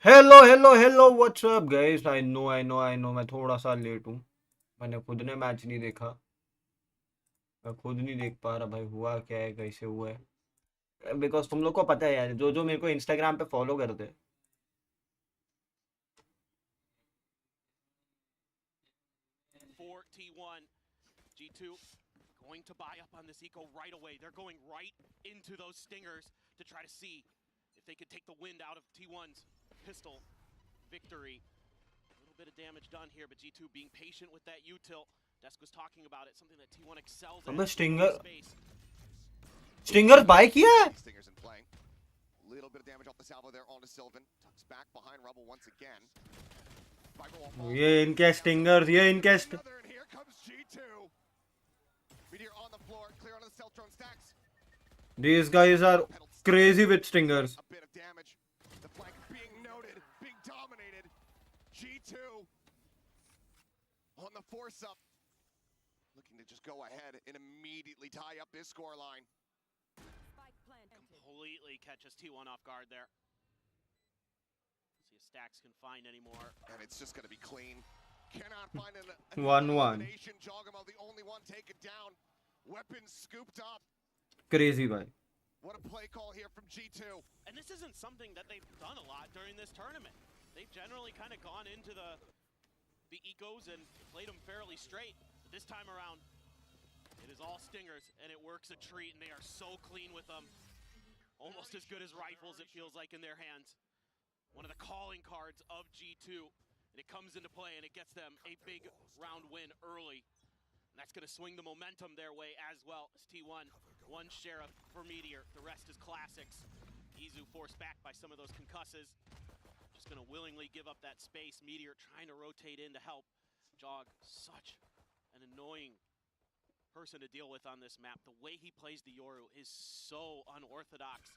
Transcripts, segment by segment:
Hello what's up guys. I know मैं थोड़ा सा लेट हूँ। मैंने खुद ने मैच नहीं देखा। मैं खुद नहीं देख पा रहा भाई, हुआ क्या है, कैसे हुआ है। बिकॉज तुम लोग को पता है यार, जो जो मेरे को इंस्टाग्राम पे फॉलो करते हैं। For T1, G2 going to buy up on this eco right away. They're going right into those stingers to try to see if they could take the wind out of T1's pistol victory. A little bit of damage done here, but G2 being patient with that util. Desk was talking about it, something that T1 excels at. अबे stinger bye किया है। Stingers in play. Little bit of damage off the salvo there onto Sylvan. Tucks back behind Rebel once again. ये इनके stinger, ये इनके Here comes G2. Meteor on the floor, clear onto the stealth drone stacks. These guys are crazy with stingers. A bit of damage. The flank being noted, being dominated. G2 on the force up. Looking to just go ahead and immediately tie up this scoreline. Completely catches T1 off guard there. See if Stacks can find anymore. And it's just going to be clean. Cannot find an 1-1. Jogamo, the only one taken down. Weapons scooped up. Crazy भाई. What a play call here from G2. And this isn't something that they've done a lot during this tournament. They've generally kind of gone into the ecos and played them fairly straight. But this time around, it is all stingers, and it works a treat, and they are so clean with them. Almost as good as rifles, it feels like, in their hands. One of the calling cards of G2. And it comes into play, and it gets them a big round win early. And that's going to swing the momentum their way as well as T1. One Sheriff for Meteor. The rest is classics. Izu forced back by some of those concusses. Just going to willingly give up that space. Meteor trying to rotate in to help. Jog, such an annoying person to deal with on this map. The way he plays the Yoru is so unorthodox.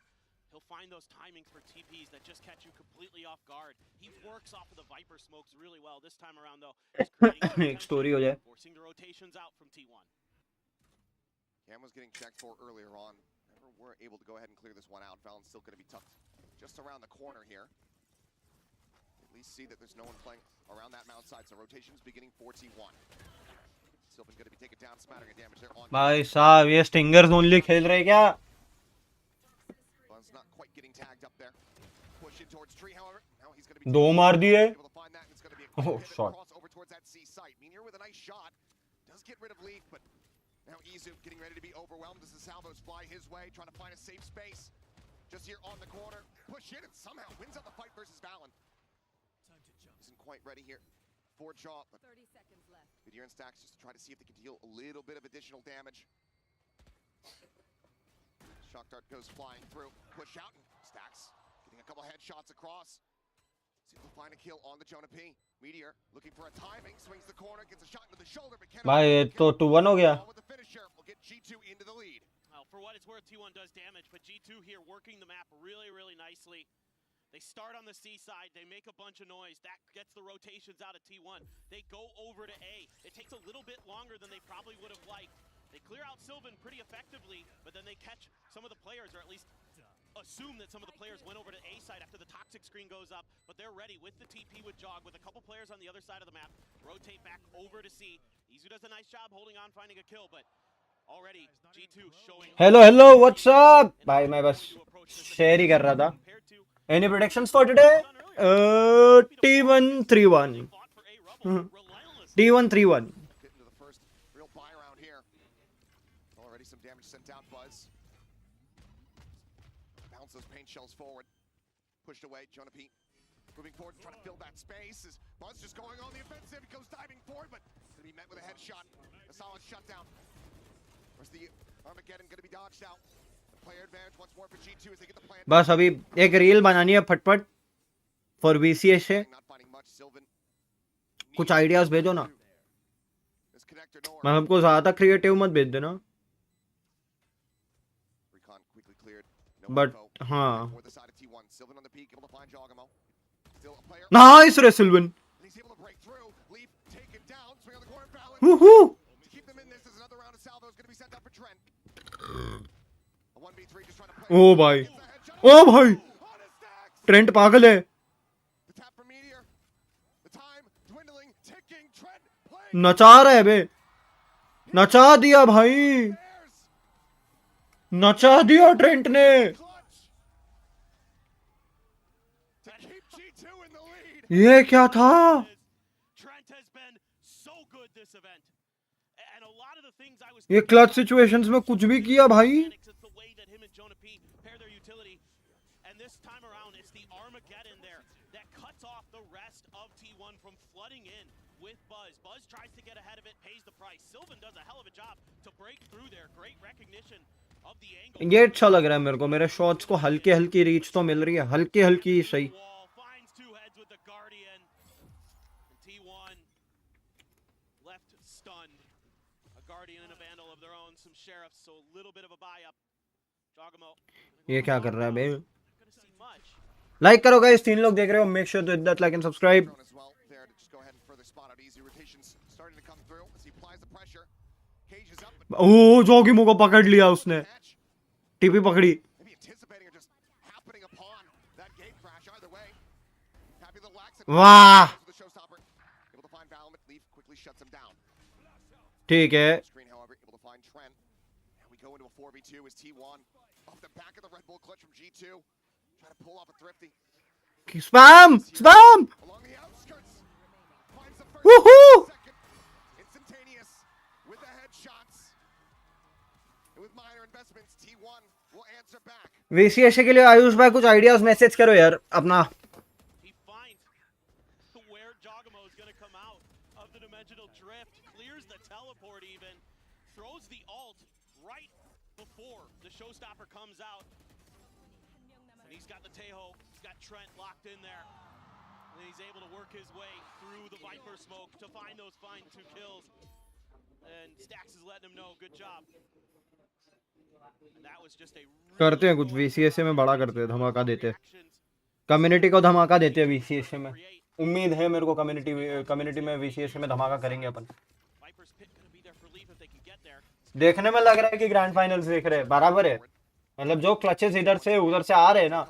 He'll find those timings for TPs that just catch you completely off guard. He works off of the Viper smokes really well. This time around, though, he's creating story हो जाए. Forcing the rotations out from T1. Cam was getting checked for earlier on. Never were able to go ahead and clear this one out. Fallon's still going to be tucked just around the corner here. At least see that there's no one playing around that mount side. So rotations beginning for T1. Sylvan going to be taken down, smattering of damage there on. भाई साहब ये stingers only खेल रहे क्या? Not quite getting tagged up there. Push in towards tree, however. Now he's going to be दो मार दिए. able to find that, and it's going to be a quick shot. cross over towards that C site. Meteor with a nice shot. Does get rid of Leaf, but now Izu getting ready to be overwhelmed as the salvos fly his way, trying to find a safe space. Just here on the corner. Push in and somehow wins out the fight versus Valen. Isn't quite ready here for Jaw, but 30 seconds left. Meteor and Stacks just to try to see if they can deal a little bit of additional damage. Shock dart goes flying through. Push out and Stacks getting a couple headshots across. See if they'll find a kill on the Jonah P. Meteor looking for a timing, swings the corner, gets a shot into the shoulder, but can't. भाई ये तो 2-1 हो गया. With the finisher, will get G2 into the lead. Well, for what it's worth, T1 does damage, but G2 here working the map really, really nicely. They start on the C side, they make a bunch of noise, that gets the rotations out of T1. They go over to A. It takes a little bit longer than they probably would have liked. They clear out Sylvan pretty effectively, but then they catch some of the players, or at least assume that some of the players went over to A side after the toxic screen goes up, but they're ready with the TP with Jog, with a couple players on the other side of the map, rotate back over to C. Izu does a nice job holding on, finding a kill, but already G2 showing... Hello, what's up? भाई मैं बस share ही कर रहा था. Any predictions for today? T1 3-1. T1 3-1. Some damage sent out, Buzz. Bounce those paint shells forward. Pushed away, Jonah P. Moving forward, trying to fill that space. As Buzz just going on the offensive. He goes diving forward, but going to be met with a headshot. A solid shutdown. Where's the Armageddon going to be dodged out? The player advantage once more for G2 as they get the plan. बस अभी एक reel बनानी है फटफट for VCS से. कुछ ideas भेजो ना. मैं हमको ज्यादा क्रिएटिव मत भेज देना. But हाँ. Nice रे Sylvan. Woohoo. ओ भाई. Trent पागल है. नचा रहा है बे, नचा दिया भाई, नचा दिया ट्रेंट ने। ये क्या था? ये क्लच सिचुएशंस में कुछ भी किया भाई। Buzz tries to get ahead of it, pays the price. Sylvan does a hell of a job to break through there. Great recognition of the angle. ये अच्छा लग रहा है मेरे को, मेरे शॉट्स को हल्की हल्की रीच तो मिल रही है, हल्की हल्की सही। Finds two heads with the Guardian. And T1 left stunned. A Guardian and a Vandal of their own, some sheriffs, so a little bit of a buy up. Jogamo. ये क्या कर रहा है बे? Not gonna see much. Like करो guys, 3 लोग देख रहे हो, make sure to hit that like and subscribe. ओ जोगिमो को पकड़ लिया उसने, टीपी पकड़ी। वाह ठीक है, स्पैम स्पैम, वूहू। वीसीएस के लिए आयुष भाई कुछ आइडियाज मैसेज करो यार अपना। करते हैं कुछ वीसीएस में, बड़ा करते हैं, धमाका देते हैं, कम्युनिटी को धमाका देते हैं वीसीएस में। उम्मीद है मेरे को कम्युनिटी में वीसीएस में धमाका करेंगे अपन। देखने में लग रहा है कि ग्रैंड फाइनल्स देख रहे हैं, बराबर है, मतलब जो क्लचेस इधर से उधर से आ रहे हैं ना।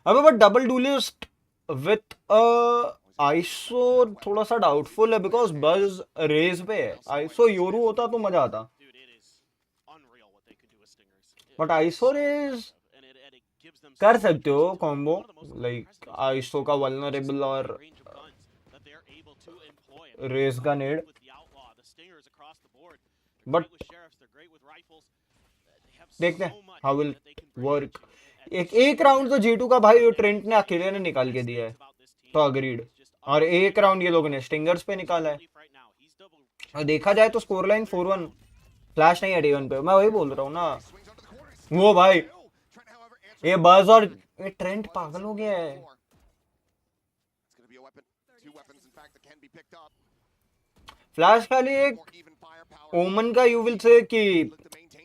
अबे बट डबल डुलिस्ट विथ आइसो थोड़ा सा डाउटफुल है, बिकॉज बज रेज पे है। आइसो योरू होता तो मजा आता, बट आइसो रेज कर सकते हो कॉम्बो, लाइक आइसो का वल्नरेबल और रेज का नेड। बट देखते हैं हाउ विल वर्क। एक राउंड तो G2 का भाई ट्रेंट ने अकेले ने निकाल के दिया है, तो अग्रीड। और एक राउंड ये लोगों ने स्टिंगर्स पे निकाला है, और देखा जाए तो स्कोर लाइन 4-1, फ्लैश नहीं है D1 पे। मैं वही बोल रहा हूँ ना, वो भाई ये बज और ये ट्रेंट पागल हो गया है। फ्लैश खाली एक ओमन का यू विल से कि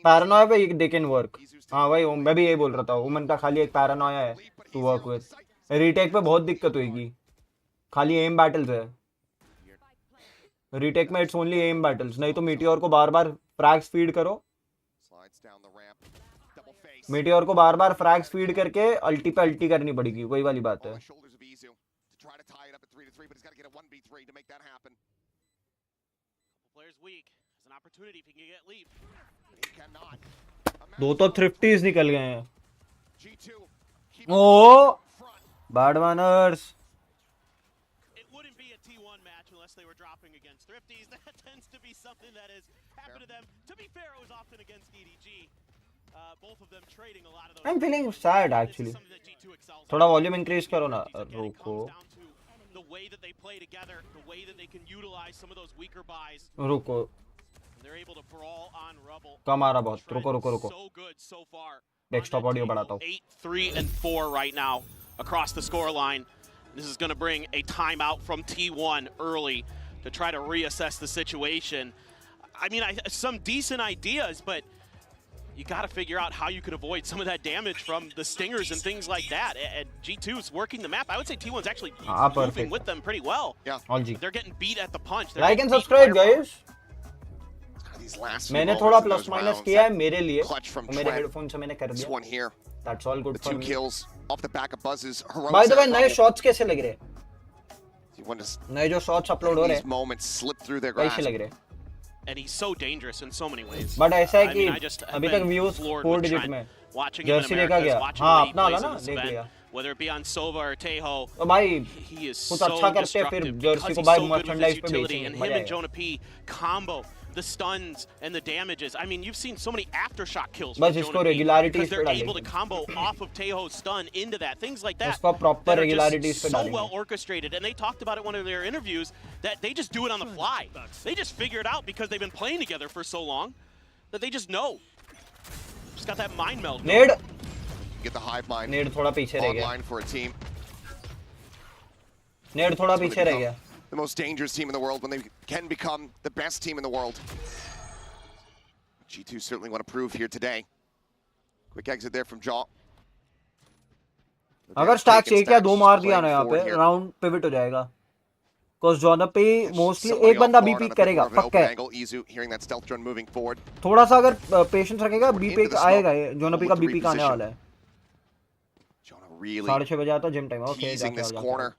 पैरानोया पे दे कैन वर्क। हाँ भाई मैं भी यही बोल रहा था, ओमन का खाली एक पैरानोया है टू वर्क विद। रीटेक पे बहुत दिक्कत होगी, खाली एम बैटल्स है रीटेक में, इट्स ओनली एम बैटल्स। नहीं तो मीटियोर को बार बार फ्रैग्स फीड करो, मीटियोर को बार बार फ्रैग्स फीड करके अल्टी पे अल्टी करनी पड़ेगी, वही वाली बात है। दो तो थ्रिफ्टीज निकल गए हैं। Oh bad manners. I'm feeling sad actually. थोड़ा वॉल्यूम इंक्रीज करो ना। रुको रुको, कम आ रहा बहुत, रुको रुको रुको, डेस्कटॉप ऑडियो बढ़ाता हूँ। 8-3-4 right now across the score line. This is going to bring a timeout from T1 early to try to reassess the situation. I mean, some decent ideas, but you got to figure out how you could avoid some of that damage from the stingers and things like that. And G2 is working the map. I would say T1's actually moving with them pretty well. Yeah. They're getting beat at the punch. Like and subscribe, guys. मैंने थोड़ा plus minus किया है मेरे लिए, मेरे headphone से मैंने कर दिया। That's all good for me. By the way, नए शॉट्स कैसे लग रहे हैं? T1 just नए जो शॉट्स अपलोड हो रहे these moments slip through their कैसे grasp. लग रहे And he's so dangerous in so many ways. But ऐसा है I कि mean, I just have अभी तक been views floored 4 with digit Trent. में Watching him in जर्सी देखा Americas, गया watching हाँ the way he अपना वाला plays ना in this देख event, लिया whether it be on Sova or Tejo, तो भाई he is कुछ so अच्छा करते हैं फिर destructive जर्सी because को he's भाई so good with his merchandise पे utility, बेचेंगे and मजा him and आएगा Jonah P combo, the stuns and the damages. I mean, you've seen so many aftershock kills बस from इसको Jonah P रेगुलरिटीज because पे they're able to डालेंगे combo off of Tejo's stun into that. Things like that उसको proper that are regularities just पे so डालेंगे well orchestrated. And they talked about it in one of their interviews that they just do it on the fly. They just figure it out because they've been playing together for so long that they just know. Just got that mind meld. Ned Get the hive mind Ned थोड़ा पीछे रह गया online for a team. नेड थोड़ा When they पीछे रह become गया the most dangerous team in the world, when they can become the best team in the world. G2 certainly want to prove here today. Quick exit there from Jaw. अगर stacks एक या दो मार दिया ना यहाँ पे राउंड पिवट हो जाएगा cause जोना पे मोस्टली एक बंदा बी पीक करेगा पक्का है Izu hearing that stealth drone moving forward. थोड़ा सा अगर पेशेंस रखेगा बी पीक आएगा ये जोना पे का बी पीक आने वाला है Jonah really 6:30 बजे आता gym time okay teasing this corner.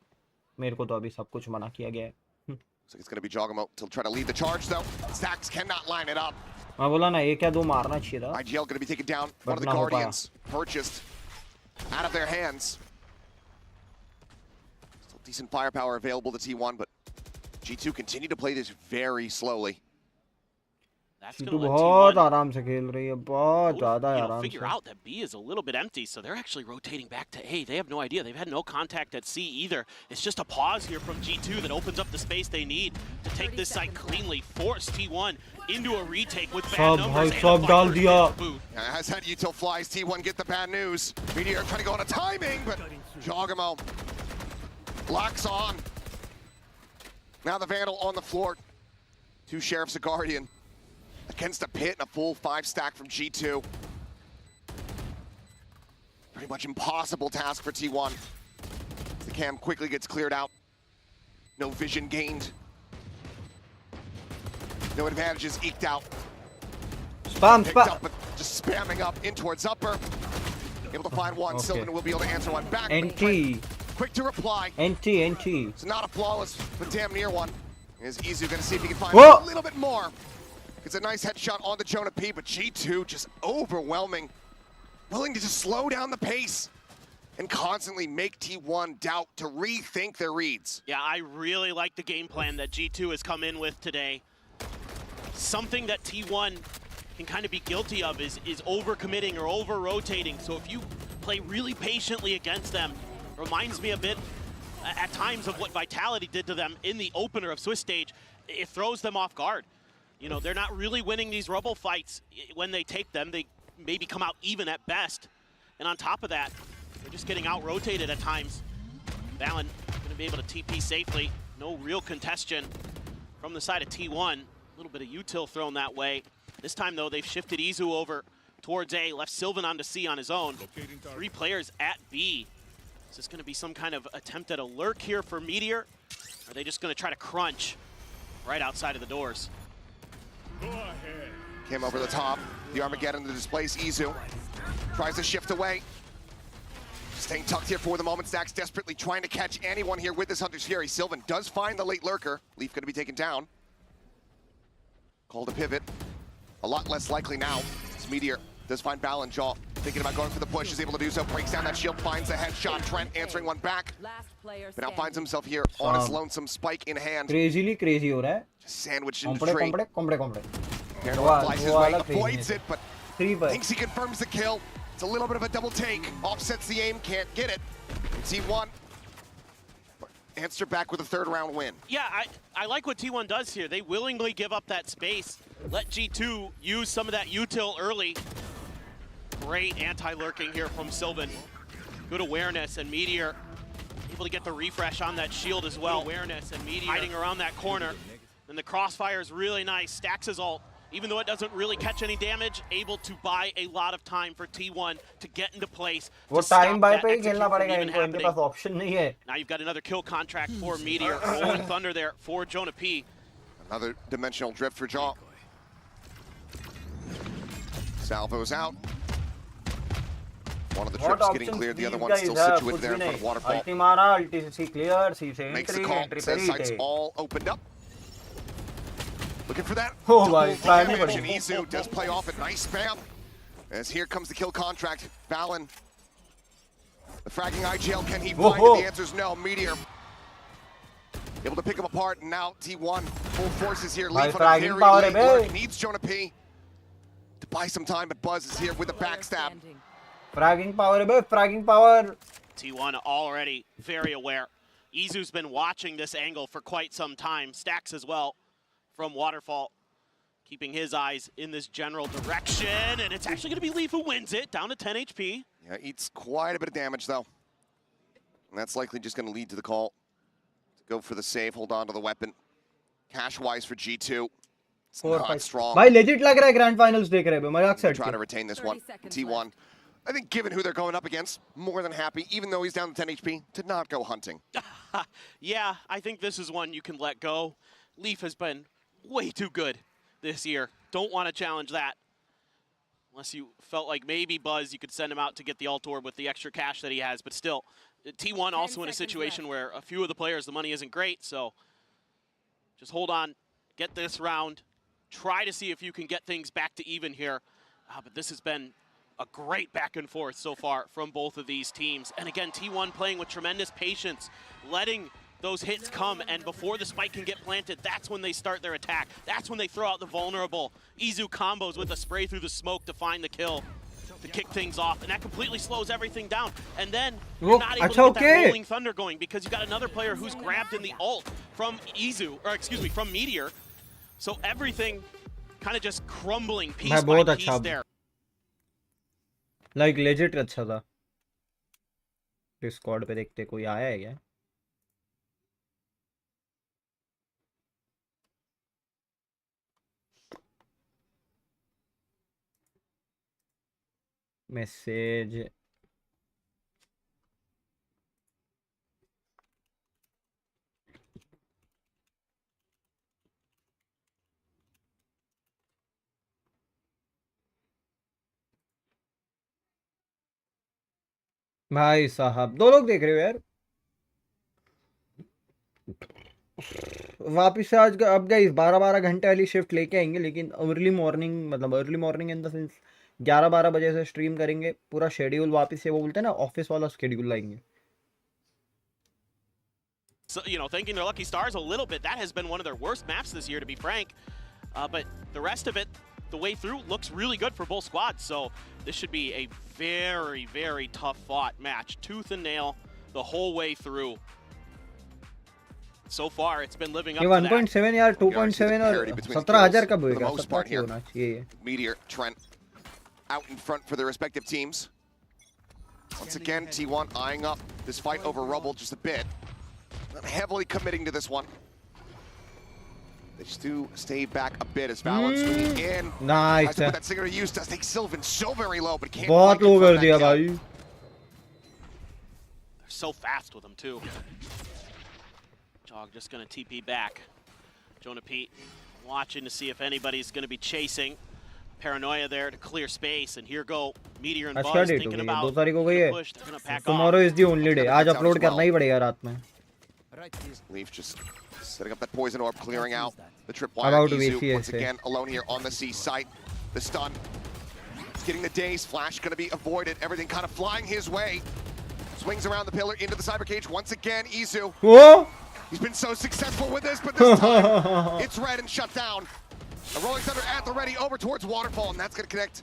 मेरे को तो अभी सब कुछ मना किया गया है Looks like it's going to be Jogamo to try to lead the charge though. Stacks cannot line it up. मैं बोला ना एक या दो मारना चाहिए था IGL going to be taken down. One of the ना हो पाया। Guardians purchased out of their hands. Still decent firepower available to T1, but G2 continue to play this very slowly. That's G2 going to let बहुत T1 आराम से खेल रही है बहुत ज्यादा आराम figure से out that B is a little bit empty, so they're actually rotating back to A. They have no idea. They've had no contact at C either. It's just a pause here from G2 that opens up the space they need to take this site cleanly, force T1 into a retake with bad सब numbers भाई and सब a डाल Viper दिया boot. As that util flies, T1 get the bad news. Meteor trying to go on a timing, but Jogamo locks on. Now the Vandal on the floor. Two Sheriffs, a Guardian. Against a pit and a full 5 stack from G2. Pretty much impossible task for T1. The cam quickly gets cleared out. No vision gained. No advantages eked out. spam Picked spam up, but just spamming up in towards upper. Able to find one. Okay. Sylvan will be able to answer one back. NT Quick to reply. NT It's not a flawless, but damn near one. Is Izu going to see if he can find Whoa! a little bit more. It's a nice headshot on the Jonah P, but G2 just overwhelming. Willing to just slow down the pace and constantly make T1 doubt to rethink their reads. Yeah, I really like the game plan that G2 has come in with today. Something that T1 can kind of be guilty of is overcommitting or over-rotating. So if you play really patiently against them, reminds me a bit at times of what Vitality did to them in the opener of Swiss Stage. It throws them off guard. You know, they're not really winning these Rubble fights when they take them. They maybe come out even at best. And on top of that, they're just getting out-rotated at times. Valen going to be able to TP safely. No real congestion from the side of T1. A little bit of util thrown that way. This time, though, they've shifted Izu over towards A, left Sylvan onto C on his own. 3 players at B. Is this going to be some kind of attempt at a lurk here for Meteor? Or are they just going to try to crunch right outside of the doors? Came over the top. The Armageddon to displace Izu. Tries to shift away. Staying tucked here for the moment. Stacks desperately trying to catch anyone here with this Hunter's Fury. Sylvan does find the late lurker. Leaf going to be taken down. Called a pivot. A lot less likely now. As Meteor does find Balan Jaw. Thinking about going for the push. Is able to do so. Breaks down that shield. Finds the headshot. Trent answering one back. But now finds himself here on his lonesome spike in hand. crazily crazy हो रहा है Just sandwiched in the कॉम्पड़े tree. कॉम्पड़े कॉम्पड़े Paranoid flies his वो way, वाला avoids crazy it, but 3 पर thinks he confirms the kill. It's a little bit of a double take. Offsets the aim, can't get it. T1 answer back with a 3rd round win. Yeah, I like what T1 does here. They willingly give up that space. Let G2 use some of that util early. Great anti-lurking here from Sylvan. Good awareness, and Meteor able to get the refresh on that shield as well. Awareness and Meteor hiding around that corner. And the crossfire is really nice. Stacks his ult. Even though it doesn't really catch any damage, able to buy a lot of time for T1 to get into place. वो time bye पे ही खेलना पड़ेगा इनको इनके पास option नहीं है Now you've got another kill contract for Meteor. Rolling Thunder there for Jonah P. Another dimensional drift for Jaw. Salvo's out. One of the What trips getting options cleared, the other these one guys still have? situated कुछ there भी in front of नहीं. Waterfall. Ulti मारा, ulti से clear, C से Makes the entry, call, entry पे says sights retake. all opened up. Looking for that Oh double my God. damage, and Izu does play off a nice spam. As here comes the kill contract. Valen, the fragging IGL, can he find it? The answer's no. Meteor able to pick him apart, and now T1 full forces here. Leaf on a fragging very power late hai, lurk. Needs Jonah P to buy some time, but Buzz is here with a backstab. Fragging power, bhai, fragging power. T1 already very aware. Izu's been watching this angle for quite some time. Stacks as well from Waterfall, keeping his eyes in this general direction, and it's actually going to be Leaf who wins it, down to 10 HP. Yeah, eats quite a bit of damage, though. And that's likely just going to lead to the call to go for the save, hold on to the weapon. Cash-wise for G2, it's not strong. भाई legit लग रहा है grand finals देख रहे हैं, मजाक से Try to retain this one. T1, I think given who they're going up against, more than happy, even though he's down to 10 HP, to not go hunting. Yeah, I think this is one you can let go. Leaf has been way too good this year. Don't want to challenge that. Unless you felt like maybe Buzz, you could send him out to get the ult orb with the extra cash that he has. But still, T1 also in a situation where a few of the players, the money isn't great. So just hold on, get this round. Try to see if you can get things back to even here. But this has been a great back and forth so far from both of these teams. And again, T1 playing with tremendous patience, letting those hits come, and before the spike can get planted, that's when they start their attack. That's when they throw out the vulnerable Izu combos with a spray through the smoke to find the kill, to kick things off, and that completely slows everything down. And then you're not able to get that rolling thunder going because you got another player who's grabbed in the ult from Izu, or excuse me, from Meteor. So everything kind of just crumbling piece by piece there. Like legit अच्छा था. Discord पे देखते कोई आया है क्या? Message. भाई साहब 2 लोग देख रहे हो यार. वापिस से आज अब गाइस 12-12 घंटे वाली शिफ्ट लेके आएंगे, लेकिन अर्ली मॉर्निंग, मतलब early morning in the sense 11-12 बजे से स्ट्रीम करेंगे. पूरा शेड्यूल वापस से, वो बोलते हैं ना ऑफिस वाला शेड्यूल लाएंगे. So, you know, thanking their lucky stars a little bit. That has been one of their worst maps this year, to be frank. But the rest of it, the way through, looks really good for both squads. So this should be a very, very tough fought match. Tooth and nail the whole way through. So far, it's been living up to that. 1.7 यार, 2.7 और 17,000 कब होएगा? 17 होना चाहिए. Meteor, Trent, out in front for their respective teams. Once again, T1 eyeing up this fight over Rubble just a bit. Not heavily committing to this one. They just do stay back a bit as Valen swinging in. Nice. Has to put that singer to use. Does take Sylvan so very low, but can't. बहुत low कर दिया भाई. They're so fast with them too. Jog just gonna TP back. Jonah Pete watching to see if anybody's gonna be chasing. Paranoia there to clear space, and here go Meteor and Buzz thinking about 2 तारीख को गई है. push. They're gonna pack Tomorrow is the only day. आज upload करना ही पड़ेगा रात में. Leaf just setting up that poison orb, clearing out the tripwire. Izu once again alone here on the C site. The stun. He's getting the daze. Flash going to be avoided. Everything kind of flying his way. Swings around the pillar into the cyber cage once again. Izu. Whoa! He's been so successful with this, but this time it's red and shut down. A rolling thunder at the ready over towards Waterfall, and that's going to connect.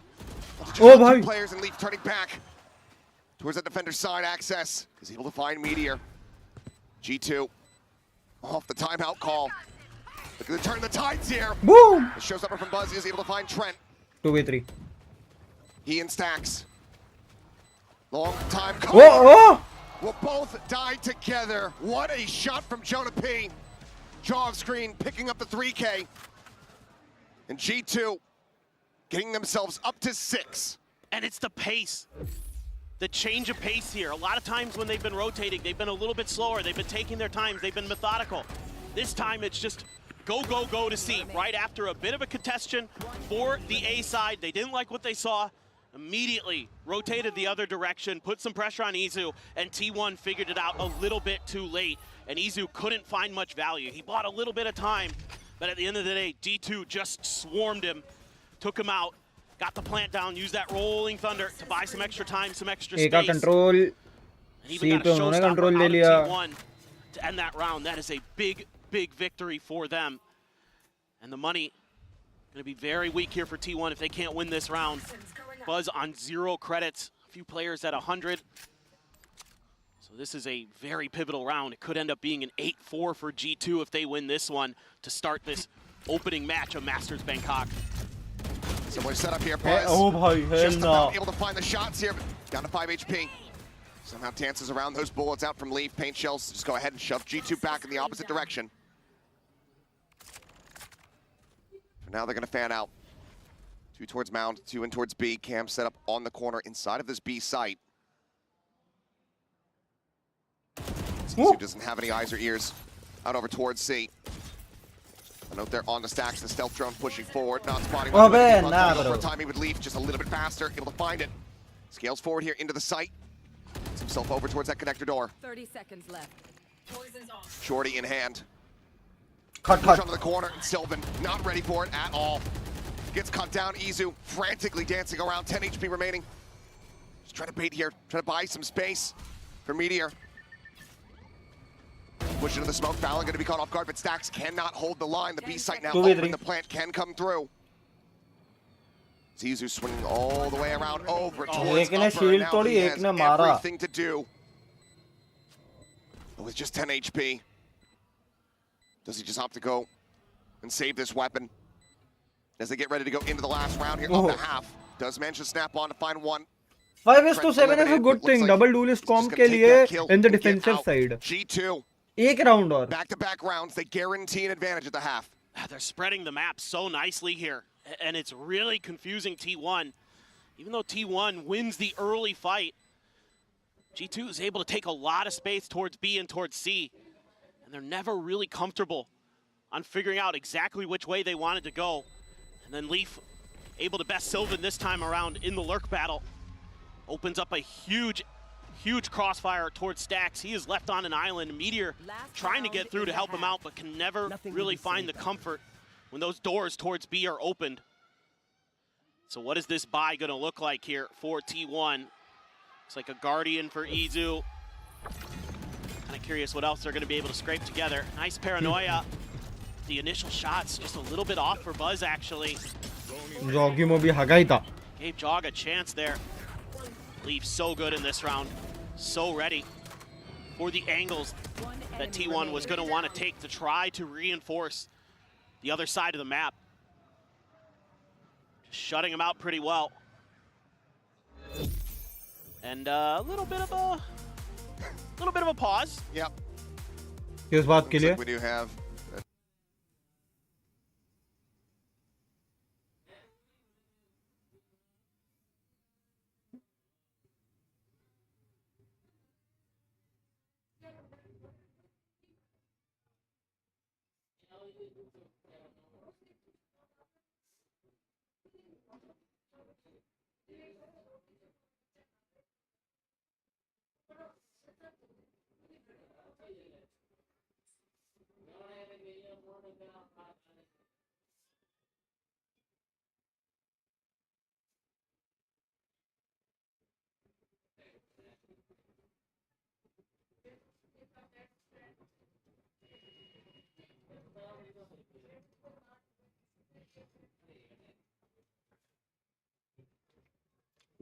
Two players, and Leaf turning back towards that defender's side. Access is able to find Meteor. G2 off the timeout call. Look at the turn of the tides here. Boom! The showstopper from Buzz is able to find Trent. 2v3. He and Stacks. Long time call. Oh! Will both die together. What a shot from Jonah P. Jaw of screen picking up the 3K. And G2 getting themselves up to 6. And it's the pace. The change of pace here. A lot of times when they've been rotating, they've been a little bit slower. They've been taking their time. They've been methodical. This time it's just go, go, go to C. Right after a bit of a congestion for the A side. They didn't like what they saw. immediately rotated the other direction, put some pressure on Izu, and T1 figured it out a little bit too late, and Izu couldn't find much value. He bought a little bit of time, but at the end of the day, G2 just swarmed him, took him out, got the plant down, used that rolling thunder to buy some extra time, some extra space. control. And even got a showstopper out of T1 to end that round. That is a big, big victory for them. And the money going to be very weak here for T1 if they can't win this round. Buzz on 0 credits, a few players at 100. So this is a very pivotal round. It could end up being an 8-4 for G2 if they win this one to start this opening match of Masters Bangkok. Similar setup here, Buzz. Just about able to find the shots here, but down to 5 HP. Somehow dances around those bullets out from Leaf. Paint shells just go ahead and shove G2 back in the opposite direction. For now, they're going to fan out. 2 towards Mound, 2 in towards B. Cam set up on the corner inside of this B site. Izu doesn't have any eyes or ears. Out over towards C. A note there on the stacks. The stealth drone pushing forward, not spotting. For a time, he would leave just a little bit faster, able to find it. Scales forward here into the site. Gets himself over towards that connector door. 30 seconds left. Poison's off. Shorty in hand. Cut. Push onto the corner, and Sylvan not ready for it at all. Gets cut down. Izu frantically dancing around. 10 HP remaining. Just trying to bait here. Trying to buy some space for Meteor. Push into the smoke. Fallon going to be caught off guard, but Stacks cannot hold the line. The B site now open. The plant can come through. Izu swinging all the way around over towards upper. Now he has everything to do. But with just 10 HP, does he just opt to go and save this weapon as they get ready to go into the last round here? Up to half. Does manage to snap on to find one. 5-7 is a good thing. Double duelist comp के लिए in the defensive side. G2. एक round और. Back-to-back rounds. They guarantee an advantage at the half. They're spreading the map so nicely here, and it's really confusing T1. Even though T1 wins the early fight, G2 is able to take a lot of space towards B and towards C, and they're never really comfortable on figuring out exactly which way they wanted to go. And then Leaf able to best Sylvan this time around in the lurk battle. Opens up a huge crossfire towards Stacks. He is left on an island. Meteor trying to get through to help him out, but can never really find the comfort when those doors towards B are opened. So what is this buy going to look like here for T1? Looks like a Guardian for Izu. Kind of curious what else they're going to be able to scrape together. Nice paranoia. The initial shots just a little bit off for Buzz, actually. Gave Jog a chance there. Leaf so good in this round. So ready for the angles that T1 was going to want to take to try to reinforce the other side of the map. Just shutting him out pretty well. And a little bit of a pause. Yep. किस बात के लिए? We do have.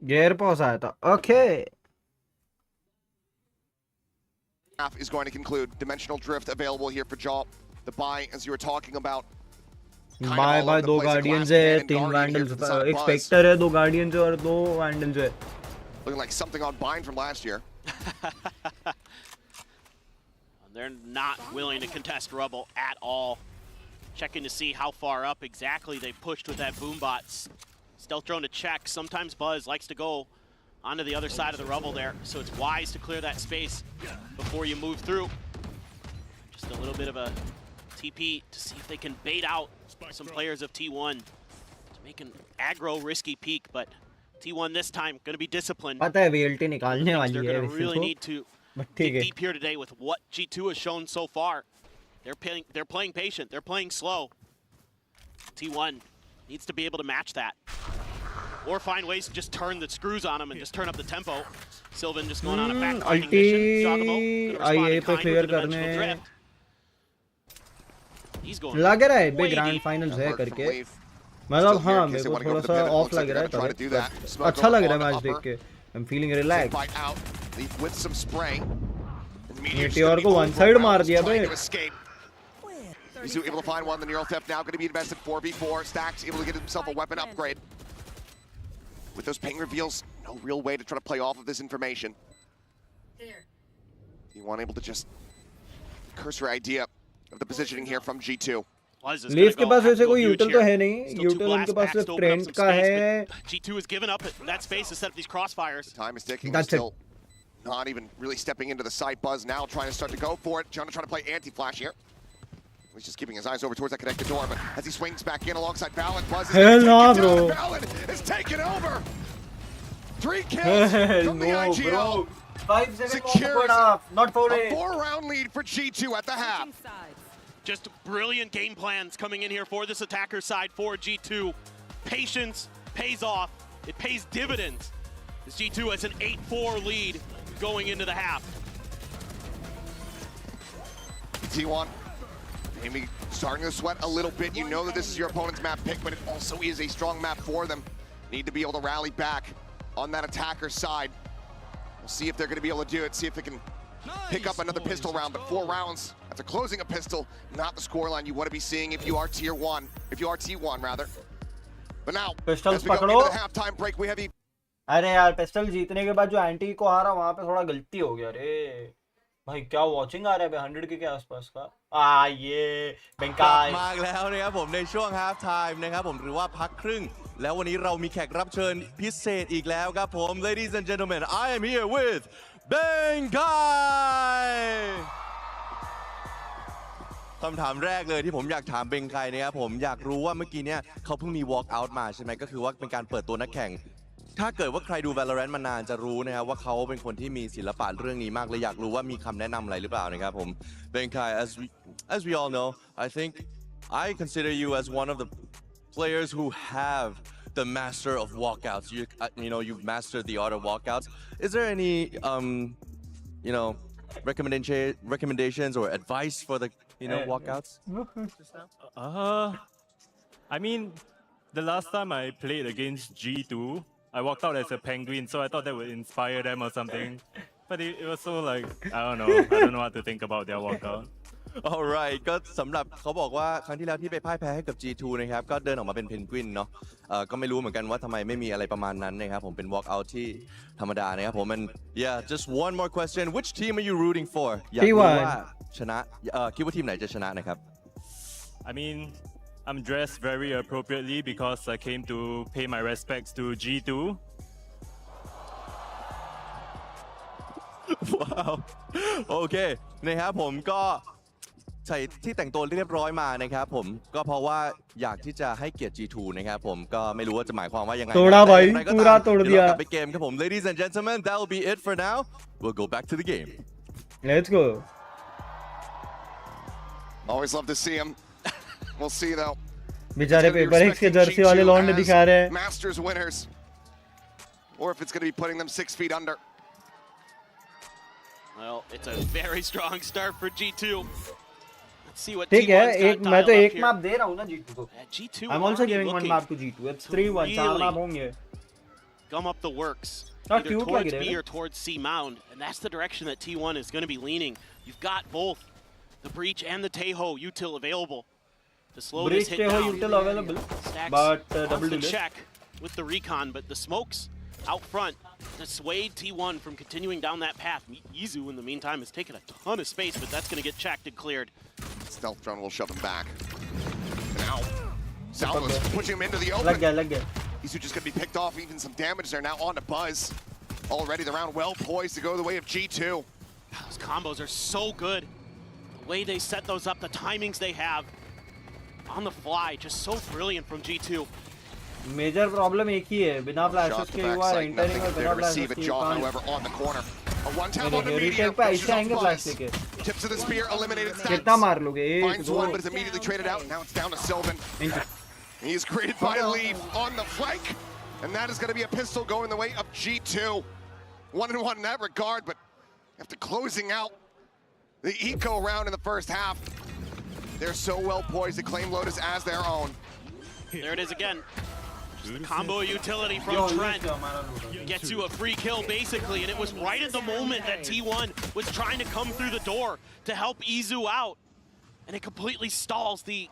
Gear pause आया था. Okay. Half is going to conclude. Dimensional drift available here for Jaw. The buy, as you were talking about. By 2 guardians है, 3 Vandals. एक Spectre है, 2 guardians है और 2 वैंडल्स है. Looking like something on Bind from last year. They're not willing to contest Rubble at all. Checking to see how far up exactly they pushed with that Boombot. Stealth drone to check. Sometimes Buzz likes to go onto the other side of the Rubble there, so it's wise to clear that space before you move through. Just a little bit of a TP to see if they can bait out some players of T1 to make an aggro risky peek, but T1 this time going to be disciplined. पता है VLT निकालने Things वाली they're है going to वैसे really तो, need to but dig ठीक है. deep here today with what G2 has shown so far. They're playing patient. They're playing slow. T1 needs to be able to match that. Or find ways to just turn the screws on him and just turn up the tempo. Sylvan just going on a backtracking mission. Jogamo gonna respond in kind with the dimensional drift. He's going लग रहा है way big grand deep. Finals है Alert from करके. Wave. मतलब Still here हाँ in case मेरे they को wanna go थोड़ा for the सा pivot. ऑफ Looks like लग रहा है they're gonna try to do that. तभी. Smoke अच्छा over लग रहा है on मैच देख upper. के. I'm feeling Big relaxed. fight out. Leaf with some spray. And Meteor's Meteor gonna be को one over. side मार Rounds दिया trying बे. to escape. He's able to find one. The neural theft now going to be invested 4v4. Stacks able to get himself a weapon upgrade. With those ping reveals, no real way to try to play off of this information. There. T1 able to just cursory idea of the positioning here from G2. Leaf के पास वैसे कोई यूटिल तो है नहीं. यूटिल उनके पास सिर्फ trend का है. G2 has given up that space to set up these crossfires. Time is ticking. That's Still not even really stepping into the side. Buzz now trying to start to go for it. Jonah trying to play anti-flash here. He's just keeping his eyes over towards that connected door, but as he swings back in alongside Valen, Buzz is Hell taken no, down, bro. and Valen is taken over. 3 kills from the IGL. 5 seconds Secures not for A it. 4-round lead for G2 at the half. Switching sides. Just brilliant game plans coming in here for this attacker side for G2. Patience pays off. It pays dividends. As G2 has an 8-4 lead going into the half. T1 maybe starting to sweat a little bit. You know that this is your opponent's map pick, but it also is a strong map for them. Need to be able to rally back on that attacker side. We'll see if they're going to be able to do it. See if they can pick up another pistol round. But 4 rounds after closing a pistol, not the scoreline you want to be seeing if you are tier 1, if you are T1 rather. But now, Pistols as we go पकड़ो. into the halftime break, we have the अरे यार pistol जीतने के बाद जो anti को हारा वहां पे थोड़ा गलती हो गया रे. भाई क्या वॉचिंग आ रहा है बे 100 के आसपास का. ये กลับ बेंकाई.มาอีกแล้วนะครับผมในช่วง half time นะครับผมหรือว่าพักครึ่ง แล้ววันนี้เรามีแขกรับเชิญพิเศษอีกแล้วครับผม ladies and gentlemen I am here with Benkai คำถามแรกเลยที่ผมอยากถามเบงไคนะครับผมอยากรู้ว่าเมื่อกี้เนี่ยเขาเพิ่งมี walk out มาใช่ไหมก็คือว่าเป็นการเปิดตัวนักแข่งถ้าเกิดว่าใครดู Valorant มานานจะรู้นะครับว่าเขาเป็นคนที่มีศิลปะเรื่องนี้มากเลยอยากรู้ว่ามีคำแนะนำอะไรหรือเปล่านะครับผม Benkai as we all know I think I consider you as one of the players who have the master of walkouts you know you've mastered the art of walkouts is there any you know recommendations or advice for the you know walkouts I mean, the last time I played against G2, I walked out as a penguin, so I thought that would inspire them or something. But it was so like, I don't know what to think about their walkout. alright ก็สำหรับเขาบอกว่าครั้งที่แล้วที่ไปพ่ายแพ้ให้กับ G2 นะครับก็เดินออกมาเป็นเพนกวินเนาะก็ไม่รู้เหมือนกันว่าทำไมไม่มีอะไรประมาณนั้นนะครับผมเป็น walk out ที่ธรรมดานะครับผม and yeah just one more question which team are you rooting for อยากรู้ว่าชนะคิดว่าทีมไหนจะชนะนะครับ I mean, I'm dressed very appropriately because I came to pay my respects to G2. ว้าวโอเคนะครับผมก็ใส่ที่แต่งตัวเรียบร้อยมานะครับผมก็เพราะว่าอยากที่จะให้เกียรติ G2 นะครับผมก็ไม่รู้ว่าจะหมายความว่ายังไง तोड़ा भाई แต่อย่างไรก็ตาม पूरा तोड़ เดี๋ยว दिया. เรากลับไปเกมครับผม ladies and gentlemen that will be it for now we'll go back to the game Let's go. always love to see him. We'll see though. बेचारे It's gonna be paper x के respecting Jersey वाले G2 लौंडे as दिखा रहे हैं. Masters winners, or if it's going to be putting them 6 feet under. Well, it's a very strong start for G2. Let's see what ठीक है T1's एक got मैं तो dialed एक up मैप here. दे रहा हूँ ना G2 को. G2 I'm also already giving one looking map to G2. It's 3-1 4 really map होंगे. gum up the works. Not Either cute towards like it, B eh? or towards C mound, and that's the direction that T1 is going to be leaning. You've got both the Breach and the Taeho util available to slow Breach this hit Taeho down. util available, Stacks but wants double to delay. check with the recon, but the smokes out front dissuade T1 from continuing down that path. Yizu, in the meantime, has taken a ton of space, but that's going to get checked and cleared. Stealth drone will shove him back. Now, Salvo's pushing him into the लग गया open. लग गया. He's just going to be picked off, even some damage there. Now on to Buzz. Already the round well poised to go the way of G2. Those combos are so good. The way they set those up, the timings they have on the fly, just so brilliant from G2. Major problem एक ही है, बिना Shot flashes the के हुआ backside, entering nothing और there बिना to receive flashes it. के Jaw, कान however, on the corner. A one tap on the ये media. रीटेक पे Pushes ऐसे off आएंगे फ्लैश Buzz. लेके, Tips of the spear, eliminated कितना stacks. मार लोगे? एक Finds दो one, but is immediately traded out. Now it's down to Sylvan. He is greeted by Leaf on the flank, and that is going to be a pistol going the way of G2. 1-1 in that regard, but after closing out the eco round in the first half, they're so well poised to claim Lotus as their own. There it is again. Just the combo utility from Trent gets you a free kill basically, and it was right at the moment that T1 was trying to come through the door to help Izu out, and it completely stalls the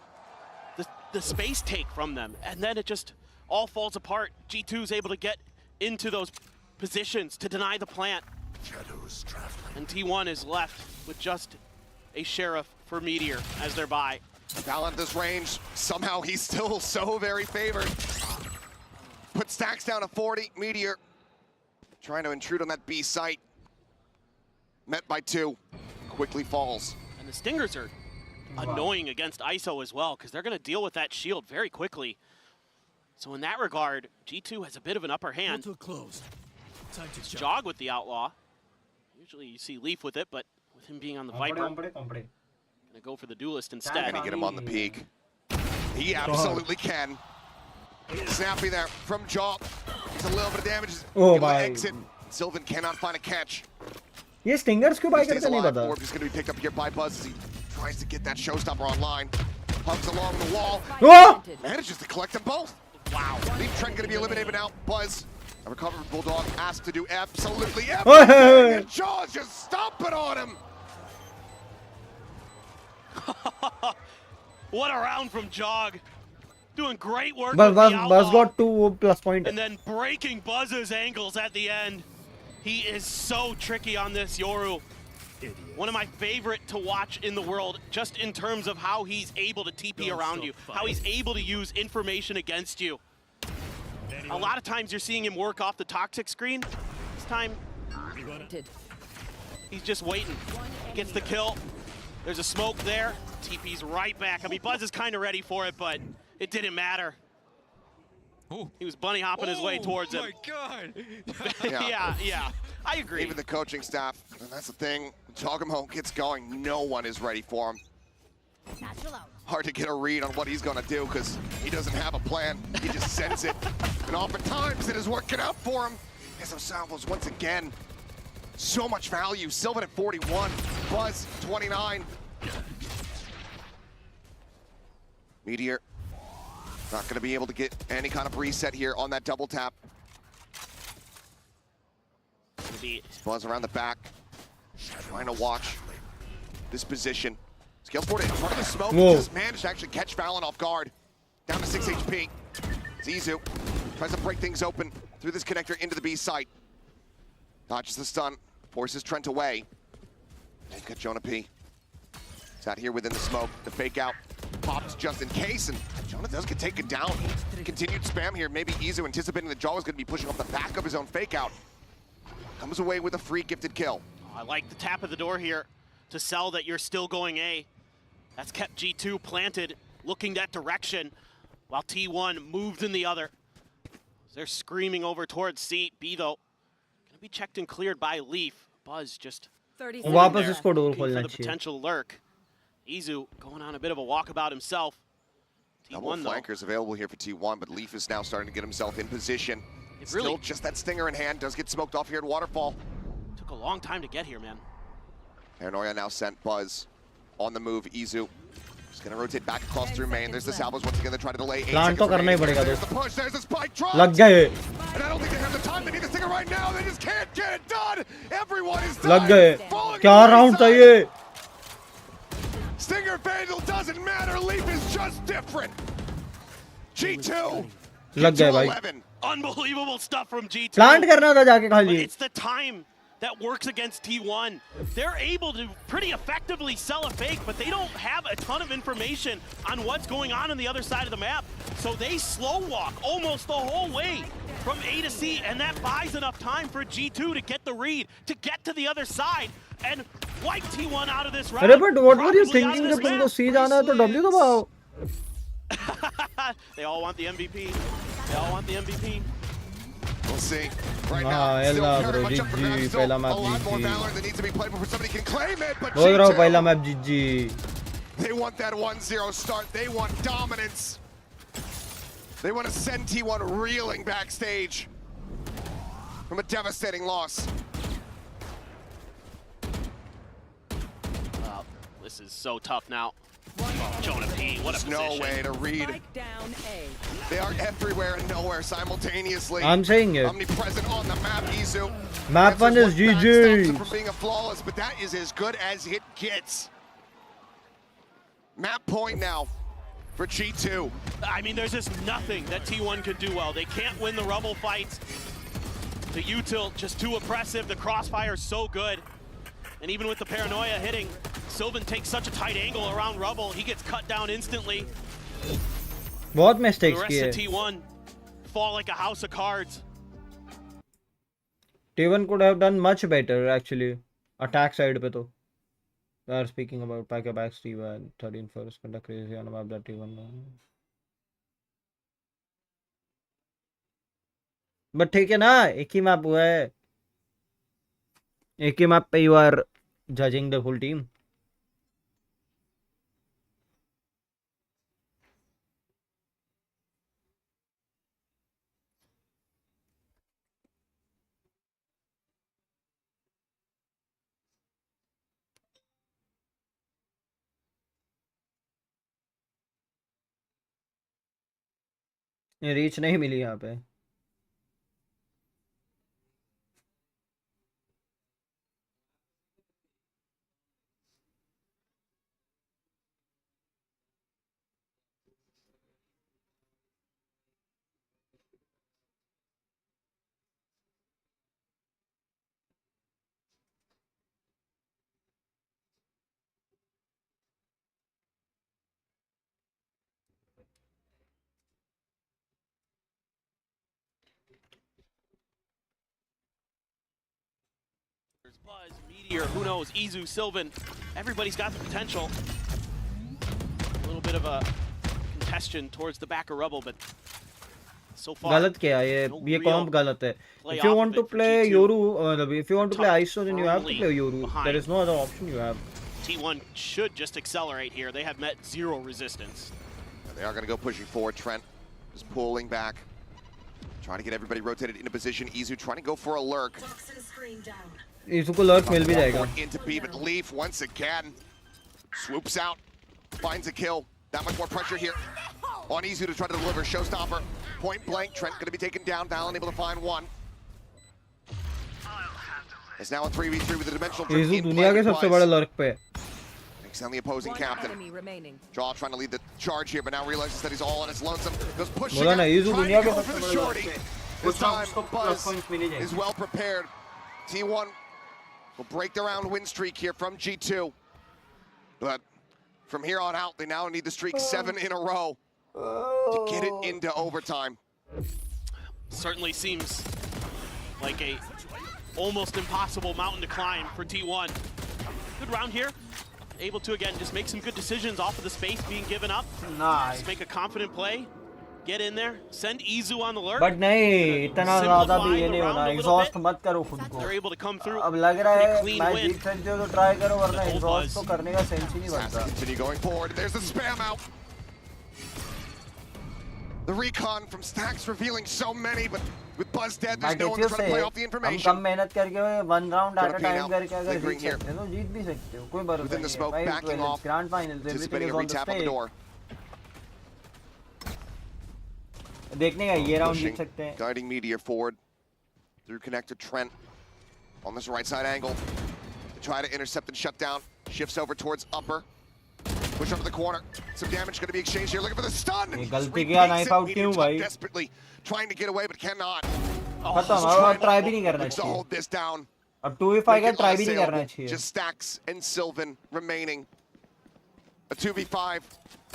space take from them, and then it just all falls apart. G2's able to get into those positions to deny the plant, and T1 is left with just a Sheriff for Meteor as their buy. Val at this range, somehow he's still so very favored. Put stacks down to 40, Meteor trying to intrude on that B site. Met by 2, quickly falls. And the Stingers are annoying against ISO as well, because they're going to deal with that shield very quickly. So in that regard, G2 has a bit of an upper hand. Jog with the Outlaw. Usually you see Leaf with it, but with him being on the Viper, gonna go for the Duelist instead. Can he get him on the peak? He absolutely can. Snappy there from Jaw. It's a little bit of damage. Oh, Gonna my. exit. Sylvan cannot find a catch. ये stingers क्यों bye Stays करते नहीं alive. पता? Orb is going to be picked up here by Buzz as he tries to get that showstopper online. Hugs along the wall. Oh! Manages to collect them both. Wow. Leaf Trent going to be eliminated now. Buzz, a recovered Bulldog, asked to do absolutely everything. And Jaw's just stomping on him. What a round from Jog. Doing great work Buzz with the Buzz Outlaw, got 2 plus point. and then breaking Buzz's ankles at the end. He is so tricky on this Yoru. One of my favorite to watch in the world, just in terms of how he's able to TP around you, how he's able to use information against you. A lot of times you're seeing him work off the toxic screen. This time, he's just waiting. Gets the kill. There's a smoke there. TP's right back. I mean, Buzz is kind of ready for it, but it didn't matter. He was bunny hopping his way towards him. Oh my god! Yeah, I agree. Even the coaching staff, and that's the thing, Jogamo gets going, no one is ready for him. Hard to get a read on what he's going to do because he doesn't have a plan. He just sends it. And oftentimes it is working out for him. As those salvos once again, so much value. Sylvan at 41, Buzz 29. Meteor not going to be able to get any kind of reset here on that double tap. Buzz around the back, trying to watch this position. Scales forward in front of the smoke. Just managed to actually catch Valen off guard. Down to 6 HP. Zizu tries to break things open through this connector into the B site. Dodges the stun, forces Trent away. They've got Jonah P. He's out here within the smoke. The fake out pops just in case, and Jonah does get taken down. Continued spam here. Maybe Izu anticipating that Jaw is going to be pushing off the back of his own fake out. Comes away with a free gifted kill. I like the tap of the door here to sell that you're still going A. That's kept G2 planted, looking that direction, while T1 moved in the other. They're screaming over towards C. B, though, gonna be checked and cleared by Leaf. Buzz just वापस इसको door looking खोलना for the चाहिए. potential lurk. Izu going on a bit of a walkabout himself. Double T1, though, flankers available here for T1, but Leaf is now starting to get himself in position. it Still really just that stinger in hand, does get smoked off here at Waterfall. took a long time to get here, man. Paranoia now sent Buzz on the move. Izu just gonna rotate back across through main. There's the salvos once again. They try to delay. Plant तो करना ही पड़ेगा There's दोस्त. the push. There's the spike drop. लग गए. And I don't think they have the time. They need the stinger right now. They just can't get it done. Everyone is लग dying. गए. Falling क्या to the round side. चाहिए? Stinger Vandal doesn't matter. Leaf is just different. G2. लग गए भाई. 11. Unbelievable stuff from G2. Plant करना था जाके But खाली. it's the time that works against T1. They're able to pretty effectively sell a fake, but they don't have a ton of information on what's going on the other side of the map. So they slow walk almost the whole way from A to C, and that buys enough time for G2 to get the read, to get to the other side, and wipe T1 out of this round. अरे but what were you Probably out of thinking this जब तुमको map. C जाना है तो W दबाओ. They all want the MVP. They all want the MVP. We'll see. Right Nah, now, still Ella, very bro, much up for grabs. GG, Still pehla a map lot more GG. Valorant that needs to be played before somebody can claim it, but बोल रहा हूँ पहला G2, map GG. they want that 1-0 start. They want dominance. They want to send T1 reeling backstage from a devastating loss. This is so tough now. Jonah P, what a There's position. no way to read. Spike down A. They are everywhere and nowhere simultaneously. I'm saying it. Omnipresent on the map, Izu. Map one is Answers what bad stops him GG. from being a flawless, but that is as good as it gets. Map point now for G2. I mean, there's just nothing that T1 can do well. They can't win the Rubble fights. The util just too oppressive. The crossfire's so good. And even with the paranoia hitting, Sylvan takes such a tight angle around Rubble. He gets cut down instantly. बहुत The mistakes rest किए. of T1 fall like a house of cards. T1 could have done much better actually. Attack side पे तो. We are speaking about pack a backs T1 13 first kinda crazy on map that T1. But ठीक है ना, एक ही map हुआ है. एक ही map पे you are judging the whole team. ये रीच नहीं मिली यहाँ पे. There's Buzz, Meteor, who knows, Izu, Sylvan. Everybody's got the potential. A little bit of a congestion towards the back of Rubble, but so far, गलत किया ये no ये real कॉम्प गलत है. play If you off want of to it for play G2. Yoru, if you want to play Tucked ISO, then you have to firmly play Yoru. behind. There is no other option you have. T1 should just accelerate here. They have met zero resistance. They are going to go pushing forward. Trent is pulling back, trying to get everybody rotated into position. Izu trying to go for a lurk. Toxin screen down. इसको lurk मिल भी जाएगा. Into B, but Leaf once again swoops out, finds a kill. That much more pressure here on Izu to try to deliver. Showstopper, point blank. Trent going to be taken down. Valen able to find one. It's now a 3v3 with the dimensional drift इजू in दुनिया play के with सबसे Buzz. बड़े lurk पे है. Takes down the opposing One captain. enemy remaining. Jaw trying to lead the charge here, but now realizes that he's all on his lonesome. Goes pushing बोला out, ना, इजू trying दुनिया to के go सबसे for the बड़े lurk shorty. पे. This time, उसको Buzz plus points मिल ही जाएंगे. is well prepared. T1 will break the round win streak here from G2. But from here on out, they now need the streak 7 in a row to get it into overtime. Certainly seems like a almost impossible mountain to climb for T1. Good round here. Able to, again, just make some good decisions off of the space being given up. Nice. Just make a confident play. Get in there. Send Izu on the lurk. But नहीं इतना ज़्यादा भी ये नहीं होना. Exhaust मत करो खुद को. They're able to come through. अब लग रहा Pretty है clean मैच win. जीत सकते हो तो ट्राई करो वरना The whole एग्जॉस्ट buzz. तो करने का सेंस ही नहीं Has to बनता. continue going forward. There's the spam out. The recon from Stacks revealing so many, but with Buzz dead, there's but no one इसी to try to play off the से हम information. कम मेहनत करके one round at a Trying to time pin out, करके अगर lingering जीत सकते हो तो जीत भी सकते हो. कोई भरोसा Within the नहीं है. smoke, भाई backing off, grand finals everything anticipating is a on the retap on the door. Stage. देखने का ये राउंड जीत Pushing, सकते हैं. guiding Meteor forward through connector Trent on this right side angle to try to intercept and shut down. Shifts over towards upper. Push over the corner. Some damage going to be exchanged here. Looking for the stun. ये And गलती किया, retakes knife it. out Meteor क्यों भाई? desperately trying to get away but cannot. खत्म. Just अब trying try भी नहीं करना looks to चाहिए. hold this down. अब 2v5 का Make it ट्राई भी नहीं करना unassailable. चाहिए. Just Stacks and Sylvan remaining. A 2v5.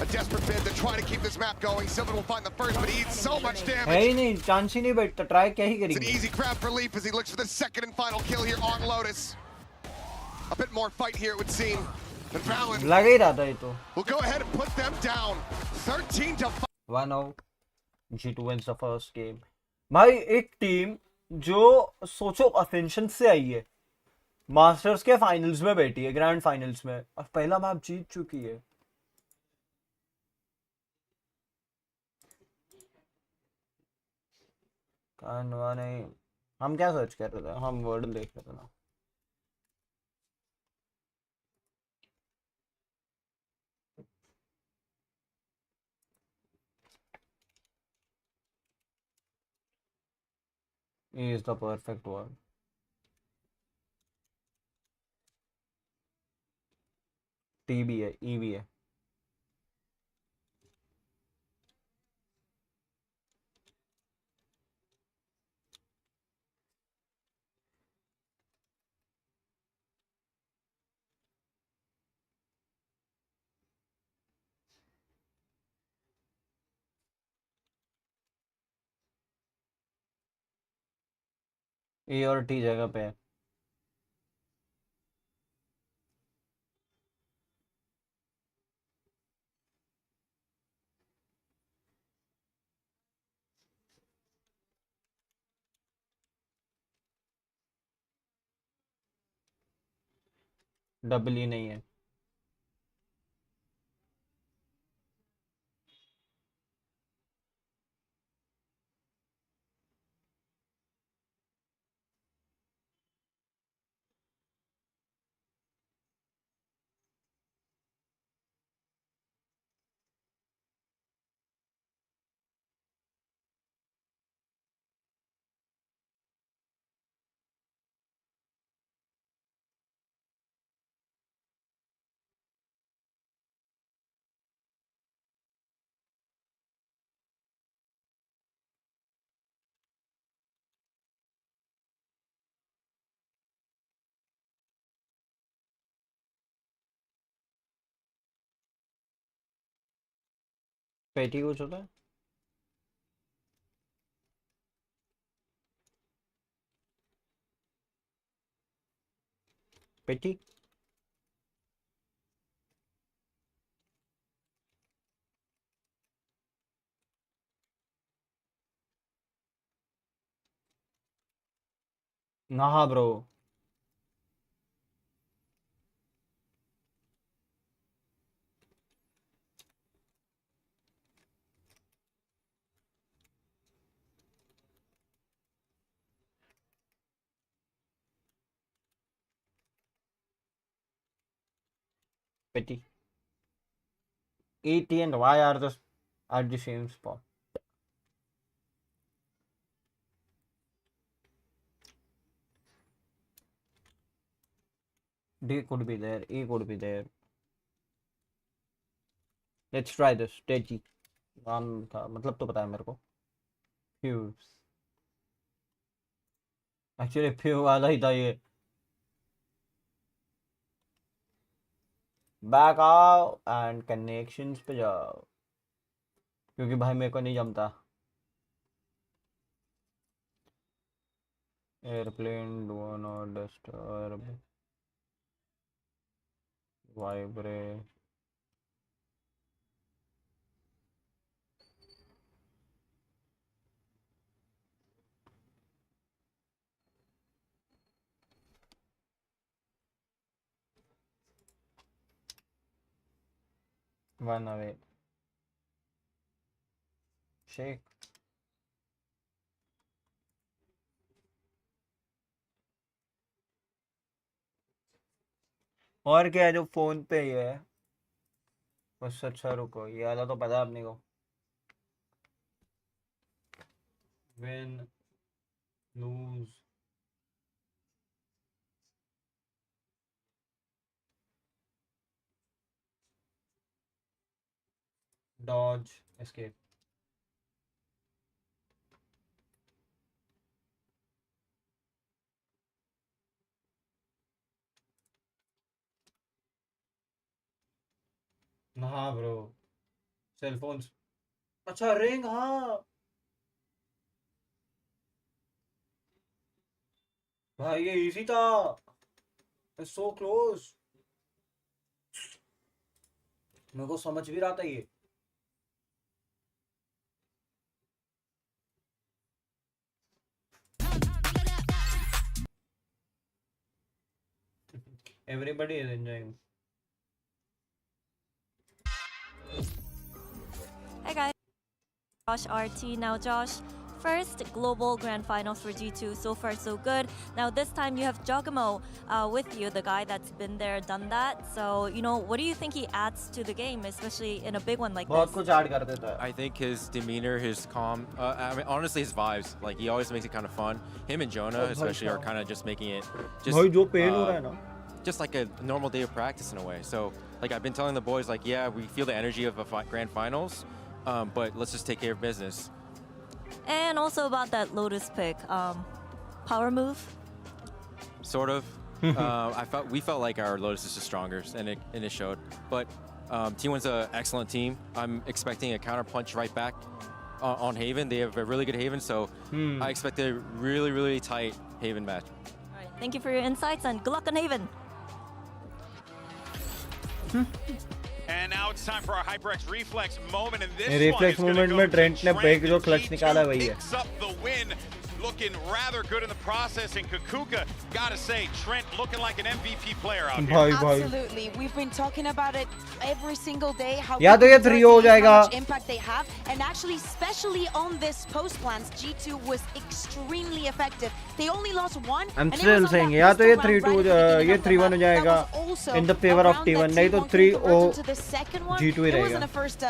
A desperate bid to try to keep this map going. Sylvan will find the first, but he eats so much है damage. ही नहीं, chance ही नहीं बैठता. Try क्या ही It's an करेंगे. easy grab for Leaf as he looks for the second and final kill here on Lotus. A bit more fight here, it would seem. But Valen लग ही रहा था ये तो. will go ahead and put them down. 13 to 5. 1-0. G2 wins the first game. भाई एक team जो सोचो ascension से आई है, मास्टर्स के फाइनल्स में बैठी है, ग्रैंड फाइनल्स में, और पहला मैच जीत चुकी है। कानवा नहीं, हम क्या सर्च कर रहे थे, हम वर्ड देख रहे थे ना। E is the perfect word. T भी है, E भी है। E और T जगह पे है। डबल ई नहीं है। पेटी कुछ होता है। पेटी ना, हाँ ब्रो। पेटी E, T and Y are the at the same spot. D could be there, E could be there. Let's try this. Teji नाम का मतलब तो पता है मेरे को। फ्यूज, एक्चुअली फ्यू वाला ही था ये। बैक आओ एंड कनेक्शंस पे जाओ, क्योंकि भाई मेरे को नहीं जमता। Airplane do not disturb, vibrate. One away, shake. और क्या है जो फोन पे ही है, उससे अच्छा रुको, ये वाला तो पता है अपने को। Win, lose, dodge, escape. हाँ ब्रो, सेलफोन्स। अच्छा रिंग, हाँ भाई ये इजी था, सो क्लोज। मेरे को समझ भी रहा था ये। Everybody is enjoying. Hi guys, Josh RT. Now Josh, first global grand final for G2, so far so good. Now this time you have Giacomo with you, the guy that's been there, done that. So, you know, what do you think he adds to the game, especially in a big one like बहुत this? कुछ add कर देता है. I think his demeanor, his calm, I mean, honestly, his vibes, like, he always makes it kind of fun. Him and Jonah, especially, are kind of just making it भाई जो pain हो रहा है ना. just like a normal day of practice in a way. So, like, I've been telling the boys, like, yeah, we feel the energy of a grand finals, but let's just take care of business. And also about that Lotus pick, power move. Sort of. We felt like our Lotus is just stronger, and it showed. But T1's an excellent team. I'm expecting a counter punch right back on Haven. They have a really good Haven, so I expect a really, really tight Haven match. All right, thank you for your insights and good luck on Haven. And now it's time for our HyperX Reflex moment, and this Reflex one is moment going में to Trent ने break जो clutch G2 निकाला वही है. picks up the win, looking rather good in the process, and Kukuka, gotta say, Trent looking like an MVP player out here. भाई भाई. Absolutely. We've been talking about it every single day. How या तो ये good 3 हो these are, जाएगा. how much impact they have, and actually, especially on this post plans, G2 was extremely effective. They only lost one. I'm and it still was on saying that या तो ये pistol round 3-2 right at the beginning ये of the 3-1 हो map. जाएगा That was also in the favor a of round T1 that नहीं तो T1 could convert 3-0 into the second one. G2 he It रहेगा. wasn't a first.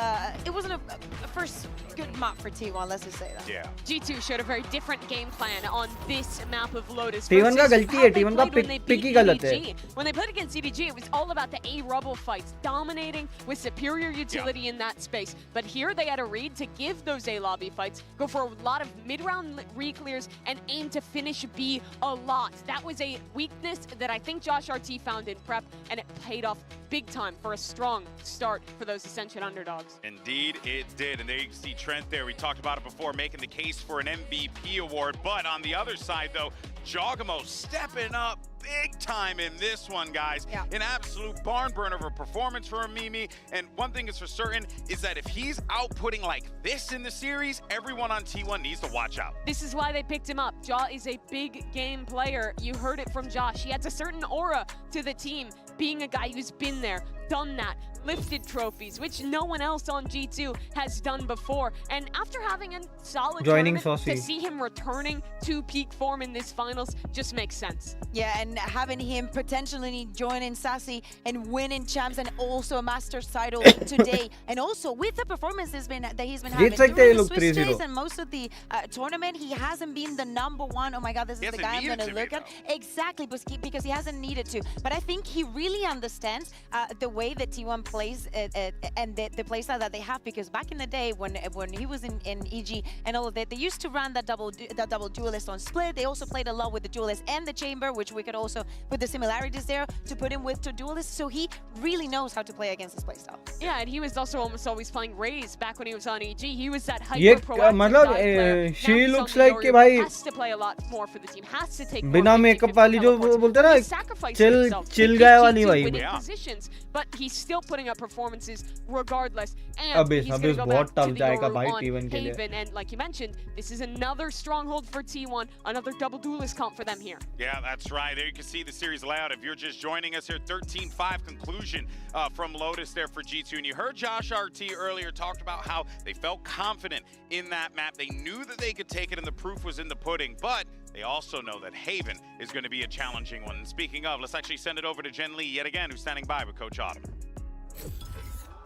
It wasn't a first good map for T1. Let's just say that. Yeah. G2 showed a very different game plan on this map of Lotus. T1 का versus गलती how है, they T1 का played when they pick he beat गलत है. EDG. When they played against EDG, it was all about the A rubble fights, dominating with superior utility in that space. But here they had a read to give those A lobby fights, go for a lot of mid-round re-clears, and aim to finish B a lot. That was a weakness that I think Josh RT found in prep, and it paid off big time for a strong start for those Ascension underdogs. Indeed, it did. And there you see Trent there. We talked about it before, making the case for an MVP award. But on the other side, though, Giacomo stepping up big time in this one, guys. Yeah. An absolute barn burner of a performance for Mimi. And one thing is for certain is that if he's outputting like this in the series, everyone on T1 needs to watch out. This is why they picked him up. Jaw is a big game player. You heard it from Josh. He adds a certain aura to the team, being a guy who's been there, done that, lifted trophies, which no one else on G2 has done before. And after having a solid Joining tournament, Saucy. to see him returning to peak form in this finals just makes sense. Yeah, and having him potentially joining Sassy and winning champs and also a Masters title today, and also with the performances that he's been having जीत सकते हैं during the लोग Swiss 3-0. days and most of the tournament, he hasn't been the #1. Oh my God, this He is the hasn't guy I'm needed going to to look be, at. Exactly, because he hasn't needed to. But I think he really understands the way that T1 plays and the playstyle that they have. Because back in the day when he was in EG and all of that, they used to run that double duelist on split. They also played a lot with the duelist and the chamber, which we could also put the similarities there to put him with two duelists. So he really knows how to play against this playstyle. Yeah, and he was also almost always playing Raze back when he was on EG. He was that ये hyper proactive मतलब dive player. Now she he's on looks the like Yoru, कि भाई has to play a lot more for the team, has to take बिना more makeup 50-50 वाली जो teleports. बोलते हैं ना He's sacrificing chill himself to chill keep guy G2 वाली भाई. winning Yeah. positions, but he's still putting up performances regardless. And अबे he's going to go बहुत back टफ to the जाएगा Yoru भाई on T1 के लिए. Haven. And like you mentioned, this is another stronghold for T1, another double duelist comp for them here. Yeah, that's right. There you can see the series layout. If you're just joining us here, 13-5 conclusion from Lotus there for G2. And you heard Josh RT earlier talked about how they felt confident in that map. They knew that they could take it and the proof was in the pudding. But they also know that Haven is going to be a challenging one. And speaking of, let's actually send it over to Jen Lee yet again, who's standing by with Coach Autumn.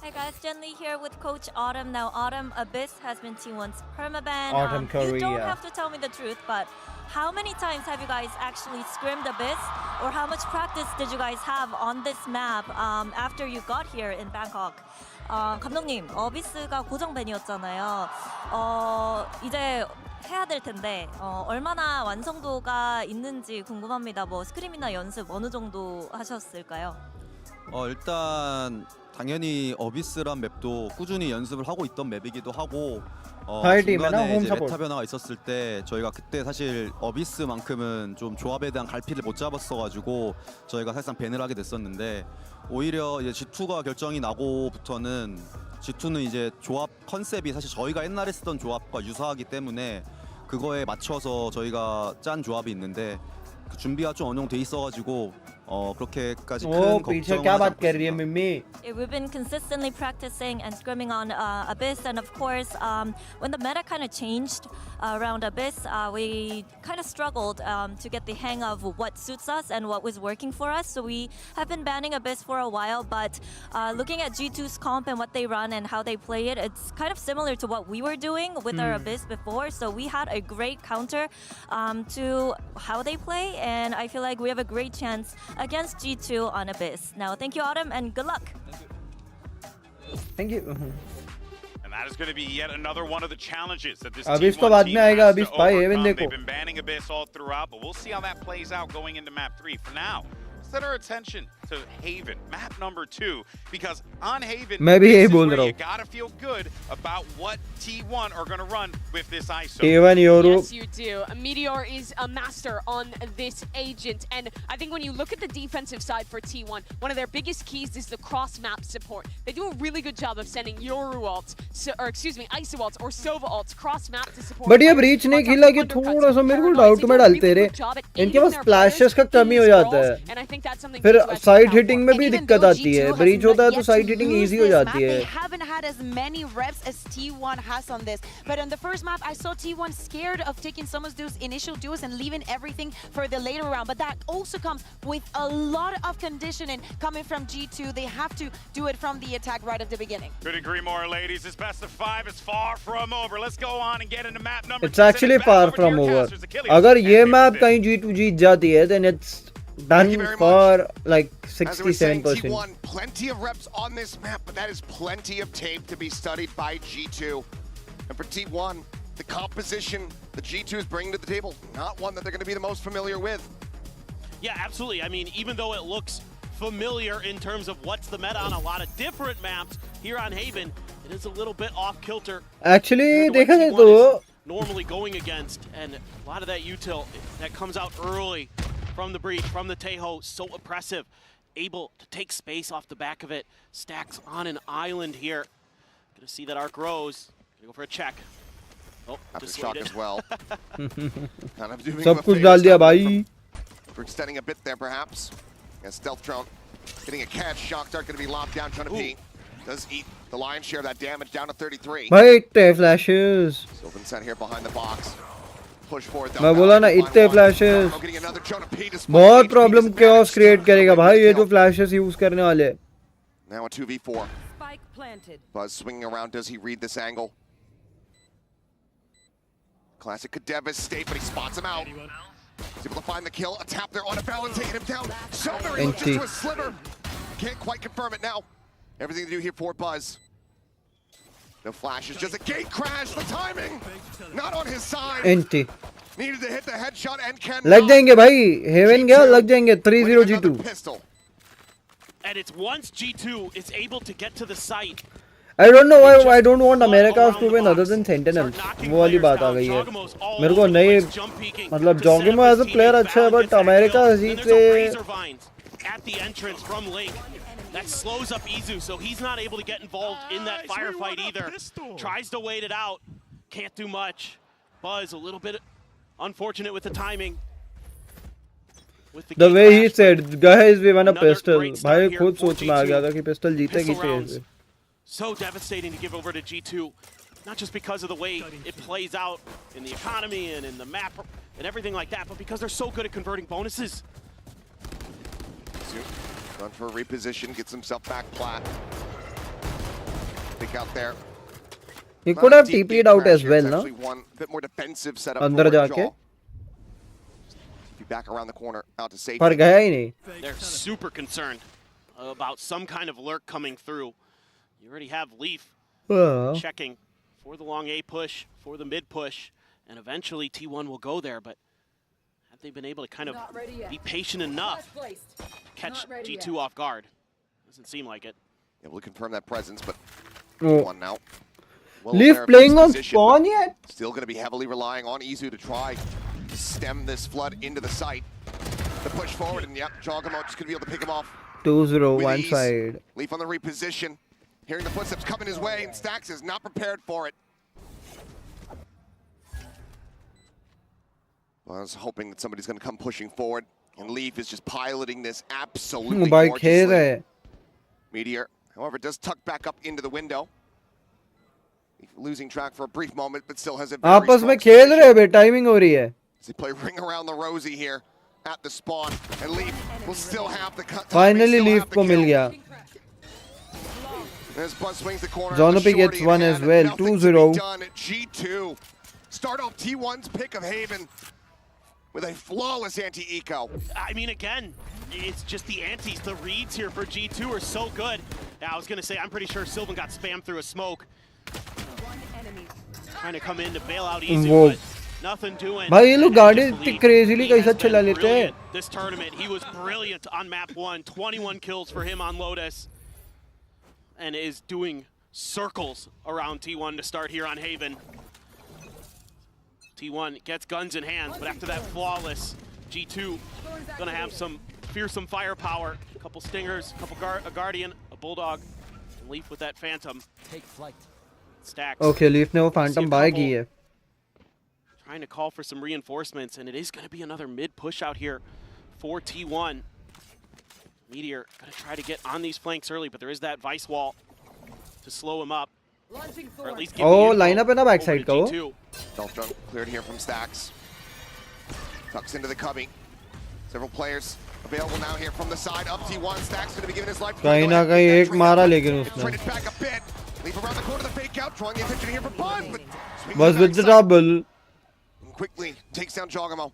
Hi guys, Jen Lee here with Coach Autumn. Now Autumn, Abyss has been T1's permaban. Autumn You don't Korea. have to tell me the truth, but how many times have you guys actually scrimmed Abyss? Or how much practice did you guys have on this map after you got here in Bangkok? 감독님, 어비스가 고정밴이었잖아요. 이제 해야 될 텐데 얼마나 완성도가 있는지 궁금합니다. 뭐 스크림이나 연습 어느 정도 하셨을까요? 일단 당연히 어비스란 맵도 꾸준히 연습을 하고 있던 맵이기도 하고 중간에 이제 메타 변화가 있었을 때 저희가 그때 사실 어비스만큼은 좀 조합에 대한 갈피를 못 잡았어가지고 저희가 사실상 밴을 하게 됐었는데 오히려 이제 G2가 결정이 나고부터는 G2는 이제 조합 컨셉이 사실 저희가 옛날에 쓰던 조합과 유사하기 때문에 그거에 맞춰서 저희가 짠 조합이 있는데 그 준비가 좀 어느 정도 돼 있어가지고 그렇게까지 ओ 큰 पीछे 걱정은 क्या 하지 बात 않고 कर रही है 있습니다. मिम्मी? We've been consistently practicing and scrimming on Abyss, and of course, when the meta kind of changed around Abyss, we kind of struggled to get the hang of what suits us and what was working for us. So we have been banning Abyss for a while, but looking at G2's comp and what they run and how they play it, it's kind of similar to what we were doing with our Abyss before. So we had a great counter to how they play, and I feel like we have a great chance against G2 on Abyss. Now, thank you, Autumn, and good luck. Thank you. And that is going to be yet another one of the challenges that this Abyss तो T1 बाद team में आएगा, has Abyss to भाई, Heaven overcome. देखो. They've been banning Abyss all throughout, but we'll see how that plays out going into map 3. For now, set our attention to Haven, map number 2, because on Haven, मैं भी this यही is बोल where रहा you हूँ. gotta feel good about what T1 are going to run with this ISO. T1 Europe. Yes, you do. Meteor is a master on this agent, and I think when you look at the defensive side for T1, one of their biggest keys is the cross-map support. They do a really good job of sending Yoru ults, or excuse me, ISO ults or Sova ults cross-map to support. But ये breach ने खेला कि थोड़ा सा मेरे को doubt में डालते रहे. इनके पास फ्लैशेस का कमी हो जाता है. फिर साइड हिटिंग में भी दिक्कत आती है. ब्रीच होता है तो साइड हिटिंग इजी हो जाती है. They haven't had as many reps as T1 has on this. But on the first map, I saw T1 scared of taking some of those initial duels and leaving everything for the later round. But that also comes with a lot of conditioning coming from G2. They have to do it from the attack right at the beginning. Couldn't agree more, ladies. This best of 5 is far from over. Let's go on and get into map number 2. It's actually far from over. अगर ये map कहीं G2 जीत जाती है, then it's done for like 67%. T1, plenty of reps on this map, but that is plenty of tape to be studied by G2. And for T1, the composition the G2 is bringing to the table, not one that they're going to be the most familiar with. Yeah, absolutely. I mean, even though it looks familiar in terms of what's the meta on a lot of different maps here on Haven, it is a little bit off kilter. Actually, compared to देखा what जाए T1 तो is normally going against, and a lot of that util that comes out early from the breach, from the Tejo, so oppressive, able to take space off the back of it, stacks on an island here. Gonna see that arc grows. Gonna go for a check. Oh, After just shock slated. as well. Kind of doing सब a कुछ favor डाल दिया step भाई. for extending a bit there, perhaps. Yeah, stealth drone getting a catch. Shock dart going to be lopped down. Trying to pee. Does eat the lion's share of that damage down to 33. भाई इतने flashes. Sylvan set here behind the box. Push forward. मैं बोला ना इतने flashes. Getting another Jonah P despite बहुत HP problem disadvantage. chaos create करेगा भाई ये जो flashes use करने वाले. Now a 2v4. Spike planted. Buzz swinging around. Does he read this angle? Classic could devastate, but he spots him out. He's able to find the kill. A tap there on a balance, taking him down. So very much Empty. into a sliver. Can't quite confirm it now. Everything to do here for Buzz. No flashes, just a gate crash. The timing, not on his side. Empty. Needed to hit the headshot and cannot. लग जाएंगे भाई. Heaven गया लग जाएंगे. 3-0 With another G2. pistol. And it's once G2 is able to get to the site. I don't know why I don't want Americas to win other than Sentinels. वो वाली बात आ गई है. मेरे को नहीं मतलब Jogimo as a player अच्छा है but America जीते. At the entrance from Link. That slows up Izu, so he's not able to get involved in that firefight either. Tries to wait it out. Can't do much. Buzz a little bit unfortunate with the timing. With The gate way he crash, said, guys, we won a another pistol. great start भाई here खुद for सोच में आ G2. गया था कि pistol जीतेगी Pistol Tej. rounds. So devastating to give over to G2, not just because of the way it plays out in the economy and in the map and everything like that, but because they're so good at converting bonuses. Run for a reposition, gets himself back flat. Pick out there. He Not could a have deep TP'd gate out crash as here. well, It's no? actually one bit more defensive setup अंदर for जाके. Jaw. TP back around the corner, out to safety. पर गया ही नहीं. They're super concerned about some kind of lurk coming through. You already have Leaf हाँ. checking for the long A push, for the mid push, and eventually T1 will go there, but have they been able to kind of Not ready yet. be patient enough Placed. to catch Not ready G2 off guard? Doesn't seem like it. Able to confirm that presence, but Oh. one now. Well Leaf aware of playing his on position, spawn but yet? Still going to be heavily relying on Izu to try to stem this flood into the site. The push forward, and yep, Jogamo just going to be able to pick him off. 2-0 with one ease. side. Leaf on the reposition. Hearing the footsteps coming his way, and Stax is not prepared for it. I was hoping that somebody's going to come pushing forward. And Leaf is just piloting this absolutely भाई खेल gorgeously. रहे. Meteor, however, does tuck back up into the window. Losing track for a brief moment, but still has a very आपस में strong खेल position. रहे बे, timing हो रही है. As they play ring around the rosy here at the spawn, and Leaf will still have the cut. Finally Leaf को मिल गया. As Buzz swings the corner, Jonopi the gets shorty one in as hand, well, nothing to 2-0. be done at G2. Start off T1's pick of Haven with a flawless anti-eco. I mean, again, it's just the antis. The reads here for G2 are so good. Now, I was going to say, I'm pretty sure Sylvan got spammed through a smoke. Trying to come in to bail out easy, Whoa. but nothing doing. भाई ये लोग And गाड़ी just इतनी lead. Crazily He कैसा has चला been लेते हैं. brilliant this tournament. He was brilliant on map 1. 21 kills for him on Lotus. And is doing circles around T1 to start here on Haven. T1 gets guns in hands, but after that flawless, G2 gonna have some fearsome firepower. A couple stingers, a guardian, a bulldog, and Leaf with that phantom. Take flight. Stacks. Okay, Leaf ने वो See a Phantom bye की couple है. Trying to call for some reinforcements, and it is going to be another mid push out here for T1. Meteor going to try to get on these flanks early, but there is that Vice wall to slow him up. Or at least give Oh, the info line up है ना back over side to का वो. G2. Stealth drone cleared here from Stacks. Tucks into the cubby. Several players available now here from the side. Up T1. Stacks going to be giving his life. कहीं ना कहीं एक मारा लेकिन It's उसने. traded back a bit. Leave around the corner, the fake out, drawing the attention here for Buzz. But swinging Buzz the with the backside double. and quickly takes down Jogamo.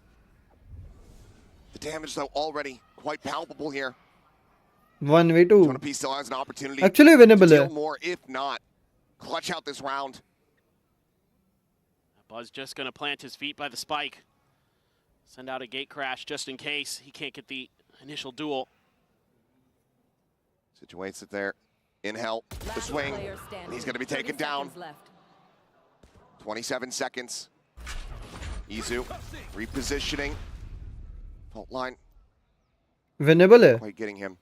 The damage, though, already quite palpable here. 1v2. Jonopi still has an opportunity Actually winnable to है. deal more, if not clutch out this round. Buzz just going to plant his feet by the spike. Send out a gate crash just in case he can't get the initial duel. Situates it there. In hell, the swing, and he's going to be taken down. 27 seconds. Izu repositioning. Fault line Winnable है. quite getting him.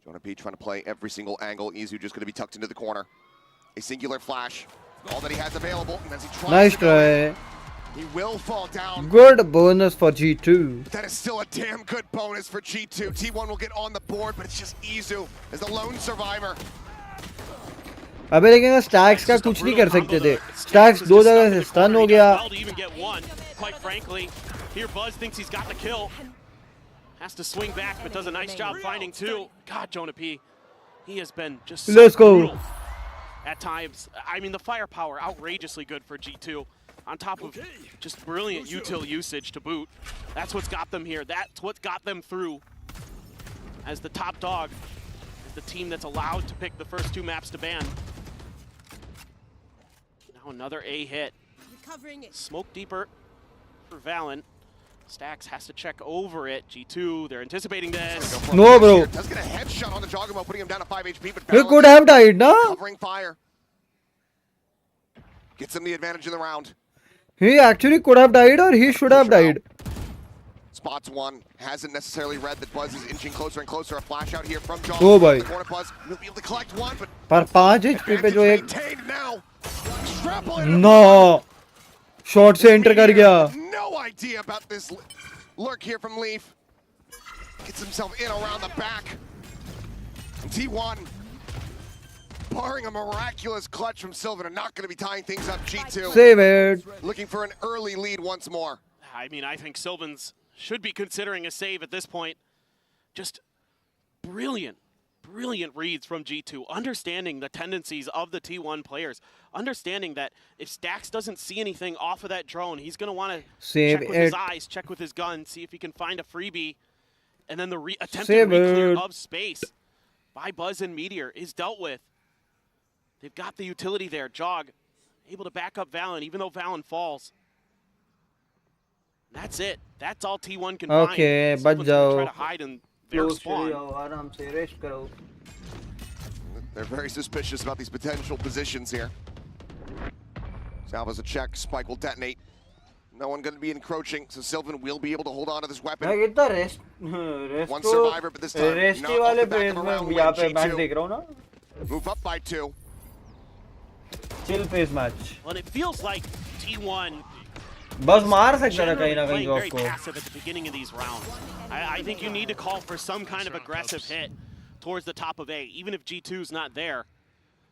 Jonopi trying to play every single angle. Izu just going to be tucked into the corner. A singular flash. All that he has available. And as he tries Nice to go in, try. he will fall down. Good bonus for G2. That is still a damn good bonus for G2. T1 will get on the board, but it's just Izu as the lone survivor. अबे लेकिन Stacks का कुछ नहीं कर सकते थे. Stacks दो जगह से stun हो गया. Well to even get one, quite frankly. Here Buzz thinks he's got the kill. Has to swing back, but does a nice job finding two. God, Jonopi, he has been just so Let's go. brutal at times. I mean, the firepower, outrageously good for G2. On top of just brilliant util usage to boot. That's what's got them here. That's what got them through as the top dog, as the team that's allowed to pick the first two maps to ban. Now another A hit. Smoke deeper for Valen. Stacks has to check over it. G2, they're anticipating this. No, bro. Does get a headshot on the Jogamo, putting him down to 5 HP, but He Balance could have died, no? covering fire. Gets him the advantage in the round. He actually could have died or he should have died. Spots one, hasn't necessarily read that Buzz is inching closer and closer. A flash out here from John. Oh, boy. The corner Buzz will be able to collect one, but पर 5 HP पे जो एक maintained now. Extrapolated. No. Short से enter कर गया. No idea about this lurk here from Leaf. Gets himself in around the back. And T1, barring a miraculous clutch from Sylvan, are not going to be tying things up. G2 Save it. looking for an early lead once more. I mean, I think Sylvans should be considering a save at this point. Just brilliant, brilliant reads from G2, understanding the tendencies of the T1 players, understanding that if Stacks doesn't see anything off of that drone, he's going to want to Save check with his it. eyes, check with his gun, see if he can find a freebie, and then the attempted Save re-clear it. of space by Buzz and Meteor is dealt with. They've got the utility there. Jog able to back up Valen, even though Valen falls. That's it. That's all T1 can find. Okay, Sylvan's बच gonna जाओ. try to hide in their spawn. आराम से rest करो. They're very suspicious about these potential positions here. Salva's a check. Spike will detonate. No one going to be encroaching, so Sylvan will be able to hold on to this weapon. मैं कितना rest One survivor, but this time rest not he off वाले the back phase of a में round यहाँ पे win. match G2 देख रहा हूँ ना. move up by 2. Chill phase match. Well, it feels like T1 बस मार सकता था generally कहीं ना कहीं playing जॉग very को. passive at the beginning of these rounds. I think you need to call for some kind of aggressive hit towards the top of A, even if G2's not there.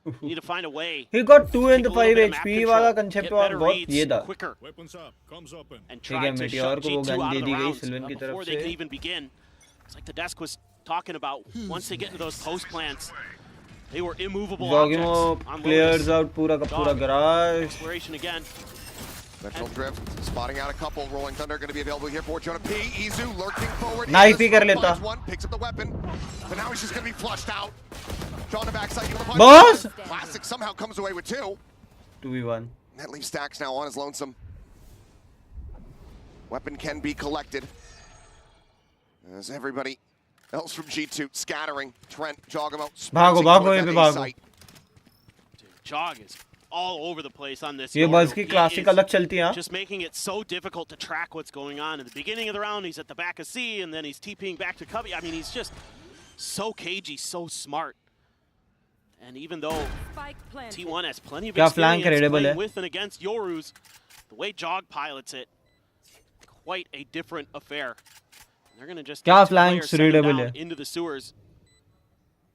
You need to find a way. He got 2 and Take a 5 little bit of map HP control, वाला concept get और better बहुत reads ये था. quicker, Weapons up, comes open. and ठीक try है to Meteor shut को वो G2 gun out they of the the गई rounds सिल्वन की before तरफ they can से. even begin. It's like the desk was talking about. Once they get into those post plants, they were immovable Zogimo objects on clears Lotus. out पूरा का पूरा Dog. garage. Exploration again. Dimensional drift, spotting out a couple. Rolling Thunder going to be available here for Jonah P. Izu lurking forward. Knife Izu ही कर लेता. finds one, picks up the weapon, but now he's just going to be flushed out. Drawn the backside. Boss! Classic somehow comes away with 2. 2v1. That leaves Stacks now on his lonesome. Weapon can be collected. As everybody else from G2 scattering. Trent, Jogamo, भागो भागो ये पे भागो. Jog is all over the place on this. ये Yoru. बस की He classic is अलग चलती है. just making it so difficult to track what's going on. In the beginning of the round, he's at the back of C, and then he's TPing back to Cubby. I mean, he's just so cagey, so smart. And even though T1 has plenty of क्या flank experience credible playing है? with and against Yoru's, the way Jog pilots it, quite a different affair. They're gonna just क्या get two flanks players, send them readable down है? into the sewers.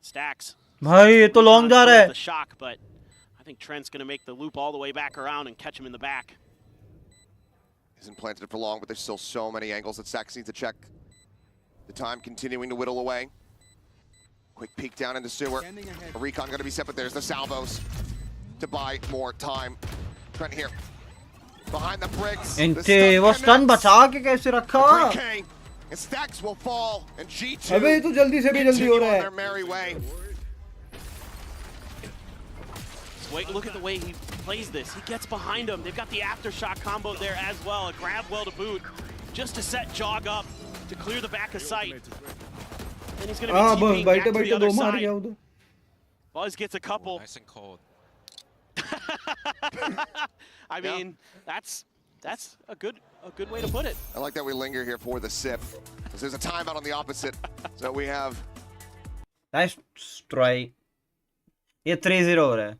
Stacks. भाई ये तो long जा रहा है. The shock, but I think Trent's going to make the loop all the way back around and catch him in the back. Isn't planted for long, but there's still so many angles that Stacks needs to check. The time continuing to whittle away. Quick peek down into sewer. A recon going to be set, but there's the salvos to buy more time. Trent here. Behind the bricks. इनसे वो stun बचा के कैसे रखा? 3K. And Stacks will fall. And G2 अबे ये तो जल्दी से भी जल्दी हो continue रहा on है. their merry way. Wait, look at the way he plays this. He gets behind him. They've got the aftershock combo there as well. A grab well to boot, just to set Jog up to clear the back of sight. Then he's going to be TPing back to the other side. Buzz gets a couple. Nice and cold. I mean, that's a good way to put it. I like that we linger here for the sip. Because there's a timeout on the opposite. So we have... Nice try. ये 3-0 हो रहा है.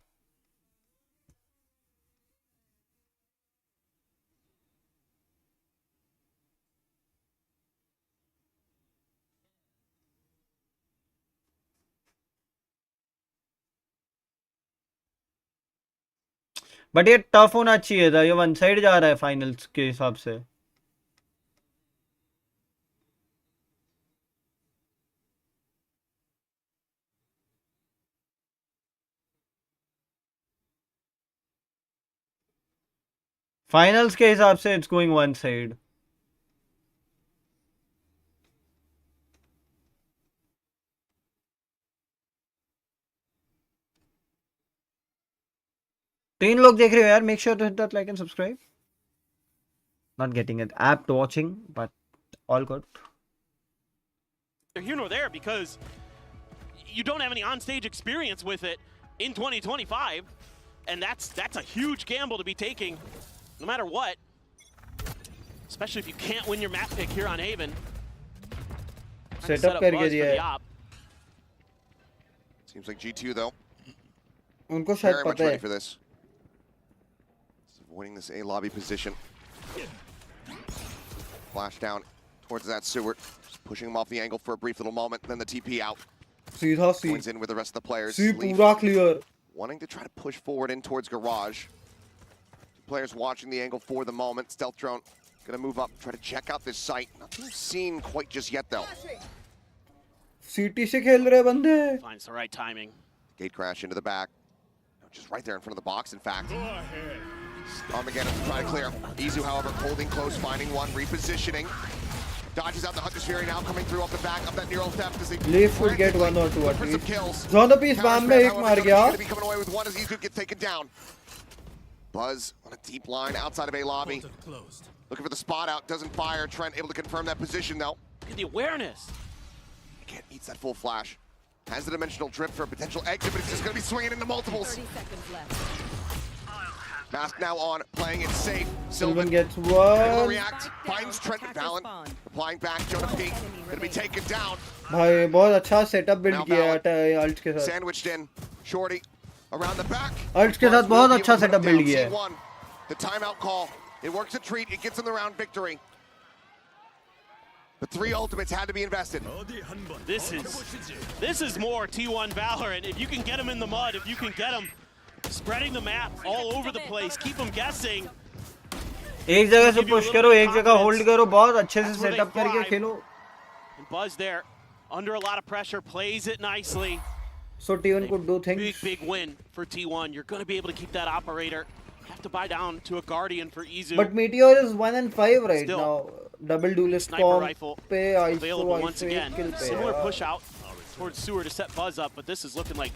But ये tough होना चाहिए था. ये one side जा रहा है फाइनल्स के हिसाब से. फाइनल्स के हिसाब से इट्स गोइंग वन साइड. तीन लोग देख रहे हो यार. Make sure to hit that like and subscribe. Not getting it apt watching but all good. They're here nor there because you don't have any on-stage experience with it in 2025, and that's a huge gamble to be taking, no matter what. Especially if you can't win your map pick here on Haven. Setup करके दिया है. Seems like G2 though. उनको शायद Very much पता ready है. for this. Avoiding this A lobby position. Flash down towards that sewer. Just pushing him off the angle for a brief little moment. Then the TP out. सीधा C. Joins in with the rest of the players. C Leaf पूरा clear. wanting to try to push forward in towards garage. Players watching the angle for the moment. Stealth drone gonna move up, try to check out this site. Nothing seen quite just yet though. सीटी से खेल रहे बंदे. Finds the right timing. Gate crash into the back. No, just right there in front of the box, in fact. Armageddon to try to clear. Izu, however, holding close, finding one, repositioning. Dodges out the Hunter's Fury now, coming through off the back of that Neural Theft as he... Leaf would get one or two at for some least. kills. Zonda piece bam में एक मार गया. Going to be coming away with one as Izu gets taken down. Buzz on a deep line outside of A lobby. Looking for the spot out, doesn't fire. Trent able to confirm that position though. Look at the awareness. Again, eats that full flash. Has the dimensional drip for a potential exit, but it's just going to be swinging into multiples. 30 seconds left. Mask now on, playing it safe. Sylvan gets able to one. react, finds Trent and Valen. Applying back, Jonah P. Going to be taken down. भाई बहुत अच्छा setup build Now किया है Valen. Alt के साथ. Sandwiched in. Shorty around the back. Alt के साथ बहुत अच्छा सेटअप बिल्ड किया है. C1. The timeout call It works a treat. It gets them the round victory. The 3 ultimates had to be invested. This is more T1 Valorant. If you can get them in the mud, if you can get them spreading the map all over the place, keep them guessing. एक जगह से push करो, एक जगह hold करो, बहुत अच्छे से सेटअप करके खेलो. And Buzz there, under a lot of pressure, plays it nicely. So T1 could do things. Big win for T1. You're going to be able to keep that operator. Have to buy down to a Guardian for Izu. But Meteor is 1 and 5 right Still, now. Double duelist sniper comp rifle पे available once again. kill पे Similar यार. push out towards Sewer to set Buzz up, but this is looking like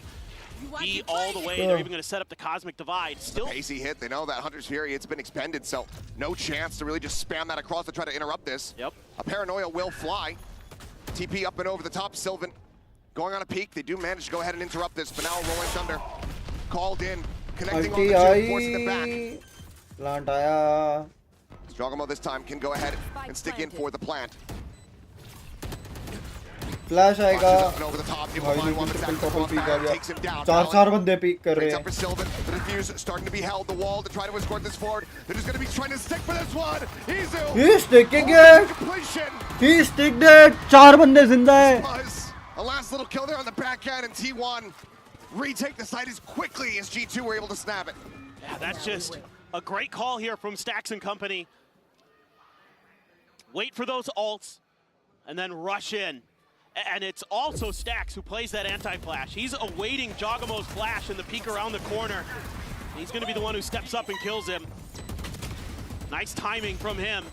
B all the way. They're even going to set up the Cosmic Divide. Still Pacey hit. They know that Hunter's Fury, it's been expended, so no chance to really just spam that across to try to interrupt this. Yep. A Paranoia will fly. TP up and over the top. Sylvan going on a peak. They do manage to go ahead and interrupt this, but now Rolling Thunder called in, connecting on the jump, forcing them back. Plant आया. Strogamo this time can go ahead and stick in for the plant. Flash आएगा. Up and over the top, able to find one that's active on back, takes him down. चार बंदे pick कर रहे Trades हैं. up for Sylvan. The defuse starting to be held. The wall to try to escort this forward. They're just going to be trying to stick for this one. Izu. He's sticking it. Completion. He sticked it. 4 बंदे जिंदा है. Buzz. A last little kill there on the backhand, and T1 retake the site as quickly as G2 were able to snap it. Yeah, that's just a great call here from Stacks and company. Wait for those ults and then rush in. And it's also Stacks who plays that anti-flash. He's awaiting Jogamo's flash in the peek around the corner. He's going to be the one who steps up and kills him. Nice timing from him.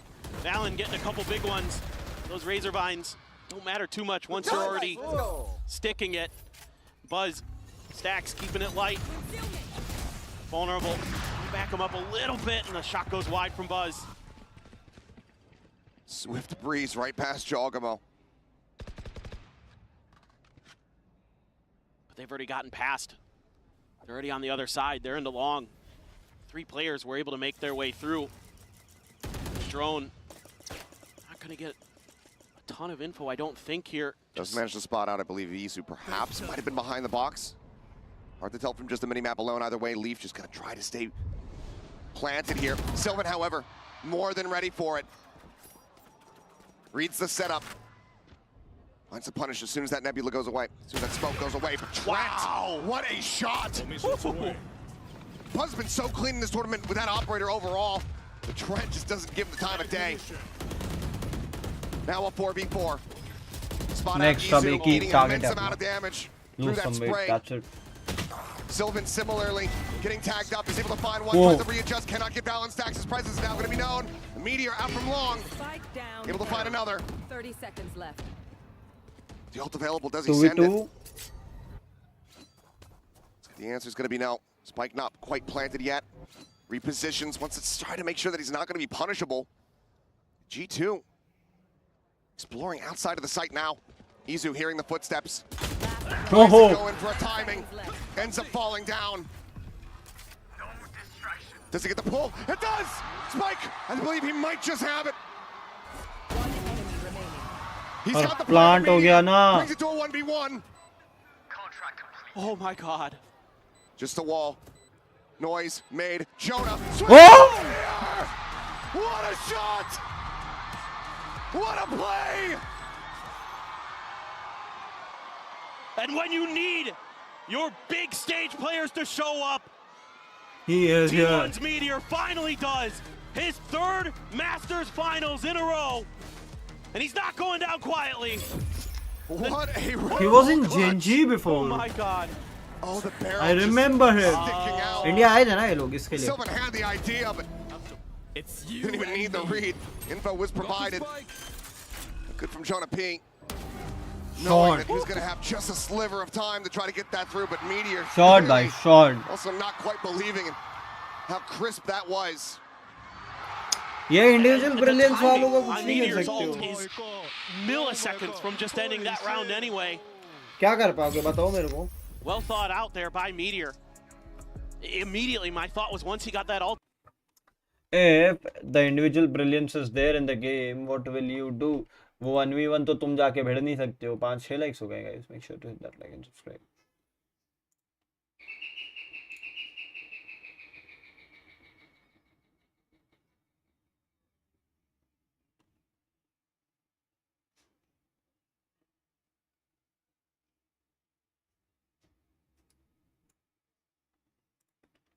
Valen getting a couple big ones. Those Razor Vines don't matter too much once you're already sticking it. Buzz, Stacks keeping it light. Vulnerable. Back him up a little bit, and the shot goes wide from Buzz. Swift breeze right past Jogamo. But they've already gotten past. They're already on the other side. They're into long. 3 players were able to make their way through. Drone not going to get a ton of info, I don't think, here. Does manage to spot out, I believe, Isu perhaps might have been behind the box. Hard to tell from just the mini-map alone. Either way, Leaf just going to try to stay planted here. Sylvan, however, more than ready for it. Reads the setup. Finds the punish as soon as that nebula goes away. As soon as that smoke goes away. But wow, what a shot! Buzz has been so clean in this tournament with that operator overall. The Trent just doesn't give him the time of day. Now a 4v4. Spot Next out sub Izu, एक ही getting an target immense है amount अपना. of damage Lose through that some weight, spray. that's it. Sylvan similarly getting tagged up, is able to find one, Whoa. tries to readjust, cannot get balance. Stacks, his presence is now going to be known. The Meteor out from long, Spike down. able to find another. 30 seconds left. The ult available, does he send it? 2v2. The answer is going to be no. Spike not quite planted yet. Repositions, wants to try to make sure that he's not going to be punishable. G2 exploring outside of the site now. Izu hearing the footsteps. Tries to go in for a timing. Ends up falling down. Does he get the pull? It does! Spike, I believe he might just have it. One enemy remaining. He's और got the plant हो गया ना. Brings it to a 1v1. Oh my god. Just a wall. Noise made. Jonah. Oh! What a shot! What a play! And when you need your big stage players to show up, He is here. T1's Meteor finally does his 3rd Masters Finals in a row. And he's not going down quietly. What a He roll was in clutch. GNG Oh before. my god. Oh, the barrel I just remember him. sticking out. India आए थे ना ये लोग इसके लिए. Sylvan had the idea, but didn't even need the read. Info was provided. Good from Jonah P. Knowing that he was going to have just a sliver of time to try to get that through, but Meteor Shot by really shot. also not quite believing in how crisp that was. ये individual brilliance वालों को कुछ On नहीं कर Meteor's सकते ult हो. is milliseconds from just ending that round anyway. क्या कर पाओगे बताओ मेरे को. Well thought out there by Meteor. Immediately, my thought was once he got that ult. If the individual brilliance is there in the game, what will you do? वो 1v1 तो तुम जाके भिड़ नहीं सकते हो. 5-6 likes हो गए guys. Make sure to hit that like and subscribe.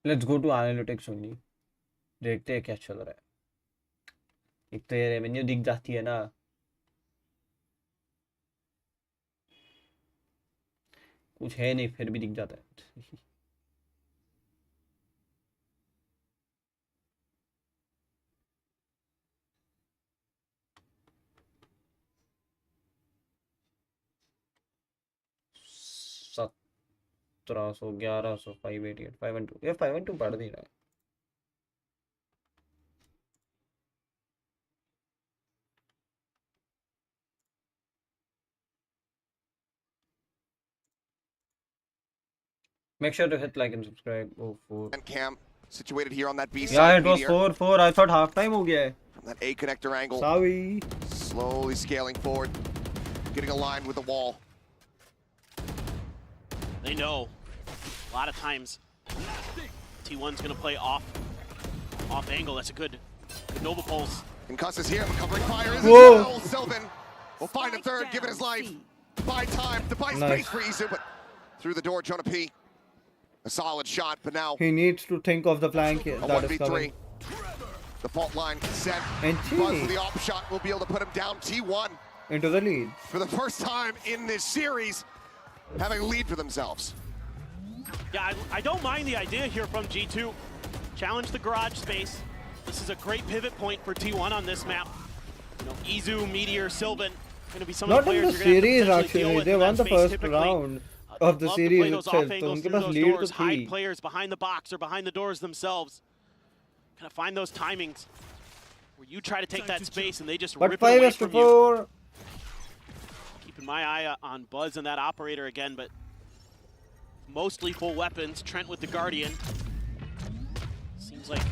Let's go to analytics only. देखते हैं क्या चल रहा है. एक तो ये रेवेन्यू दिख जाती है ना. कुछ है नहीं फिर भी दिख जाता है. सत 1700 1100 588 512 ये 512 बढ़ नहीं रहा है. Make sure to hit like and subscribe. Oh, 4. And Cam situated here on that B side. Yeah, it was Meteor. 4-4. I thought halftime हो गया है. From that A connector angle. Sorry. Slowly scaling forward. Getting aligned with the wall. They know a lot of times T1's going to play off angle. That's a good Nova Pulse. Concuss is here. Recovering fire is Whoa. as well. Sylvan will find a third, give it his life. To buy time, to buy space for Izu, but through the door, Jonah P. A solid shot, but now He needs to think of the flank a that is 1v3. coming. The fault line set. And Buzz with the op shot will be able to put him down. T1 into the lead. for the first time in this series, having a lead for themselves. Yeah, I don't mind the idea here from G2. Challenge the garage space. This is a great pivot point for T1 on this map. You know, Izu, Meteor, Sylvan, going to be some Not of the in players the you're going to series have to potentially deal actually. with They in won that the space first typically. round of the Love to series play those itself. off तो angles उनके through pass those lead doors, तो hide थी. players behind the box or behind the doors themselves. Kind of find those timings where you try to take that space and they just But rip it away 5-4. from you. Keeping my eye on Buzz and that operator again, but mostly full weapons. Trent with the Guardian. Seems like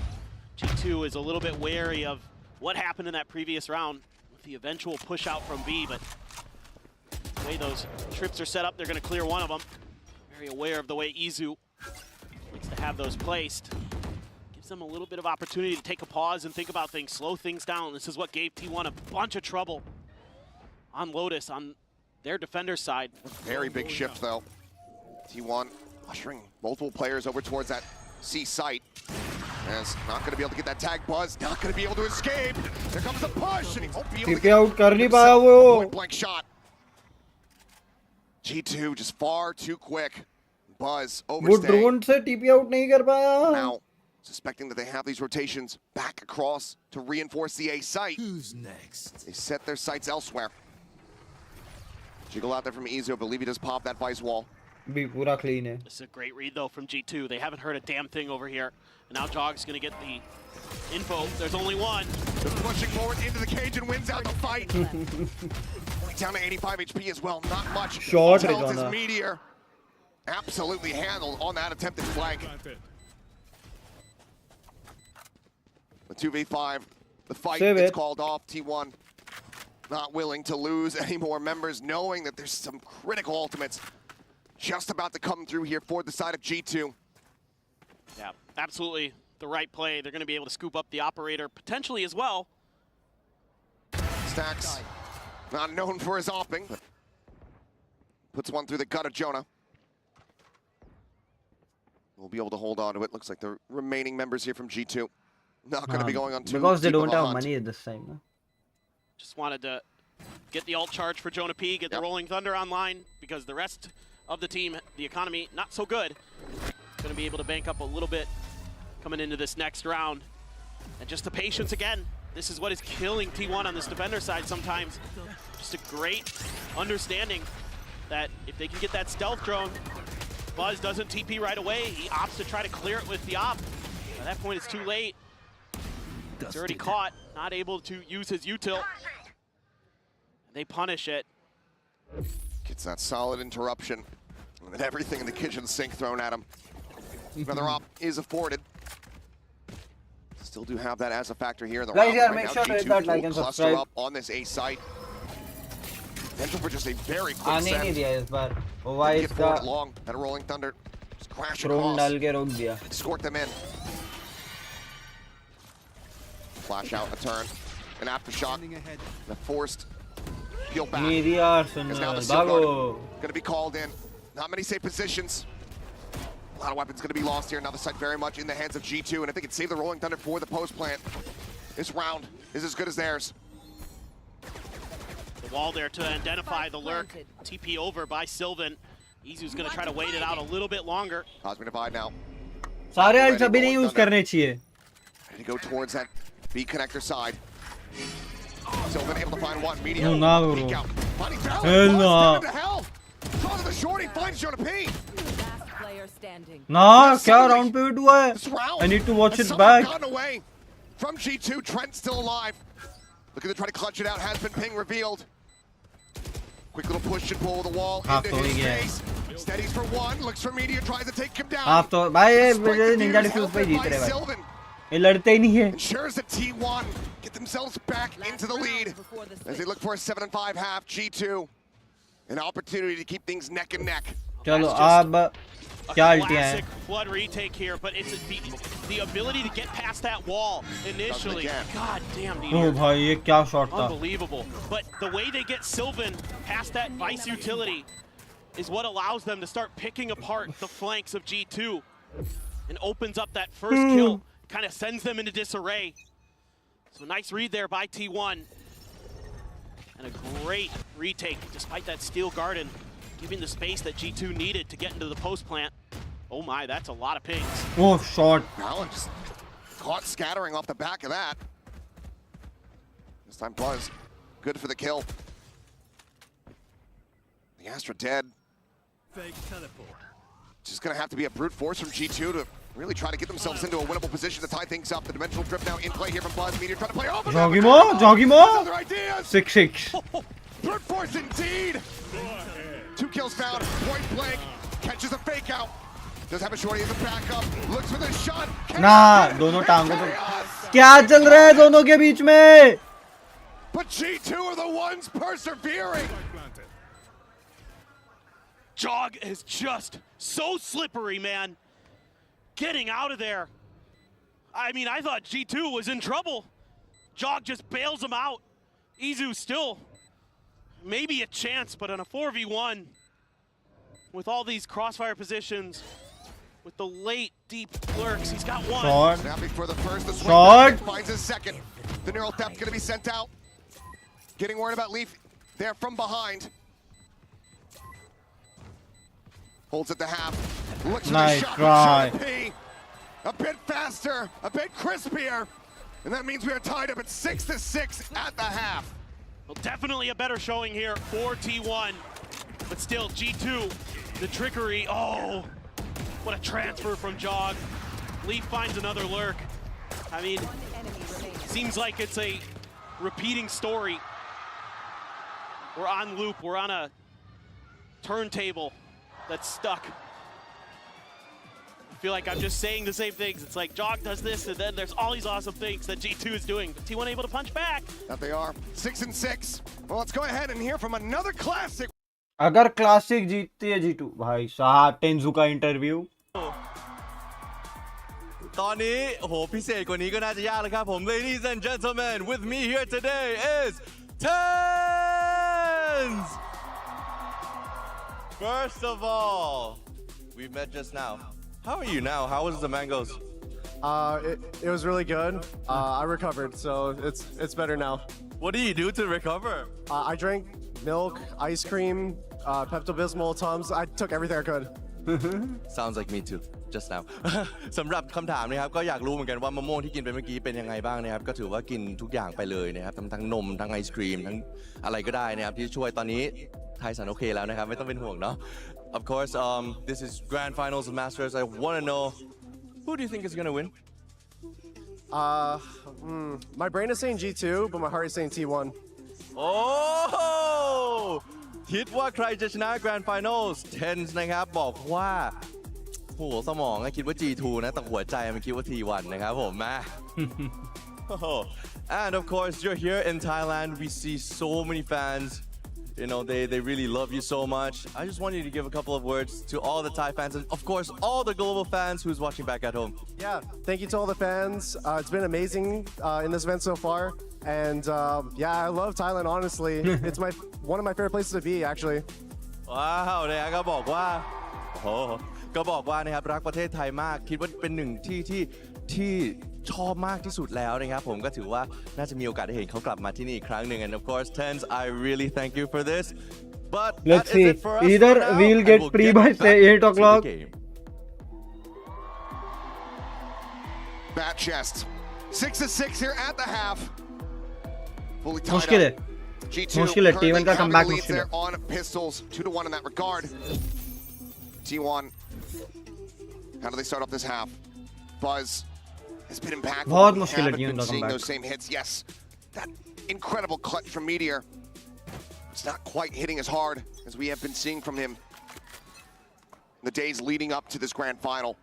G2 is a little bit wary of what happened in that previous round with the eventual push out from B, but the way those trips are set up, they're going to clear one of them. Very aware of the way Izu likes to have those placed. Gives them a little bit of opportunity to take a pause and think about things, slow things down. This is what gave T1 a bunch of trouble on Lotus, on their defender side. Very big shift though. T1 ushering multiple players over towards that C site. As not going to be able to get that tag. Buzz not going to be able to escape. There comes the push, and he won't be able to TP out कर नहीं पाया himself वो. point blank shot. G2 just far too quick. Buzz वो overstaying. drone से TP out नहीं कर पाया. Now, suspecting that they have these rotations back across to reinforce the A site. Who's next? They set their sights elsewhere. Jiggle out there from Izu, believe he does pop that vice wall. भी पूरा clean है. This is a great read, though, from G2. They haven't heard a damn thing over here. And now Jog's going to get the info. There's only one. They're pushing forward into the cage and wins out the fight. Only down to 85 HP as well, not much. Short Tells है his जाना. Meteor absolutely handled on that attempted flank. The 2v5, the fight Save gets it. called off. T1 not willing to lose any more members, knowing that there's some critical ultimates just about to come through here for the side of G2. Yeah, absolutely the right play. They're going to be able to scoop up the operator potentially as well. Stacks, not known for his opping, but puts one through the gut of Jonah. We'll be able to hold on to it. Looks like the remaining members here from G2 not going to be going on too Because they deep of don't a have hunt. money this time. No? Just wanted to get the ult charge for Jonah P, get the Rolling Thunder online, because the rest of the team, the economy, not so good. Going to be able to bank up a little bit coming into this next round. And just the patience again. This is what is killing T1 on this defender side sometimes. Just a great understanding that if they can get that stealth drone, Buzz doesn't TP right away. He opts to try to clear it with the op. At that point, it's too late. It's already caught, not able to use his util. They punish it. Gets that solid interruption. And then everything in the kitchen sink thrown at him. Another op is afforded. Still do have that as a factor here in the Guys, round. yeah, Right make now, sure to hit G2 that like will and cluster subscribe. up on this A site. Potential for just a very quick आने नहीं send. दिया इस बार. वो Get vice forward का long. That a rolling thunder. Just crash drone across. डाल के रोक दिया. Escort them in. Flash out a turn. An aftershock. The forced peel back. Meteor Is now the भागो. Going to be called in. Not many safe positions. A lot of weapons going to be lost here. Now the site very much in the hands of G2, and I think it saved the Rolling Thunder for the post plant. This round is as good as theirs. The wall there to identify the lurk. TP over by Sylvan. Izu's going to try to wait it out a little bit longer. Cosmic Divide now. सारे alt सभी नहीं use करने चाहिए. Ready to go towards that B connector side. Sylvan able to find one medium. Oh, no, Peek bro. out. Finding Balance. Hell no. Buzz into hell. Draws to the shorty. Finds Jonah P. Last player standing. ना क्या round पे हुआ है? This round I need to watch has it somehow back. gotten away from G2. Trent still alive. Looking to try to clutch it out. Has been ping revealed. Quick little push and pull with the wall Half into तो his ही गया है. face. Steadies for one. Looks for Meteor. Tries to take him down. आप तो भाई ये Despite the ninja Meteor's defuse पे help जीत by रहे भाई. Sylvan. ये लड़ते ही नहीं है. Ensures that T1 get themselves back into the lead as they look for a 7-5 half. G2, an opportunity to keep things neck and neck. चलो That's अब A क्या अल्टियां हैं? classic flood retake here, but it's the ability to get past that wall initially. again. God damn, O Meteor. भाई ये क्या shot था? Unbelievable. But the way they get Sylvan past that Vice utility is what allows them to start picking apart the flanks of G2 and opens up that first kill, kind of sends them into disarray. So nice read there by T1. And a great retake despite that steel garden, giving the space that G2 needed to get into the post plant. Oh my, that's a lot of pings. Oh, shot. Balance caught scattering off the back of that. This time Buzz, good for the kill. The Astra dead. Fake teleport. Just gonna have to be a brute force from G2 to really try to get themselves into a winnable position to tie things up. The dimensional drift now in play here from Buzz. Meteor trying to play over them. Jogimo. Other ideas. 6-6. Brute force indeed. 2 kills found. Point blank. Catches a fake out. Does have a shorty as a backup. Looks for the shot. ना दोनों टांगों पे क्या चल रहा है दोनों के बीच में? But G2 are the ones persevering. Jog is just so slippery, man. Getting out of there. I mean, I thought G2 was in trouble. Jog just bails him out. Izu still maybe a chance, but on a 4v1 with all these crossfire positions, with the late deep lurks, he's got one. Shot. Snapping for the first, the swing Shot. finds his second. The neural theft gonna be sent out. Getting worried about Leaf there from behind. Holds at the half. Looks for Nice the shot. try. P. A bit faster, a bit crispier. And that means we are tied up at 6-6 at the half. Well, definitely a better showing here for T1. But still, G2, the trickery. Oh, what a transfer from Jog. Leaf finds another lurk. I mean, seems like it's a repeating story. We're on loop. We're on a turntable that's stuck. I feel like I'm just saying the same things. It's like Jog does this, and then there's all these awesome things that G2 is doing. But T1 able to punch back. That they are 6-6. Well, let's go ahead and hear from another classic. अगर classic जीतती है G2 भाई साहब टेंजू का interview ตอนนี้โอ้โหพิเศษกว่านี้ก็น่าจะยากแล้วครับผม Ladies and gentlemen, with me here today is Tens. First of all, we met just now. How are you now? How was the mangoes? It was really good. I recovered, so it's better now. What do you do to recover? I drank milk, ice cream, Pepto-Bismol, Tums. I took everything I could. Sounds like me too. Just now สำหรับคำถามนะครับก็อยากรู้เหมือนกันว่ามะม่วงที่กินไปเมื่อกี้เป็นยังไงบ้างนะครับก็ถือว่ากินทุกอย่างไปเลยนะครับทั้งนมทั้งไอศครีมทั้งอะไรก็ได้นะครับที่ช่วยตอนนี้ไทยสันโอเคแล้วนะครับไม่ต้องเป็นห่วงเนาะ Of course this is grand finals of Masters. I want to know who do you think is going to win? My brain is saying G2, but my heart is saying T1. โอ้คิดว่าใครจะชนะ Grand Finals 10 นะครับบอกว่าโหสมองคิดว่า G2 นะแต่หัวใจมันคิดว่า T1 นะครับผมมา And of course you're here in Thailand. We see so many fans. You know, they really love you so much. I just want you to give a couple of words to all the Thai fans and of course all the global fans who's watching back at home. Yeah, thank you to all the fans. It's been amazing in this event so far. And yeah, I love Thailand, honestly. It's one of my favorite places to be, actually. ว้าวเนี่ยก็บอกว่าโอ้โห ก็บอกว่านะครับรักประเทศไทยมากคิดว่าเป็นหนึ่งที่ชอบมากที่สุดแล้วนะครับผมก็ถือว่าน่าจะมีโอกาสได้เห็นเขากลับมาที่นี่อีกครั้งหนึ่ง and of course Tens I really thank you for this but Let's that is see. it for us Either for now, we'll and get we'll free get by back say 8 to the o'clock. game. Bat chest. 6-6 here at the half. Fully tied मुश्किल है. up. G2 मुश्किल है. currently T1 का having comeback the leads मुश्किल है. there on pistols. 2-1 in that regard. T1. How do they start off this half? Buzz has been impactful. बहुत We मुश्किल है haven't T1 been का seeing comeback. those same hits. Yes, that incredible clutch from Meteor. It's not quite hitting as hard as we have been seeing from him in the days leading up to this grand final.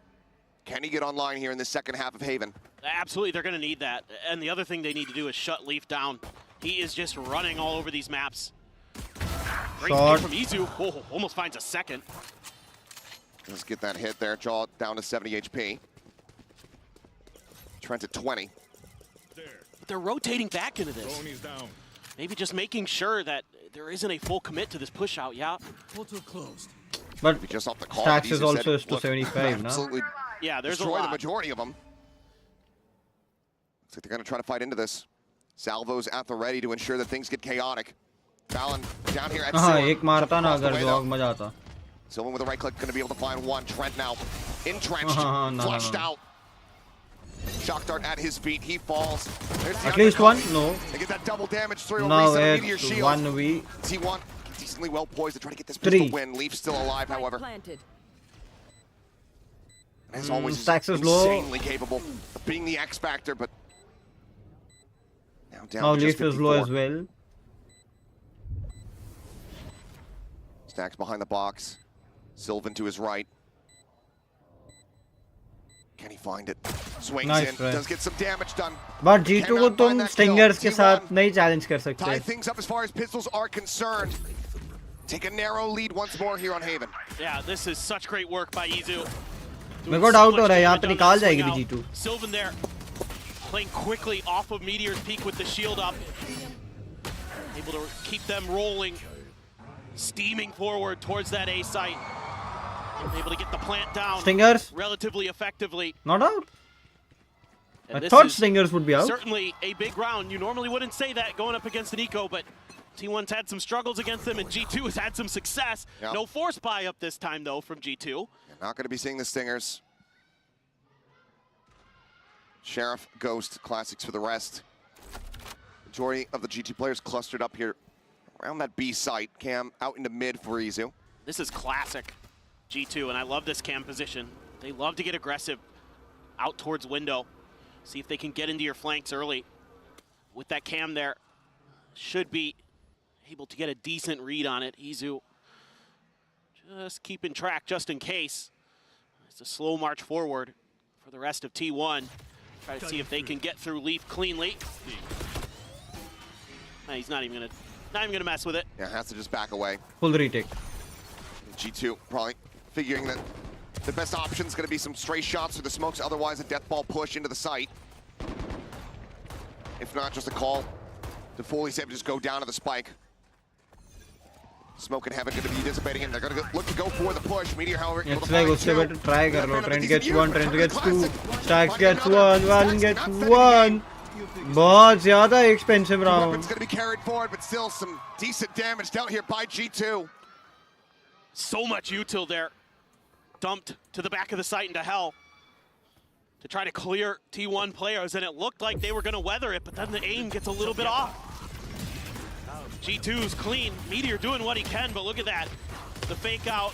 Can he get online here in the second half of Haven? Absolutely, they're going to need that. And the other thing they need to do is shut Leaf down. He is just running all over these maps. Great play from Izu. Oh, almost finds a second. Let's get that hit there. Jaw down to 70 HP. Trent at 20. But they're rotating back into this. Maybe just making sure that there isn't a full commit to this push out, yeah? Portal closed. But Just off the call, Stacks is Izu also said, is to "Look, 75 now. absolutely Yeah, there's a destroy the lot. majority of them. Looks like they're going to try to fight into this. Salvo's at the ready to ensure that things get chaotic. Fallon down here at हाँ Silver. एक मारता ना Across the अगर way, जो though. मजा आता. Silver with a right click going to be able to find one. Trent now entrenched, No, flushed no. out. Shock dart at his feet. He falls. There's the At least undercut. one? No. They get that double damage through. Now Reset a meteor it's shield. 1v. T1 decently well poised to try to get this 3. pistol win. Leaf's still alive, however. Planted. As always, he's Stacks is low. insanely capable of being the X factor, but now down Now to just Leaf is low 54. as well. Stacks behind the box. Sylvan to his right. Can he find it? Swings Nice in. try. Does get some damage done. But G2 को Cannot तुम find that Stingers kill. के साथ T1 नहीं challenge कर tie सकते. things up as far as pistols are concerned. Take a narrow lead once more here on Haven. Yeah, this is such great work by Izu. मेरे को doubt हो रहा है यहाँ पे निकाल जाएगी भी G2. Sylvan there, playing quickly off of Meteor's peak with the shield up. Able to keep them rolling, steaming forward towards that A site. Able to get the plant down Stingers? relatively effectively. Not out. And I this thought is Stingers would be out. certainly a big round. You normally wouldn't say that going up against an eco, but T1's had some struggles against them, and G2 has had some success. Yep. No force buy up this time, though, from G2. You're not going to be seeing the Stingers. Sheriff, Ghost, classics for the rest. Majority of the G2 players clustered up here around that B site. Cam out into mid for Izu. This is classic G2, and I love this cam position. They love to get aggressive out towards window. See if they can get into your flanks early. With that cam there, should be able to get a decent read on it. Izu just keeping track just in case. It's a slow march forward for the rest of T1. Try to see if they can get through Leaf cleanly. Nah, he's not even gonna mess with it. Yeah, has to just back away. Full retake. G2 probably figuring that the best option is going to be some stray shots through the smokes, otherwise a death ball push into the site. If not, just a call to fully save, just go down to the spike. Smoke and Heaven going to be dissipating, and they're going to look to go for the push. Meteor, however, able to It's like find उससे two. better try कर लो. Trent gets 1, Trent gets 2, Classic. Stacks Find gets another. 1, 1 gets 1. बहुत ज़्यादा expensive round. Weapons going to be carried forward, but still some decent damage dealt here by G2. So much util there. Dumped to the back of the site into hell to try to clear T1 players, and it looked like they were going to weather it, but then the aim gets a little bit off. G2's clean. Meteor doing what he can, but look at that. The fake out,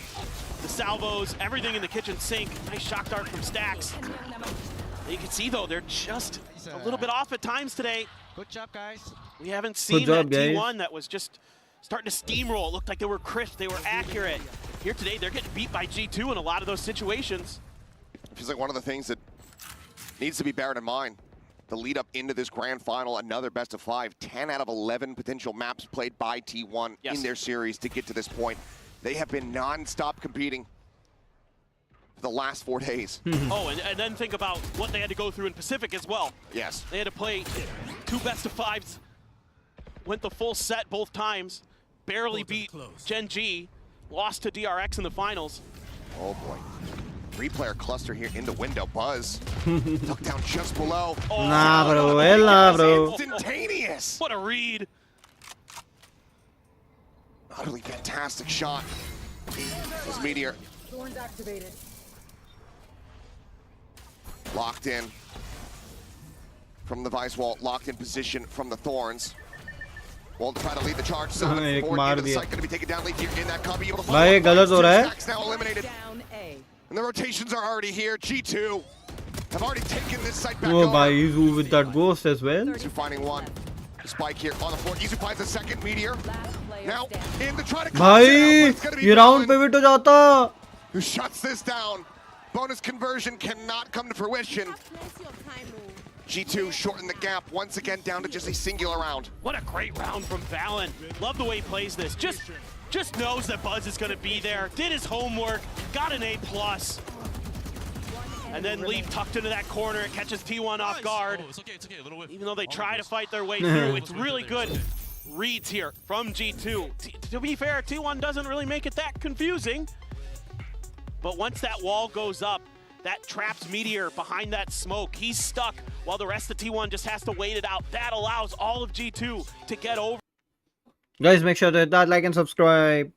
the salvos, everything in the kitchen sink. Nice shock dart from Stacks. You can see, though, they're just a little bit off at times today. Good job, guys. We haven't seen job, that guys. T1 that was just starting to steamroll. It looked like they were crisp, they were accurate. Here today, they're getting beat by G2 in a lot of those situations. It feels like one of the things that needs to be beared in mind. The lead up into this grand final, another best of 5. 10 out of 11 potential maps played by T1 Yes. in their series to get to this point. They have been non-stop competing for the last 4 days. Oh, and then think about what they had to go through in Pacific as well. Yes. They had to play 2 best of 5s, went the full set both times, barely beat Gen G, lost to DRX in the finals. Oh boy. Three-player cluster here in the window. Buzz tucked down just below. Nah, bro. Hell nah, bro. Instantaneous. What a read. Utterly fantastic shot. This Meteor. Thorns activated. Locked in from the Vice wall. Locked in position from the Thorns. Won't try to lead the charge. So एक मार दिया. going to be taken down. Leaf here in that cubby. Able to भाई गलत हो रहा है. Stacks now eliminated. Down A. And the rotations are already here. G2 have already taken this site back Oh, over. by Izu with that ghost as well. Izu finding one. Spike here on the floor. Izu finds a second Meteor. Now in the try to भाई ये round पे भी तो जाता. Who shuts this down. Bonus conversion cannot come to fruition. G2 shorten the gap once again down to just a singular round. What a great round from Valen. Love the way he plays this. Just knows that Buzz is going to be there. Did his homework. Got an A+. And then Leaf tucked into that corner. It catches T1 off guard. Oh, it's okay. A little whiff. Even though they try to fight their way through, it's really good reads here from G2. To be fair, T1 doesn't really make it that confusing. But once that wall goes up, that traps Meteor behind that smoke. He's stuck while the rest of T1 just has to wait it out. That allows all of G2 to get over. Guys, make sure to hit that like and subscribe.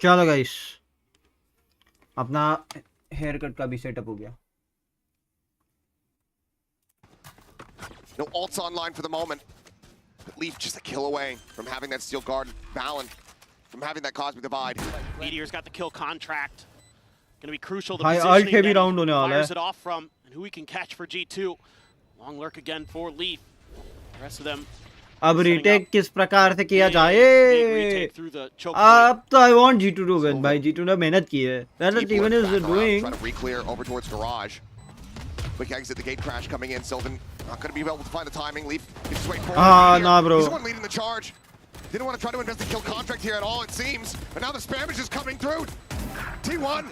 चलो guys अपना hair cut का भी setup हो गया. No ults online for the moment. But Leaf just a kill away from having that steel guard. Valen from having that cosmic divide. Meteor's got the kill contract. Going to be crucial. The भाई positioning alt heavy that he round होने वाला fires है. it off from, and who he can catch for G2. Long lurk again for Leaf. The rest of them. अब retake किस प्रकार से किया जाए. अब तो I want G2 to win. भाई G2 ने मेहनत की है. That's what T1 is doing. Trying to re-clear over towards garage. Quick exit, the gate crash coming in. Sylvan not going to be able to find the timing. Leaf gets straight forward. Nah, bro. He's the one leading the charge. Didn't want to try to invest the kill contract here at all, it seems. But now the spam is just coming through. T1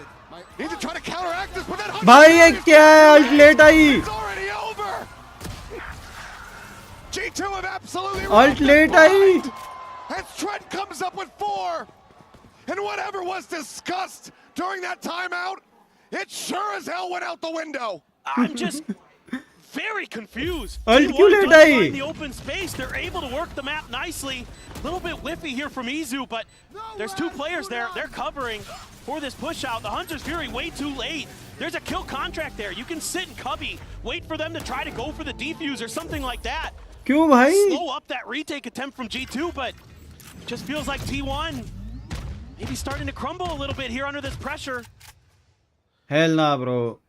needs to try to counteract this, but that भाई ये क्या है alt late I. It's already over. G2 have absolutely alt late I. as Trent comes up with 4. And whatever was discussed during that timeout, it sure as hell went out the window. I'm just very confused. Alt T1 क्यों late does I? find the open space. They're able to work the map nicely. A little bit whiffy here from Izu, but there's two players there. They're covering for this push out. The Hunter's Fury way too late. There's a kill contract there. You can sit and cubby, wait for them to try to go for the defuse or something like that. क्यों भाई? Slow up that retake attempt from G2, but it just feels like T1 maybe starting to crumble a little bit here under this pressure. Hell nah, bro.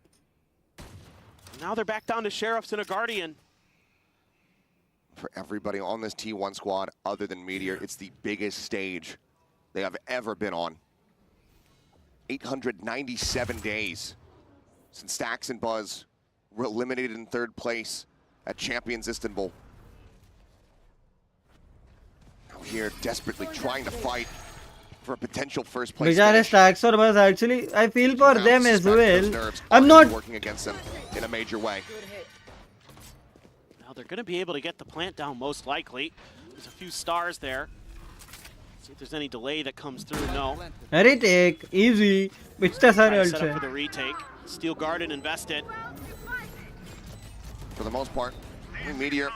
Now they're back down to Sheriffs and a Guardian. For everybody on this T1 squad other than Meteor, it's the biggest stage they have ever been on. 897 days since Stax and Buzz were eliminated in third place at Champions Istanbul. Out here desperately trying to fight for a potential first place बेचारे finish. stacks और बस actually I feel for Now them as suspect well. those nerves I'm aren't not. working against them in a major way. Now they're going to be able to get the plant down most likely. There's a few stars there. See if there's any delay that comes through. No. अरे take easy. पिछता सारे Try to ult set up से. for the retake. Steel Garden invested. For the most part, Meteor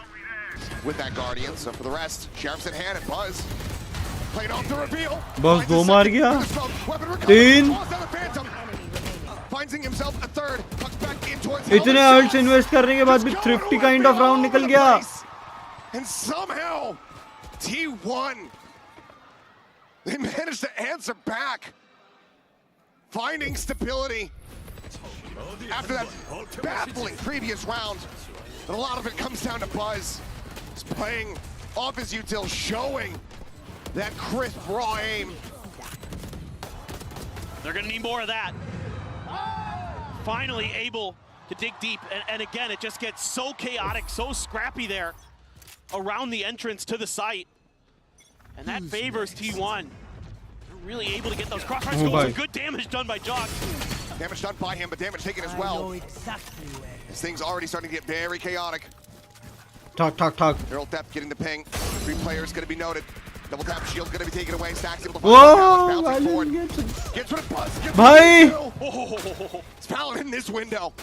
with that Guardian. So for the rest, Sheriff's in hand and Buzz. Played off the reveal. बस दो मार गया. तीन. Finding himself a third. Pucks back in towards इतने ults invest करने के बाद भी thrifty kind of round निकल गया. And somehow, T1, they managed to answer back. Finding stability after that baffling previous round. And a lot of it comes down to Buzz. He's playing off his util, showing that crisp, raw aim. They're going to need more of that. Finally able to dig deep. And again, it just gets so chaotic, so scrappy there around the entrance to the site. And that favors T1. They're really able to get those crossfires going. Some good damage done by Jock. Damage done by him, but damage taken as well. This thing's already starting to get very chaotic. Talk. Neural depth getting the ping. 3 players going to be noted. Double tap shield going to be taken away. Stacks able to Whoa! bouncing forward. Gets rid of Buzz. Bhai! It's Fallon in this window.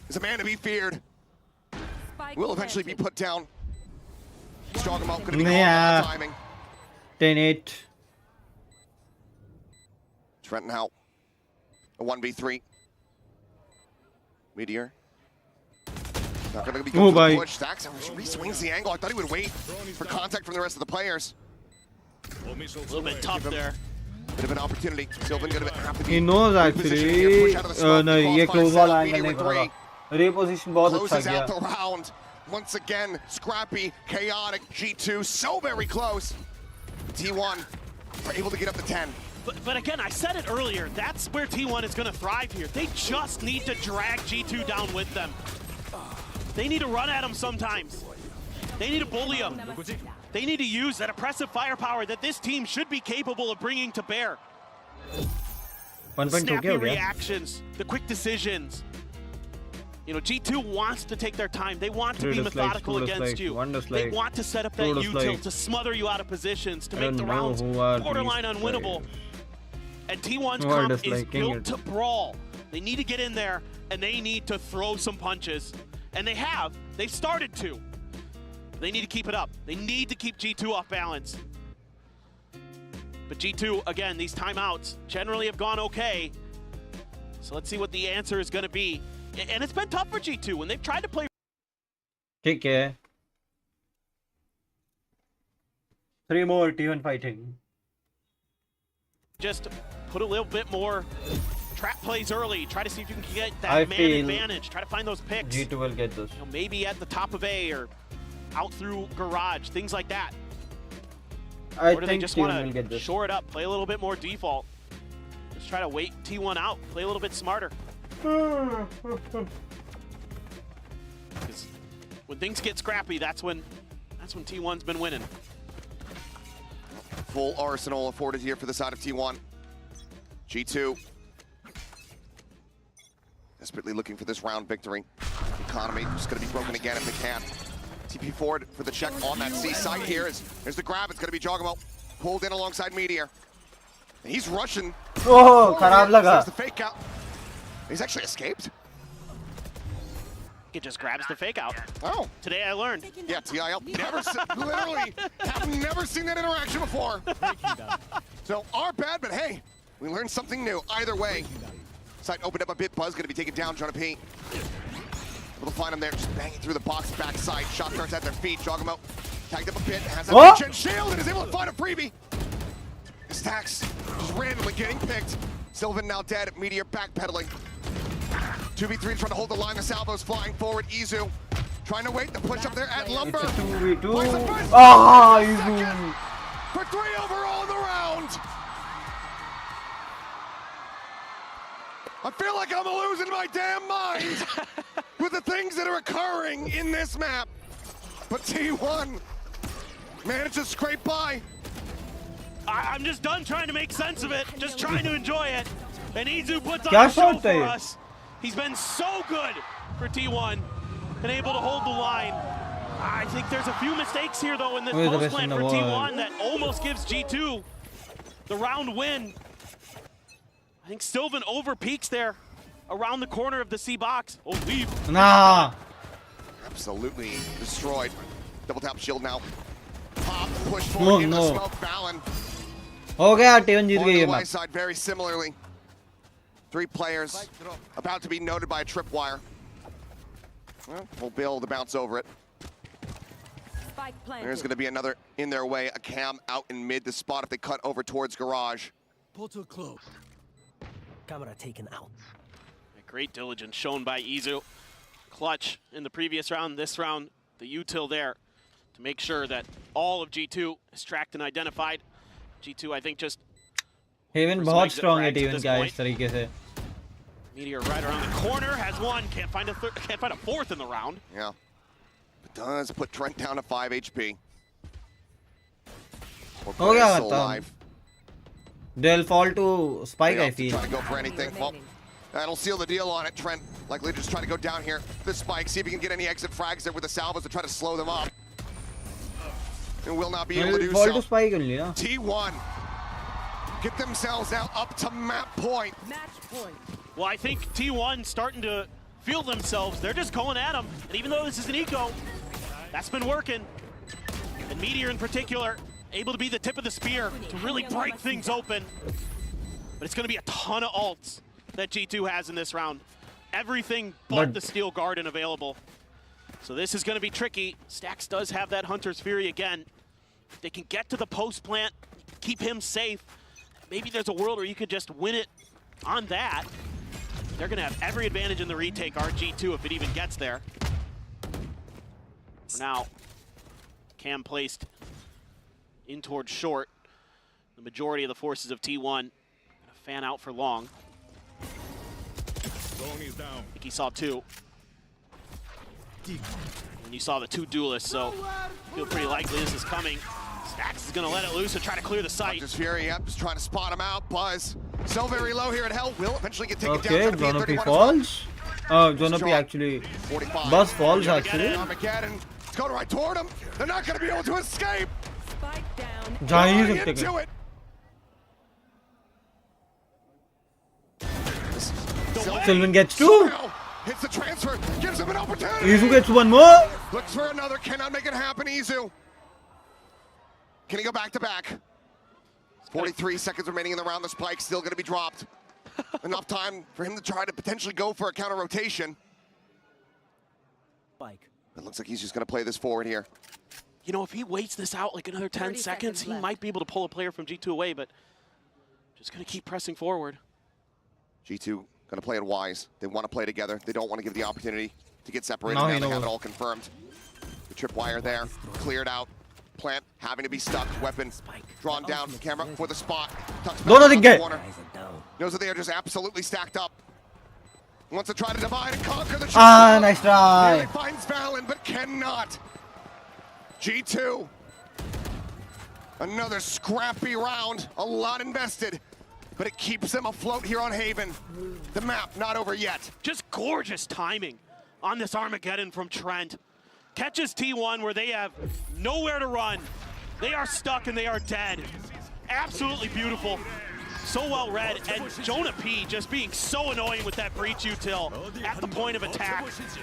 Is a man to be feared. Will eventually be put down. Strong amount going to be going on timing. 10-8. Trenton Howe. A 1v3. Meteor. Not going to be going for the push. Stacks re-swings the angle. I thought he would wait for contact from the rest of the players. A little bit tough there. Bit of an opportunity. Sylvan going to have to be. He knows actually. No, ये close वाला angle नहीं था. Reposition बहुत अच्छा Closes किया. out the round. Once again, scrappy, chaotic. G2 so very close. T1 are able to get up to 10. But again, I said it earlier, that's where T1 is going to thrive here. They just need to drag G2 down with them. They need to run at them sometimes. They need to bully them. They need to use that oppressive firepower that this team should be capable of bringing to bear. Snappy reactions, the quick decisions. You know, G2 wants to take their time. They want to be methodical against you. They want to set up that util to smother you out of positions, to make the rounds borderline unwinnable. And T1's comp is built to brawl. They need to get in there, and they need to throw some punches. And they have. They've started to. They need to keep it up. They need to keep G2 off balance. But G2, again, these timeouts generally have gone okay. So let's see what the answer is going to be. And it's been tough for G2 when they've tried to play. ठीक है. 3 more T1 fighting. Just put a little bit more trap plays early. Try to see if you can get that man advantage. Try to find those picks. G2 will get this. You know, maybe at the top of A or out through garage, things like that. I or do think they just T1 want will get to this. shore it up, play a little bit more default? Just try to wait T1 out, play a little bit smarter. Because when things get scrappy, that's when T1's been winning. Full arsenal afforded here for the side of T1. G2 desperately looking for this round victory. Economy just going to be broken again if they can. TP forward for the check on that C site here. Here's the grab. It's going to be Jogamo pulled in alongside Meteor. He's rushing. Oh, खराब लगा. There's the fake out. He's actually escaped. It just grabs the fake out. Oh. Today I learned. Yeah, TIL. Literally have never seen that interaction before. So our bad, but hey, we learned something new. Either way, site opened up a bit. Buzz going to be taken down. Jonah P. Able to find him there, just banging through the box backside. Shot starts at their feet. Jogamo tagged up a bit. Has a gen shield and is able to find a freebie. Stacks just randomly getting picked. Sylvan now dead. Meteor backpedaling. 2v3 trying to hold the line. The salvos flying forward. Izu trying to wait the push up there at Lumber. It's a 2v2. Ah, Izu. For 3 overall in the round. I feel like I'm losing my damn mind with the things that are occurring in this map. But T1 Managed to scrape by. I'm just done trying to make sense of it. Just trying to enjoy it. And Izu puts on Kya a show shot hai? for us. He's been so good for T1 and able to hold the line. I think there's a few mistakes here, though, in this Who is the post best in plant the for world? T1 that almost gives G2 the round win. I think Sylvan over peaks there around the corner of the C box. Oh, leave. Nah. Absolutely destroyed. Double tap shield now. Pop, push No, forward into the no. smoke. Valen हो गया T1 Jeet on गई the ये Y match. side very similarly. 3 players about to be noted by a tripwire. Well, we'll be able to bounce over it. Spike planted. There's going to be another in their way. A cam out in mid to spot if they cut over towards garage. Portal closed. Camera taken out. Great diligence shown by Izu. Clutch in the previous round. This round, the util there to make sure that all of G2 is tracked and identified. G2, I think, just Haven बहुत strong है T1 क्या इस तरीके से. Meteor right around the corner, has one, can't find a fourth in the round. Yeah. But does put Trent down to 5 HP. हो गया Still खत्म. alive. They'll fall to Spike I feel. Trying to go for anything. Well, that'll seal the deal on it. Trent likely just trying to go down here. The Spike, see if he can get any exit frags there with the salvos to try to slow them up. And will not be able to They'll do fall so. to Spike only ना. T1 get themselves now up to map point. Match point. Well, I think T1 starting to feel themselves. They're just going at them. And even though this is an eco, that's been working. And Meteor in particular, able to be the tip of the spear to really break things open. But it's going to be a ton of ults that G2 has in this round. Everything but the Steel Garden available. So this is going to be tricky. Stax does have that Hunter's Fury again. If they can get to the post plant, keep him safe. Maybe there's a world where you could just win it on that. They're going to have every advantage in the retake, RG2, if it even gets there. For now, Cam placed in towards short. The majority of the forces of T1 going to fan out for long. Is down. I think he saw two. And you saw the two duelists, so feel pretty likely this is coming. Stax is going to let it loose and try to clear the site. Just Fury, yep, just trying to spot him out. Buzz, so very low here at Hell, will eventually get taken Okay, down. Zonopi falls. Oh, Zonopi actually. 45. Buzz falls actually. Armageddon, it's going right toward him. They're not going to be able to escape. Spike down. जा ही Going सकते into हैं. it. Sylvan gets two. Somehow hits the transfer, gives him an opportunity. Izu gets one more. Looks for another, cannot make it happen, Izu. Can he go back to back? 43 seconds remaining in the round. The spike's still going to be dropped. Enough time for him to try to potentially go for a counter rotation. Spike. It looks like he's just going to play this forward here. You know, if he waits this out like another 10 seconds, he might be able to pull a player from G2 away, but just going to keep pressing forward. G2 going to play it wise. They want to play together. They don't want to give the opportunity to get separated. Now Now he they have knows. it all confirmed. The tripwire there, cleared out. Plant having to be stuck. Weapon drawn down. Camera for the spot. Tucks back दोनों around दिख the गए. corner. Knows that they are just absolutely stacked up. Wants to try to divide and conquer the Ah, nice try. Nearly finds Valen, but cannot. G2. Another scrappy round. A lot invested. But it keeps them afloat here on Haven. The map not over yet. Just gorgeous timing on this Armageddon from Trent. Catches T1 where they have nowhere to run. They are stuck and they are dead. Absolutely beautiful. So well read. And Jonah P just being so annoying with that breach util at the point of attack. Sets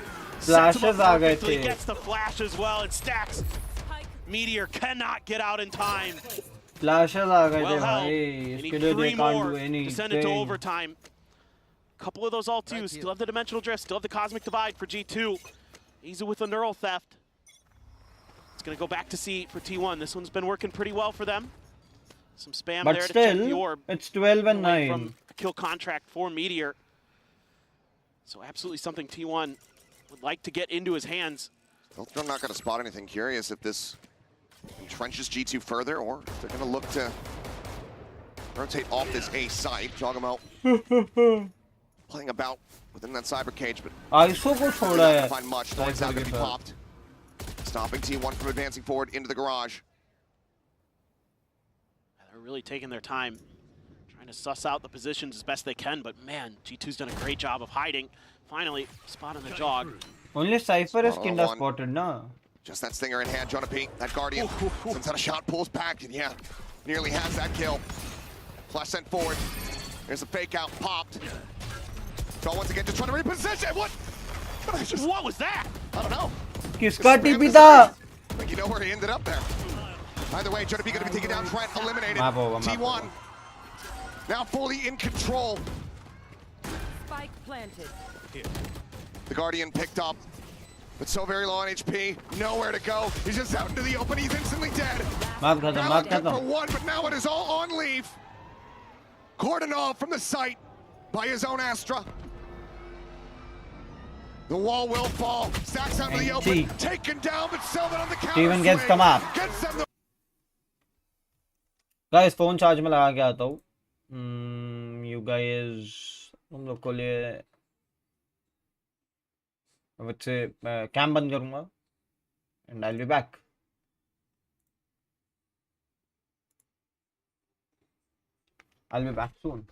him up Flashes आ गए perfectly, थे. gets the flash as well, and Stax. Meteor cannot get out in time. Flashes आ गए थे Well held. भाई. They इसके need लिए they three can't more do to send it to anything. overtime. Couple of those all twos. Still have the dimensional drift. Still have the cosmic divide for G2. Easy with the neural theft. It's going to go back to C for T1. This one's been working pretty well for them. Some spam But there to check the still, orb. it's 12 and Away 9. From a kill contract for Meteor. So absolutely something T1 would like to get into his hands. I'm not going to spot anything. Curious if this entrenches G2 further, or if they're going to look to rotate off this A site. Talking about playing about within that cyber cage, but iso को छोड़ा not यार. find much. No one's out going to be popped. Stopping T1 from advancing forward into the garage. are really taking their time, trying to suss out the positions as best they can, but man, G2's done a great job of hiding. Finally, spot on the jog. Only Cypher is Spot on kinda one. spotted, na? Just that stinger in hand, Jonah P. That Guardian sends out a shot, pulls back, and yeah, nearly has that kill. Flash sent forward. There's a fake out, popped. So once again, just trying to reposition. What? What was that? I don't know. Kiska Just spammed TP the tha? surge. Like, you know where he ended up there. Either way, Jonah P going to be taken down, Trent eliminated. Map over, map T1 over. now fully in control. Spike planted. The Guardian picked up, but so very low on HP. Nowhere to go. He's just out into the open. He's instantly dead. Map khatam, Now map looking for khatam. one, but now it is all on leave. Cordoned off from the site by his own Astra. The wall will fall. Stacks out in the open. Taken down, but Sylvan on the counter. Steven gets the map. Gets them the Guys, phone charge में लगा के आता हूँ. You guys, तुम लोग को लिए वैसे कैम बंद करूँगा and I'll be back. I'll be back soon.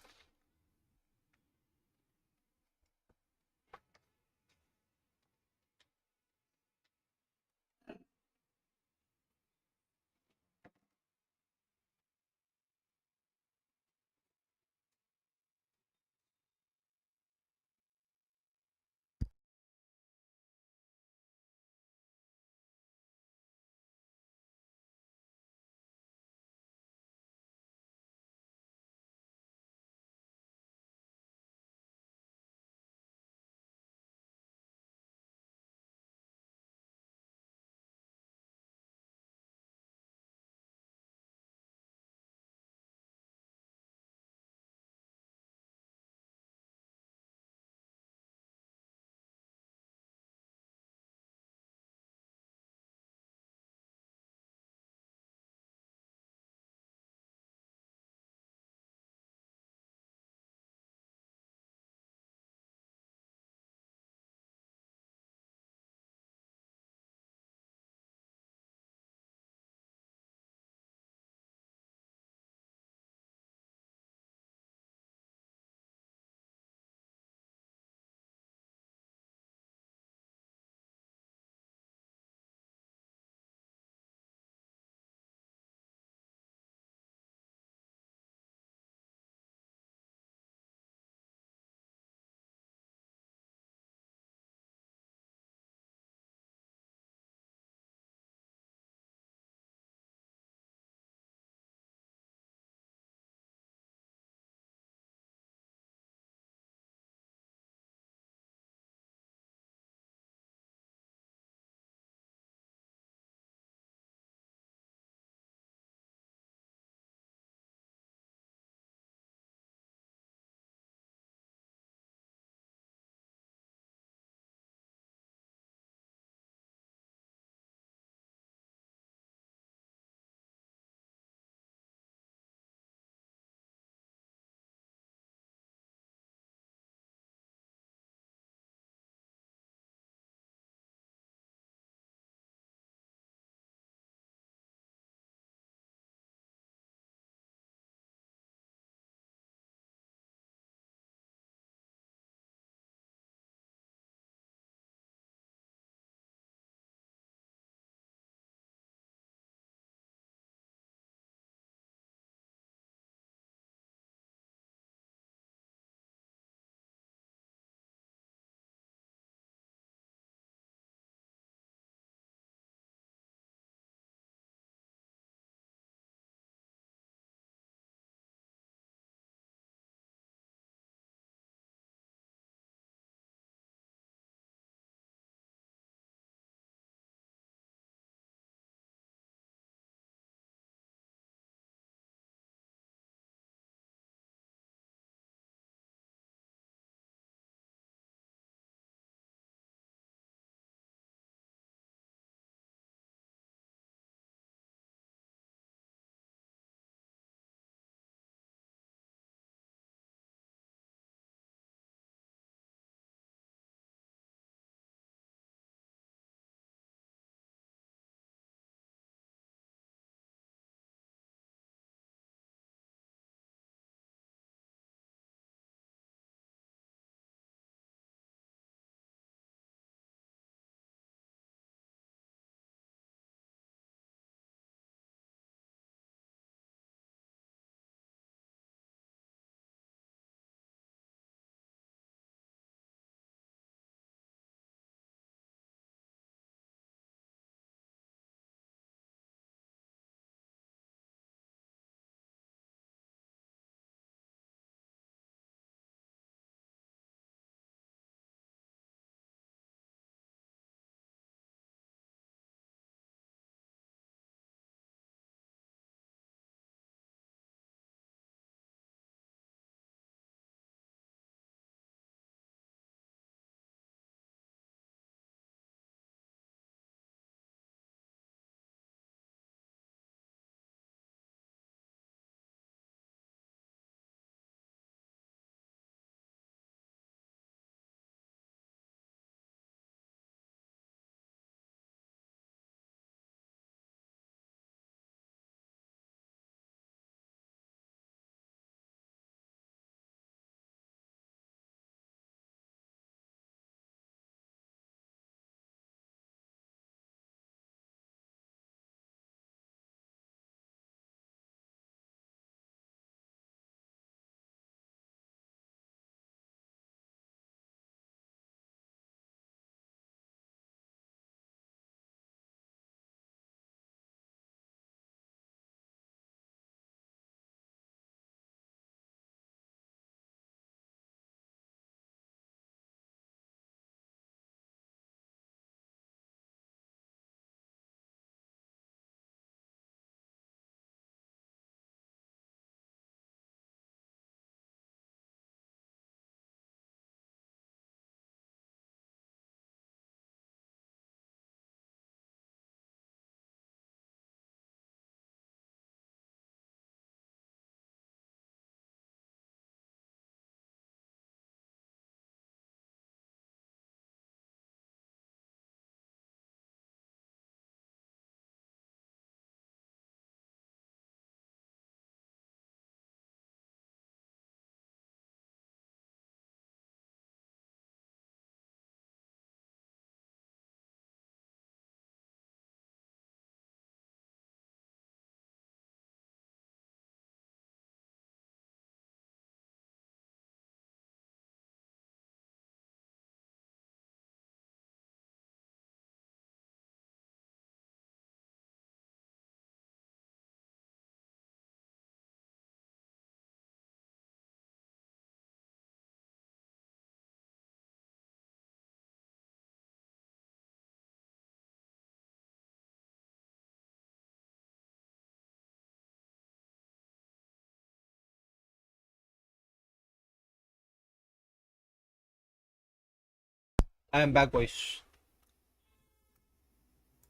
I am back boys.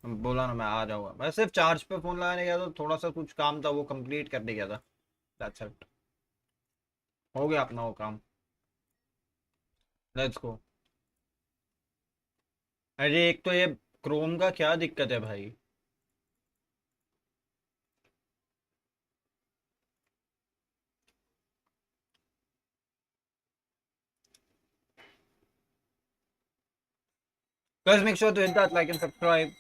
बोला ना मैं आ जाऊंगा। मैं सिर्फ चार्ज पे फोन लगाने गया था, थोड़ा सा कुछ काम था वो कंप्लीट करने गया था। That's it. हो गया अपना वो काम। Let's go. अरे एक तो ये क्रोम का क्या दिक्कत है भाई। Guys, make sure to hit that like and subscribe.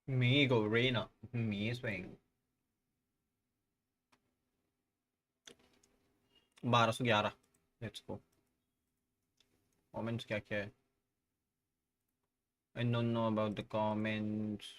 Me go Reina. Me swing. 1211. Let's go. Comments क्या क्या है? I don't know about the comments.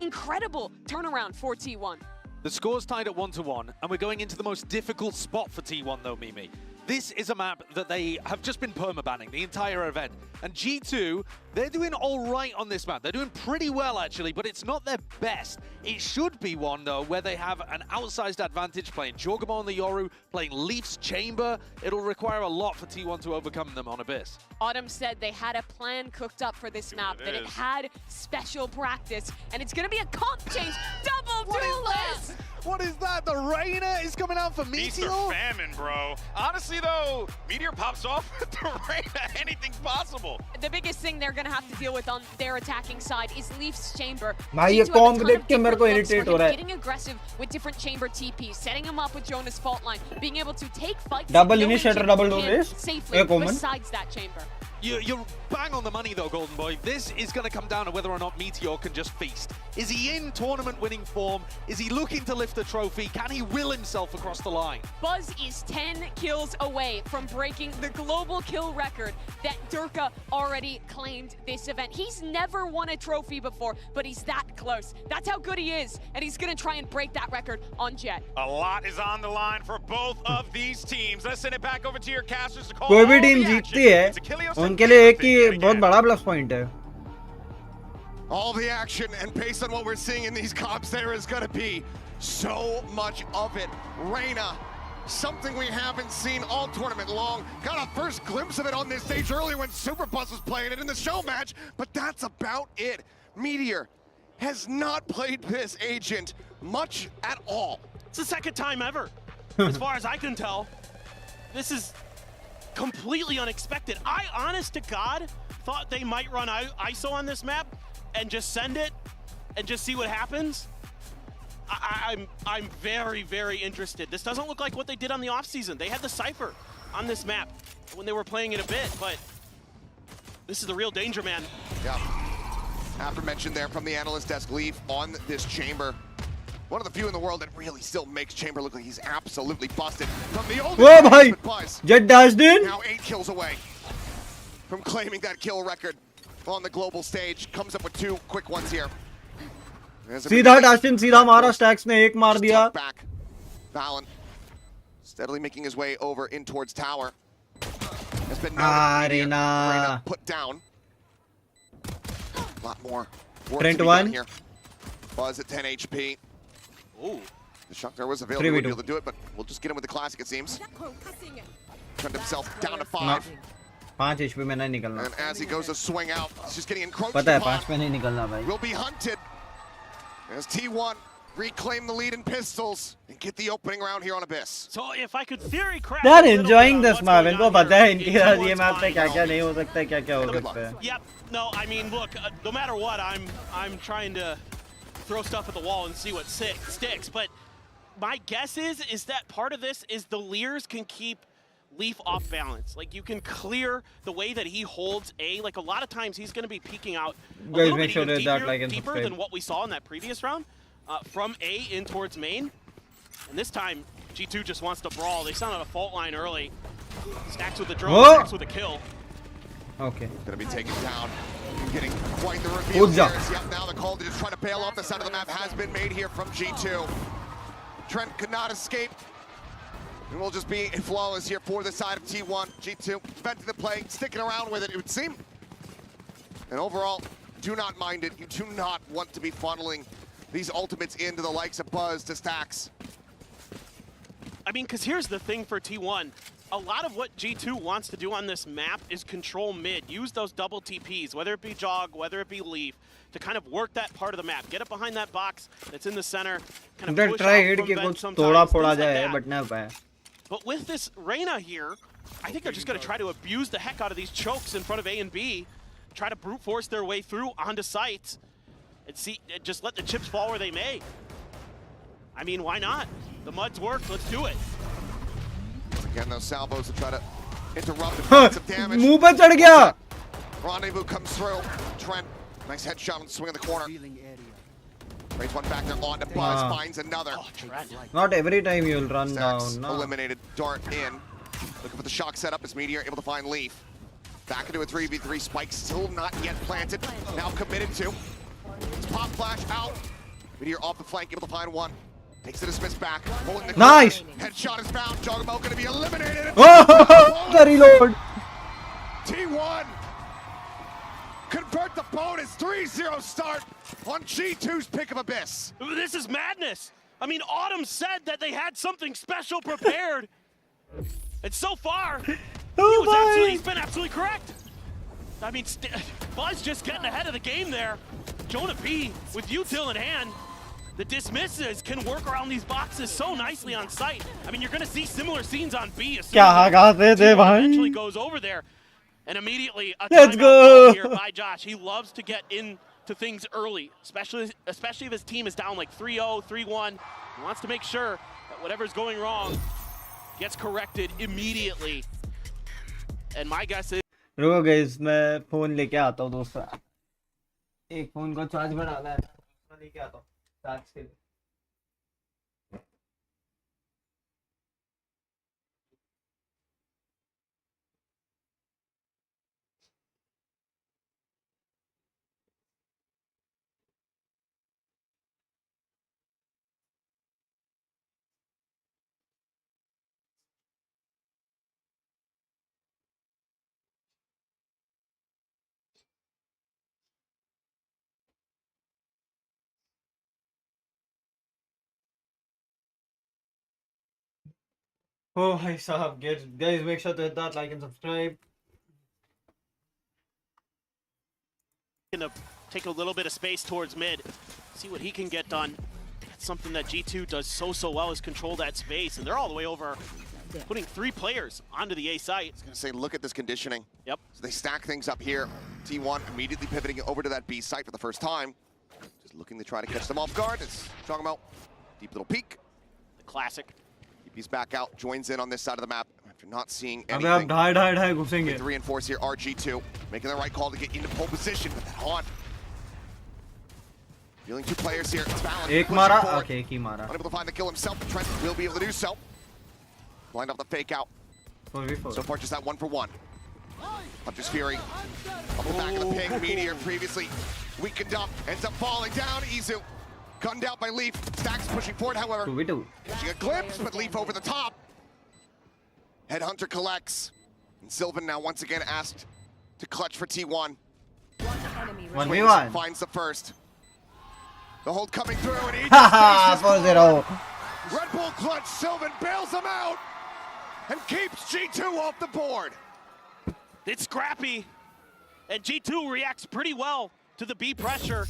Incredible turnaround for T1. The score's tied at 1-1, and we're going into the most difficult spot for T1 though, Mimi. This is a map that they have just been permabanning the entire event. And G2, they're doing all right on this map. They're doing pretty well, actually, but it's not their best. It should be one, though, where they have an outsized advantage playing Jorgamon on the Yoru, playing Leaf's Chamber. It'll require a lot for T1 to overcome them on Abyss. Autumn said they had a plan cooked up for this map, that it had special practice, and it's going to be a comp change. Double duelist! What is that? The Reina is coming out for Feast Meteor? or famine, bro. Honestly, though, Meteor pops off with the Reina. Anything's possible. The biggest thing they're going to have to deal with on their attacking side is Leaf's Chamber. भाई ये G2 have a comb ton देख of के मेरे different को looks for irritate him, हो रहा है। getting aggressive with different chamber TPs, setting him up with Jonas fault line, being able to take fights Double knowing initiator, Chamber double can race. safely एक ओमन। besides that chamber. You're bang on the money though, Golden Boy. This is going to come down to whether or not Meteor can just feast. Is he in tournament winning form? Is he looking to lift a trophy? Can he will himself across the line? Buzz is 10 kills away from breaking the global kill record that Durka already claimed this event. He's never won a trophy before, but he's that close. That's how good he is, and he's going to try and break that record on Jet. A lot is on the line for both of these teams. Let's send it back over to your casters to call कोई भी all team the जीतती action. है It's Achilles उनके लिए एक ही बहुत बड़ा plus point है। All the action, and based on what we're seeing in these comps, there is going to be so much of it. Reina, something we haven't seen all tournament long. Got a first glimpse of it on this stage earlier when Superbuzz was playing it in the show match, but that's about it. Meteor has not played this agent much at all. It's the second time ever, as far as I can tell. This is completely unexpected. I, honest to God, thought they might run ISO on this map and just send it and just see what happens. I'm very, very interested. This doesn't look like what they did on the offseason. They had the Cypher on this map when they were playing it a bit, but this is the real danger, man. Yeah. Aforementioned there from the analyst desk, Leaf on this Chamber. One of the few in the world that really still makes Chamber look like he's absolutely busted. From the old Buzz, Jet dashed in. now 8 kills away from claiming that kill record on the global stage. Comes up with 2 quick ones here. सीधा डैशन सीधा मारा, stacks ने एक मार दिया। Back. Valen steadily making his way over in towards tower. Has been Reina put down. A lot more work to be done here. Buzz at 10 HP. Ooh. The Shakhtar was available to be able to do it, but we'll just get him with the classic, it seems. Turned himself down to 5. 5 HP में नहीं निकलना। And as he goes to swing out, he's just getting encroached पता है upon. 5 में नहीं निकलना भाई। Will be hunted as T1 reclaim the lead in pistols and get the opening round here on Abyss. So if I could theory craft They're enjoying this map. इनको पता है इनके साथ ये मैप पे क्या-क्या नहीं हो सकता है, क्या-क्या हो सकता है। Yep. No, I mean, look, no matter what, I'm trying to throw stuff at the wall and see what sticks. But my guess is that part of this is the Leers can keep Leaf off balance. Like, you can clear the way that he holds A. Like, a lot of times he's going to be peeking out a Guys, little make bit sure even there's that like and deeper subscribe. than what we saw in that previous round. From A in towards main. And this time, G2 just wants to brawl. They sounded a fault line early. Stacks with the drone, Oh! Stacks with a kill. Okay. Gonna be taken down. Getting quite the reveal here. Yep, now the call to just try to bail off the side of the map has been made here from G2. Trent could not escape. And we'll just be flawless here for the side of T1. G2 venting the play, sticking around with it, it would seem. And overall, do not mind it. You do not want to be funneling these ultimates into the likes of Buzz to Stacks. I mean, because here's the thing for T1. A lot of what G2 wants to do on this map is control mid. Use those double TPs, whether it be Jog, whether it be Leaf, to kind of work that part of the map. Get up behind that box that's in the center. Kind of push out from vent sometimes, things like that. But with this Reyna here, I think they're just going to try to abuse the heck out of these chokes in front of A and B. Try to brute force their way through onto site. And see, just let the chips fall where they may. I mean, why not? The muds work, let's do it. Again, those salvos to try to interrupt and cause some damage. मुंह पे चढ़ गया. Rendezvous comes through. Trent, nice headshot on the swing of the corner. Raise one back there on to Buzz, finds another. Not every time you'll run Stacks down. No. eliminated, dart in. Looking for the shock setup as Meteor able to find Leaf. Back into a 3v3, Spike still not yet planted, now committed to. It's pop flash out. Meteor off the flank, able to find one. Takes the dismiss back, pulling the Nice! Headshot is found, Jogamo gonna be eliminated. Oh, the reload. T1 convert the bonus, 3-0 start on G2's Pick of Abyss. This is madness. I mean, Autumn said that they had something special prepared. And so far, he's been absolutely correct. I mean, Buzz just getting ahead of the game there. Jonah P with util in hand. The dismisses can work around these boxes so nicely on site. I mean, you're going to see similar scenes on B as soon as the eventually goes over there. And immediately a timeout here by Josh. He loves to get into things early, especially if his team is down like 3-0, 3-1. He wants to make sure that whatever's going wrong gets corrected immediately. And my guess is रुको guys मैं phone लेके आता हूँ दूसरा. एक phone को charge में डालना है. दूसरा लेके आता हूँ चार्ज के लिए. Oh, hi Sahab, guys, make sure to hit that like and subscribe. Gonna take a little bit of space towards mid, see what he can get done. That's something that G2 does so well is control that space, and they're all the way over, putting 3 players onto the A site. I was gonna say, look at this conditioning. Yep. So they stack things up here. T1 immediately pivoting over to that B site for the first time. Just looking to try to catch them off guard. It's talking about deep little peek. The classic. He's back out, joins in on this side of the map after not seeing अबे anything. आप ढाई घुसेंगे. To reinforce here, RG2 making the right call to get into pole position with that haunt. Dealing 2 players here. It's balanced. एक मारा, okay, एक ही मारा. Unable to find the kill himself. Trent will be able to do so. Blind off the fake out. 4v4. So far, just that 1-for-1. Hunter's Fury. Up the back of the ping. Meteor previously weakened up. Ends up falling down. Izu gunned out by Leaf. Stacks pushing forward, however. 2v2. Catching a glimpse, but Leaf over the top. Headhunter collects. And Sylvan now once again asked to clutch for T1. 1v1. Finds the first. The hold coming through, and he Haha, just faces 4-0. Red Bull clutch. Sylvan bails him out and keeps G2 off the board. It's scrappy, and G2 reacts pretty well to the B pressure.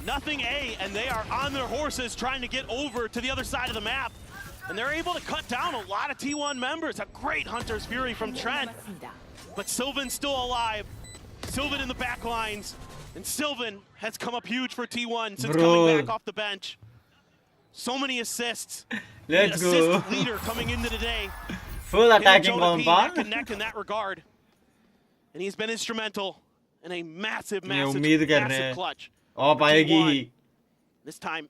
Nothing A, and they are on their horses trying to get over to the other side of the map. And they're able to cut down a lot of T1 members. A great Hunter's Fury from Trent. But Sylvan's still alive. Sylvan in the back lines. And Sylvan has come up huge for T1 since coming back off the bench. So many assists. Let's the go. assist leader coming into today. Full attacking neck and neck in that regard. And he's been instrumental in a massive clutch. Oh, पाएगी ही. This time,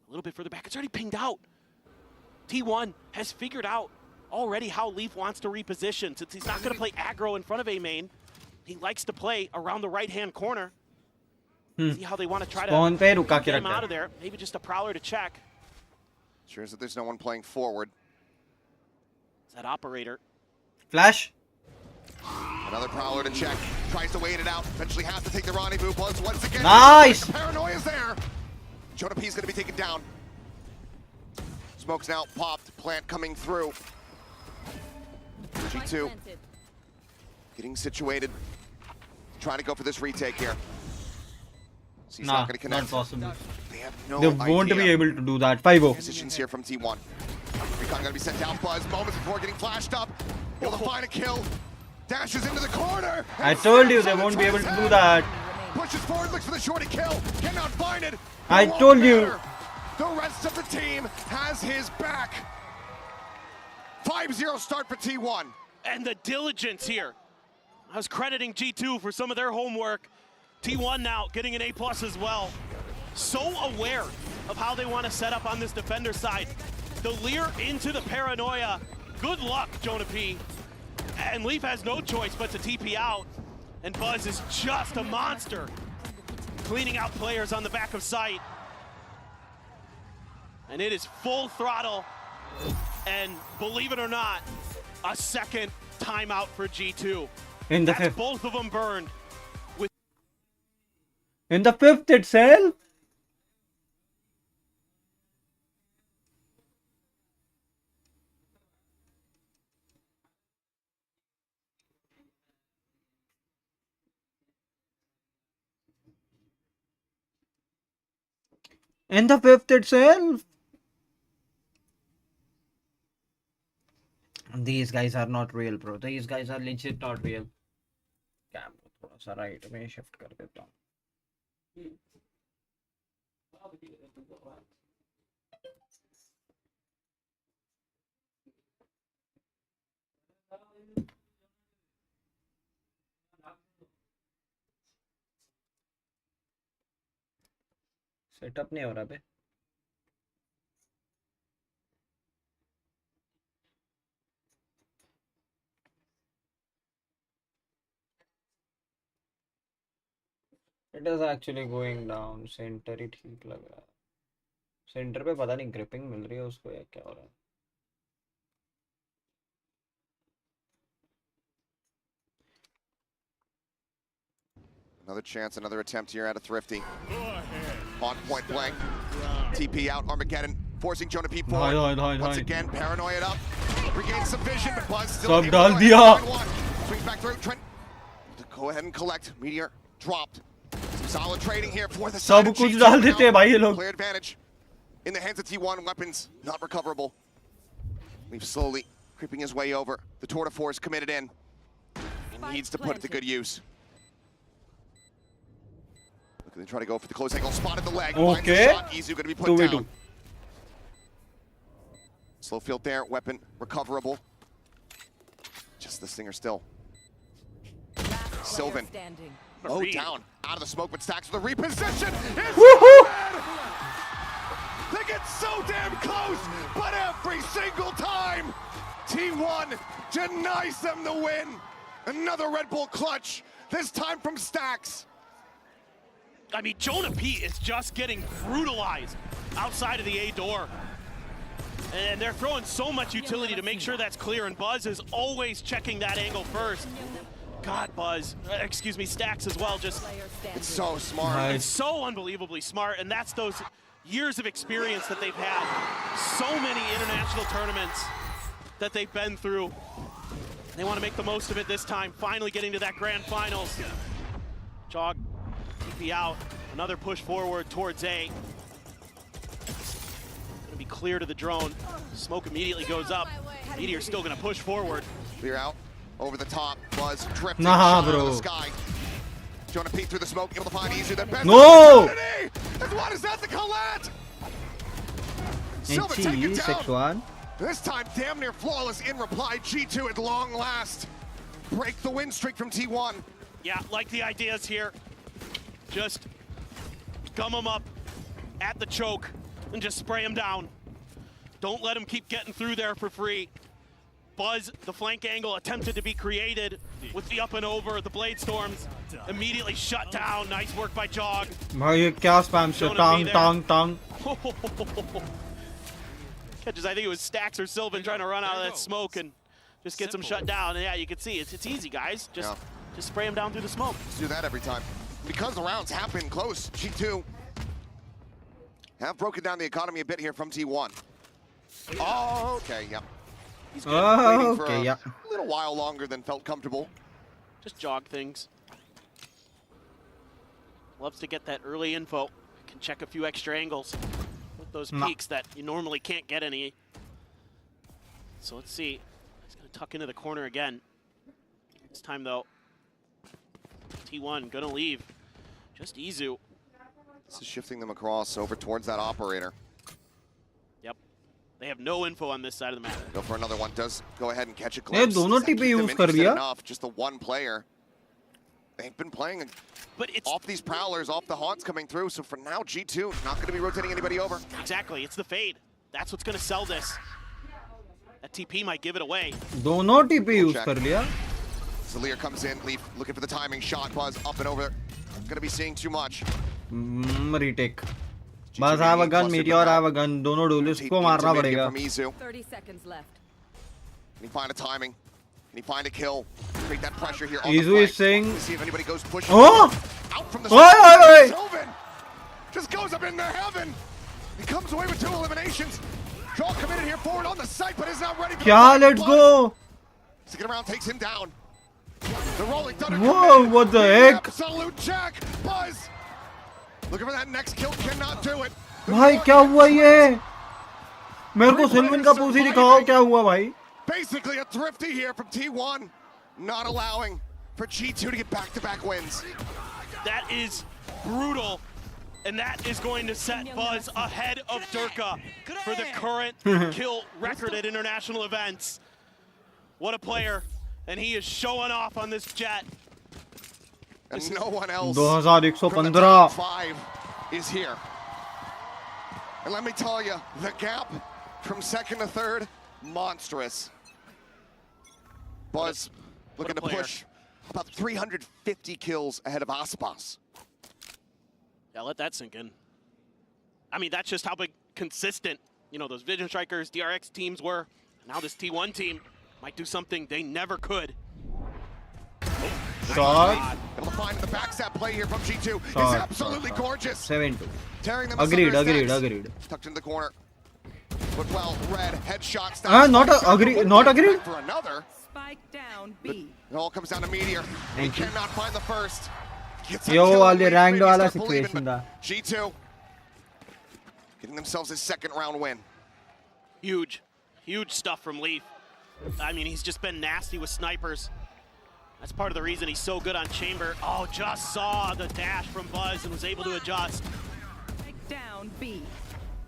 a little bit further back. It's already pinged out. T1 has figured out already how Leaf wants to reposition. Since he's not going to play aggro in front of A main, he likes to play around the right-hand corner. See how they want to try to get him out of there. Maybe just a prowler to check. Sure is that there's no one playing forward. It's that operator. Flash. Another prowler to check. Tries to wait it out. Eventually has to take the rendezvous. Buzz once again. Nice. The paranoia's there. Jonah P's going to be taken down. Smoke's now popped. Plant coming through. G2 getting situated. Trying to go for this retake here. So he's not going to connect. Not possible. They have no They won't idea. be able to do that. 5-0. Positions here from T1. Recon going to be sent down. Buzz moments before getting flashed up. Able to find a kill. Dashes into the corner. I told you they won't be able to do that. Pushes forward, looks for the shorty kill. Cannot find it. I told you. The rest of the team has his back. 5-0 start for T1. And the diligence here. I was crediting G2 for some of their homework. T1 now getting an A+ as well. So aware of how they want to set up on this defender side. The Lear into the paranoia. Good luck, Jonah P. And Leaf has no choice but to TP out. And Buzz is just a monster. Cleaning out players on the back of site. And it is full throttle. And believe it or not, a second timeout for G2. In the That's fifth. both of them burned. In the fifth itself. In the fifth itself. These guys are not real, bro. These guys are legit not real. Camera थोड़ा सा right में shift कर देता हूँ. Setup नहीं हो रहा बे. It is actually going down. Center ही ठीक लग रहा है. सेंटर पे पता नहीं ग्रिपिंग मिल रही है उसको या क्या हो रहा है. Another chance, another attempt here out of Thrifty. On point blank. TP out, Armageddon forcing Jonah P forward. Once again, paranoia up. Regains some vision, but Buzz still able to find one. Swings back through. Trent to go ahead and collect. Meteor dropped. Some solid trading here for the side of G2. Clear advantage in the hands of T1. Weapons not recoverable. Leaf slowly creeping his way over. The tour de force committed in. He needs to put it to good use. They try to go for the close angle, spotted the leg. Okay. Izu going to be put down. Slow field there, weapon recoverable. Just the Stinger still. Sylvan. Oh, down. Out of the smoke, but Stacks with a reposition. They get so damn close, but every single time, T1 denies them the win. Another Red Bull clutch, this time from Stacks. I mean, Jonah P is just getting brutalized outside of the A door. And they're throwing so much utility to make sure that's clear, and Buzz is always checking that angle first. God, Buzz, excuse me, Stacks as well, just... It's so smart. Nice. It's so unbelievably smart, and that's those years of experience that they've had. So many international tournaments that they've been through. They want to make the most of it this time, finally getting to that grand finals. Jog. TP out, another push forward towards A. Gonna be clear to the drone. Smoke immediately goes up. Meteor's still gonna push forward. Clear out, over the top, Buzz drifting Nah, shot out bro. of the sky. Jonah P through the smoke, able to find Izu, their best No! opportunity! As what is that, the Colette? Silva taken down. This time, damn near flawless in reply. G2 at long last. Break the win streak from T1. Yeah, like the ideas here. Just gum them up at the choke and just spray them down. Don't let him keep getting through there for free. Buzz, the flank angle attempted to be created with the up and over. The Blade Storms immediately shut down. Nice work by Jog. भाई ये क्या spam से tang. Catches, I think it was Stax or Sylvan trying to run out of that smoke and just get some shut down. And yeah, you can see it's easy, guys. Just spray them down through the smoke. Let's do that every time. Because the rounds have been close, G2 have broken down the economy a bit here from T1. Oh, okay, yep. He's good. Waiting for a little while longer than felt comfortable. Just jog things. Loves to get that early info. Can check a few extra angles with those peaks that you normally can't get any. So let's see. He's going to tuck into the corner again. This time, though, T1 going to leave. Just Izu. This is shifting them across over towards that operator. Yep. They have no info on this side of the map. Go for another one. Does go ahead and catch a glimpse. दोनों TP use कर लिया. Just the one player. They've been playing off these prowlers, off the haunts coming through. So for now, G2 not going to be rotating anybody over. Exactly. It's the fade. That's what's going to sell this. That TP might give it away. दोनों TP use कर लिया. Zalir comes in, Leaf looking for the timing shot. Buzz up and over. Going to be seeing too much. Retake. Buzz have a gun, Meteor have a gun. दोनों duelists को मारना पड़ेगा. 30 seconds left. Can he find a timing? Can he find a kill? Create that pressure here. Izu is saying. See if anybody goes pushing. Oh! Out from the Sylvan just goes up into heaven. He comes away with 2 eliminations. Draw committed here forward on the site, but is not ready for क्या? Let's go. Second round takes him down. The rolling thunder. Whoa! What the heck? Absolute check. Buzz. Looking for that next kill. Cannot do it. भाई क्या हुआ ये? मेरे को सिल्वन का पूछ ही दिखाओ क्या हुआ भाई? Basically a thrifty here from T1, not allowing for G2 to get back-to-back wins. That is brutal, and that is going to set Buzz ahead of Durka for the current kill record at international events. What a player, and he is showing off on this jet. And no one else 2115 from the top 5 is here. And let me tell you, the gap from second to third, monstrous. Buzz looking to push about 350 kills ahead of Aspas. Yeah, let that sink in. I mean, that's just how big consistent, you know, those Vision Strikers, DRX teams were. Now this T1 team might do something they never could. Shot. Able to find the backstab play here from G2 is absolutely gorgeous. 7-2. Tearing them Agreed. Tucked into the corner. But well, red headshots. Not agreed. For another. Spike down B. It all comes down to Meteor. He cannot find the first. Yo, वाले ranked वाला situation था. G2 getting themselves a second round win. Huge stuff from Leaf. I mean, he's just been nasty with snipers. That's part of the reason he's so good on Chamber. Oh, just saw the dash from Buzz and was able to adjust. Spike down B.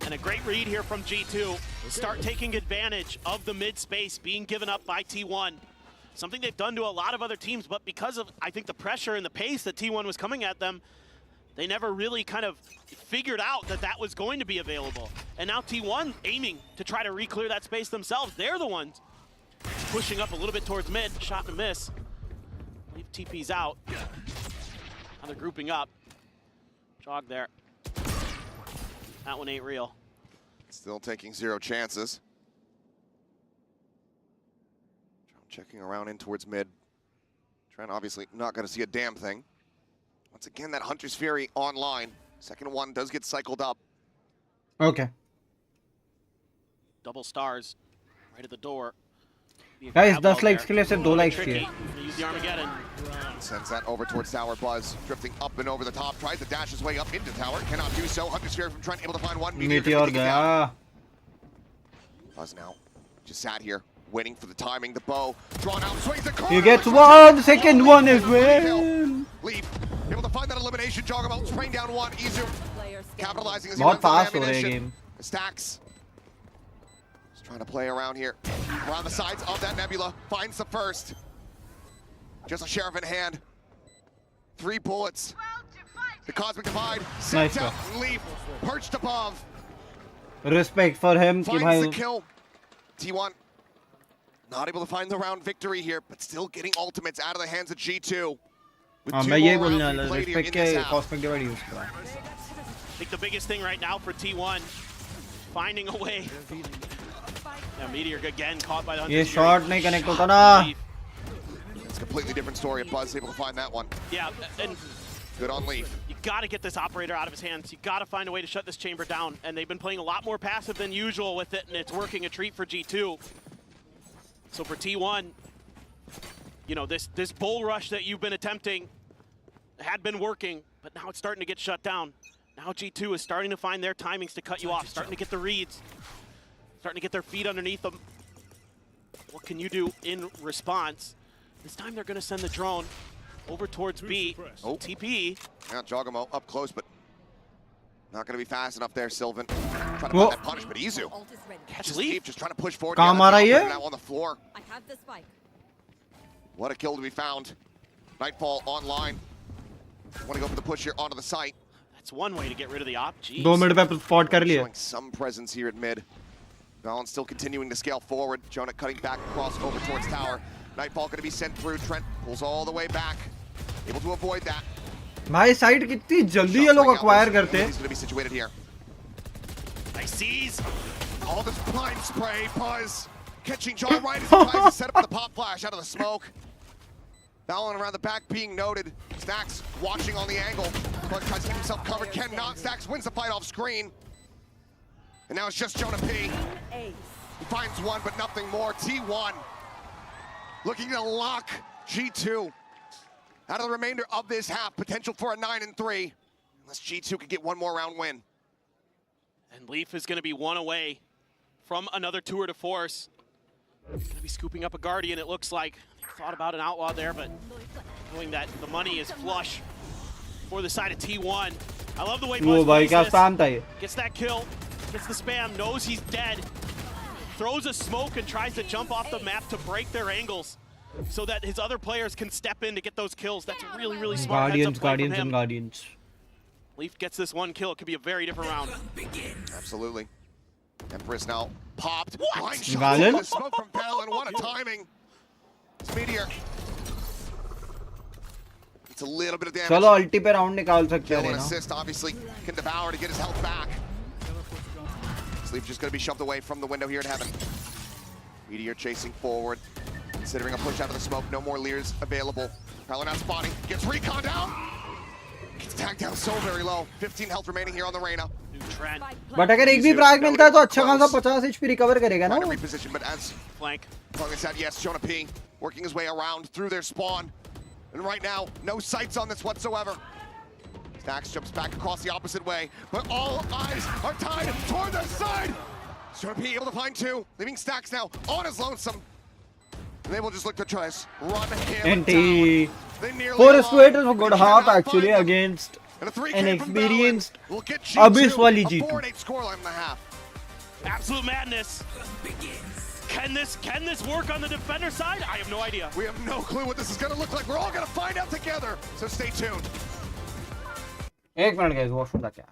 And a great read here from G2. Start taking advantage of the mid space being given up by T1. Something they've done to a lot of other teams, but because of, I think, the pressure and the pace that T1 was coming at them, they never really kind of figured out that that was going to be available. And now T1 aiming to try to re-clear that space themselves. They're the ones pushing up a little bit towards mid. Shot and miss. Leave TP's out. Now they're grouping up. Jog there. That one ain't real. Still taking 0 chances. Checking around in towards mid. Trent obviously not going to see a damn thing. Once again, that Hunter's Fury online. Second one does get cycled up. Okay. Double stars right at the door. Guys, 10 likes के लिए सिर्फ 2 likes Tricky. चाहिए. Use the Armageddon. Sends that over towards tower. Buzz drifting up and over the top. Tries to dash his way up into tower. Cannot do so. Hunter's Fury from Trent able to find one. Meteor गया. Buzz now just sat here waiting for the timing. The bow drawn out. Swings the corner. He gets one. Second one as well. Leaf able to find that elimination. Jog about spraying down one. Izu capitalizing as he बहुत runs out fast of हो रहा है ammunition. game. Stacks. Just trying to play around here. Around the sides of that nebula. Finds the first. Just a sheriff in hand. 3 bullets. The Cosmic Divide sets Nice out. Leaf perched above. Respect for him कि Finds भाई the kill. T1 not able to find the round victory here, but still getting ultimates out of the hands of G2. With हाँ two मैं यही more बोलने rounds वाला being played here respect in के this half. cosmic divide use करा I think the biggest thing right now for T1, finding a way. Now Meteor again caught by the ये Hunter's shot Fury. नहीं connect Shot होता ना from Leaf. It's a completely different story if Buzz able to find that one. Yeah, and Good on Leaf. you got to get this operator out of his hands. You got to find a way to shut this chamber down. And they've been playing a lot more passive than usual with it, and it's working a treat for G2. So for T1, you know, this bull rush that you've been attempting had been working, but now it's starting to get shut down. Now G2 is starting to find their timings to cut you off, starting to get the reads, starting to get their feet underneath them. What can you do in response? This time they're going to send the drone over towards B. Oh. TP. Yeah, Jogamo up close, but not going to be fast enough there, Sylvan. Trying to Whoa. find that punish, but Izu catches Leaf. Leaf, just trying to push forward. कहाँ Yeah, मारा that's the ये? operator now on the floor. I have the spike. What a kill to be found. Nightfall online. Want to go for the push here onto the site. That's one way to get rid of the op. Jeez. 2 minute पे spot कर लिया Showing some presence here at mid. Valens still continuing to scale forward. Jonah cutting back across over towards tower. Nightfall going to be sent through. Trent pulls all the way back. Able to avoid that. भाई side कितनी जल्दी ये लोग acquire करते हैं He's going to be situated here. Nice sees. All this blind spray, Buzz. Catching John right as he tries to set up the pop flash out of the smoke. Valen around the back being noted. Stacks watching on the angle. Buzz tries to keep himself covered. Cannot. Stacks wins the fight off screen. And now it's just Jonah P. He finds one, but nothing more. T1 looking to lock G2 out of the remainder of this half. Potential for a 9-3. Unless G2 could get one more round win. And Leaf is going to be one away from another tour de force. Going to be scooping up a Guardian, it looks like. They thought about an Outlaw there, but knowing that the money is flush for the side of T1. I love the way वो Buzz भाई plays क्या this. spam था ये Gets that kill, gets the spam, knows he's dead. Throws a smoke and tries to jump off the map to break their angles so that his other players can step in to get those kills. That's really, really smart heads-up Guardians play from Guardians him. and Guardians Leaf gets this one kill. It could be a very different round. Absolutely. Empress now popped. What? Blind shot Valen? into the smoke from Valen. What a timing. It's Meteor. It's a little bit of damage. चलो अल्टी पे round निकाल सकते Kill हैं and ना assist obviously can devour to get his health back. Sleep just going to be shoved away from the window here at Heaven. Meteor chasing forward. Considering a push out of the smoke. No more Lears available. Valen not spotting. Gets recon down. Gets tagged down so very low. 15 health remaining here on the Reyna. New trend. But अगर एक भी frag मिलता है तो अच्छा खासा 50 HP recover करेगा ना Trying to वो reposition, but as Flank. long as that, yes, Jonah P working his way around through their spawn. And right now, no sights on this whatsoever. Stacks jumps back across the opposite way, but all eyes are tied toward their side. Jonah P able to find two, leaving Stacks now on his lonesome. And they will just look to try to run him NT down. They nearly 4 are. squares a good They half cannot actually find them. against And a 3K an from experienced Valen will get Abyss G2 wali a G2 4-8 scoreline in the half. Absolute madness. Can this work on the defender side? I have no idea. We have no clue what this is going to look like. We're all going to find out together. So stay tuned. एक minute guys washroom था क्या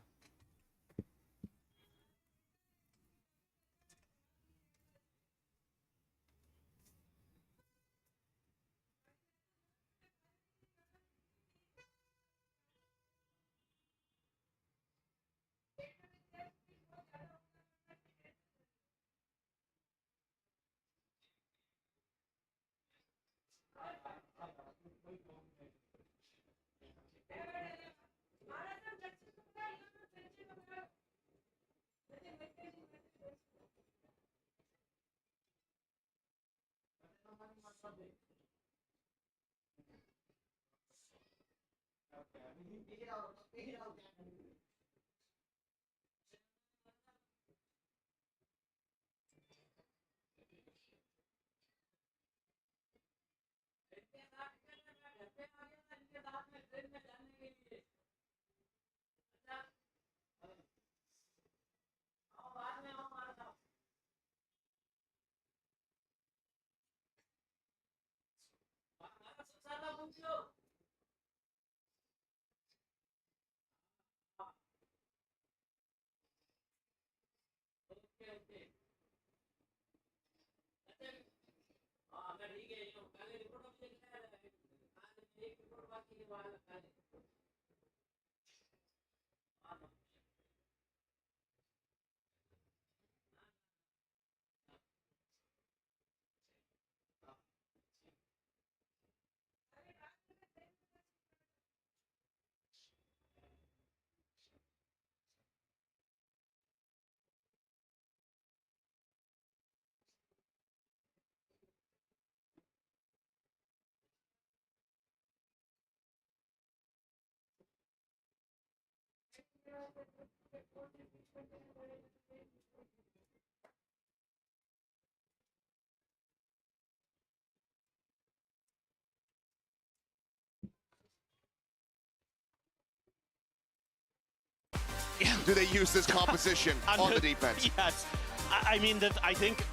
Do they use this composition on the defense? Yes. I mean, I think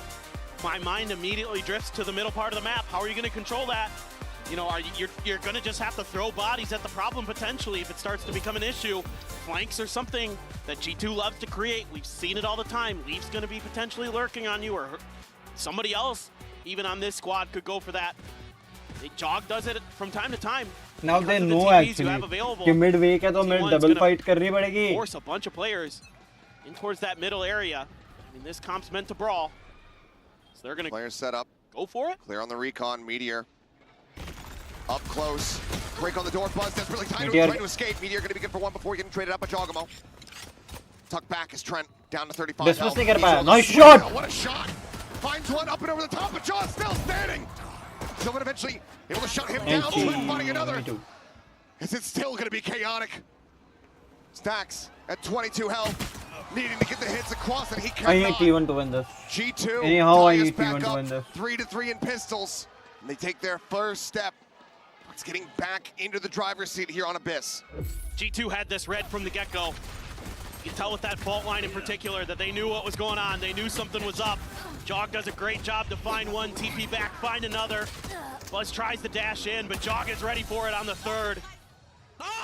my mind immediately drifts to the middle part of the map. How are you going to control that? You know, you're going to just have to throw bodies at the problem potentially if it starts to become an issue. Flanks are something that G2 loves to create. We've seen it all the time. Leaf's going to be potentially lurking on you, or somebody else, even on this squad, could go for that. Jog does it from time to time. Now they know actually कि mid weak है तो mid double fight करनी पड़ेगी. Force a bunch of players in towards that middle area. I mean, this comp's meant to brawl, so they're gonna players set up. Go for it. Clear on the recon. Meteor up close. Break on the door. Buzz desperately trying to escape. Meteor gonna be good for one before getting traded up by Jogamo. Tuck back as Trent down to 35. Dismiss नहीं कर पाया. Nice shot. What a shot! Finds one up and over the top, but John still standing. Sylvan eventually able to shut him down. Trent finding another. Is it still going to be chaotic? Stacks at 22 health, needing to get the hits across, and he cannot. I need T1 to win this. G2. Anyhow, I need T1 to win this. 3-3 in pistols, and they take their first step. It's getting back into the driver's seat here on Abyss. G2 had this read from the get-go. You can tell with that fault line in particular that they knew what was going on. They knew something was up. Jog does a great job to find one, TP back, find another. Buzz tries to dash in, but Jog is ready for it on the third.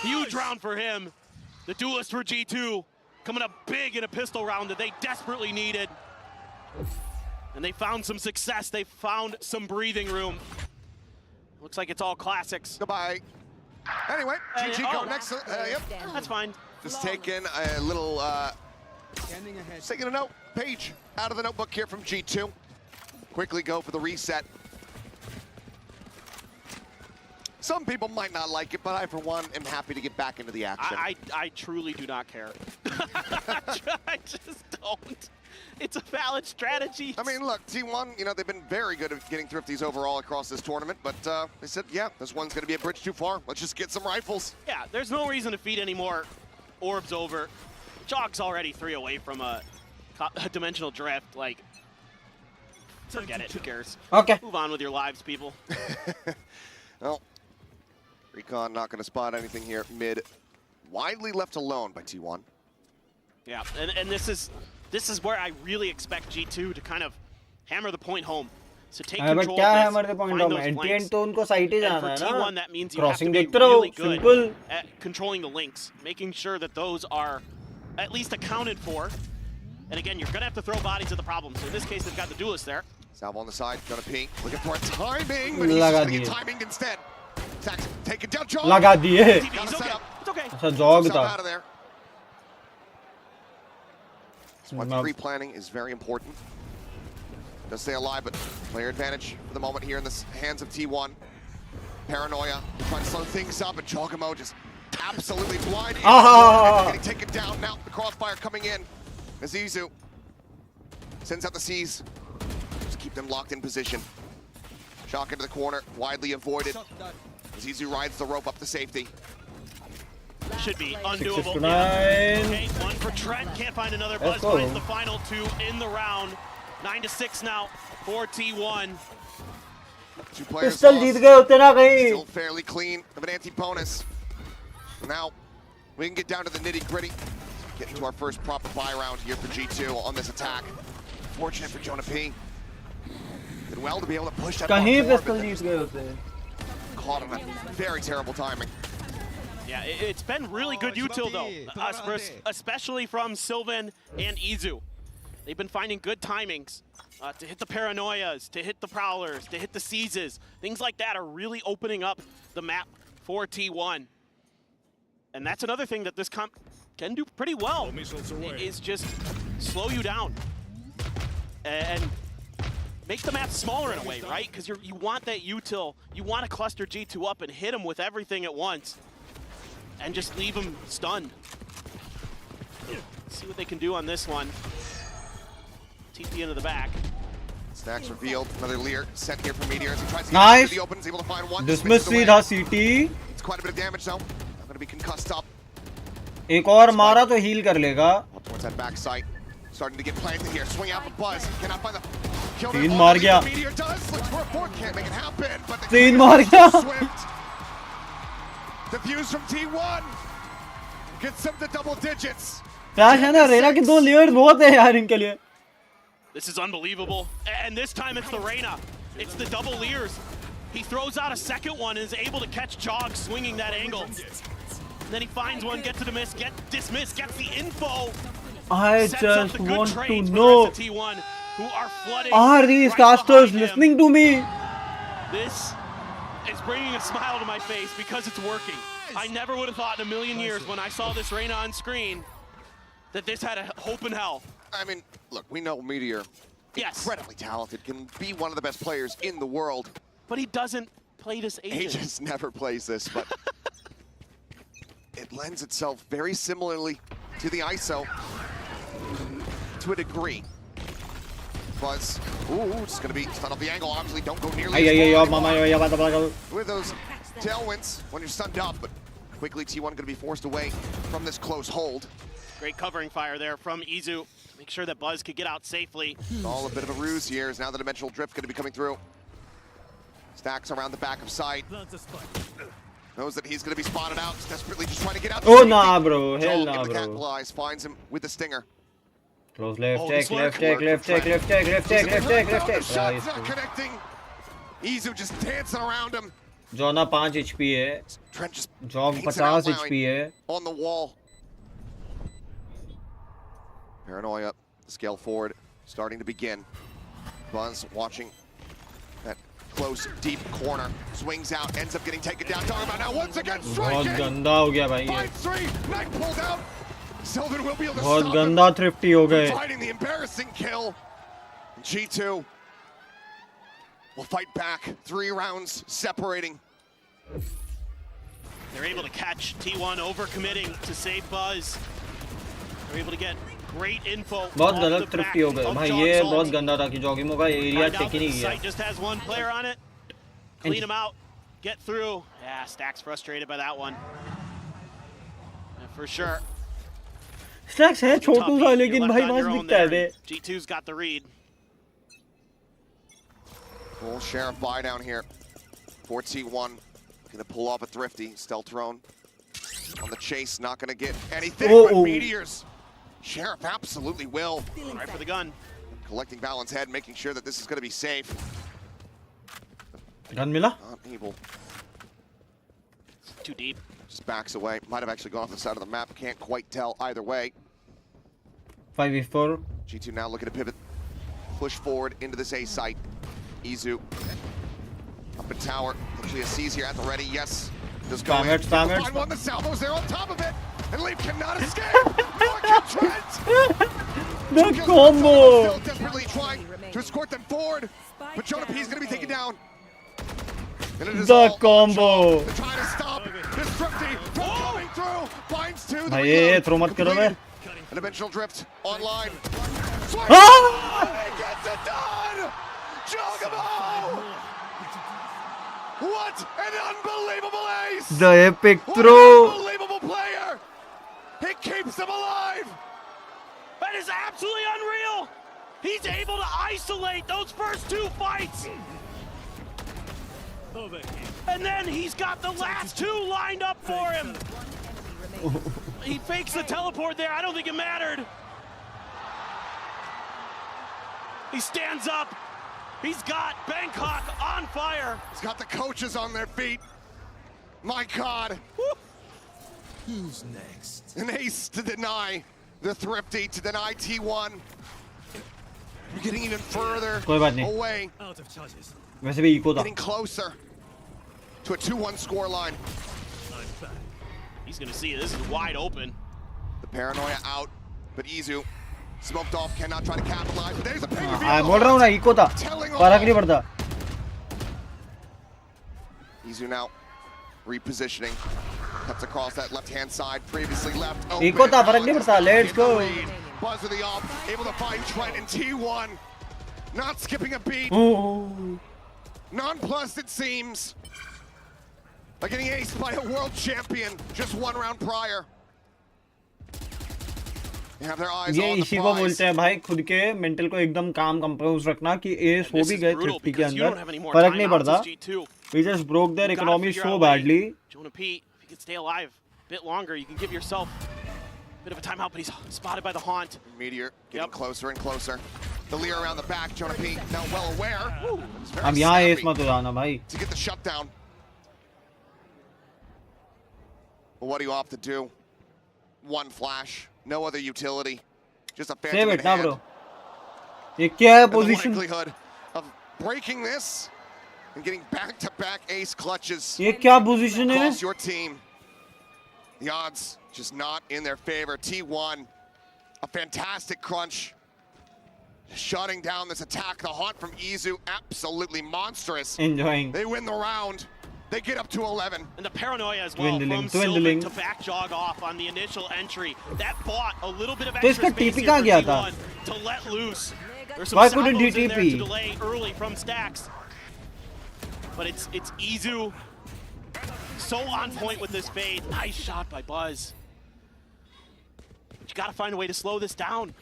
Huge round for him. The duelist for G2 coming up big in a pistol round that they desperately needed. And they found some success. They found some breathing room. Looks like it's all classics. Goodbye. Anyway, GG go next. Yep. That's fine. Just taking a little, taking a note page out of the notebook here from G2. Quickly go for the reset. Some people might not like it, but I, for one, am happy to get back into the action. I truly do not care. I just don't. It's a valid strategy. I mean, look, T1, you know, they've been very good at getting thrifties overall across this tournament, but they said, yeah, this one's going to be a bridge too far. Let's just get some rifles. Yeah, there's no reason to feed any more orbs over. Jog's already 3 away from a dimensional drift. Like, forget it. Who cares? Okay. Move on with your lives, people. Well, Recon not going to spot anything here mid. Widely left alone by T1. Yeah, and this is where I really expect G2 to kind of hammer the point home. So take control of this, find those flanks. तो उनको side ही जाना And है for ना. T1, that means you have to Crossing be देखते रहो, really good simple. at controlling the links, making sure that those are at least accounted for. And again, you're going to have to throw bodies at the problem. So in this case, they've got the duelist there. Salvo on the side, gonna peek, looking for a timing, but he's just gonna get timing instead. Tax, take it down, Jog. लगा दिए. It's okay. अच्छा Jog था. Out of there. That's why pre-planning is very important. Does stay alive, but player advantage for the moment here in the hands of T1. Paranoia, trying to slow things up, and Jogamo just absolutely blind. Getting taken down now. The crossfire coming in. Azizu sends out the C's. Just keep them locked in position. Shock into the corner, widely avoided. Azizu rides the rope up to safety. Should be undoable. 6-9. Okay, one for Trent. Can't find another. Buzz finds the final 2 in the round. 9-6 now for T1. 2 players Pistol जीत गए होते ना कहीं. Still fairly clean of an anti-bonus. Now we can get down to the nitty-gritty. Get into our first proper buy round here for G2 on this attack. Fortunate for Jonah P. Did well to be able to push that कहीं ball pistol forward, जीत गए होते हैं. but caught him at very terrible timing. Yeah, it's been really good util though, especially from Sylvan and Izu. They've been finding good timings to hit the Paranoias, to hit the Prowlers, to hit the Seizes. Things like that are really opening up the map for T1. And that's another thing that this comp can do pretty well, is just slow you down and make the map smaller in a way, right? Because you want that util, you want to cluster G2 up and hit him with everything at once and just leave him stunned. Let's see what they can do on this one. TP into the back. Stacks revealed. Another Lear sent here from Meteor as he tries to Nice. get to the open. He's able to find one. Dismiss सीधा CT. It's quite a bit of damage though. I'm going to be concussed up. एक और मारा तो heal कर लेगा. Towards that back site. Starting to get planted here. Swing out for Buzz. Cannot find the kill. तीन मार गया. Meteor does. Looks for a fourth. Can't make it happen. But तीन मार गया. Defuse from T1. Gets them to double digits. क्या है ना रेना की 2 layers बहुत है यार इनके लिए. This is unbelievable. And this time it's the Reyna. It's the double Lears. He throws out a second one and is able to catch Jog swinging that angle. And then he finds one, gets to miss, dismiss, gets the info. I Sets just up the good want to trades for know, the rest of T1, who are flooding are these right casters behind him. listening to me? This is bringing a smile to my face because it's working. I never would have thought in a million years when I saw this Reyna on screen that this had a hope in hell. I mean, look, we know Meteor, incredibly talented, can be one of the best players in the world. But he doesn't play this agent. He just never plays this, but it lends itself very similarly to the ISO to a degree. Buzz, ooh, just gonna be stunned off the angle. Obviously, don't go nearly as far with those tailwinds when you're stunned up, but quickly T1 gonna be forced away from this close hold. Great covering fire there from Izu. Make sure that Buzz could get out safely. All a bit of a ruse here, as now the dimensional drift gonna be coming through. Stacks around the back of sight. Knows that he's gonna be spotted out. He's desperately just trying to get out. Oh nah, bro. Hell Jog nah, able to bro. capitalize, finds him with the stinger. Close left, Oh, check, this left, work check, for left, check, Trent. left, check, left, check, left, check, left, The check. shot's not connecting. Izu just dancing around him. जॉना 5 HP है. Trent just jog paints 50 an outline HP है. on the wall. Paranoia, scale forward, starting to begin. Buzz watching that close, deep corner. Swings out, ends up getting taken down. Talking about now once again बहुत striking. गंदा हो गया भाई ये. 5-3, Knight pulled out. Sylvan will be able to बहुत stop him गंदा thrifty हो गए. from finding the embarrassing kill. G2 will fight back. 3 rounds separating. They're able to catch T1 overcommitting to save Buzz. They're able to get great info. बहुत off गलत the back thrifty हो गए of भाई. Jog's ये ult. बहुत गंदा था कि जॉगिंग का एरिया Find out चेक ही that नहीं the किया. site just has one player on it. Clean him out. Get through. Yeah, Stack's frustrated by that one. Yeah, for sure. Stacks है छोटू सा You're लेकिन left भाई on बस your own दिखता है there, they. and G2's got the read. Full Sheriff buy down here for T1. Gonna pull off a thrifty. Stealth drone on the chase. Not gonna get anything but meteors. Sheriff absolutely will. Right for the gun. Collecting Balance head, making sure that this is gonna be safe. Gun मिला? Not able. Too deep. Just backs away. Might have actually gone off the side of the map. Can't quite tell either way. 5v4. G2 now looking to pivot. Push forward into this A site. Izu. Up in tower. Actually a C's here at the ready. Yes. Just go Spam in. it, spam it. Find one. The salvo's there on top of it. And Leaf cannot escape. Nor can Trent. The combo. Still desperately trying to escort them forward. But Jonah P is going to be taken down. And it is The all combo. They're trying to stop this thrifty from coming through. Finds 2. भाई ये throw मत करो बे. An dimensional drift online. Ah! He gets it done! Jogamo! What an unbelievable ace! The epic What throw. an unbelievable player! He keeps them alive! That is absolutely unreal! He's able to isolate those first 2 fights! And then he's got the last 2 lined up for him! He fakes the teleport there, I don't think it mattered! He stands up! He's got Bangkok on fire! He's got the coaches on their feet. My God. Who's next? An ace to deny the thrifty, to deny T1. We're getting even further कोई बात नहीं. away. Out of charges. वैसे भी eco था. Getting closer to a 2-1 scoreline. He's gonna see it. This is wide open. The paranoia out, but Izu smoked off, cannot try to capitalize. But there's a ping हाँ बोल रहा हूँ ना eco था फर्क नहीं पड़ता Izu now repositioning, cuts across that left-hand side, previously left open. Eco था फर्क नहीं पड़ता let's go Buzz of the off, able to find Trent in T1, not skipping a beat. Nonplussed it seems. Like getting aced by a world champion just one round prior. They have their eyes ये on the इसी को prize. बोलते हैं भाई खुद के mental को एकदम काम कंपोज रखना कि एस हो भी गए 50 के अंदर फर्क नहीं पड़ता we just broke their economy so badly Jonah Pete, if you can stay alive a bit longer, you can give yourself a bit of a timeout, but he's spotted by the haunt. Meteor getting closer and closer. The Lear around the back, Jonah Pete now well aware. He's very अब यहाँ S savvy मत उड़ाना भाई to get the shutdown. Well, what do you opt to do? One flash, no other utility, just a save phantom in it ना hand. bro ये क्या है And the position likelihood of breaking this and getting back-to-back ace clutches ये क्या position है across your team. The odds just not in their favor. T1, a fantastic crunch. Shutting down this attack. The haunt from Izu, absolutely monstrous. enjoying They win the round. They get up to 11. And the paranoia as well Dwindling, from dwindling. Sylvan to back jog off on the initial entry. That bought a little bit of तो extra इसका space TP here कहाँ for गया था? T1 to let loose. There's some Why couldn't salvos he in there TP? to delay early from Stacks. But it's Izu so on point with this fade. Nice shot by Buzz. But you gotta find a way to slow this down.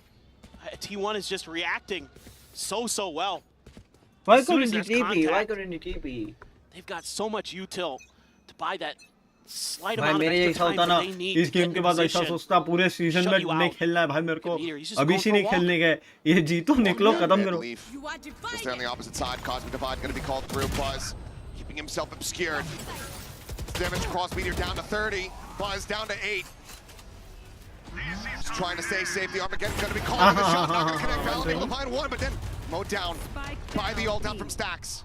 T1 is just reacting so well. why As soon couldn't as he there's TP why contact, couldn't he TP they've got so much util to buy that slight भाई amount of मेरे extra ऐसा time होता ना that they need इस to get game के in बाद ऐसा position. सोचता पूरे सीजन shut में you नहीं out. खेलना है भाई मेरे को Meteor, he's just अभी going से for a नहीं walk. खेलने गए ये जीतो निकलो खत्म करो Leaf. Just there on the opposite side. Cosmic Divide going to be called through. Buzz keeping himself obscured. Damage cross Meteor down to 30. Buzz down to 8. Just trying to stay safe. The Armageddon going to be called. The shot not going to connect. Valve able to find one, but then mowed down by the ult out from Stacks.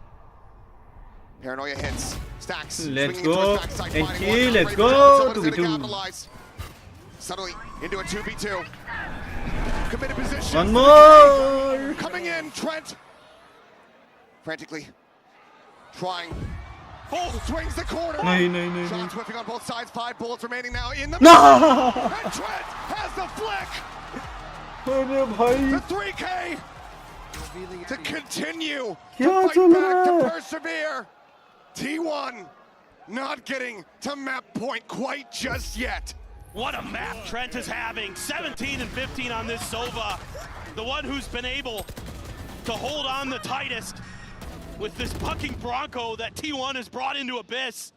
Paranoia hits. Stacks Let's swinging into his go. backside, And finding kill, one. let's Raven go. someone's gonna 2v2. capitalize. Suddenly into a 2v2. Committed position. One more. Coming in, Trent. Frantically trying. Swings the corner. नहीं नहीं नहीं Shots whipping on both sides. 5 bullets remaining now in the No! middle. And Trent has the flick. अरे भाई The 3K to continue to क्या fight चल back, रहा to है persevere. T1 not getting to map point quite just yet. What a map Trent is having. 17 and 15 on this Sova. The one who's been able to hold on the tightest with this bucking Bronco that T1 has brought into Abyss.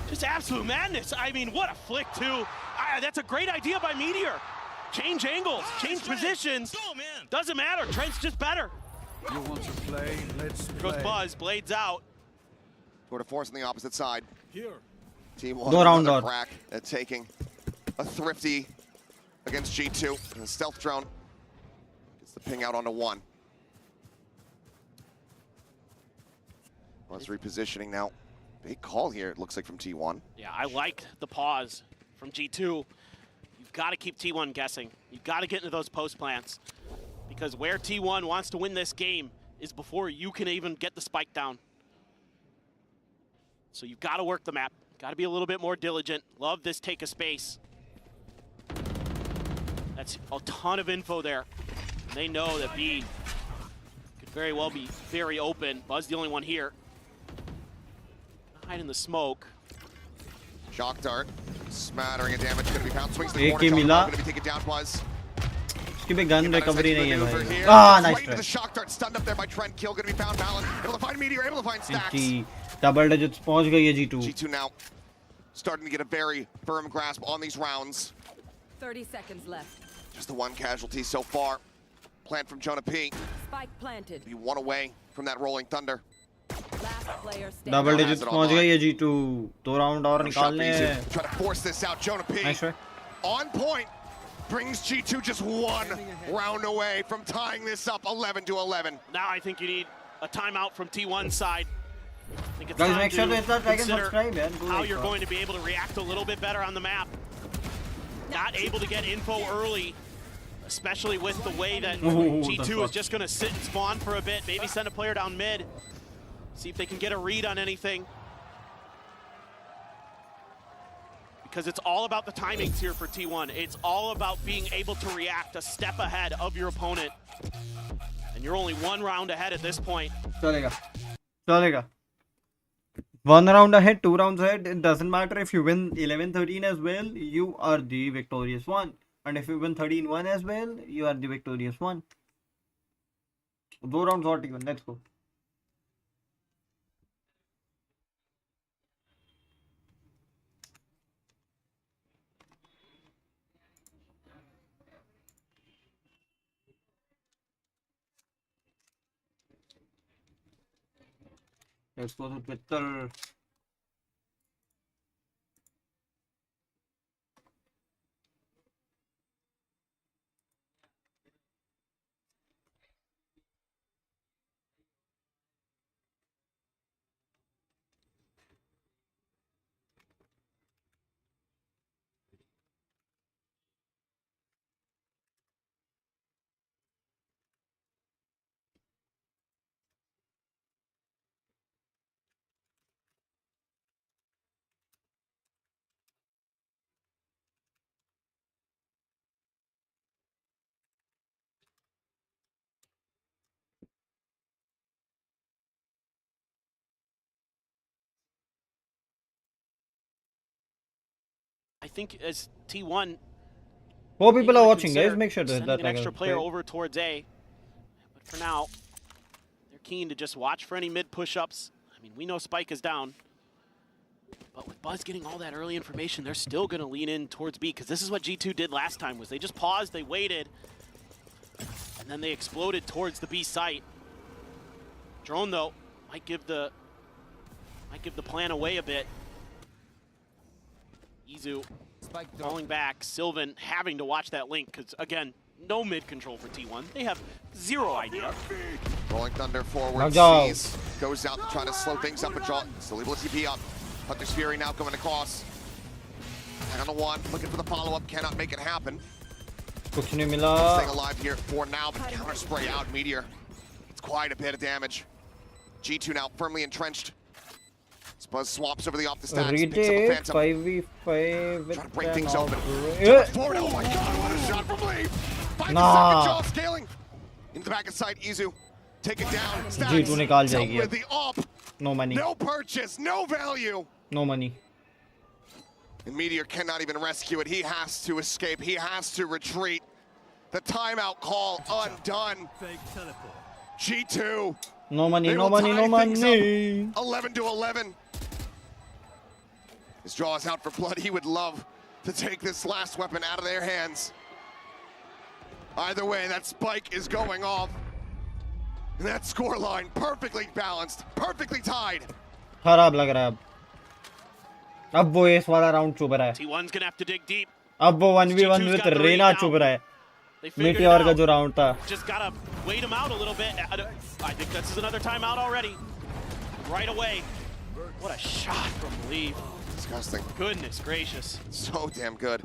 Just absolute madness. I mean, what a flick too. That's a great idea by Meteor. Change angles, change positions. Doesn't matter, Trent's just better. You want to play? Let's Goes play. Buzz, blades out. Toward a force on the opposite side. Here. T1 Go round another dot. crack at taking a thrifty against G2. And the stealth drone gets the ping out onto 1. Let's repositioning now. Big call here, it looks like, from T1. Yeah, I like the pause from G2. You've got to keep T1 guessing. You've got to get into those post plants. Because where T1 wants to win this game is before you can even get the spike down. So you've got to work the map. Got to be a little bit more diligent. Love this take a space. That's a ton of info there. And they know that B could very well be very open. Buzz the only one here. Hide in the smoke. Shock dart, smattering of damage, going to be found. Swings the एक corner, ही मिला going to be taken down. Buzz. उसकी भी gun recovery नहीं है Maneuver भाई here. ah Right nice into the try shock dart, stunned up there by Trent. Kill going to be found. Balance able to find Meteor, able to find Stacks. जी double digits पहुंच गई है G2 G2 now starting to get a very firm grasp on these rounds. 30 seconds left. Just the one casualty so far. Plant from Jonah P. Spike planted. Be one away from that rolling thunder. Last player standing. Double digits पहुंच गई है G2 दो round और No shot for निकालने Izu. हैं Try to force this out. Jonah P. Nice try. On point. Brings G2 just one round away from tying this up 11 to 11. Now I think you need a timeout from T1's side. I think it's Guys, time make sure to to hit that like and consider subscribe, man. Go how like you're that. going to be able to react a little bit better on the map. Not able to get info early, especially with the way that Ooh, G2 the is just going to sit and spawn for a bit, maybe send a player down mid, see if they can get a read on anything. Because it's all about the timings here for T1. It's all about being able to react a step ahead of your opponent. And you're only one round ahead at this point. Chalega. Chalega. 1 round ahead, 2 rounds ahead. It doesn't matter if you win 11-13 as well, you are the victorious one. And if you win 13-1 as well, you are the victorious one. 2 rounds or even. Let's go. Let's go to Twitter. I think as T1, 4 people maybe are to watching, guys. consider Make sure to hit sending that an like extra and player subscribe. over towards A. But for now, they're keen to just watch for any mid push-ups. I mean, we know Spike is down. But with Buzz getting all that early information, they're still going to lean in towards B, because this is what G2 did last time, was they just paused, they waited, and then they exploded towards the B site. Drone, though, might give the plan away a bit. Izu falling back, Sylvan having to watch that link, because, again, no mid control for T1. They have zero idea. Rolling Thunder forward, Good job. sees, goes out to try to slow things up, but draw, still able to TP up. Hunter's Fury now coming across. And on the one, looking for the follow-up, cannot make it happen. कुछ नहीं मिला. Staying alive here for now, but counter spray out, Meteor. It's quite a bit of damage. G2 now firmly entrenched. Buzz swaps over the off the stacks, picks up a Retake Phantom. 5v5 with Trying to break an things open. Yeah. Forward, oh my god, what a shot from Lee! Find Nah. the second jaw scaling. Into the back of sight, Izu. Take it down. Stacks. G2 निकाल Dealt जाएगी with अब. the op. No money. No purchase, no value. No money. And Meteor cannot even rescue it. He has to escape. He has to retreat. The timeout call undone. G2. No money, They no will money, tie no things money. up 11-11. His draw is out for blood. He would love to take this last weapon out of their hands. Either way, that spike is going off. And that scoreline perfectly balanced, perfectly tied. खराब लग रहा है अब. अब वो इस वाला round चुभ रहा है. T1's gonna have to dig deep. अब वो 1v1 G2's with got the Reyna read now. चुभ रहा है. They figured it मीटियोर का out. जो राउंड था. Just gotta wait him out a little bit. I think this is another timeout already. Right away. What a shot from Lee. Disgusting. Goodness gracious. So damn good.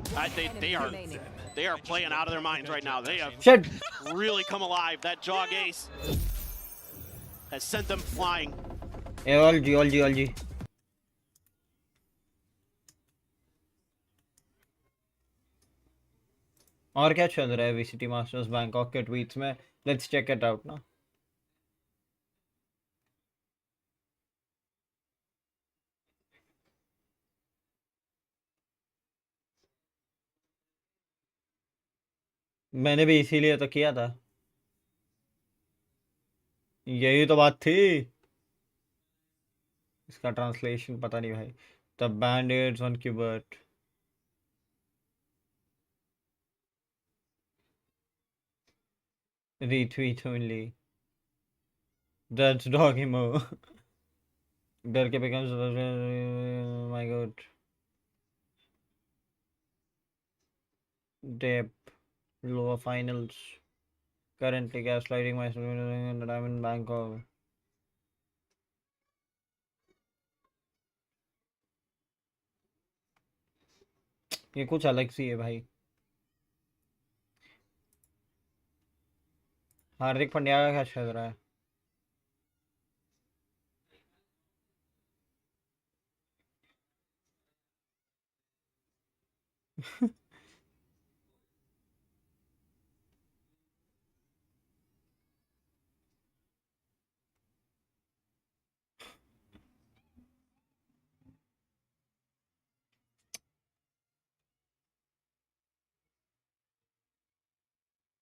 They are playing out of their minds right now. They have Shit. really come alive. That jog ace has sent them flying. All G. और क्या चल रहा है VCT masters Bangkok के tweets में? Let's check it out ना. मैंने भी इसीलिए तो किया था. यही तो बात थी. इसका ट्रांसलेशन पता नहीं भाई. The बैंडेड्स on keyboard. Retweet only. That's doggy mo. डर के becomes my god. Dep lower finals. Currently gaslighting myself that I'm in Bangkok. ये कुछ अलग सी है भाई। हार्दिक पांड्या का क्या चल रहा है?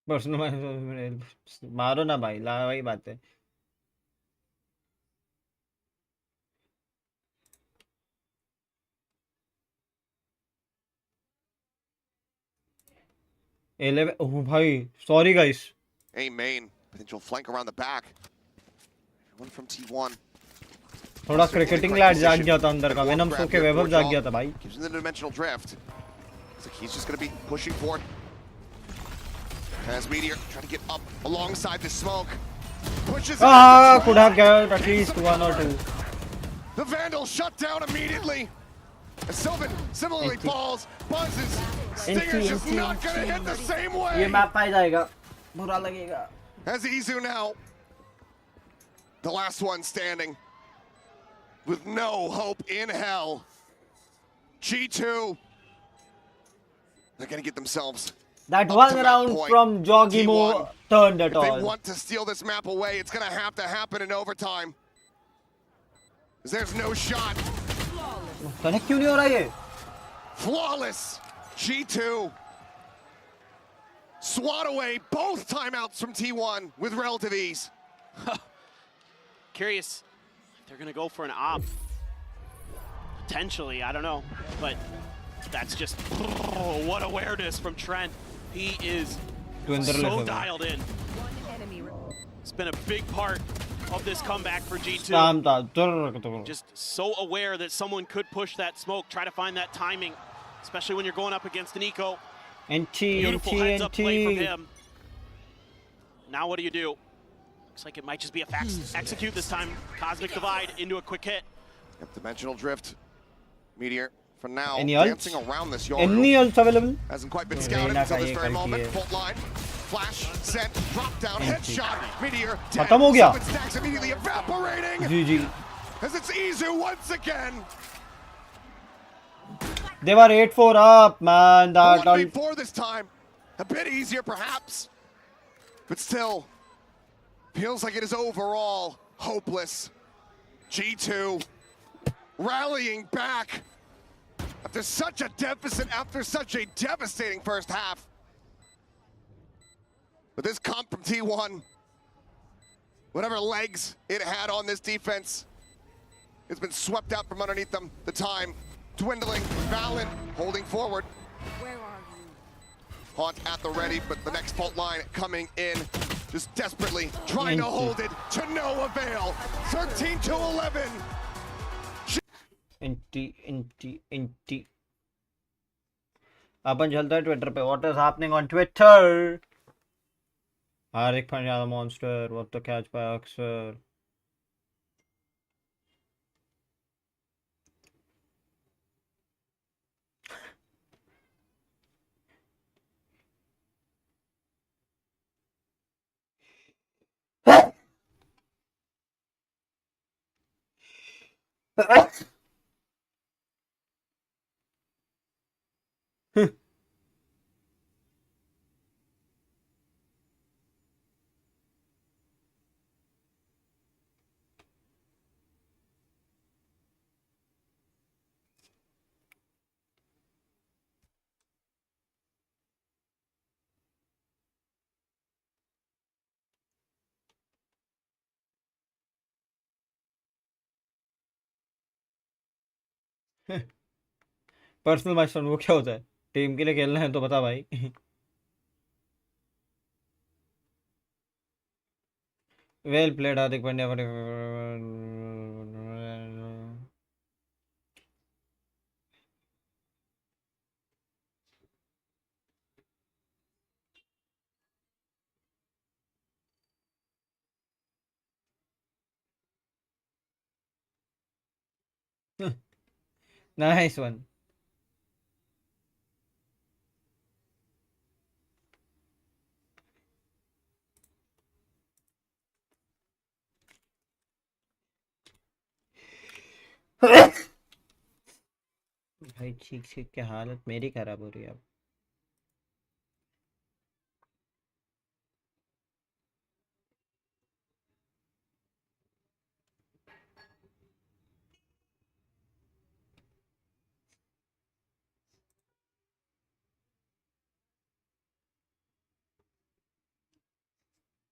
पर्सनल मारो ना भाई, ला वही बात है। इलेवन, ओह भाई sorry guys. A main, potential flank around the back. One from T1. थोड़ा क्रिकेटिंग लैड जाग गया था अंदर का, वेनम सो के वैभव जाग गया था भाई। Gives him the dimensional drift. Looks like he's just going to be pushing forward. As Meteor trying to get up alongside the smoke. Pushes it. Could have got at least one or two. The Vandal shut down immediately. As Sylvan similarly falls. Buzzes. Stinger's just not going to hit the same way. ये map पाई जाएगा, बुरा लगेगा। As Izu now, the last one standing, with no hope in hell. G2, they're gonna get themselves That up one to round point. from Jogimo T1, turned it if they all. want to steal this map away, it's gonna have to happen in overtime. 'Cause there's no shot. Connect क्यों नहीं हो रहा ये? Flawless. G2 swat away both timeouts from T1 with relative ease. Curious if they're going to go for an op. Potentially, I don't know. But that's just, what awareness from Trent. He is so dialed in. It's been a big part of this comeback for G2. Just so aware that someone could push that smoke, try to find that timing, especially when you're going up against an eco. Beautiful heads up play from him. Now what do you do? Looks like it might just be a execute this time. Cosmic Divide into a quick hit. Yep, dimensional drift. Meteor, for now, Any ults? dancing around this yard. Any ults available? Hasn't quite been scouted until this very moment. Fault line, flash, sent, drop down, headshot. Meteor, dead. खत्म हो गया। Seven stacks immediately evaporating. GG. As it's Izu once again. They were 8-4 up, man. That all. 1v4 this time. A bit easier, perhaps. But still, feels like it is overall hopeless. G2 rallying back after such a deficit, after such a devastating first half. But this comp from T1, whatever legs it had on this defense, it's been swept out from underneath them. The time dwindling. Valen holding forward. Where are you? Haunt at the ready, but the next fault line coming in, just desperately trying to hold it to no avail. 13-11. NT. अपन चलता है Twitter पे। What is happening on Twitter? Hardik Pandya the monster. What the catch by Axer? Personal milestone वो क्या होता है? Team के लिए खेलना है तो बता भाई। Well played Hardik Pandya. Nice one. भाई चीख चीख के हालत मेरी खराब हो रही है अब।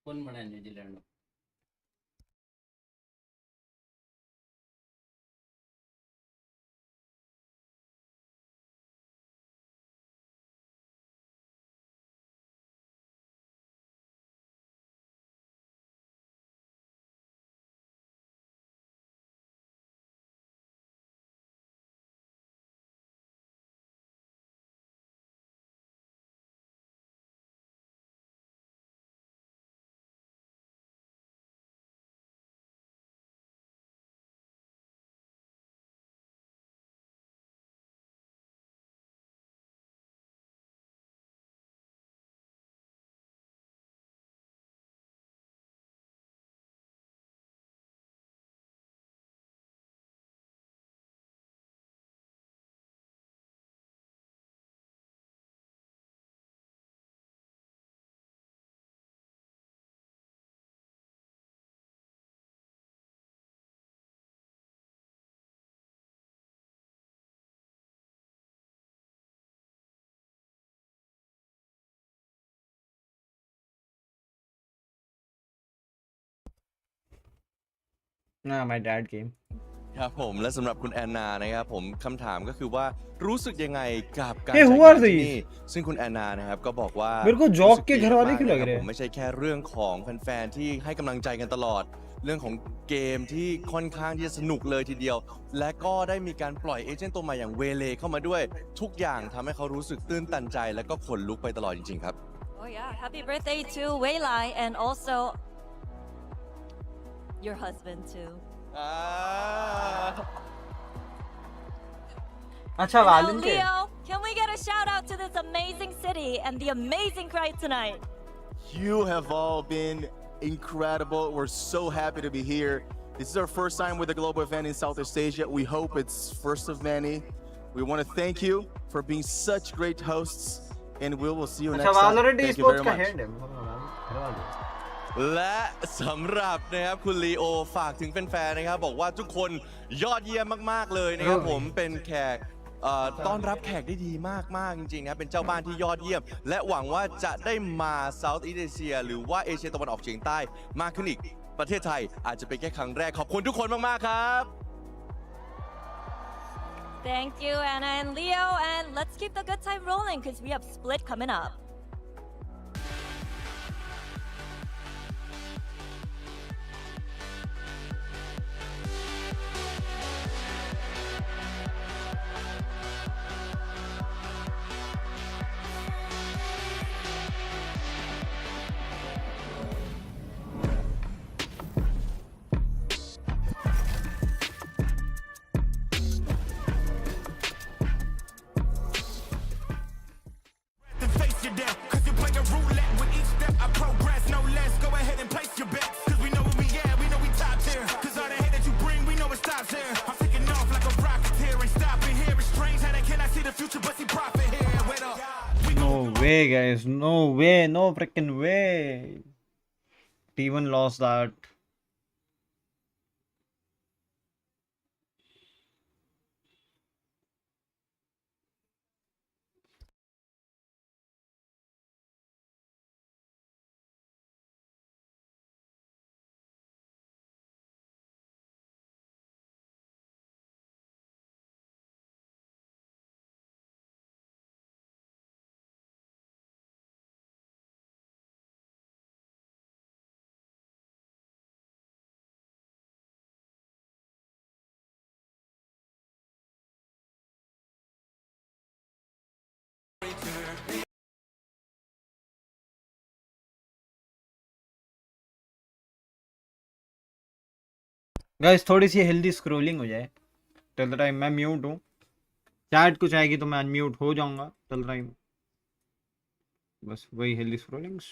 कौन बना New Zealand? My dad came. ครับผมและสำหรับคุณแอนนานะครับผมคำถามก็คือว่ารู้สึกยังไงกับการ Hey, จัด who งา are นที่ these? นี่ซึ่งคุณแอนนานะครับก็บอกว่า मेरे को รู้ जॉक สึก के ดี घर वाले มาก क्यों ๆ लग นะครับ रहे ผม हैं? ไม่ใช่แค่เรื่องของแฟนๆที่ให้กำลังใจกันตลอด เรื่องของเกมที่ค่อนข้างที่จะสนุกเลยทีเดียว และก็ได้มีการปล่อยเอเจนต์ตัวใหม่อย่างเวเลเข้ามาด้วย ทุกอย่างทำให้เขารู้สึกตื้นตันใจและก็ขนลุกไปตลอดจริงๆครับ Oh yeah, happy birthday to Weilai and also your husband too. अच्छा And now, वालन थे। Leo, can we get a shout out to this amazing city and the amazing crowd tonight? You have all been incredible. We're so happy to be here. This is our first time with a global event in Southeast Asia. We hope it's first of many. We want to thank you for being such great hosts, and we will see you अच्छा next time. Valorant Thank you esports very का much. head है।และสำหรับนะครับคุณลีโอฝากถึงแฟนๆนะครับบอกว่าทุกคนยอดเยี่ยมมากๆเลยนะครับผมเป็นแขกต้อนรับแขกได้ดีมากๆจริงๆนะครับเป็นเจ้าบ้านที่ยอดเยี่ยม และหวังว่าจะได้มาเซาท์อีสเอเชียหรือว่าเอเชียตะวันออกเฉียงใต้มากขึ้นอีกประเทศไทยอาจจะเป็นแค่ครั้งแรกขอบคุณทุกคนมากๆครับ Thank you, Anna and Leo, and let's keep the good time rolling because we have Split coming up. Face your death, cause you play a roulette with each step I progress, no less. Go ahead and place your bets, cause we know where we at, we know we top tier. Cause all the hate that you bring, we know it stops here. I'm taking off like a rocket here, ain't stopping here. It's strange how they cannot see the future, but see profit here. Wait up. No way, guys. No way. No freaking way. T1 lost that. Guys थोड़ी सी healthy scrolling हो जाए till the time मैं mute हूँ chat कुछ आएगी तो मैं unmute हो जाऊंगा टिल द टाइम बस वही हेल्दी स्क्रोलिंग्स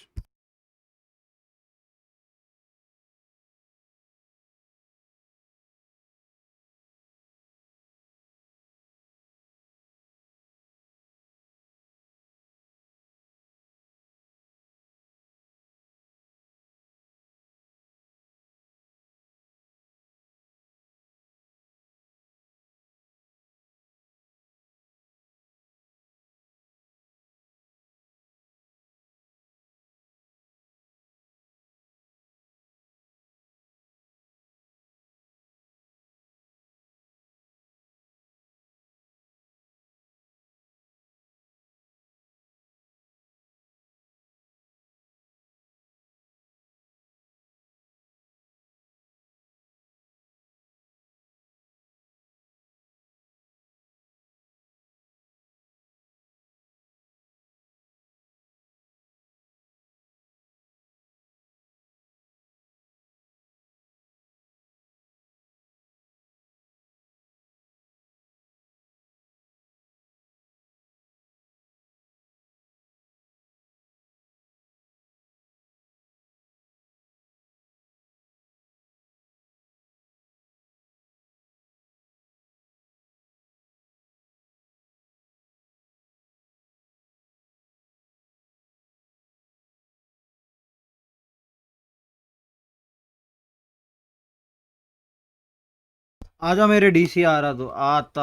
आजा मेरे डीसी आ रहा तो आता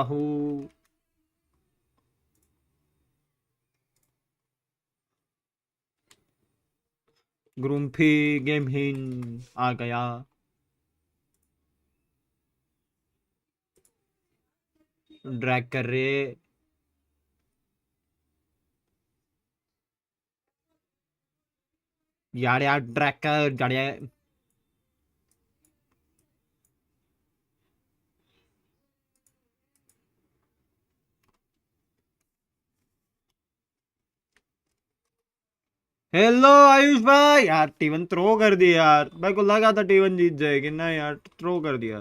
हूँ। ग्रुम्फी गेमिंग आ गया। ड्रैग कर रहे। यार ड्रैग कर गाड़िया। हेलो आयुष भाई, यार टी1 थ्रो कर दिया यार। मेरे को लगा था टी1 जीत जाएगी ना यार, थ्रो कर दिया।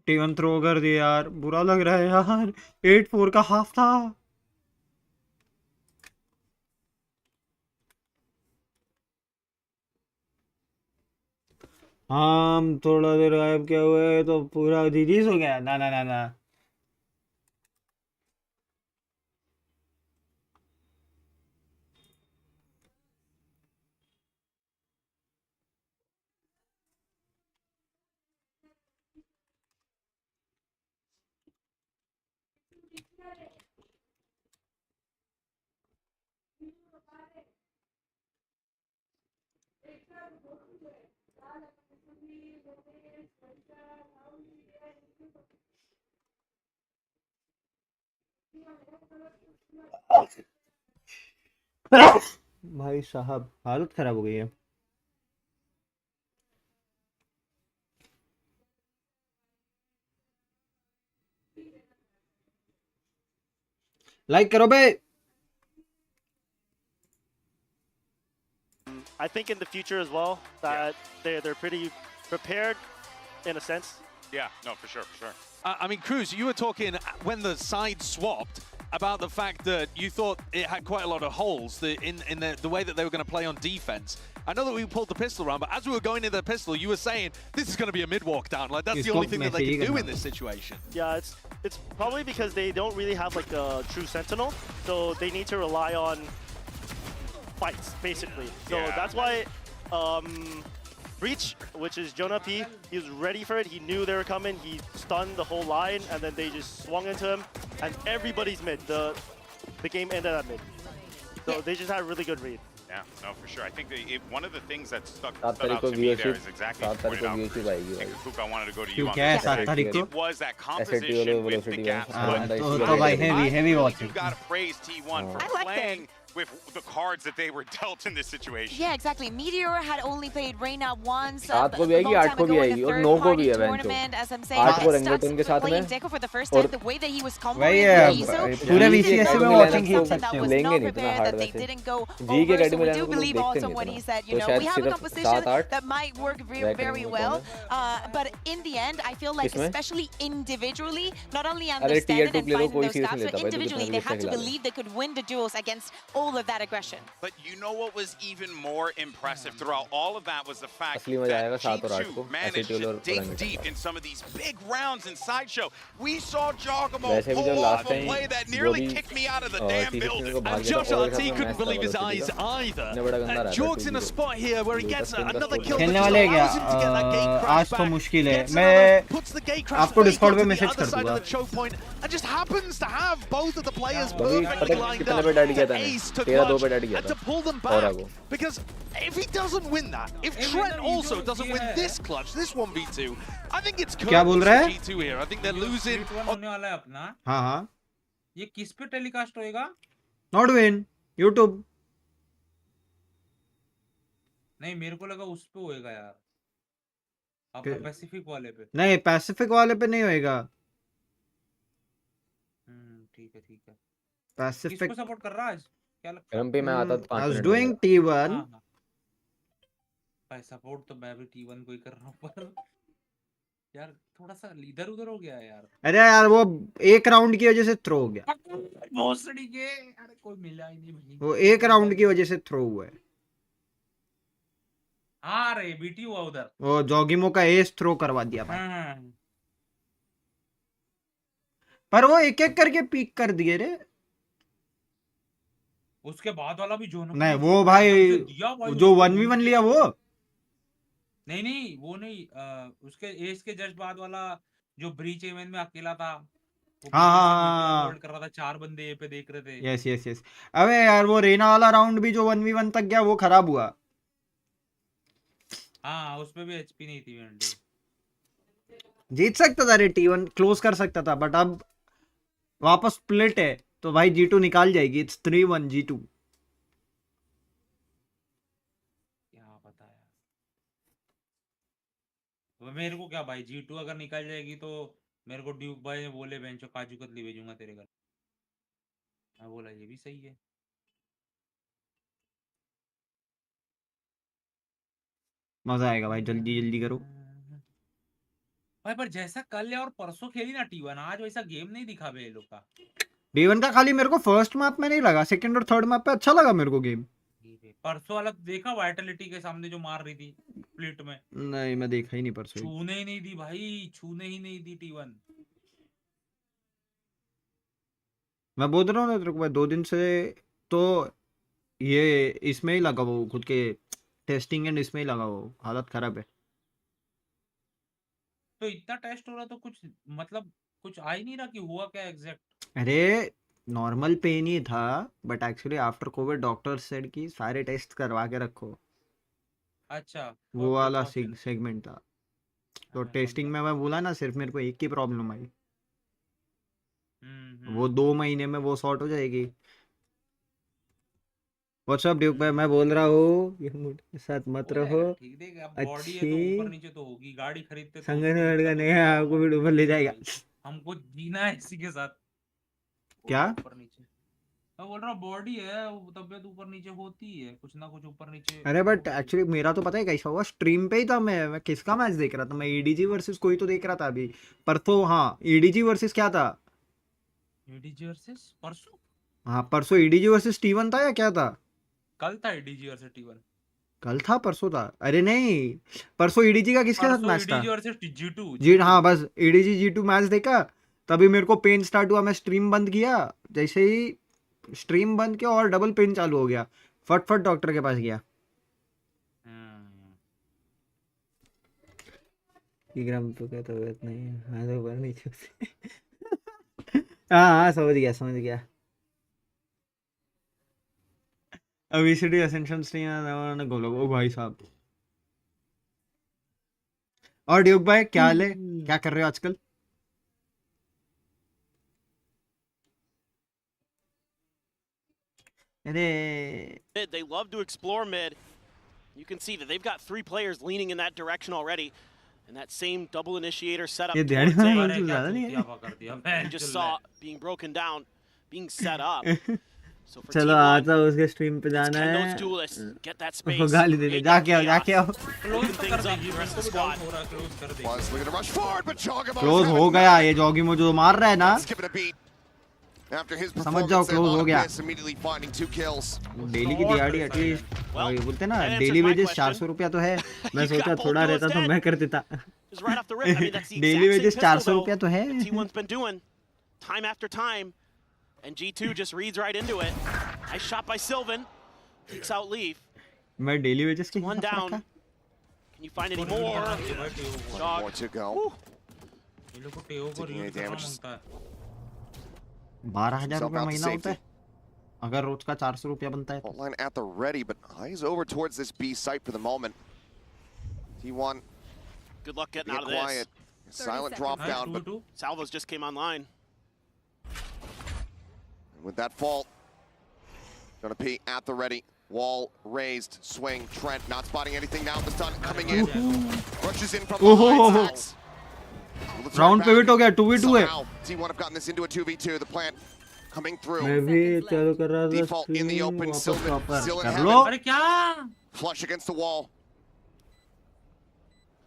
टी1 थ्रो कर दिया यार, बुरा लग रहा है यार। 8-4 का हाफ था। हम थोड़ा देर गायब क्या हुए तो पूरा जीजीस हो गया। ना ना ना ना। भाई साहब हालत खराब हो गई है। लाइक करो बे। I think in the future as well that they're pretty prepared in a sense. Yeah, no, for sure, for sure. I mean, Cruz, you were talking when the side swapped about the fact that you thought it had quite a lot of holes in the way that they were going to play on defense. I know that we pulled the pistol round, but as we were going into the pistol, you were saying this is going to be a mid-walk down. Like, that's the only thing that they can do in this situation. Yeah, it's probably because they don't really have like a true sentinel, so they need to rely on fights basically. So that's why Breach, which is Jonah P, he was ready for it. He knew they were coming. He stunned the whole line, and then they just swung into him, and everybody's mid. The game ended at mid. So they just had a really good read. Yeah, no, for sure. I think one of the things that stuck out to me there is exactly what you pointed out. I think, Kuka, I wanted to go to you on this. It was that composition with the gaps. heavy watching. You got to praise T1 for playing with the cards that they were dealt in this situation. Yeah, exactly. Meteor had only played Reyna once. सात को भी आएगी, 8 को भी आएगी और 9 को भी है tournament, as I'm saying. 8 को रेंगटन के साथ में Deco for the first time, the way that he was वही comboing पूरे VCS में watching ही that was लेंगे not नहीं इतना prepared, hard that they वैसे didn't go जी के over. So academy we में do लोग believe देखते also नहीं when he इतना said, तो you know, शायद we have a सिर्फ composition 7-8 that might work very well. But in the end, I feel like किसमें? especially individually, not only अरे understand it tier 2 and player को finding कोई those serious gaps, नहीं but लेता भाई, individually तो they कितना had to खिला दे। believe they could win the duels against all of that aggression. But you know what was even more impressive throughout all of that was the fact असली मजा आएगा that 7 और 8 को G2 managed एसिट्यूल to और dig पुराने deep in some of these big rounds in Sideshow. We saw Jogamo वैसे भी जो pull last off a time play that जो nearly भी kicked me out of the damn TC building. को भाग And गया Josh था और RT मैच couldn't था believe his eyes वेलोसिटी का either. इतना बड़ा गंदा रहा Jorg's in a 2-0 spot here where he ये gets 10 का another स्कोर kill, खेलने which वाले क्या allows him to get that gate crash आज तो back. मुश्किल है। Gets मैं another, puts the gate crash आपको fake डिस्कॉर्ड पे onto the मैसेज other कर side दूंगा। of the choke point and just happens to have both of the players कभी perfectly पता lined कितने पे डैड गया up था to मैं ace to 13-2 clutch पे डैड गया and to था pull them और back. आगो Because if he doesn't win that, if Trent also doesn't win this clutch, this 1v2, I think it's क्या बोल रहा curtains है? for G2 here. I think they're losing. होने वाला है अपना। हाँ हाँ। ये किस पे टेलीकास्ट होएगा? नॉटविन यूट्यूब। नहीं मेरे को लगा उस पे होएगा यार। आपका पैसिफिक वाले पे। नहीं पैसिफिक वाले पे नहीं होएगा। ठीक है ठीक है। पैसिफिक किसको सपोर्ट कर रहा है आज? क्या लगता है? एमपी में आता तो 5 I was minute doing T1 भाई सपोर्ट तो मैं भी T1 को ही कर रहा हूँ पर यार थोड़ा सा इधर उधर हो गया है यार। अरे यार वो एक राउंड की वजह से थ्रो हो गया। भोसड़ी के अरे कोई मिला ही नहीं भाई। वो एक राउंड की वजह से थ्रो हुआ है। हाँ रे बीटी हुआ उधर। वो जॉगिमो का एस थ्रो करवा दिया भाई। हाँ। पर वो एक एक करके पीक कर दिए रे। उसके बाद वाला भी जोन नहीं वो भाई दिया भाई जो उसको 1v1 घूम के। लिया वो नहीं नहीं वो नहीं उसके एस के जस्ट बाद वाला जो ब्रीच इवेंट में अकेला था, वो हाँ पीछे से बीटी हाँ होल्ड कर रहा था, 4 बंदे ए पे देख रहे थे। Yes yes yes. अबे यार वो रेना वाला राउंड भी जो 1v1 तक गया वो खराब हुआ। हाँ उसमें भी एचपी नहीं थी वेंडी। जीत सकता था रे T1 क्लोज कर सकता था, बट अब वापस स्प्लिट है तो भाई G2 निकाल जाएगी। It's 3-1 G2। क्या पता यार, वो मेरे को क्या भाई, G2 अगर निकल जाएगी तो मेरे को ड्यूक भाई ने बोले बेंचो काजू कतली भेजूंगा तेरे घर। मैं बोला ये भी सही है। मजा आएगा भाई, जल्दी जल्दी करो। भाई पर जैसा कल और परसों खेली ना T1, आज वैसा गेम नहीं दिखा बे ये लोग का। D1 का खाली मेरे को फर्स्ट मैप में नहीं लगा, सेकंड और थर्ड मैप पे अच्छा लगा मेरे को गेम। परसों वाला देखा वाइटलिटी के सामने जो मार रही थी स्प्लिट में, नहीं मैं देखा ही नहीं परसों। छूने ही नहीं दी भाई, छूने ही नहीं दी T1। मैं बोल रहा हूँ ना तेरे को भाई, 2 दिन से तो ये इसमें ही लगा वो, खुद के टेस्टिंग एंड इसमें ही लगा वो, हालत खराब है। तो इतना टेस्ट हो रहा तो कुछ मतलब कुछ आ ही नहीं रहा कि हुआ क्या एग्जैक्ट। अरे नॉर्मल पेन ही था, but actually after Covid doctor said कि सारे टेस्ट करवा के रखो। अच्छा वो वाला सेगमेंट था। तो टेस्टिंग में मैं बोला ना, सिर्फ मेरे को एक ही प्रॉब्लम आई। वो 2 महीने में वो सॉर्ट हो जाएगी। व्हाट्सअप ड्यूक भाई, मैं बोल रहा हूँ ये मुझे साथ मत रहो। ठीक देगा, अब बॉडी है तो ऊपर नीचे तो होगी, गाड़ी खरीदते तो संगठन लड़का नहीं है, आपको भी ऊपर ले जाएगा। हमको जीना है इसी के साथ। क्या ऊपर नीचे मैं बोल रहा हूँ, बॉडी है तबियत ऊपर नीचे होती है, कुछ ना कुछ ऊपर नीचे। अरे बट एक्चुअली मेरा तो पता है कैसा हुआ, स्ट्रीम पे ही था। मैं किसका मैच देख रहा था, मैं एडीजी वर्सेस कोई तो देख रहा था अभी। पर तो हाँ एडीजी वर्सेस क्या था, एडीजी वर्सेस परसों। हाँ परसों एडीजी वर्सेस T1 था या क्या था? कल था एडीजी वर्सेस T1। कल था परसों था? अरे नहीं, परसों एडीजी का किसके साथ मैच था? एडीजी वर्सेस G2 जी हाँ, बस एडीजी G2 मैच देखा, तभी मेरे को पेन स्टार्ट हुआ। मैं स्ट्रीम बंद किया, जैसे ही स्ट्रीम बंद किया और डबल पेन चालू हो गया, फटफट डॉक्टर के पास गया। ग्राम तो क्या तबियत नहीं है, हाँ तो ऊपर नीचे हाँ हाँ समझ गया समझ गया। ओबेसिटी असेंशंस नहीं है गोलो। ओ भाई साहब। और ड्यूक भाई क्या हाल है, क्या कर रहे हो आजकल? They love to explore mid. You can see that they've got 3 players leaning in that direction already. And that same double initiator setup ये towards ध्यान A. में ज़्यादा नहीं है। You just saw being broken down, being set up. So for चलो T1, आता उसके stream पे जाना can है। those duelists get that उसको space? गाली दे दे, जाके आओ जाके आओ। Open things up for the rest of the squad. Was looking to rush forward, but Jogamo close हो गया ये जॉगिमो जो मार रहा है ना, give it a beat. After his समझ जाओ performance, क्लोज हो गया। immediately finding 2 kills. डेली की दिहाड़ी एटलीस्ट, ये बोलते ना डेली वेजेस 400 रुपया तो है। मैं सोचा थोड़ा रहता तो मैं कर देता। Right off the rip. I mean, that's the daily exact wages same 400 pistol, रुपया तो है। though, that T1's been doing time after time. And G2 just reads right into it. Nice shot by Sylvan. Takes out Leaf. मैं daily wages के One down. Can you find any more? One more to go. ये लोग को टेओ को Taking any read करना damage. मांगता है। 12,000 Himself रुपया out to महीना होता safety. है अगर रोज का 400 रुपया बनता है। Line at the ready, but eyes over towards this B site for the moment. T1. Good luck getting being out of this. quiet. Silent drop down, but Salvos just came online. with that fall, gonna be at the ready. Wall raised, swing. Trent not spotting anything now. The stun coming in. Rushes in from behind. Stacks. Round pivot हो गया, 2v2 है। T1 have gotten this into a 2v2. The plan coming through. मैं भी चालू कर रहा था Default in the open. वापस Sylvan वापस कर have low. it. Flush against the wall.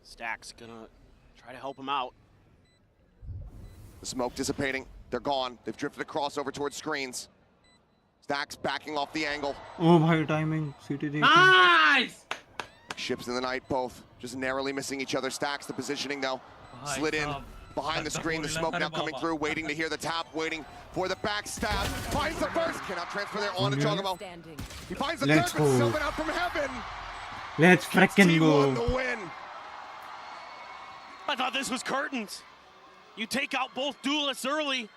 Stacks gonna try to help him out. The smoke dissipating. They're gone. They've drifted across over towards screens. Stacks backing off the angle. ओ भाई timing city देखी। Nice. Ships in the night, both just narrowly missing each other. Stacks the positioning though. Slid in behind the screen. The smoke now coming through, waiting to hear the tap, waiting for the backstab. Finds the first. Cannot transfer there on to Jogamo. He finds the third, but still out from heaven. Let's frickin' go. The win. I thought this was curtains. You take out both duelists early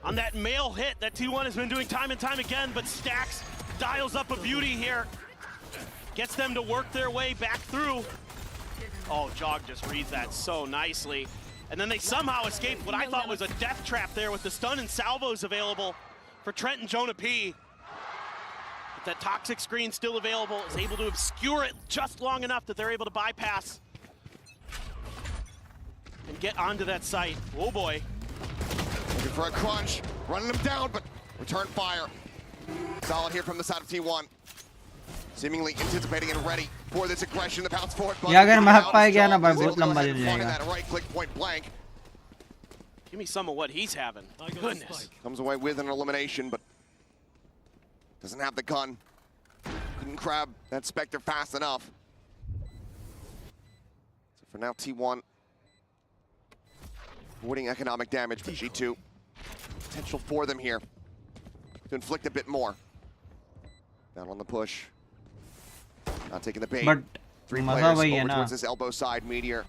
on that male hit that T1 has been doing time and time again, but Stacks dials up a beauty here. Gets them to work their way back through. Oh, Jog just reads that so nicely. And then they somehow escape what I thought was a death trap there with the stun and salvos available for Trent and Jonah P. But that toxic screen still available, is able to obscure it just long enough that they're able to bypass and get onto that site. Oh boy. Looking for a crunch, running them down, but return fire. Solid here from the side of T1. Seemingly anticipating and ready for this aggression. The bounce forward. ये अगर महक पाए गया ना भाई बहुत लंबा चल जाएगा. Right click point blank. Give me some of what he's having. Goodness. Comes away with an elimination, but doesn't have the gun. Couldn't grab that Spectre fast enough. So for now, T1 avoiding economic damage, but G2 potential for them here to inflict a bit more. Down on the push. Not taking the bait. But three मजा players वही है over ना. towards this elbow side. Meteor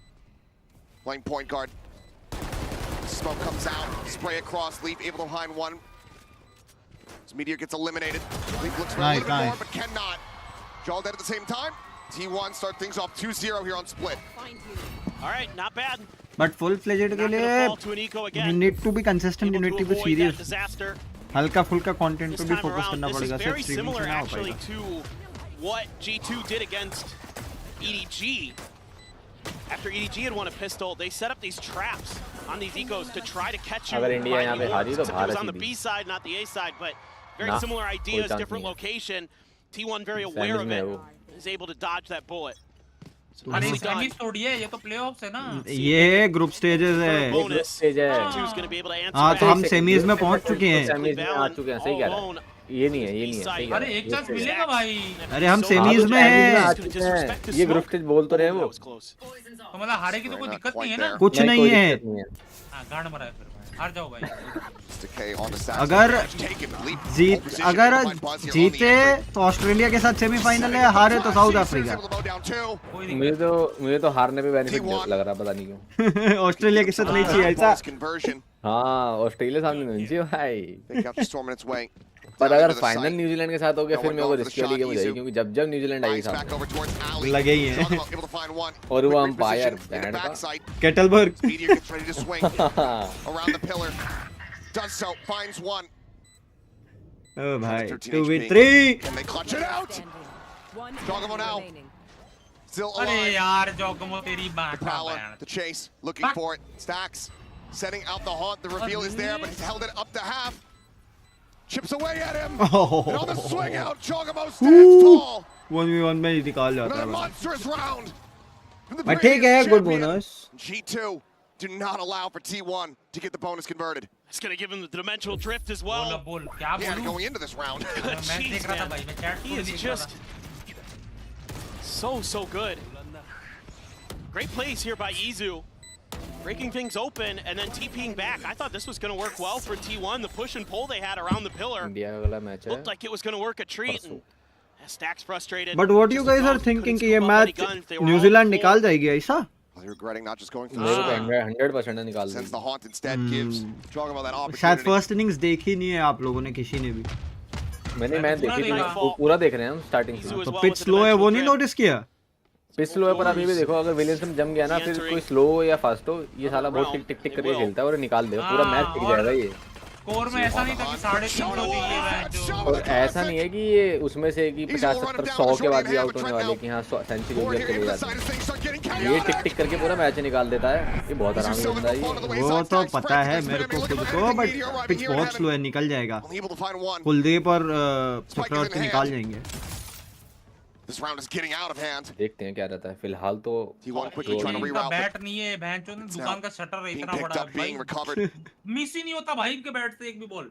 playing point guard. Smoke comes out, spray across. Leap able to behind one. As Meteor gets eliminated. Leap looks for a little bit more, but cannot. Jol dead at the same time. T1 start things off 2-0 here on split. All right, not bad. But full-fledged के लिए you need to be consistent, you need to be serious. हल्का फुल्का content पे भी focus करना पड़ेगा. Very similar actually to what G2 did against EDG. After EDG had won a pistol, they set up these traps on these ecos to try to catch you. अगर India यहाँ पे हारी तो It was on the B side, not the A side, but very similar ideas, different location. T1 very aware of it, is able to dodge that bullet. अरे semis छोड़िए ये तो playoffs है ना. ये ग्रुप स्टेजेस है. हाँ तो हम सेमीज में पहुंच चुके हैं. सेमीज में आ चुके हैं, सही कह रहा है. ये नहीं है, ये नहीं है, सही कह रहा है. अरे एक चांस मिलेगा भाई. अरे हम सेमीज में हैं. ये ग्रुप स्टेज बोल तो रहे हैं वो. तो मतलब हारे की तो कोई दिक्कत नहीं है ना. कुछ नहीं है. हाँ गांड मरा है फिर. हार जाओ भाई. अगर जीते तो ऑस्ट्रेलिया के साथ सेमीफाइनल है, हारे तो साउथ अफ्रीका. मुझे तो हारने पे बेनिफिट लग रहा, पता नहीं क्यों. ऑस्ट्रेलिया के साथ नहीं चाहिए ऐसा. हाँ ऑस्ट्रेलिया सामने नहीं चाहिए भाई. पर अगर फाइनल न्यूजीलैंड के साथ हो गया फिर मेरे को रिस्क वाली गेम हो जाएगी, क्योंकि जब जब न्यूजीलैंड आएगी सामने लगे ही हैं. और वो अंपायर बैंड का केटलबर्ग. Does so, finds one. Oh भाई 2v3. Can they clutch it out? Jogamo now. Still alive. अरे यार Jogamo तेरी बात. The power, the chase, looking for it. Stacks, setting out the haunt. The reveal is there, but he's held it up to half. Chips away at him. And on the swing out, Jogamo stands tall. 1v1 में निकाल जाता है. Another monstrous round. But ठीक है, good bonus. G2 do not allow for T1 to get the bonus converted. It's going to give him the dimensional drift as well. Yeah, going into this round. Jeez, man. He is just so good. Great plays here by Izu. Breaking things open and then TPing back. I thought this was going to work well for T1. The push and pull they had around the pillar looked like it was going to work a treat. And Stacks frustrated. But what you guys are thinking कि ये match New Zealand निकाल जाएगी ऐसा? Regretting not just going for 100% निकाल since the haunt instead gives Jogamo that opportunity. शायद first innings देखी नहीं है आप लोगों ने, किसी ने भी. मैंने देखी थी, वो पूरा देख रहे हैं हम स्टार्टिंग से. तो पिच स्लो है वो नहीं नोटिस किया? पिच स्लो है पर अभी भी देखो, अगर विलियमसन जम गया ना फिर कोई स्लो या फास्ट हो, ये साला बहुत टिक टिक टिक करके खेलता है और निकाल देगा पूरा मैच. टिक जाएगा ये. स्कोर में ऐसा नहीं था कि 350 थी ये मैच. और ऐसा नहीं है कि ये उसमें से कि 50 70 100 के बाद भी आउट होने वाले कि हाँ सेंचुरी हो चली जाती है. ये टिक टिक करके पूरा मैच निकाल देता है. ये बहुत आराम से बंदा है ये. वो तो पता है मेरे को खुद को, बट पिच बहुत स्लो है, निकल जाएगा. कुलदीप और चक्रवर्ती निकाल जाएंगे. This round is getting out of hand. देखते हैं क्या रहता है. फिलहाल तो बैट नहीं है, भैंचो ने दुकान का शटर इतना बड़ा भाई. मिस ही नहीं होता भाई इनके बैट से एक भी बॉल.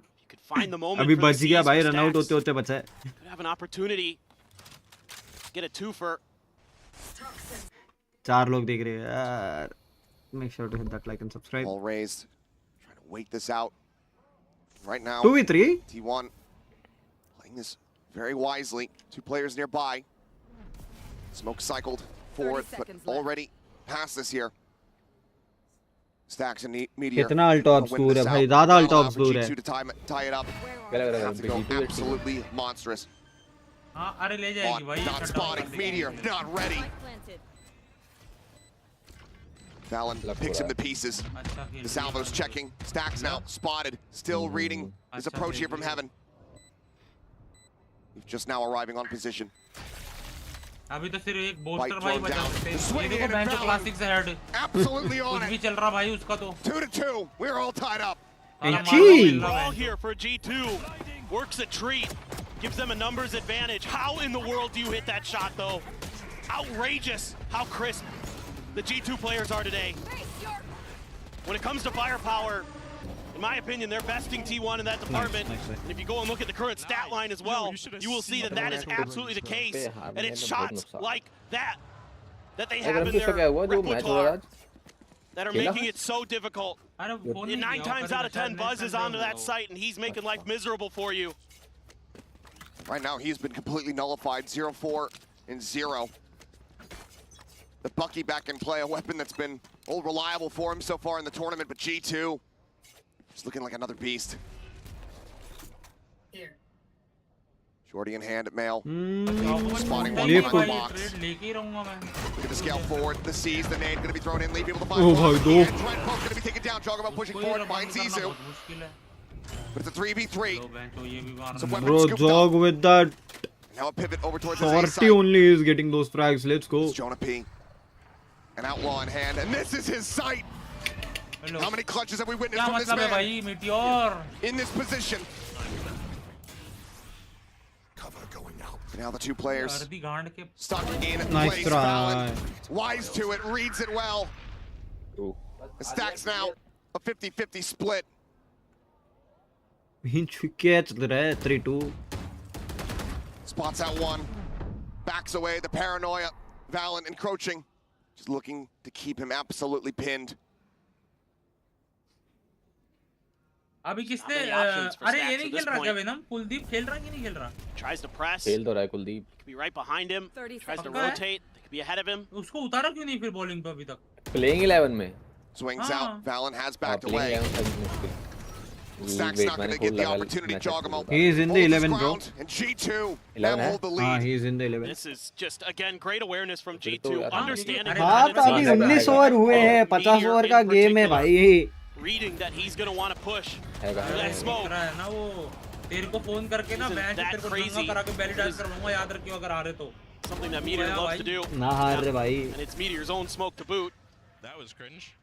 अभी बच गया भाई, रन आउट होते होते बचा है. Could have an opportunity. Get a twofer. चार लोग देख रहे हैं यार. Make sure to hit that like and subscribe. Ball raised. Trying to wait this out. Right now, 2v3. T1 playing this very wisely. Two players nearby. Smoke cycled forward, but already past this here. Stacks and Meteor. कितना अल्टॉप्स दूर है भाई, ज़्यादा अल्टॉप्स दूर है. G2 to tie it up. Have to go absolutely monstrous. हाँ अरे ले जाएगी भाई. Not spotting. Meteor not ready. Valen picks him to pieces. The salvo's checking. Stacks now spotted. Still reading his approach here from heaven. He's just now arriving on position. अभी तो सिर्फ एक booster भाई बचा सकते हैं. ये देखो बेंच क्लासिक से हेड. Absolutely on कुछ it. भी चल रहा भाई उसका तो. 2-2. We're all tied up. Ball here for G2. Works a treat. Gives them a numbers advantage. How in the world do you hit that shot though? Outrageous how crisp the G2 players are today. When it comes to firepower, in my opinion, they're besting T1 in that department. And if you go and look at the current stat line as well, you will see that that is absolutely the case. And it's shots like that that they have in their repertoire that are making it so difficult. 9 times out of 10, Buzz is onto that site, and he's making life miserable for you. Right now, he's been completely nullified. 0-4 and 0. The Bucky back in play, a weapon that's been old reliable for him so far in the tournament, but G2 is looking like another beast. Here. Shorty in hand at Male. Spotting one behind the box. Look at the scale forward. The C's, the nade going to be thrown in, leave people to find one. And Dreadpoke's going to be taken down. Joggerbo pushing forward, finds Izu. But it's a 3v3. So Bro, Jog with that. Now a pivot over towards his A Shorty side. only is getting those frags. Let's go. It's Jonah P. An outlaw in hand, and this is his sight. How many clutches have we witnessed from this man? In this position. Cover going out. Now the two players stuck in Nice place. try. Valen, wise to it, reads it well. The Stacks now a 50-50 split. Catch the 3-2. Spots out one. Backs away. The paranoia. Valen encroaching. Just looking to keep him absolutely pinned. अभी किसने अरे ये नहीं खेल रहा क्या venom? Kuldeep खेल रहा कि नहीं खेल रहा? Tries to press. खेल तो रहा है Kuldeep. Could be right behind him. Tries to rotate. They could be ahead of him. उसको उतारा क्यों नहीं फिर बॉलिंग पे अभी तक? Playing 11 में. Swings out. Valen has backed away. Stacks not going to get the opportunity. Joggermo. He is in the 11, bro. And G2 now hold the lead. he is in the 11. This is just again great awareness from G2. Understanding हाँ तो अभी 19 over हुए हैं, 50 over का game है भाई. reading that he's going to want to push. That smoke. ना वो तेरे को फोन करके ना मैं तेरे को ड्रंगा करा के बैली डांस करवाऊंगा याद रखियो अगर आ रहे तो. Something that Meteor loves to do. ना हार रे भाई. And it's Meteor's own smoke to boot. That was cringe.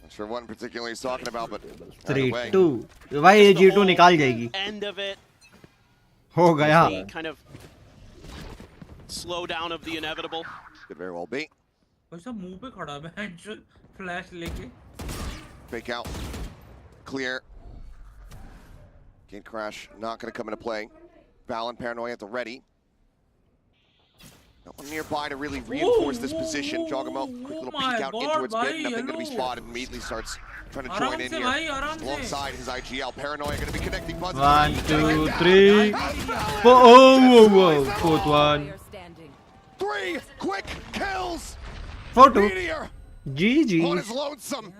Not sure what in particular he's talking about, but 3-2. भाई ये G2 निकाल जाएगी. End of it. हो गया. Kind of slow down of the inevitable. Could very well be. वैसा मुंह पे खड़ा है फ्लैश लेके. Fake out. Clear. Gate crash not going to come into play. Valen paranoia at the ready. No one nearby to really reinforce this position. Joggermo, quick little peek out into its mid. Nothing going to be spotted. Immediately starts trying to join in here alongside his IGL. Paranoia going to be connecting. Buzz 1, 2, 3. Whoa. Fourth one. 3 quick kills. 4-2. Meteor GG. on his lonesome.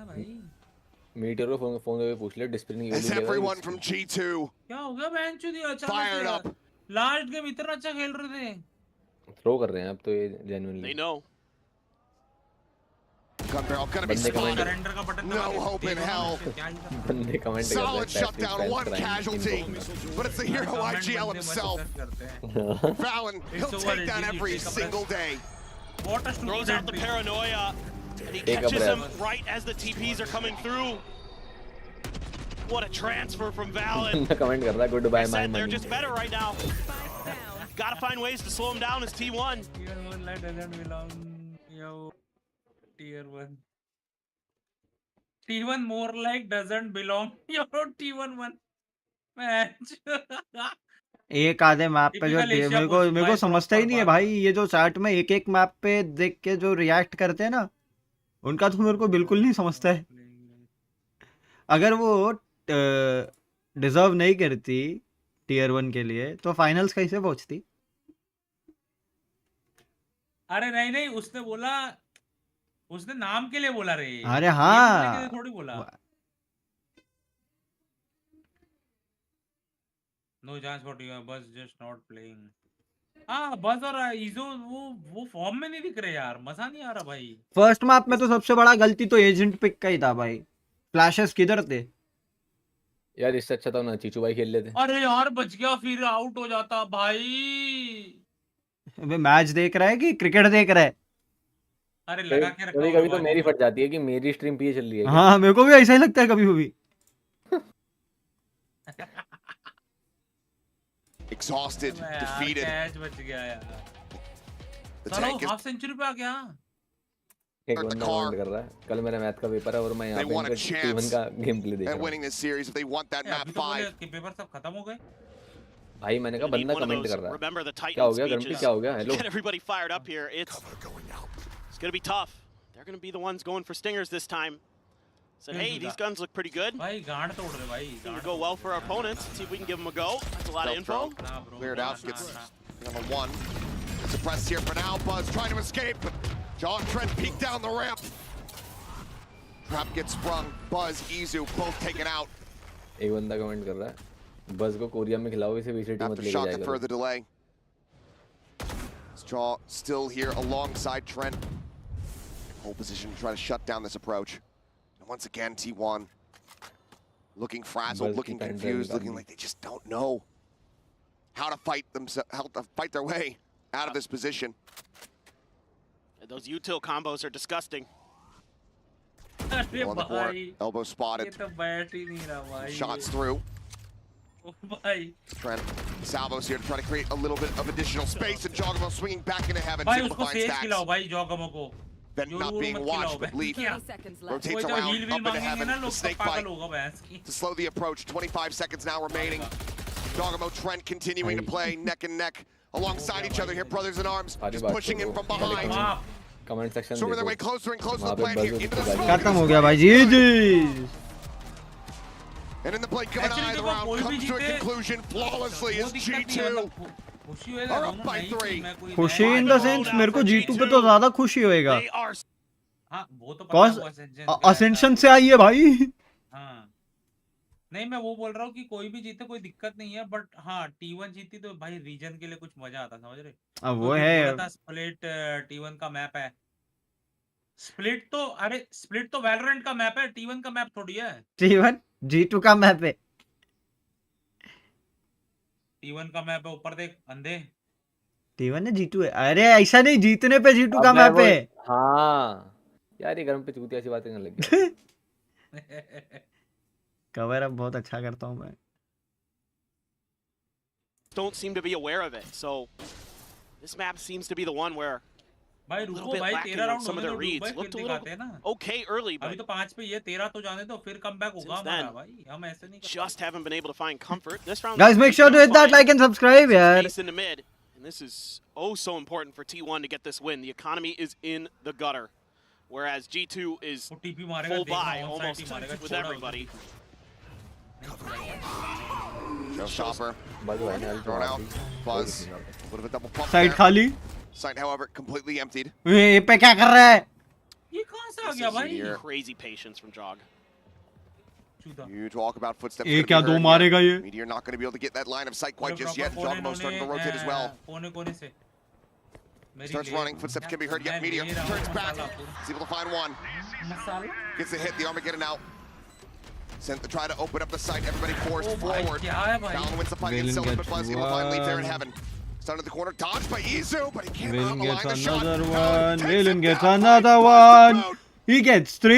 Meteor को phone करके पूछ ले display As everyone from G2 क्या हो गया bench दिया अचानक fired up. Last game इतना अच्छा खेल रहे थे. थ्रो कर रहे हैं अब तो ये genuinely. They know. Gun barrel gonna be spotted. No hope in hell. बंदे कमेंट कर रहे हैं. Solid shutdown, 1 casualty, but it's the hero IGL himself. Valen, he'll take that every single day. Throws out the paranoia, and he catches him right as the TPs are coming through. What a transfer from Valen. Comment कर रहा है goodbye my They're money. just better right now. Gotta find ways to slow him down as T1. Tier 1 like doesn't belong. Yo, Tier 1. T1 more like doesn't belong. Yo, T1 1. Man. एक आधे map पे जो typical Asia मेरे को भाई, समझता ही नहीं है प्रॉपर भाई, ये जो चैट में एक एक मैप पे देख के जो रिएक्ट करते हैं ना, उनका तो मेरे को बिल्कुल नहीं समझता है। अगर वो डिजर्व नहीं करती टीयर 1 के लिए तो फाइनल्स कैसे पहुंचती? अरे नहीं नहीं, उसने बोला, उसने नाम के लिए बोला रे, अरे गेम हाँ, के लिए थोड़ी बोला। नो चांस फॉर टीम, बस जस्ट नॉट प्लेइंग। हाँ बस और इजो वो फॉर्म में नहीं दिख रहे यार, मजा नहीं आ रहा भाई। फर्स्ट मैप में तो सबसे बड़ा गलती तो एजेंट पिक का ही था भाई, फ्लैशेस किधर थे? यार इससे अच्छा तो ना चीचू भाई खेल लेते। अरे यार बच गया, फिर आउट हो जाता भाई। अबे मैच देख रहा है कि क्रिकेट देख रहा है? अरे लगा के रखा कभी होगा कभी तो बाजू मेरी में। फट जाती है कि मेरी स्ट्रीम पे चल रही है क्या? हाँ मेरे को भी ऐसा ही लगता है कभी कभी। Exhausted, defeated. कैच बच गया यार। The चलो tank is हाफ सेंचुरी पे आ गया। एक बंदा कमेंट कर रहा है, कल मेरा मैथ का पेपर है और मैं यहाँ They पे want a इनका chance टीवन का गेम प्ले देख at रहा हूँ। winning this series if they want that map अभी तो बोले 5. कि पेपर सब खत्म हो गए। भाई मैंने कहा बंदा One of कमेंट those, कर रहा remember the है, क्या हो Titan गया गरम speeches. क्या हो गया? Hello Get everybody fired up here. It's going to be tough. They're going to be the ones going for stingers this time. Said, hey, these guns look pretty good. भाई गांड तोड़ रहे भाई। Going to go well for our opponents. Let's see if we can give them a go. That's a lot of info. Cleared out, gets number 1. Suppressed here for now. Buzz trying to escape, but John Trent peeked down the ramp. Trap gets sprung. Buzz, Izu, both taken out. एक बंदा comment कर रहा है, बस को Korea में खिलाओ, इसे वीसीटी मत लेके Aftershock जाया and करो। further delay. Straw still here alongside Trent. Whole position to try to shut down this approach. And once again, T1 looking frazzled, Buzz looking की time confused, drive looking like they just don't know how to fight how to fight their way out of this position. Those util combos are disgusting. अरे On the court, भाई elbow ये spotted. तो बैठ ही नहीं रहा भाई। Shots through. ओ भाई Trent salvos here to try to create a little bit of additional space, and Jogamo swinging back into heaven. भाई Able to उसको find सेज stacks. खिलाओ भाई जॉगमो को। Then not being watched, but Leaf rotates कोई तो around heal up wheel into मांगेंगे heaven. ना The लोग तो snake पागल bite होगा भैंस की। to slow the approach. 25 seconds now remaining. Jogamo, Trent continuing to play neck and neck alongside each other here, brothers in arms, just pushing in from behind. Comment section Swimming their way closer and closer to वहाँ the पे plan here, बस into the उसको smoke. खत्म हो गया भाई, जी। And in the blink of an eye, the round comes to a conclusion flawlessly as G2 are up by 3. खुशी in the sense मेरे को G2 पे तो ज्यादा खुशी होएगा। हाँ वो तो कॉज असेंशन से आई है भाई। हाँ नहीं मैं वो बोल रहा हूँ कि कोई भी जीते कोई दिक्कत नहीं है, बट हाँ T1 जीती तो भाई रीजन के लिए कुछ मजा आता, समझ रहे? अब वो है स्प्लिट T1 का मैप है। स्प्लिट तो अरे स्प्लिट तो वैलोरेंट का मैप है, T1 का मैप थोड़ी है। T1 G2 का मैप है। T1 का मैप है, ऊपर देख अंधे। T1 है G2 है, अरे ऐसा नहीं, जीतने पे G2 का मैप है। हाँ यार ये गरम पे चूतिया सी बातें करने लग गया। कवर अब बहुत अच्छा करता हूँ मैं। Don't seem to be aware of it. So this map seems to be the one where भाई a little रुको bit भाई, lacking 13 on round some of होने their दो, reads. भाई Looked a फिर little दिखाते हैं ना। okay early, अभी but तो 5 पे ये 13 तो जाने दो, फिर कमबैक होगा हमारा भाई, हम ऐसे नहीं करते। just haven't been able to find comfort. This round, Guys, make sure to hit that like and subscribe, yaar. Space in the mid, and this is oh so important for T1 to get this win. The economy is in the gutter, whereas G2 is full buy almost with everybody. Showstopper thrown out. Buzz, bit of a double pump Side there. खाली। Site, however, completely emptied. ये पे क्या कर रहा है? ये कहाँ से आ This गया is भाई? here. Crazy patience from Jog. You talk about footsteps. ये gonna क्या be दो heard मारेगा here. ये? Meteor not going to be able to get that line of sight quite just yet. कोने Jogamo starting to rotate as well. कोने से। Starts running. Footsteps can be heard yet. Meteor turns back. Is able to find one. Gets the hit. The Armageddon out. Sent to try to open up the site. Everybody forced forward. Fallon wins the fight against Sylvan, but Buzz able to find Leaf there in heaven. Started the corner. Dodged by Izu, but he can't Villain align gets the shot. another Fallon one. takes Villain it gets down. another Buzz one. to boot. He gets 3.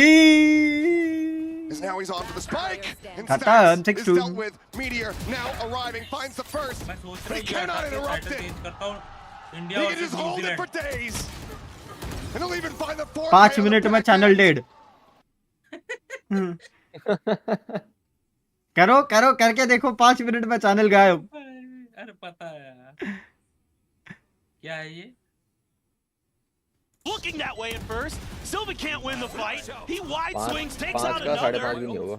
Is now he's on for the spike. And Khatam, Stacks 6-2. is dealt with. Meteor now arriving, finds the first. But he cannot interrupt it. He can just hold it for days. And he'll even find the fourth. 5 minute में channel dead. करो करो करके देखो, 5 minute में channel गायब। अरे पता है यार क्या है ये Looking that way at first. Silva can't win the fight. He wide swings, takes out 5 का 5.5 भी another. नहीं होगा.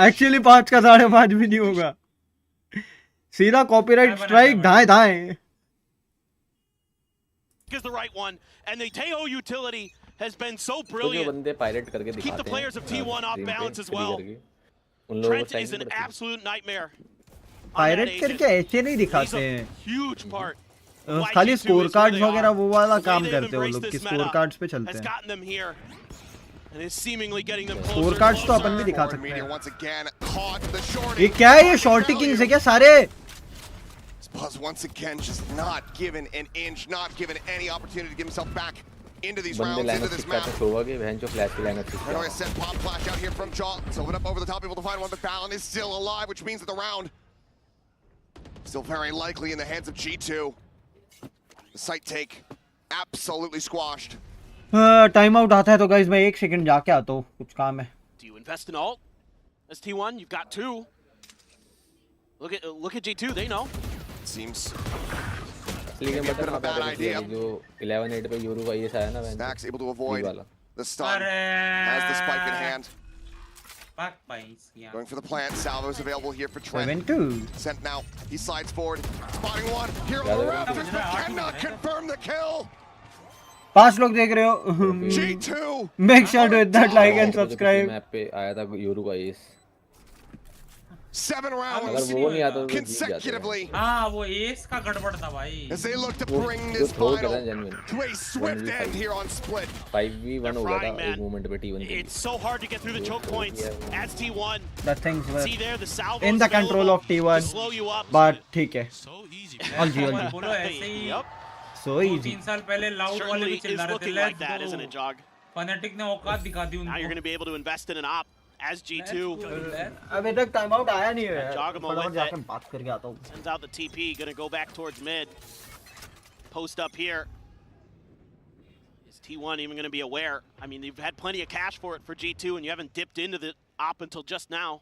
एक्चुअली 5 का 5.5 भी नहीं होगा. सीधा कॉपीराइट स्ट्राइक दाएं. Is the right one, and the Teo utility has been so तो जो brilliant. बंदे पायरेट करके Keep the दिखाते हैं players of T1 off stream पे balance as free well. करके, उन लोगों को Trent टाइम is an पड़ती है. absolute nightmare. पायरेट करके ऐसे नहीं दिखाते हैं. Huge part. खाली स्कोर कार्ड्स वगैरह वो वाला काम करते हैं वो लोग कि स्कोर कार्ड्स पे चलते Has हैं. gotten them here, and is seemingly getting them score closer. Cards तो closer. अपन भी दिखा सकते Meteor हैं. once again caught the short. ये क्या है ये शॉर्टी किंग्स है क्या सारे? Buzz once again just not given an inch, not given any opportunity to get himself back into these बंदे rounds, into लाइनअप this सिखाते map. हैं शोवा के बहन जो फ्लैश की लाइनअप Right सिखाते away, set pop flash out here from Jaw. It's open up over the top, able to find one, but Balan is still alive, which means that the round still very likely in the hands of G2. The site take absolutely squashed. Time out आता है तो guys मैं 1 second जाके आता हूँ, कुछ काम है. Do you invest in ult? As T1, you've got 2. Look at G2, they know. Seems इसलिए मैं बता रहा हूँ जो 11-8 पे यूरो वाईएस आया ना बहन. Stax able to avoid वाला. the stun. Has the spike in hand. Back pains, yeah. Going for the plant. Salvo's available here for Trent. 7-2. Sent now. He slides forward. Spotting one. Here on the rafters, but cannot confirm the kill. 5 लोग देख रहे हो. G2. Make sure to hit that like and subscribe. Map पे आया था euro YS. 7 rounds अगर वो नहीं आता तो consecutively. हाँ वो एस का गड़बड़ था भाई. As they look to bring this final to a swift end here on Split. 5v1 हो गया था एक मोमेंट पे T1 के. It's so hard to get through the choke points as T1. The things were See there, the salvos in the control of to T1. slow you up. But ठीक है. बोलो ऐसे ही. So easy. 3 साल पहले loud वाले भी Certainly चिल्ला is रहे थे. looking like that, isn't it, Jog? Phonetic ने औकात दिखा दी उनको. Now you're going to be able to invest in an op as G2. अबे तक टाइम आउट आया नहीं है. Jogamo फटाफट with जाके it. बात करके आता हूँ. Sends out the TP, going to go back towards mid. Post up here. Is T1 even going to be aware? I mean, you've had plenty of cash for it for G2, and you haven't dipped into the op until just now.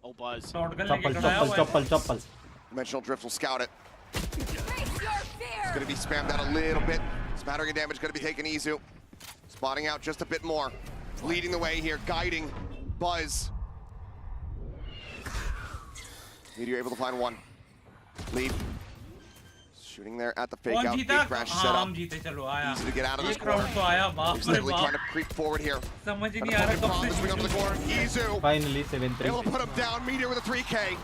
Oh, Buzz. Chappal. Dimensional Drift will scout it. It's going to be spammed out a little bit. Smattering of damage going to be taken Izu. Spotting out just a bit more. Leading the way here, guiding Buzz. Meteor able to find one. Leap. Shooting there at the fake out. Big crash set up. Easy to get out of this corner. He's literally trying to creep forward here. समझ ही Trying नहीं to uh poke रहा him from the swing over the corner. Izu Finally 7-3. able to put him down. Meteor with a 3K.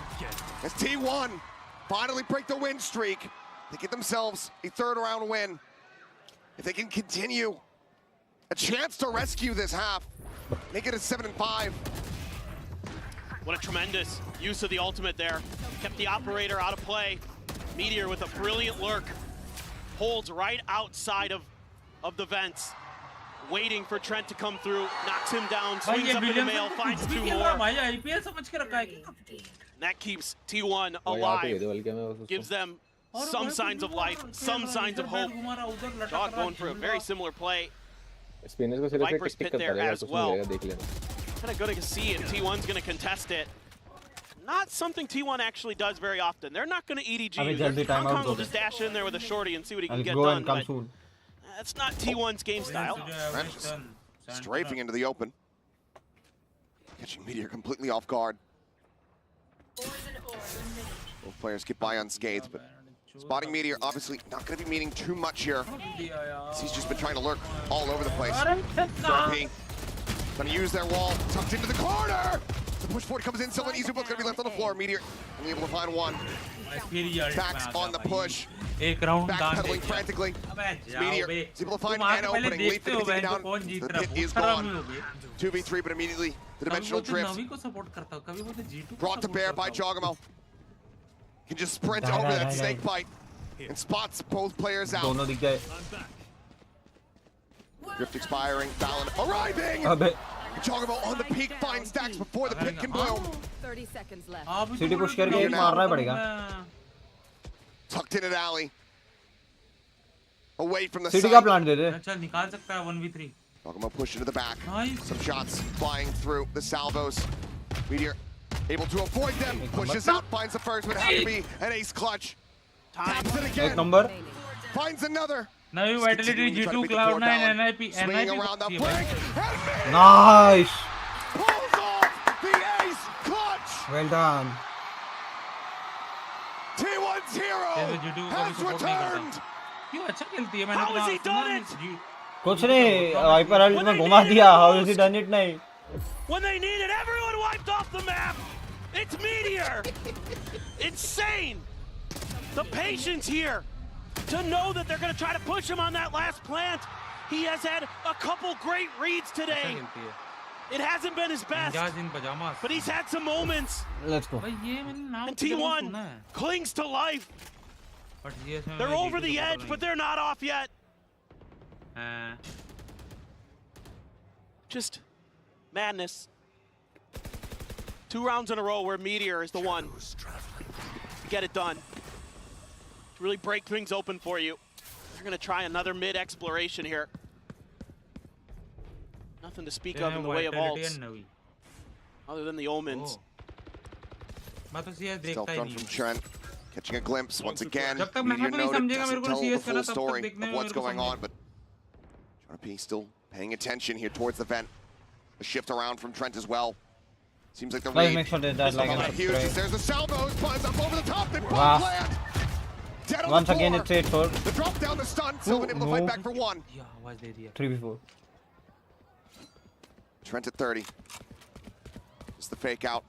As T1 finally break the win streak. They get themselves a 3rd round win. If they can continue, a chance to rescue this half. Make it a 7-5. What a tremendous use of the ultimate there. Kept the operator out of play. Meteor with a brilliant lurk. Holds right outside of the vents. Waiting for Trent to come through. Knocks him down. Swings up in the mail. Finds 2 more. भाई IPL समझ के रखा है. That keeps T1 alive. Gives them some signs of life, some signs of hope. Dog going for a very similar play. Spinners को सिर्फ Viper's टिक pit करता there रहेगा as कुछ well. मिलेगा देख लेना. Kind of good to see if T1's going to contest it. Not something T1 actually does very often. They're not going to EDG. अभी जल्दी time out will दो. just dash in there with a shorty and see what he can I'll get go done. and come But soon. that's not T1's game style. Strafing into the open. Catching Meteor completely off guard. Both players get by unscathed, but spotting Meteor obviously not going to be meaning too much here. He's just been trying to lurk all over the place. P going to use their wall, tucked into the corner. The push forward comes in, Silva and Izu both going to be left on the floor. Meteor only able to find one. Backs on the push. Backpedaling frantically. Meteor is able to find an opening. Leaf going to take it down. The pit is gone. 2v3, but immediately the dimensional drift brought to bear by Jogamo. Can just sprint over that snake bite and spots both players out. Drift expiring, Balan arriving! Jogamo on the peak finds Stax before the pit can bloom. 30 seconds left. City push करके एक मारना पड़ेगा. Tucked in an alley. Away from the City site. का plan दे दे. चल निकाल सकता है 1v3. Jogamo push into the back. Some shots flying through the salvos. Meteor able to avoid them. Pushes out, finds the first, but it had to be an ace clutch. Taps it एक again. Number Finds another. Navi Vitality G2 Cloud9 NIP Swinging around the flank. Nice Pulls off the ace clutch. Well done T1's hero जैसे G2 को कभी has support नहीं करता returned. क्यों अच्छा खेलती है मैंने How has he done it? कुछ नहीं वाइपर अल्ट में घुमा दिया how is he done it नहीं When they needed everyone wiped off the map, it's Meteor. Insane. The patience here to know that they're going to try to push him on that last plant. He has had a couple great reads today. It hasn't been his best, but he's had some moments. Let's go And T1 clings to life. They're over the edge, but they're not off yet. Just madness. 2 rounds in a row where Meteor is the one to get it done. To really break things open for you. They're going to try another mid exploration here. Nothing to speak of in the way of ults, other than the omens. Stealth run from Trent. Catching a glimpse once again. Meteor noted doesn't tell the full story of what's going on, but Jonah still paying attention here towards the vent. A shift around from Trent as well. Seems like the Guys, read make sure that like and is huge. subscribe. There's a salvo. Buzz up over the top. They both Wow. land. Dead on Once the again floor. it's 8 4 The drop down the stun. Sylvan able to fight back for 1. 3v4 Trent at 30. It's the fake out.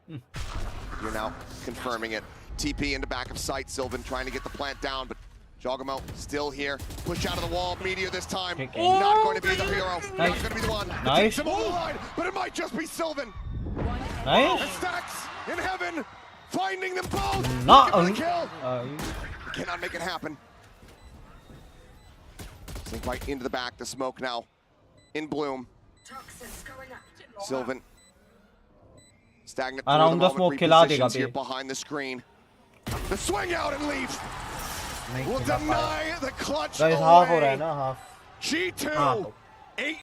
You're now confirming it. TP into back of sight. Sylvan trying to get the plant down, but Jogamo still here. Push out of the wall. Meteor this time. Not going to be the hero. Not going to be the one. It takes him over the line, but it might just be Sylvan. Nice. The stacks in heaven. Finding them both. Not Looking for the kill. Cannot make it happen. Sink right into the back. The smoke now in bloom. Sylvan. Stagnant through Around the the moment. smoke खिला देगा Repositions here पे behind the screen. The swing out and leave. Will deny the clutch guys half हो रहा है away. ना half G2 8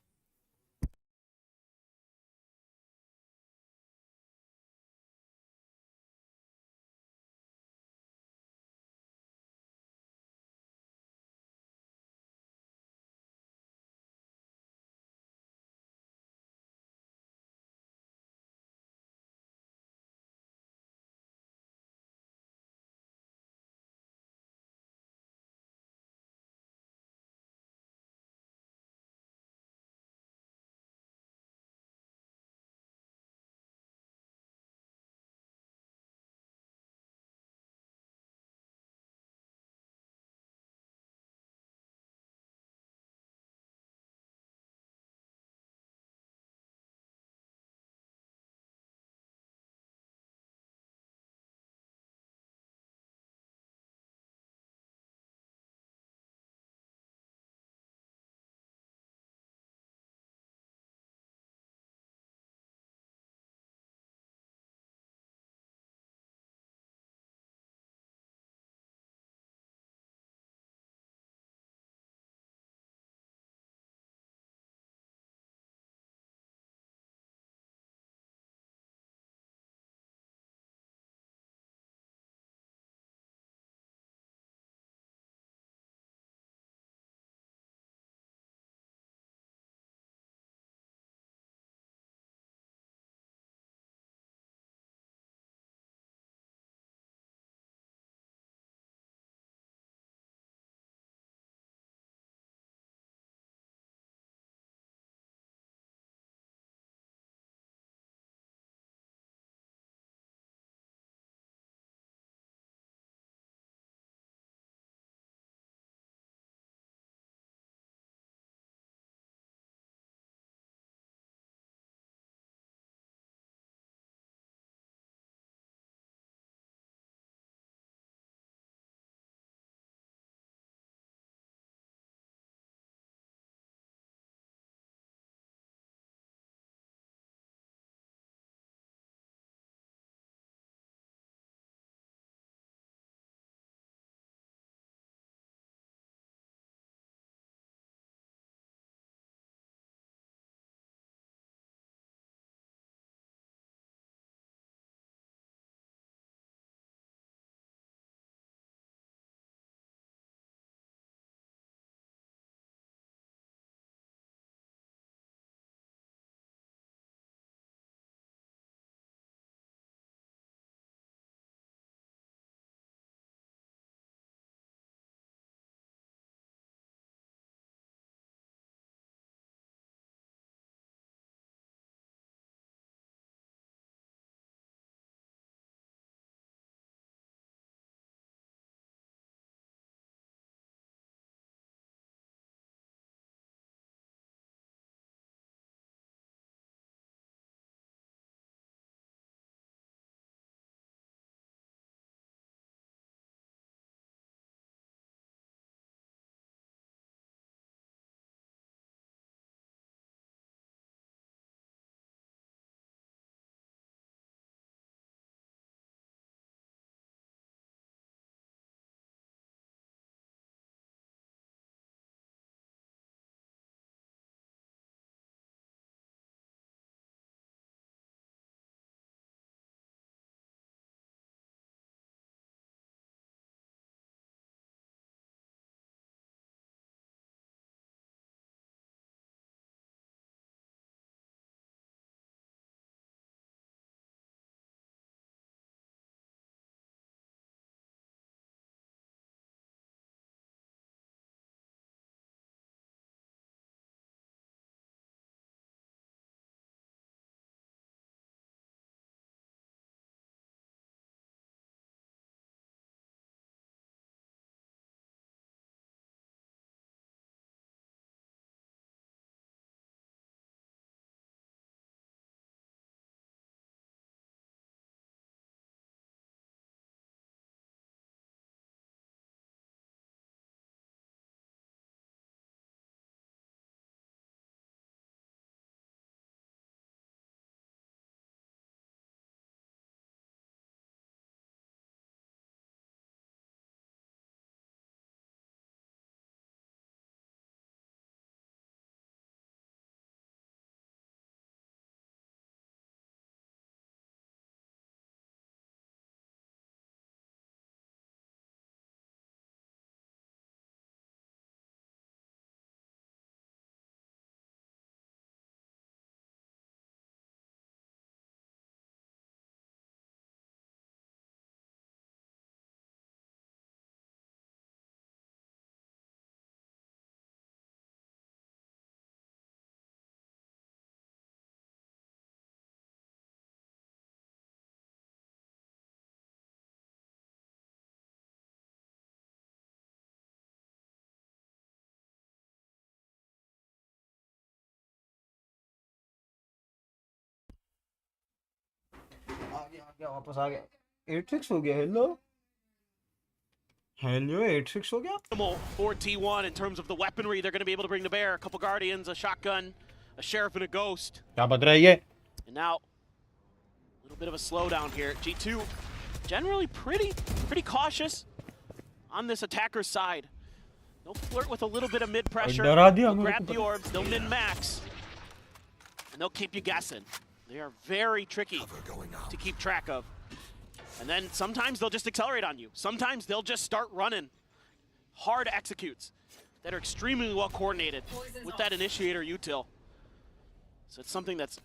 क्या वापस आ गया 8-6 हो गया हेलो 8-6 हो गया For T1 in terms of the weaponry they're going to be able to bring to bear. A couple guardians, a shotgun, a sheriff, and a ghost. क्या बद रहा है ये And now, a little bit of a slowdown here. G2 generally pretty cautious on this attacker's side. They'll flirt with a little bit of mid pressure. They'll grab the orbs, they'll min max, and they'll keep you guessing. They are very tricky to keep track of. And then sometimes they'll just accelerate on you. Sometimes they'll just start running hard executes that are extremely well coordinated with that initiator util. So it's something that's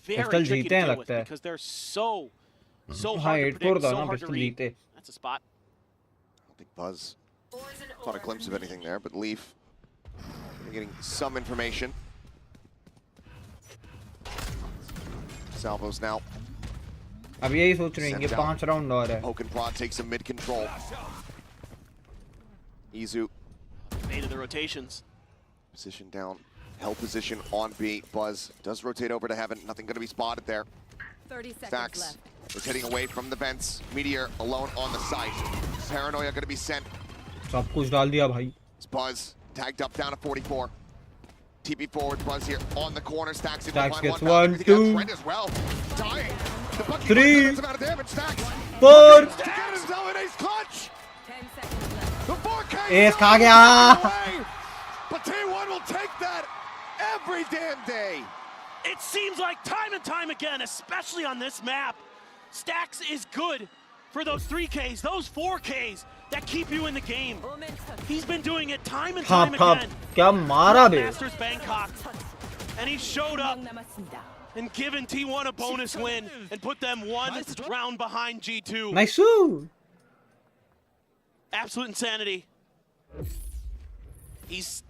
very tricky to deal with because they're so hard to predict, so hard to read. That's a spot. I don't think Buzz caught a glimpse of anything there, but Leaf getting some information. Salvos now. अब यही सोच रहे हैं कि 5 round और है. Poke and prod takes some mid control. Izu made the rotations. Position down, held position on B. Buzz does rotate over to heaven. Nothing going to be spotted there. 30 seconds Stacks left. is heading away from the vents. Meteor alone on the site. Paranoia going to be sent. सब कुछ डाल दिया भाई. Buzz tagged up down to 44. TP forward, Buzz here on the corner. Stacks gets 1, 2, as well. Dying. 3, 4. Ace खा गया. But T1 will take that every damn day. It seems like time and time again, especially on this map, Stacks is good for those 3Ks, those 4Ks that keep you in the game. He's been doing it time and time again. क्या मारा बे. Masters Bangkok, and he showed up and given T1 a bonus win and put them one round behind G2. Nice. Absolute insanity. He's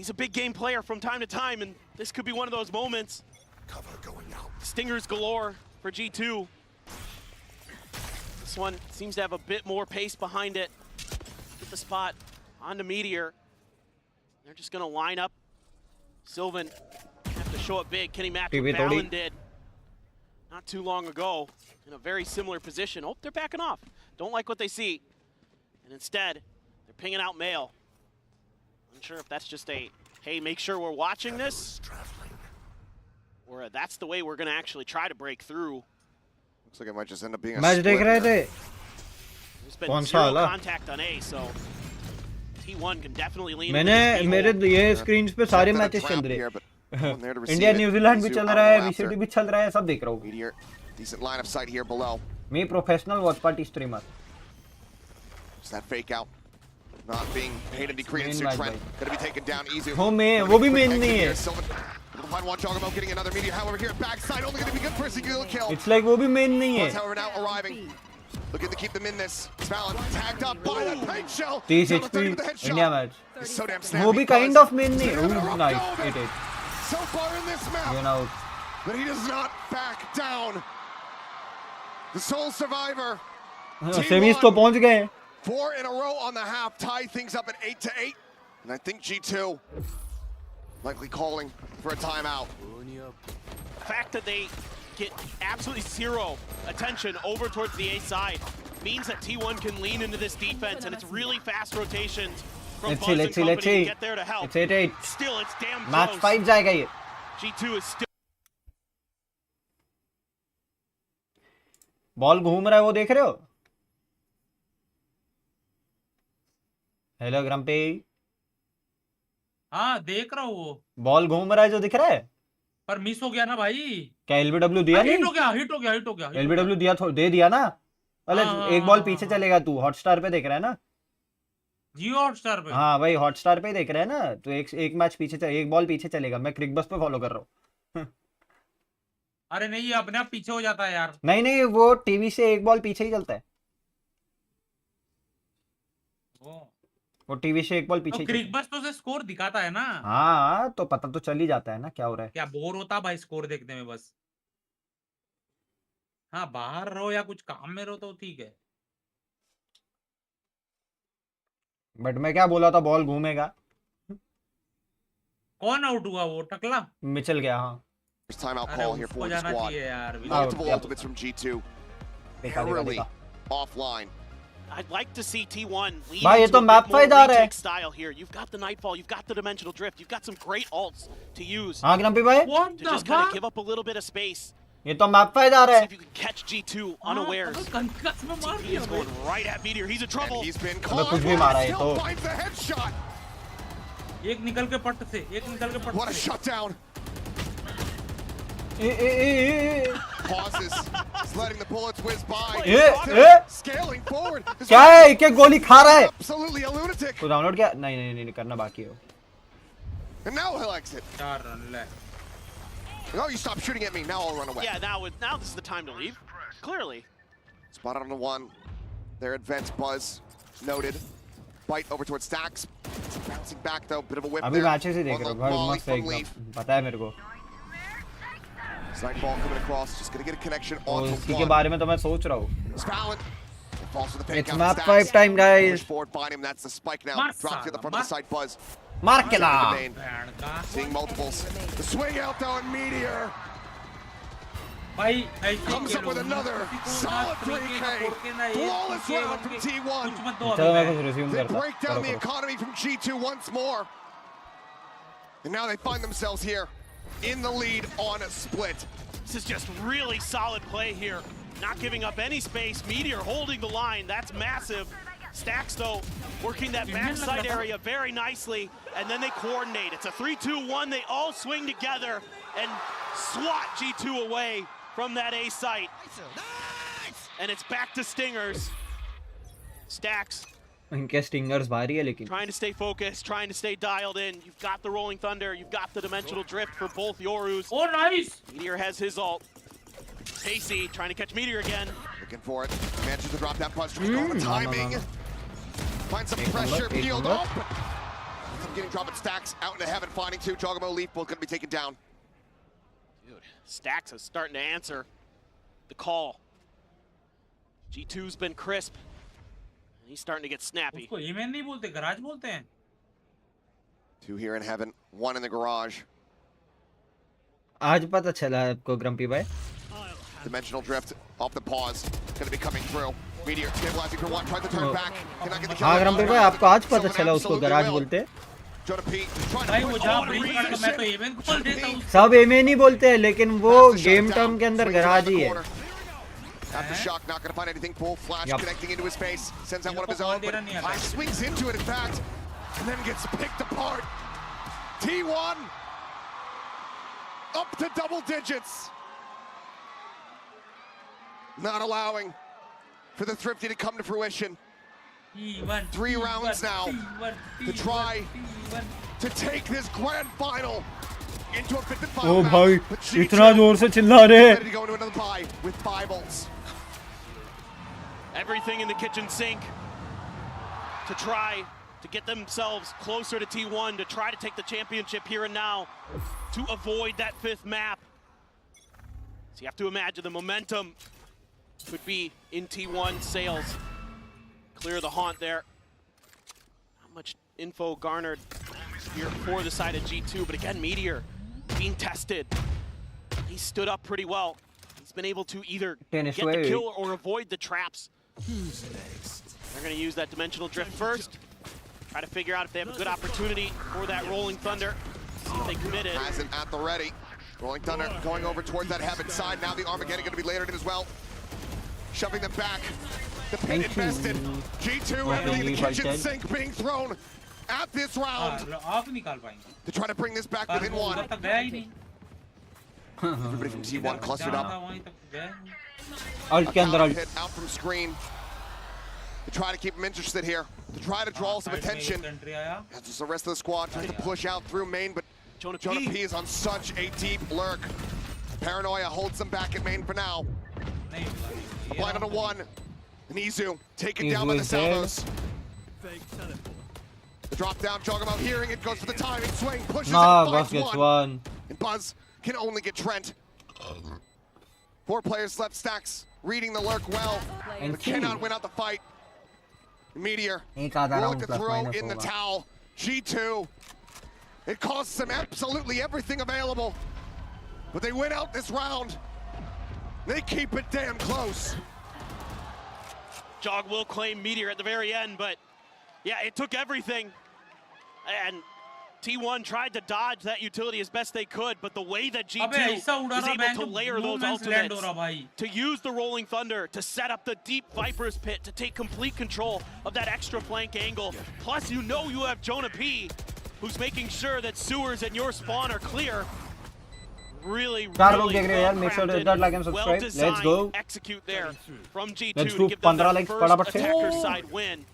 a big game player from time to time, and this could be one of those moments. Cover going out. Stingers galore for G2. This one seems to have a bit more pace behind it. Get the spot onto Meteor. They're just gonna line up. Sylvan have to show up big. Can he match what Valen did not too long ago in a very similar position? Oh, they're backing off. Don't like what they see. And instead, they're pinging out Mail. Unsure if that's just a, hey, make sure we're watching this, or that's the way we're gonna actually try to break through. Looks like it might just end up being a match देख रहे थे. There's been zero contact on A, so T1 can definitely lean. मैंने मेरे ये screens पे सारे matches चल रहे हैं. इंडिया न्यूजीलैंड भी चल रहा है, VCT भी चल रहा है, सब देख रहा हूँ. Decent line of sight here below. Me professional Watchparty streamer. It's that fake out. Not being paid any credence to Trent. Gonna be taken down easy. Oh man, वो भी main नहीं है. Find one Jogamo getting another meteor. However, here backside only gonna be good for a single kill. It's like वो भी main नहीं है. However, now arriving. Looking to keep them in this. Valen tagged up by that paint shell. 30 HP India match. So damn snappy. वो भी kind of main नहीं है. Oh, nice. It is. So far in this map. You know. But he does not back down. The sole survivor. Semis तो पहुंच गए. 4 in a row on the half, tie things up at 8-8. And I think G2 likely calling for a timeout. The fact that they get absolutely zero attention over towards the A side means that T1 can lean into this defense, and it's really fast rotations from Buzz and company to get there to help. It's 8-8. Still, it's damn close. Match 5 जाएगा ये. G2 is still. Ball घूम रहा है, वो देख रहे हो? Hello grumpy. हाँ देख रहा हूँ वो. बॉल घूम रहा है जो दिख रहा है. पर मिस हो गया ना भाई. क्या LBW दिया नहीं? हिट हो गया. LBW दिया दे दिया ना. अरे एक बॉल पीछे चलेगा. तू हॉटस्टार पे देख रहा है ना? जियो हॉटस्टार पे. हाँ भाई हॉटस्टार पे ही देख रहा है ना. तो एक मैच पीछे एक बॉल पीछे चलेगा. मैं क्रिक बस पे फॉलो कर रहा हूँ. अरे नहीं ये अपने आप पीछे हो जाता है यार. नहीं वो टीवी से एक बॉल पीछे ही चलता है. वो टीवी से एक बॉल पीछे. क्रिक बस तो से स्कोर दिखाता है ना. हाँ तो पता तो चल ही जाता है ना क्या हो रहा है. क्या बोर होता भाई स्कोर देखने में बस. हाँ बाहर रहो या कुछ काम में रहो तो ठीक है. बट मैं क्या बोला था बॉल घूमेगा. कौन आउट हुआ वो टकला. मिचल गया. हाँ timeout call here for the squad. Multiple ultimates from G2. narrowly offline. I'd like to see T1 lean भाई ये into तो a map bit more fight आ रहा है। retake style here. You've got the Nightfall, you've got the Dimensional Drift, you've got some great ults to use. हाँ grumpy भाई To just kind of give up a little bit of space. ये तो map fight आ रहा See है if you can catch G2 unawares. TP is going right at Meteor. He's in trouble. And he's been अबे caught. कुछ भी मारा है Still तो finds the headshot. एक निकल के पट से, एक निकल के पट What a से। shutdown. Pauses. He's letting the bullets whiz by. Scaling forward. क्या है एक एक गोली खा रहा है Absolutely a lunatic. तो डाउनलोड क्या नहीं करना बाकी है And now he'll exit. 4 run ले। Oh, you stop shooting at me. Now I'll run away. Yeah, now this is the time to leave. Clearly. Spotted on the one. Their advanced buzz noted. Bite over towards Stacks. Bouncing back though. Bit of a whip अभी there. Matches ही देख On रहा the हूँ भाई volley मस्त है from Leaf. एकदम पता है मेरे को Nightfall coming across. Just gonna get a connection on तो the इसी के one. बारे में तो मैं सोच रहा हूँ Spallin. Falls to the fake It's out. map Stacks. 5 time guys Push forward, find him. That's the spike now. Mar Drops to the front of the side. Buzz. मार के ला Domain. Seeing multiples. The swing out though, and Meteor भाई ऐसे comes up with another solid 3K. Flawless round from T1. चलो मैं कुछ resume They करता break down the economy from G2 once more. And now they find themselves here in the lead on a split. This is just really solid play here. Not giving up any space. Meteor holding the line. That's massive. Stacks, though, working that backside area very nicely. And then they coordinate. It's a 3-2-1. They all swing together and swat G2 away from that A site. And it's back to Stingers. Stacks इनके stingers भारी है लेकिन trying to stay focused, trying to stay dialed in. You've got the Rolling Thunder. You've got the Dimensional Drift for both Yorus. Oh, nice! Meteor has his ult. Pacey trying to catch Meteor again. Looking for it. Manages to drop that buzz. Going the timing. Finds some pressure. Peeled off. Some getting dropped at Stacks out into heaven. Finding two. Jogamo Leaf both going to be taken down. Dude, Stacks is starting to answer the call. G2's been crisp. He's starting to get snappy. उसको ईमेन नहीं बोलते, garage बोलते हैं। Two here in heaven. One in the garage. आज पता चला आपको grumpy भाई Dimensional drift off the pause. Going to be coming through. Meteor stabilizing for one. Trying to turn back. Cannot get the kill. हाँ grumpy भाई आपको आज पता चला उसको गराज बोलते Jonah Pete trying भाई to वो push जहाँ on ब्रेक करता मैं तो ईमेन बोल देता हूँ। सब एमे नहीं बोलते हैं लेकिन वो गेम टर्म के अंदर गराज ही है Aftershock not going to find anything. Full flash connecting into his face. Sends out one of his own, but Flash swings into it, in fact, and then gets picked apart. T1 up to double digits. Not allowing for the Thrifty to come to fruition. 3 rounds now to try to take this grand final into a fifth and final O match. भाई But G2 इतना जोर से चिल्ला रहे ready to go into another bye with 5 ults. Everything in the kitchen sink to try to get themselves closer to T1, to try to take the championship here and now, to avoid that 5th map. So you have to imagine the momentum could be in T1 sails. Clear the haunt there. Not much info garnered here for the side of G2, but again, Meteor being tested. He stood up pretty well. He's been able to either get the kill or avoid the traps. They're going to use that Dimensional Drift first. Try to figure out if they have a good opportunity for that Rolling Thunder. See if they commit it. Has it at the ready. Rolling Thunder going over towards that heaven side. Now the Armageddon going to be layered in as well. Shoving them back. The pit invested. G2 entering the kitchen sink, being thrown at this round to try to bring this back within one. Everybody from T1 clustered up. Hit out from screen to try to keep them interested here, to try to draw some attention. As just the rest of the squad tries to push out through main, but Jonah P is on such a deep lurk. Paranoia holds them back at main for now. Blind on a 1. Nizu taken down by the Salvos. The drop down, Jogamo hearing it, goes for the timing swing, pushes it, finds one. And Buzz can only get Trent. 4 players left, Stacks reading the lurk well, but cannot win out the fight. Meteor willing to throw in the towel. G2, it costs them absolutely everything available, but they win out this round. They keep it damn close. Jog will claim Meteor at the very end, but yeah, it took everything. And T1 tried to dodge that utility as best they could, but the way that G2 is able to layer those ultimates, to use the Rolling Thunder to set up the deep Viper's Pit, to take complete control of that extra flank angle. Plus, you know you have Jonah P, who's making sure that sewers and your spawn are clear. Really, well make sure to hit that like and subscribe. Let's go. Execute there from G2 Let's to do give them 15 their likes, first fटाफट से. attacker side win.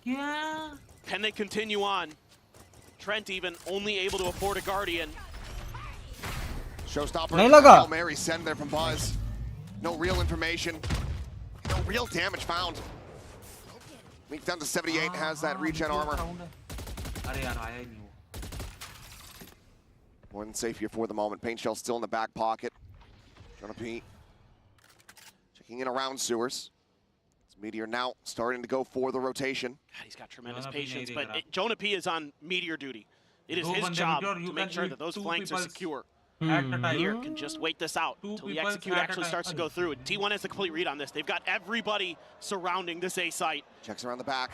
Yeah. Can they continue on? Trent even only able to afford a Guardian. Showstopper. नहीं लगा. Hail Mary send there from Buzz. No real information. No real damage found. Leak down to 78, has that regen armor. More than safe here for the moment. Paint Shell still in the back pocket. Jonah P checking in around sewers. Meteor now starting to go for the rotation. God, he's got tremendous patience, but Jonah P is on Meteor duty. It is his job to make sure that those flanks are secure. Meteor can just wait this out until the execute actually starts to go through. And T1 has the complete read on this. They've got everybody surrounding this A site. Checks around the back.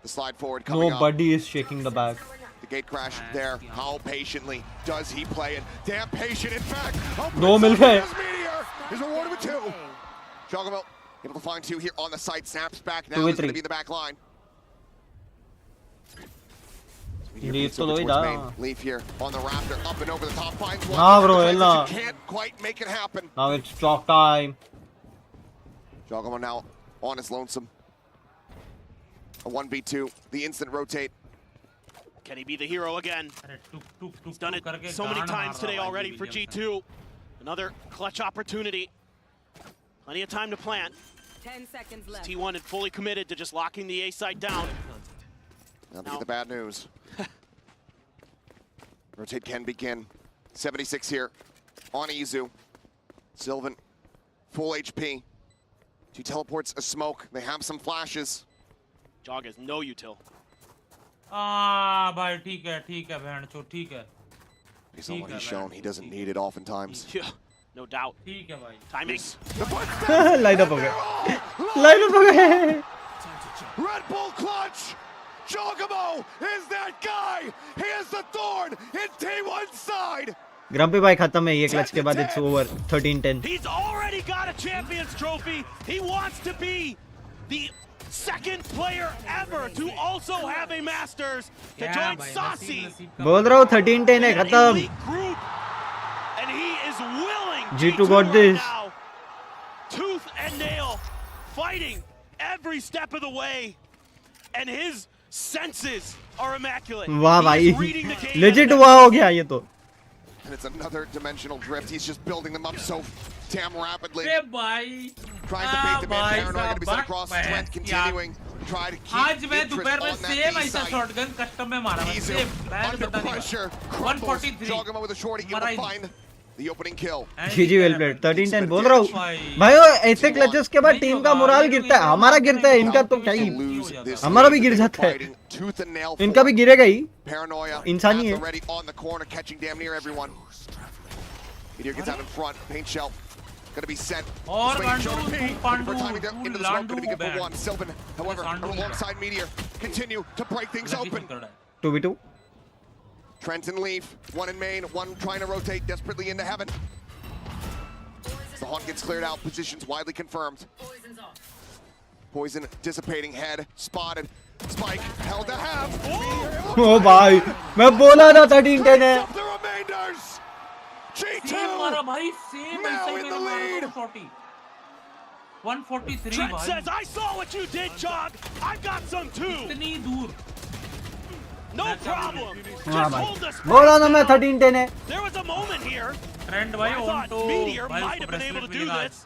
The slide forward coming up. Nobody is shaking the back. The gate crash there. How patiently does he play it? Damn patient, in fact. No मिल गए. Meteor is rewarded with 2. Chocobo able to find 2 here on the site. Snaps back now. 2v3. It's going to be in the back line. Leaf तो दो ही था. Leaf here on the Raptor, up and over the top, finds one. Nah, bro, hella. Can't quite make it happen. Now it's chalk time. Chocobo now on his lonesome. A 1v2. The instant rotate. Can he be the hero again? He's done it so many times today already for G2. Another clutch opportunity. Plenty of time to plant. 10 seconds left. T1 had fully committed to just locking the A side down. Now to get the bad news. Rotate can begin. 76 here on Izu. Sylvan, full HP. She teleports a smoke. They have some flashes. Jog has no util. भाई ठीक है बहन चो ठीक है. Based on what he's shown, he doesn't need it oftentimes. Yeah, no doubt. ठीक है भाई. Timing. Line up हो गए. Line up हो गए. Red Bull clutch. Chocobo is that guy. He is the thorn in T1's side. Grumpy भाई खत्म है ये क्लच के बाद. It's over. 13-10. He's already got a Champions Trophy. He wants to be the second player ever to also have a Masters to join Saucy. बोल रहा हूँ 13-10 है खत्म. And he is willing. G2 got this. Now, tooth and nail, fighting every step of the way, and his senses are immaculate. वाह He is भाई. reading the game. Legit वाह हो गया ये तो. And it's another dimensional drift. He's just building them up so damn rapidly. भाई. Trying to bait them in. Paranoid going to be sent across. Trent continuing. Try to आज keep मैं interest दोपहर में on that सेम B ऐसा side. Shotgun custom में मारा मैं Izu same. under pressure. Crumbles. 143. Chocobo with a shorty. Able to find the opening kill. GG well played. 13-10 बोल रहा हूँ. भाई वो ऐसे क्लचेस के बाद टीम का मोराल गिरता है. हमारा गिरता है. इनका तो क्या ही. हमारा भी गिर जाता है. इनका भी गिरेगा ही. Paranoia. इंसानी है. Already on the corner, catching damn near everyone. Meteor gets out in front. Paint Shell. Going to be sent. और Swinging गांडू, Jonah P. Pandu, For timing there into the smoke. Going to be good for लांडू, one. Sylvan, however, alongside Meteor, continue to break things open. 2v2. Trent and Leaf, one in main, one trying to rotate desperately into heaven. The Haunt gets cleared out, positions widely confirmed. Poison dissipating, head spotted. Spike held to half. ओ भाई मैं बोला ना 13-10 है. The remainders. G2 मारा भाई same now ऐसा in he the lead. 143 Trent भाई. says, I saw what you did, Jog. I've got some too. इतनी दूर. No problem. हाँ Just भाई. hold this. बोला ना मैं 13-10 है. There was a moment here. Trent भाई I on thought to Meteor भाई might have उसको been able to bracelet do मिलेगा. this.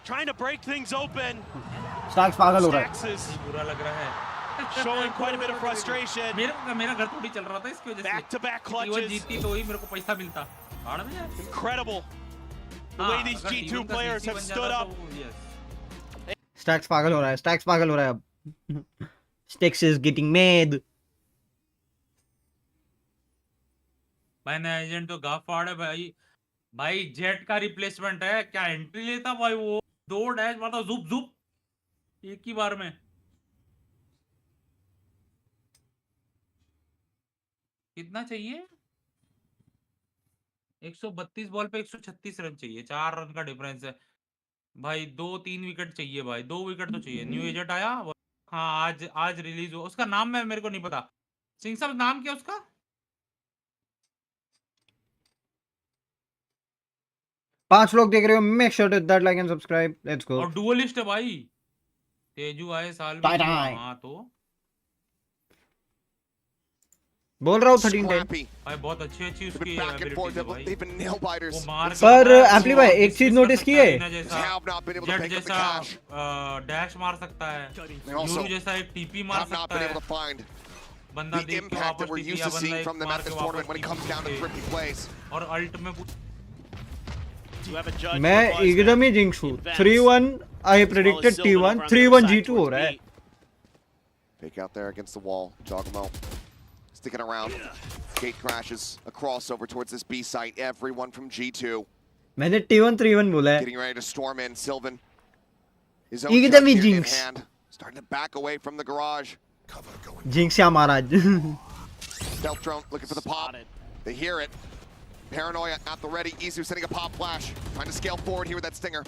Trying to break things open. Stacks पागल हो रहा है. Stacks is बुरा लग रहा है. showing quite a bit of frustration. मेरा घर थोड़ी चल रहा था इसकी वजह से. Back to back वो clutches. जीती तो ही मेरे को पैसा मिलता. भाड़ में यार. Incredible. The way these G2 players have stood up. Stacks पागल हो रहा है. Stacks पागल हो रहा है अब. Stacks is getting mad. भाई नया एजेंट तो गाफाड़ है भाई. भाई जेट का रिप्लेसमेंट है. क्या एंट्री लेता भाई वो. 2 डैश मारता जुप जुप. एक ही बार में कितना चाहिए? 132 बॉल पे 136 रन चाहिए, 4 रन का डिफरेंस है भाई। 2-3 विकेट चाहिए भाई, 2 विकेट तो चाहिए। न्यू एजेंट आया, हाँ आज आज रिलीज हुआ। उसका नाम मेरे को नहीं पता। सिंह साहब नाम क्या उसका? 5 लोग देख रहे हो, make sure to hit that like and subscribe, let's go. और डुअलिस्ट है भाई, तेजू आए साल भी टाई हुआ, टाई। हाँ तो बोल रहा हूँ 13-10 भाई बहुत अच्छी उसकी एबिलिटीज है भाई। वो मार के पर पता है, एम्पली वो भाई एक dismiss चीज कर नोटिस सकता की है, है? रीना जैसा, जेट जैसा डैश मार सकता है, यूरू जैसा एक टीपी मार सकता है। बंदा देख के वापस टीपी, या बंदा एक मार के वापस टीपी, और अल्ट में मैं एकदम ही जिंक्स हूँ। 3-1 आई प्रेडिक्टेड T1, 3-1 G2 हो रहा है। Fake out there against the wall. Jogamo sticking around. Gate crashes. A crossover towards this B site. Everyone from G2 मैंने T1 3-1 बोला है। getting ready to storm in. Sylvan is एकदम ही in jinx. hand. Starting to back away from the garage. Jinx या महाराज। Stealth drone looking for the pop. They hear it. Paranoia at the ready. Izu sending a pop flash. Trying to scale forward here with that stinger.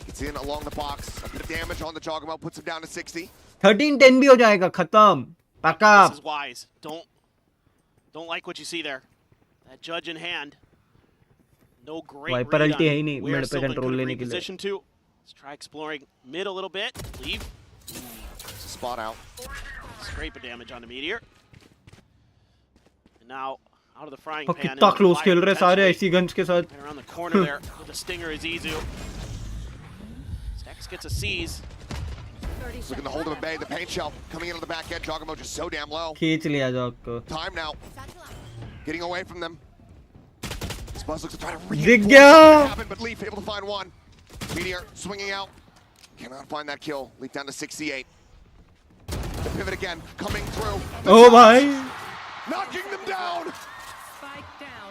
Gets in along the box. A bit of damage on the Jogamo. Puts him down to 60. 13-10 भी हो जाएगा, खत्म। Pack up. This is wise. Don't like what you see there. That judge in hand. No great Viper read ulti है ही on नहीं, where mid पे Sylvan control could लेने के लिए। reposition to. Let's try exploring mid a little bit. Leave. Spot out. Scrape of damage on the meteor. And now out of the frying और pan. कितना into the close fire खेल रहे सारे potentially. ऐसी guns के साथ। Right around the corner there with the stinger is Izu. Stax gets a seize. Looking to hold him at bay. The paint shell coming in on the back end. Jogamo just so damn low. खींच लिया jog को। Time now. Getting away from them. Spuzz looks to try to दिख reinforce गया। what happened, but Leaf able to find one. Meteor swinging out. Cannot find that kill. Leaf down to 68. The pivot again, coming through. The O shots, भाई। knocking them down.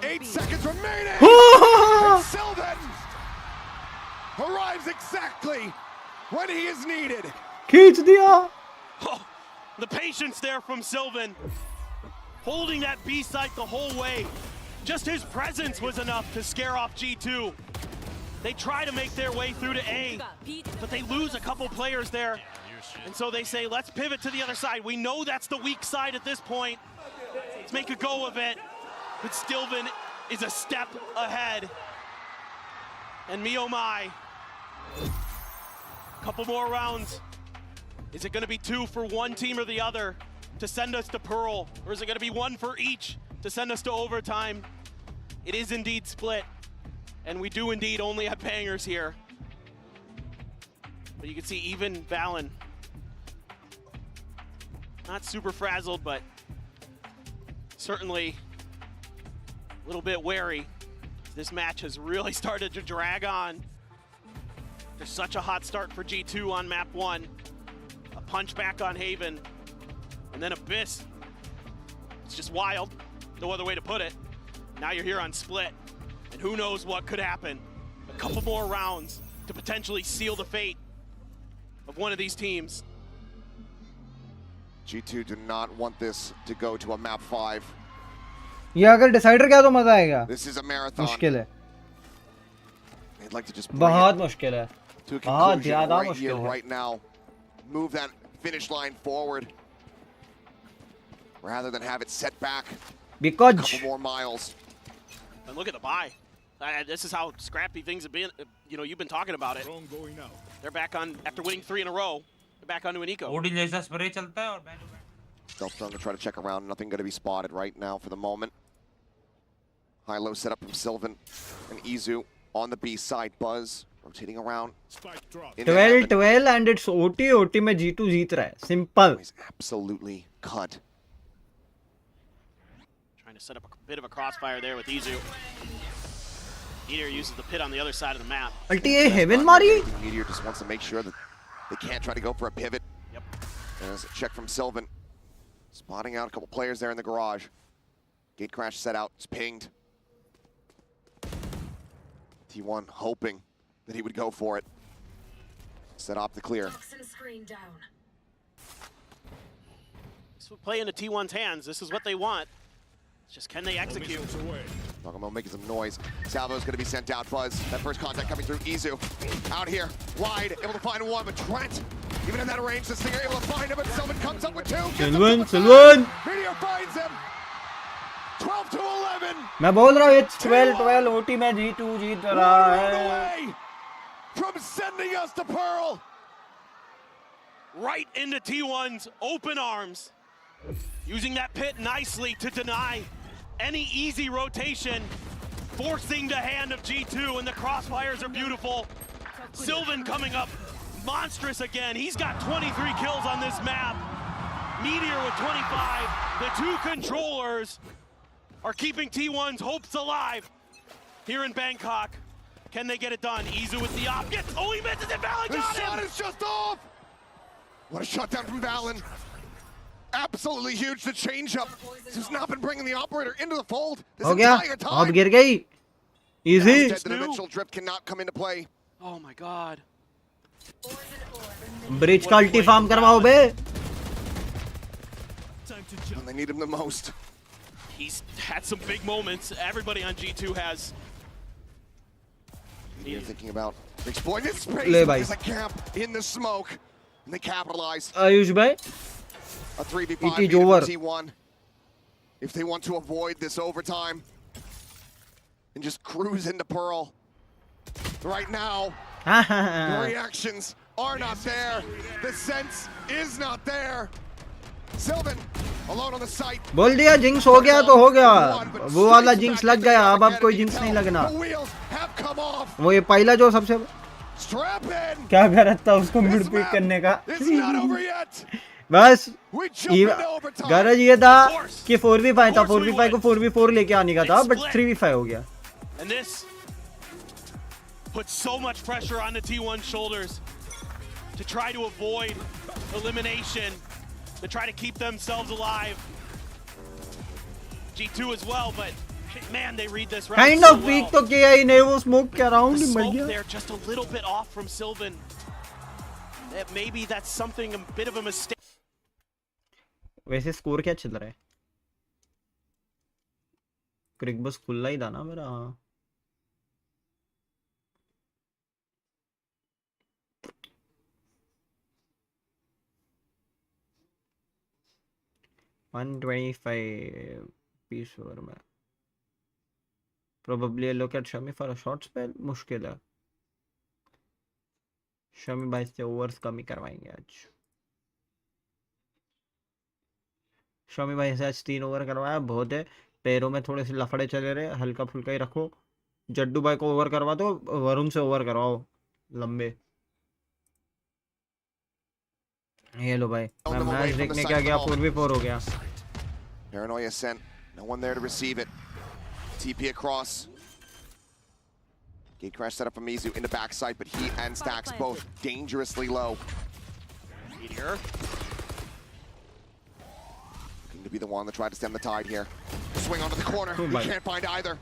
8 seconds remaining. And Sylvan arrives exactly when he is needed. खींच दिया। Oh, the patience there from Sylvan. Holding that B site the whole way. Just his presence was enough to scare off G2. They try to make their way through to A, but they lose a couple players there. And so they say, let's pivot to the other side. We know that's the weak side at this point. Let's make a go of it. But Sylvan is a step ahead. And me oh my. Couple more rounds. Is it going to be 2 for one team or the other to send us to Pearl? Or is it going to be 1 for each to send us to overtime? It is indeed split. And we do indeed only have bangers here. But you can see even Valen, not super frazzled, but certainly a little bit wary. This match has really started to drag on. There's such a hot start for G2 on map 1. A punch back on Haven. And then Abyss. It's just wild. No other way to put it. Now you're here on Split. And who knows what could happen. A couple more rounds to potentially seal the fate of one of these teams. G2 do not want this to go to a map 5. ये अगर decider गया तो मजा आएगा। This is a marathon. मुश्किल है। They'd like to just bring बहुत it मुश्किल है। to a बहुत conclusion ज़्यादा right मुश्किल here, है। right now. Move that finish line forward rather than have it set back Because a couple more miles. And look at the buy. This is how scrappy things have been. You've been talking about it. They're back on after winning 3 in a row. They're back onto an eco. OD जैसा spray चलता है और Stealth drone to try to check around. Nothing going to be spotted right now for the moment. High-low setup from Sylvan and Izu on the B side. Buzz rotating around. 12-12 and it's OT में G2 जीत रहा है। Simple. He's absolutely cut. Trying to set up a bit of a crossfire there with Izu. Meteor uses the pit on the other side of the map. Ulti ये Heaven मारी? Meteor just wants to make sure that they can't try to go for a pivot. Yep. There's a check from Sylvan. Spotting out a couple players there in the garage. Gate crash set out. It's pinged. T1 hoping that he would go for it. Set up the clear. So play into T1's hands. This is what they want. It's just can they execute? Talking about making some noise. Salvo's going to be sent out. Buzz, that first contact coming through. Izu out here, wide, able to find one, but Trent, even in that range, the Stinger able to find him, but Sylvan comes up with two. Sylvan! Meteor finds him. 12 to 11. मैं बोल रहा हूँ it's 12 OT में G2 जीत रहा है. From sending us to Pearl. Right into T1's open arms. Using that pit nicely to deny any easy rotation. Forcing the hand of G2, and the crossfires are beautiful. Sylvan coming up monstrous again. He's got 23 kills on this map. Meteor with 25. The two controllers are keeping T1's hopes alive here in Bangkok. Can they get it done? Izu with the op. Gets, oh, he misses it. Valen The got shot him. is just off. What a shutdown from Valen. Absolutely huge. The changeup. This has not been bringing the operator into the fold this हो गया. entire time. अब गिर गई. Easy. The dimensional drift cannot come into play. Oh my god. Bridge का ulti farm करवाओ बे. When they need him the most. He's had some big moments. Everybody on G2 has. You're thinking about exploiting this space. Le bhai. There's a gap in the smoke, and they capitalize. Ayush bhai. A 3v5 It is beat over. T1. If they want to avoid this overtime and just cruise into Pearl. Right now, the reactions are not there. The sense is not there. Sylvan alone on the site. बोल दिया jinx हो गया तो हो गया. वो वाला jinx लग गया. अब कोई जिंक्स नहीं लगना. वो ये पहला जो सबसे क्या गरज था उसको मिड पिक करने का. बस गरज ये था कि 4v5 था. 4v5 को 4v4 लेके आने का था, बट 3v5 हो गया. And this puts so much pressure on the T1 shoulders to try to avoid elimination, to try to keep themselves alive. G2 as well, but man, they read this round Kind so of weak well. तो किया ही नहीं. वो smoke के around The ही मर smoke गया. there just a little bit off from Sylvan. Maybe that's something, a bit of a mistake. वैसे score क्या चल रहा है? क्रिक बस खुला ही था ना मेरा. हाँ. $125 पीस ओवर में. Probably look at Shami for a short spell. मुश्किल है. शमी भाई से ओवर्स कम ही करवाएंगे आज. शमी भाई से आज 3 ओवर करवाया. बहुत है. पैरों में थोड़े से लफड़े चले रहे. हल्का फुल्का ही रखो. जड्डू भाई को ओवर करवा दो. वरुण से ओवर करवाओ लंबे. ये लो भाई. मैं मैच देखने क्या गया. 4v4 हो गया. Paranoia sent. No one there to receive it. TP across. Gate crash set up from Mizu into backside, but he and Stacks both dangerously low. Meteor. Looking to be the one that tried to stem the tide here. Swing onto the corner. Oh, He my. can't find either.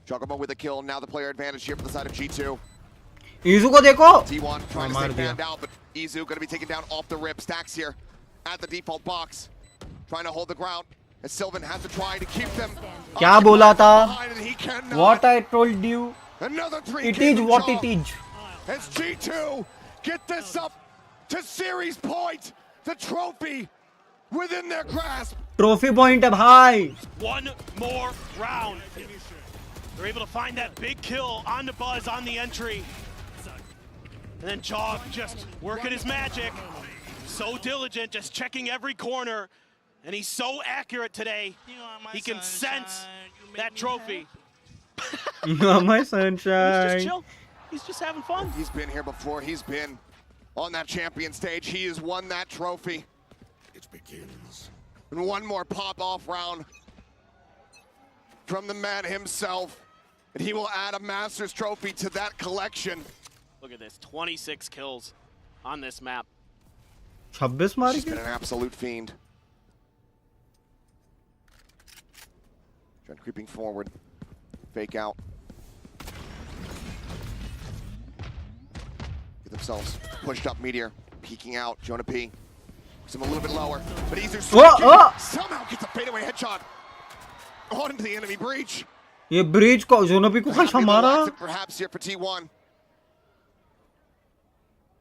Juggamo with a kill. Now the player advantage here for the side of G2. Izu को देखो. T1 trying to मार stay दिया. fanned out, but Izu going to be taken down off the rip. Stacks here at the default box. Trying to hold the ground. As Sylvan has to try to keep them. क्या बोला था? behind, and he cannot. What I told you. Another 3 It is what it is. As G2 get this up to series point. The trophy within their grasp. Trophy point है भाई. One more round. They're able to find that big kill on the Buzz on the entry. And then Jog just working his magic. So diligent, just checking every corner. And he's so accurate today. He can sense that trophy. My He's sunshine. just chill. He's just having fun. He's been here before. He's been on that champion stage. He has won that trophy. It begins. And one more pop-off round from the man himself. And he will add a Masters trophy to that collection. Look at this, 26 kills on this map. 26 मार He's के. been an absolute fiend. Trent creeping forward. Fake out. Get themselves pushed up. Meteor peeking out. Jonah P. Puts him a little bit lower, but Izu somehow gets a fadeaway headshot onto the enemy breach. ये bridge को जोनो पे को कैसा मारा? Perhaps here for T1.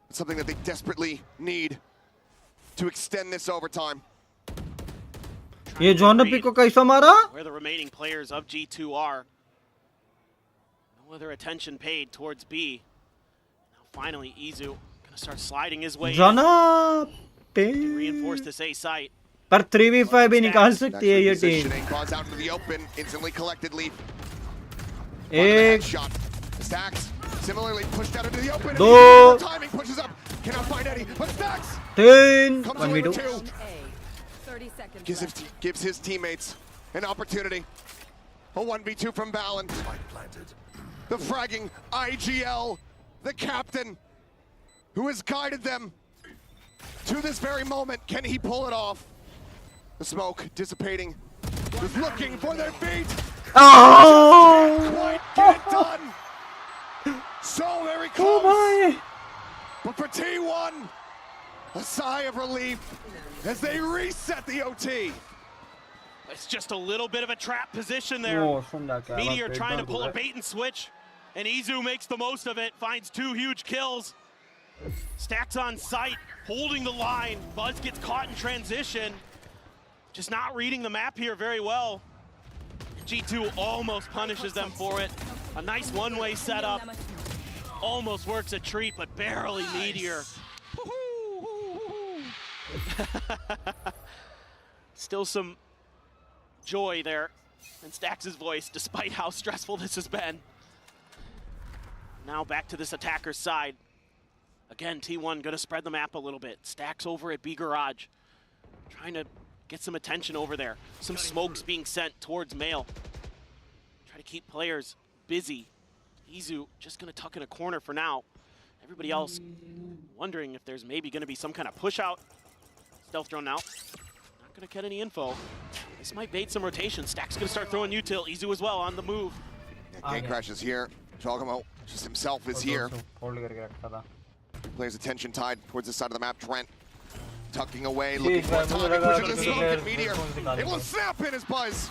It's something that they desperately need to extend this overtime. ये जोनो पे को कैसा मारा? Where the remaining players of G2 are. No other attention paid towards B. Now finally, Izu gonna start sliding his way जोनो पे reinforce this A site. पर 3v5 भी निकाल सकती है ये team. Claws out into the open, instantly collected leaf. एक shot. Stacks similarly pushed out into the open. दो Timing pushes up. Cannot find Eddie, but Stacks तीन comes away with 2. 30 seconds. Gives his teammates an opportunity. A 1v2 from Valen. The fragging IGL, the captain, who has guided them to this very moment. Can he pull it off? The smoke dissipating. Just looking for their feet. Oh! Can't quite get it done. So very close. Oh but for T1, a sigh of relief as they reset the OT. It's just a little bit of a trap position there. Meteor trying to pull a bait and switch, and Izu makes the most of it, finds 2 huge kills. Stacks on sight, holding the line. Buzz gets caught in transition. Just not reading the map here very well. G2 almost punishes them for it. A nice one-way setup. Almost works a treat, but barely Meteor. Still some joy there in Stacks' voice, despite how stressful this has been. Now back to this attacker's side. Again, T1 gonna spread the map a little bit. Stacks over at B Garage, trying to get some attention over there. Some smokes being sent towards Mail. Try to keep players busy. Izu just gonna tuck in a corner for now. Everybody else wondering if there's maybe gonna be some kind of push out. Stealth drone out. Not gonna get any info. This might bait some rotation. Stacks gonna start throwing util. Izu as well on the move. Gate Crash is here. Jogamo just himself is here. Players' attention tied towards the side of the map. Trent tucking away, looking for timing, pushing the smoke and Meteor. Able to snap in his Buzz.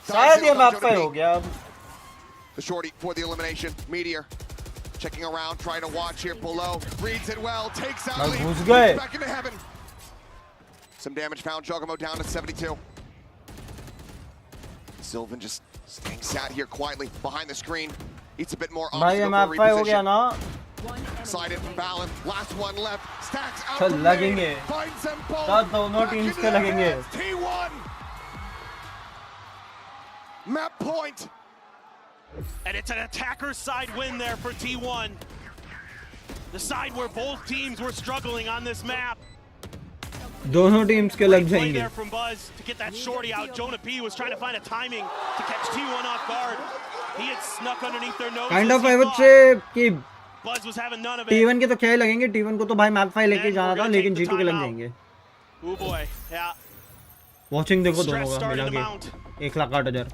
शायद ये map पे हो गया अब. The shorty for the elimination. Meteor checking around, trying to watch here below. Reads it well, takes out lead, moves back into heaven. Some damage found. Jogamo down to 72. Sylvan just staying sat here quietly behind the screen. Eats a bit more भाई ये map पे हो गया ना. Slide in from Valen. Last one left. Stacks out. चल लगेंगे. Finds them both. साथ दोनों टीम्स के लगेंगे. T1. Map point. And it's an attacker's side win there for T1. The side where both teams were struggling on this map. दोनों teams के लग Play जाएंगे. there from Buzz to get that shorty out. Jonah P was trying to find a timing to catch T1 off guard. He had snuck underneath their noses. Kind of I would say कि Buzz was having none of it. T1 के तो क्या ही लगेंगे. T1 को तो भाई map file लेके जाना था, लेकिन G2 के लग जाएंगे. Oh boy, yeah. Watching देखो दोनों का मिला के 1,08,000.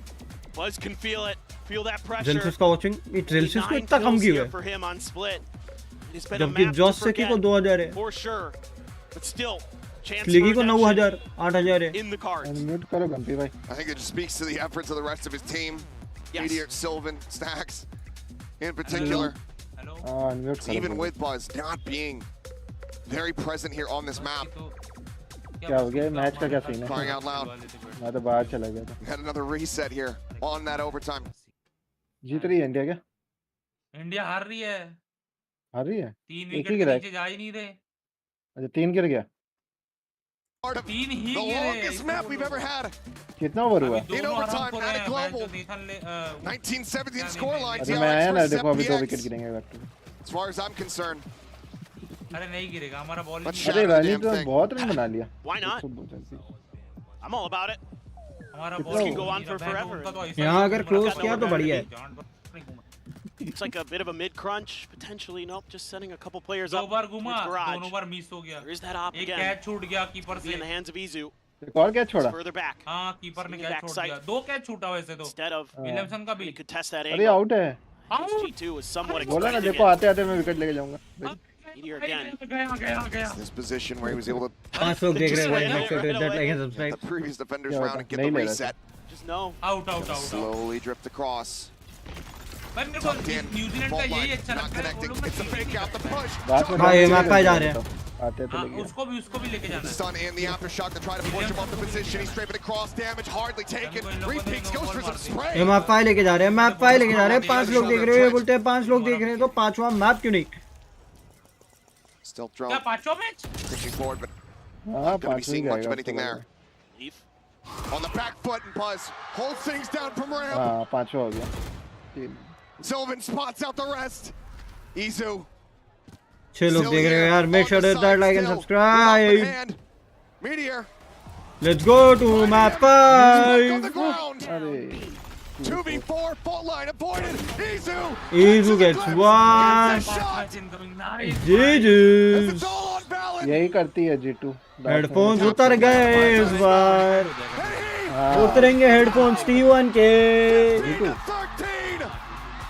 Buzz can feel it. Feel that pressure. Zelsis का watching, ये Zelsis को इतना कम क्यों है? For him on split. It's been a जबकि map to जॉस से की को 2,000 है. For sure. But still, chance स्लिगी को for 9,000, 8,000 है. in the cards. I think it just speaks to the efforts of the rest of his team. Yes. Meteor, Sylvan, Stacks, in particular. Even with Buzz not being very present here on this map. क्या हो गया match का क्या scene है? Crying out loud. मैं तो बाहर चला गया था. Had another reset here on that overtime. जीत रही है इंडिया क्या? इंडिया हार रही है. हार रही है? 3 एक ही विकेट गिरा है. नीचे जा ही नहीं रहे. अच्छा 3 गिर गया. 3 ही The गिरे. longest map we've ever had. कितना ओवर हुआ? In overtime at a global 1917 scoreline. अभी मैं आया ना देखो अभी 2 विकेट गिरेंगे vector. As far as I'm concerned. अरे नहीं गिरेगा हमारा बॉल. अरे रानी तो बहुत रन बना लिया. Why not? I'm all about it. हमारा This can go on for forever. यहाँ अगर क्लोज किया तो बढ़िया है. It's like a bit of a mid crunch potentially. Nope, just sending a couple players दो up. बार घुमा, towards garage. दोनों बार मिस हो गया. There is that op एक again. कैच छूट गया कीपर Be in the से. hands of Izu. एक और कैच छोड़ा. Further back. हाँ कीपर ने Swinging कैच back छोड़ दिया. sight. 2 कैच छूटा वैसे तो. Instead of विलियमसन का भी. he could test that अरे angle. आउट है. G2 was somewhat बोला ना expecting देखो it. आते आते मैं विकेट लेके जाऊंगा. Meteor again. This position where he was able to 5 लोग देख रहे हैं भाई, make sure to hit that like and the subscribe. previous defender's क्या round होता? and get नहीं the ले रहा reset. Just no. Out out out Slowly drift across. भाई मेरे को Tucked in. न्यूजीलैंड का Fault यही line. अच्छा Not लगता है, वो connecting. लोग ना It's a fake out the push. बात में भाई, डाल मैप पे जा रहे देते हैं। तो आते तो हाँ, लगे उसको भी लेके जाना है। Stun in the aftershock to try to push him off the position. He's strafing across. Damage hardly taken. Repeats goes for some spray. ये मैप फाइल लेके जा रहे हैं, मैप फाइल लेके जा रहे हैं। 5 लोग देख रहे हैं, बोलते हैं 5 लोग देख रहे हैं तो 5वां मैप क्यों नहीं? Still thrown. क्या 5वां मैच? Pushing forward, but हाँ not going to be 5 seeing much of जाएगा anything there. Leaf. On the back foot and Buzz holds things down from ramp. हाँ 5वां हो गया 3 Sylvan spots out the rest. Izu. 6 लोग देख रहे हैं यार, make sure to hit that like and Still, subscribe. with hand. Meteor. Let's go to map Smoke on the 5. ground. अरे 2v4 fault line avoided. Izu. Izu gets a glimpse, one. gets a shot. As GG's. it's all on balance. यही करती है G2 headphones उतर गए इस बार, उतरेंगे headphones T1 के। G2 13.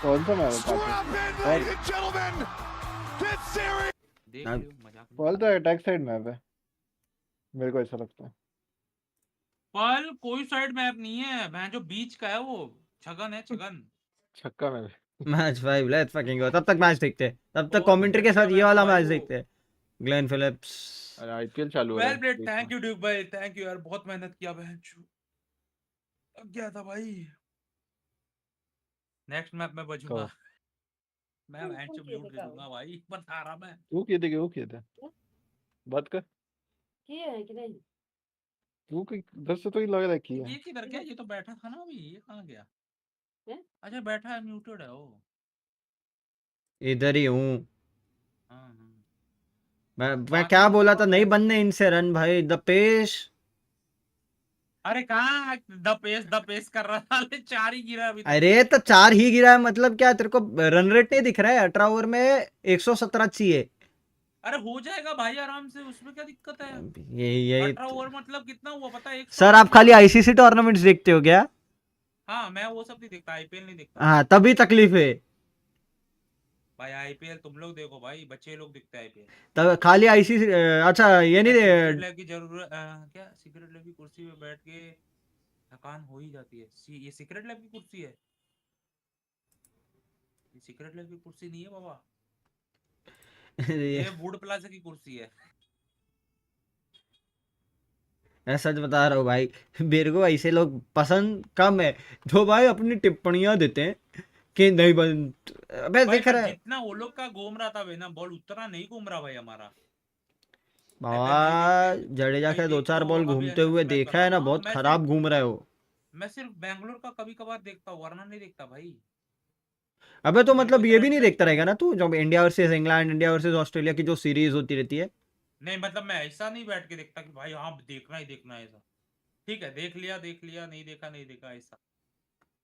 कौन सा मैप है Strap in, ladies and gentlemen. Get serious. Ball तो अटैक साइड मैप है, मेरे को ऐसा लगता है। पल कोई साइड मैप नहीं है, मैं जो बीच का है वो छगन है, छगन। छक्का map match 5 let's fucking go. तब तक मैच देखते हैं, तब तक कमेंट्री के साथ ये वाला मैच देखते हैं। Glenn Phillips. अरे आईपीएल चालू हो रहा वेल है प्लेड, थैंक यू ड्यूक भाई, थैंक यू यार, बहुत मेहनत किया बहन चू। अब गया था भाई। नेक्स्ट मैप में बचूंगा मैं, बहन चू म्यूट दे दूंगा भाई, बता रहा मैं। वो किए थे बात कर किए है कि नहीं? तू के 10 से तो ही लग रहा है किया ये किधर गया? ये तो बैठा था ना अभी, ये कहाँ गया? हैं? अच्छा बैठा है, म्यूटेड है वो। इधर ही हूँ हाँ मैं क्या बोला था, नहीं बनने इनसे रन भाई। द पेस, अरे कहाँ द पेस कर रहा था, 4 ही गिरा अभी तक। अरे तो 4 ही गिरा है मतलब क्या? तेरे को रन रेट नहीं दिख रहा है? 18 ओवर में 117 चाहिए। अरे हो जाएगा भाई आराम से, उसमें क्या दिक्कत है? यही 18 ओवर मतलब कितना हुआ पता है? सर, आप खाली आईसीसी टूर्नामेंट्स देखते हो क्या? हाँ मैं वो सब नहीं देखता, आईपीएल नहीं देखता हाँ तभी तकलीफ है भाई। आईपीएल तुम लोग देखो भाई, बच्चे लोग देखते हैं आईपीएल। तब खाली आईसीसी। अच्छा ये नहीं सीक्रेट लैब की जरूरत क्या? सीक्रेट लैब की कुर्सी पे बैठ के थकान हो ही जाती है। ये सीक्रेट लैब की कुर्सी है, ये सीक्रेट लैब की कुर्सी नहीं है बाबा, ये वुड प्लाजा की कुर्सी है। मैं सच बता रहा हूँ भाई, मेरे को ऐसे लोग पसंद कम है जो भाई अपनी टिप्पणियां देते हैं कि नहीं बन। अबे देख रहा है जितना वो लोग का घूम रहा था वेनम बॉल, उतना नहीं घूम रहा भाई हमारा। बाबा जडेजा का 2-4 बॉल घूमते हुए देखा है ना, बहुत खराब घूम रहा है वो। मैं सिर्फ बैंगलोर का कभी कभार देखता हूँ, वरना नहीं देखता भाई। अबे तो मतलब ये भी नहीं देखता रहेगा ना तू, जब India versus England, India versus Australia की जो सीरीज होती रहती है? नहीं मतलब मैं ऐसा नहीं बैठ के देखता कि भाई हाँ देखना ही देखना है ऐसा। ठीक है देख लिया, नहीं देखा नहीं देखा, ऐसा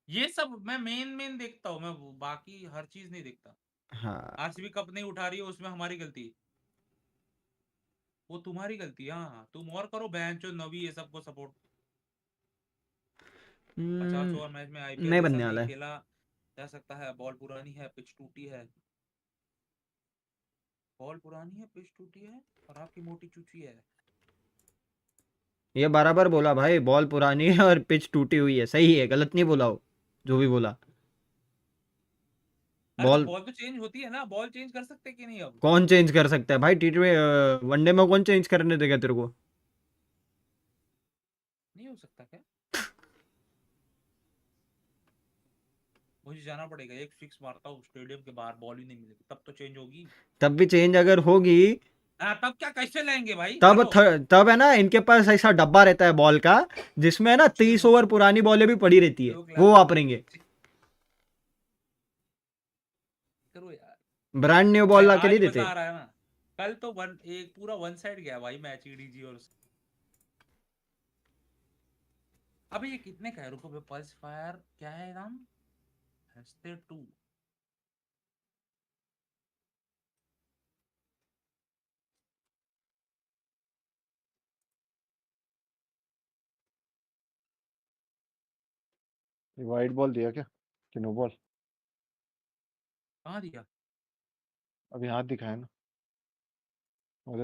ये सब मैं मेन देखता हूँ मैं, बाकी हर चीज नहीं देखता। हाँ आरसीबी कप नहीं उठा रही है, उसमें हमारी गलती, वो तुम्हारी गलती। हाँ तुम और करो बहन चो नवी ये सबको सपोर्ट। 50 ओवर मैच में आईपीएल नहीं जैसा बनने वाला नहीं है। खेला जा सकता है। बॉल पुरानी है, पिच टूटी है। बॉल पुरानी है, पिच टूटी है और आपकी मोटी चूची है। ये बराबर बोला भाई, बॉल पुरानी है और पिच टूटी हुई है, सही है, गलत नहीं बोला हो जो भी बोला। बॉल तो चेंज होती है ना, बॉल चेंज कर सकते कि नहीं? अब कौन चेंज कर सकता है भाई? वनडे में कौन चेंज करने देगा तेरे को? नहीं हो सकता क्या? मुझे जाना पड़ेगा, एक सिक्स मारता हूँ स्टेडियम के बाहर, बॉल ही नहीं मिलेगी, तब तो चेंज होगी। तब भी चेंज अगर होगी तब क्या कैसे लेंगे भाई? तब है ना, इनके पास ऐसा डब्बा रहता है बॉल का जिसमें है ना 30 ओवर पुरानी बॉलें भी पड़ी रहती है, वो वापरेंगे। ब्रांड न्यू बॉल ला के नहीं देते। बता रहा है ना, कल तो एक पूरा वन साइड गया भाई मैच, ईडीजी और अबे ये कितने का है? रुको पल्स फायर क्या है नाम? हंसते 2 वाइट बॉल दिया क्या कि नो बॉल? कहाँ दिया? अभी हाथ दिखाया ना। For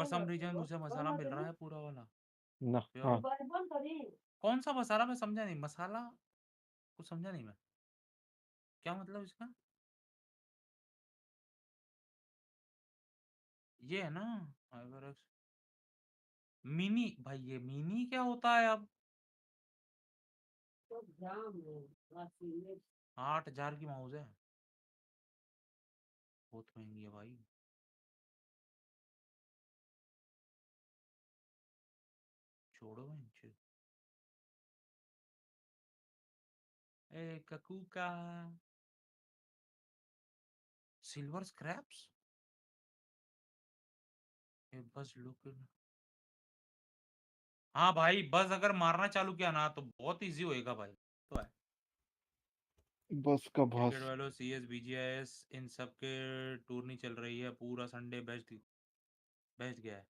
some reason मुझे मसाला मिल रहा है पूरा वाला। ना प्योर। हाँ कौन सा मसाला मैं समझा नहीं, मसाला कुछ समझा नहीं मैं। क्या मतलब इसका? ये है ना फाइबर मिनी भाई, ये मिनी क्या होता है अब? 8,000 की माउस है, बहुत महंगी है भाई। छोड़ो इनसे। ए ककूका सिल्वर स्क्रैप्स, ये बस लुक। हाँ भाई, बस अगर मारना चालू किया ना तो बहुत इजी होएगा भाई। तो है बस का बॉस क्रिकेट वालों, CS BGIS इन सब के टूर नहीं चल रही है, पूरा संडे बेस्ट गया है।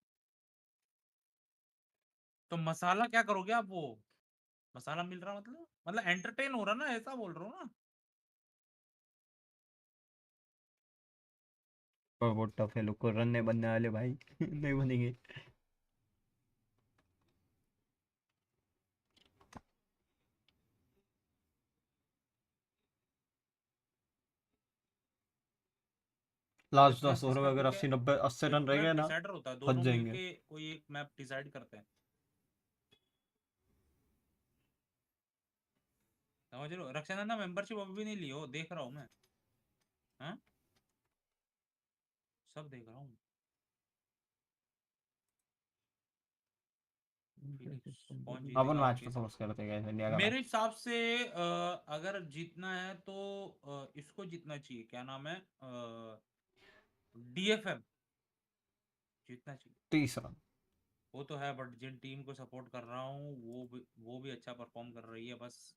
तो मसाला क्या करोगे आप? वो मसाला मिल रहा मतलब एंटरटेन हो रहा ना, ऐसा बोल रहा हूँ ना। पर वो टफ है, लोग को रन नहीं बनने वाले भाई। नहीं बनेंगे। लास्ट 10 ओवर में अगर 80 रन रह गए ना, डिसाइडर होता है, फंस दोनों जाएंगे। मिलके कोई एक मैप डिसाइड करते हैं, समझ रहे हो? रक्षानंदा मेंबरशिप अभी भी नहीं ली हो, देख रहा हूँ मैं। हाँ सब देख रहा हूँ। कौन अपन जीतेगा मैच आपके पे हिसाब फोकस करते हैं इंडिया का मेरे मैच। हिसाब से अगर जीतना है तो इसको जीतना चाहिए, क्या नाम है, DFM जीतना चाहिए। 30 रन। वो तो है, बट जिन टीम को सपोर्ट कर रहा हूँ वो भी अच्छा परफॉर्म कर रही है, बस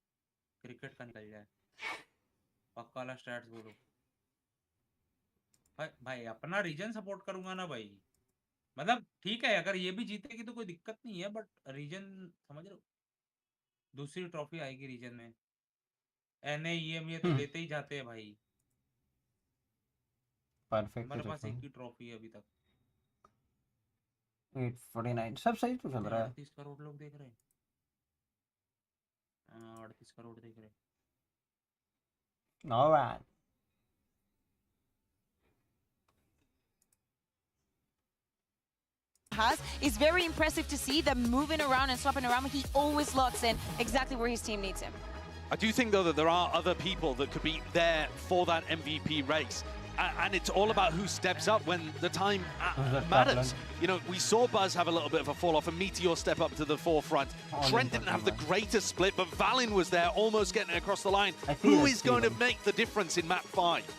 क्रिकेट का निकल जाए। पक्का वाला स्टैट्स बोलो भाई। भाई अपना रीजन सपोर्ट करूंगा ना भाई, मतलब ठीक है, अगर ये भी जीतेगी तो कोई दिक्कत नहीं है, बट रीजन समझ रहे हो, दूसरी ट्रॉफी आएगी रीजन में। NAEM ये तो लेते ही जाते हैं भाई। परफेक्ट हमारे है पास एक चल। ही ट्रॉफी है अभी तक। 849 सब सही तो चल रहा है। 38 करोड़ लोग देख रहे हैं। 38 करोड़ देख रहे हैं। No man. Has is very impressive to see them moving around and swapping around. He always locks in exactly where his team needs him. I do think, though, that there are other people that could be there for that MVP race. And it's all about who steps up when the time matters. You know, we saw Buzz have a little bit of a fall off and Meteor step up to the forefront. Trent didn't have the greatest split, but Valin was there almost getting across the line. Who is going to make the difference in map 5?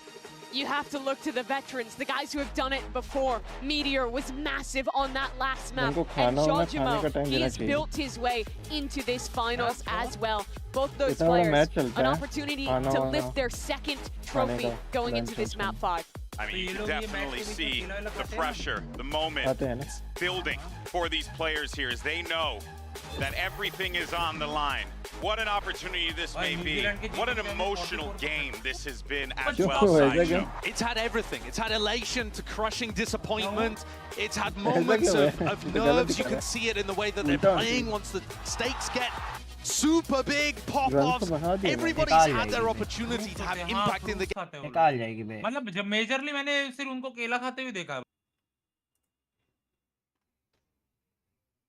You have to look to the veterans, the guys who have done it before. Meteor was massive on that last map, and Jojimo, he's built his way into this finals as well. Both those players, an opportunity to lift their second trophy going into this map 5. I mean, you can definitely see the pressure, the moment building for these players here as they know that everything is on the line. What an opportunity this may be. What an emotional game this has been as well, Sideshow. It's had everything. It's had elation to crushing disappointment. It's had moments of nerves. You can see it in the way that they're playing once the stakes get super big pop-offs. Everybody's had their opportunity to have impact in the game. निकाल जाएगी बे। मतलब जब majorly मैंने सिर्फ उनको केला खाते हुए देखा,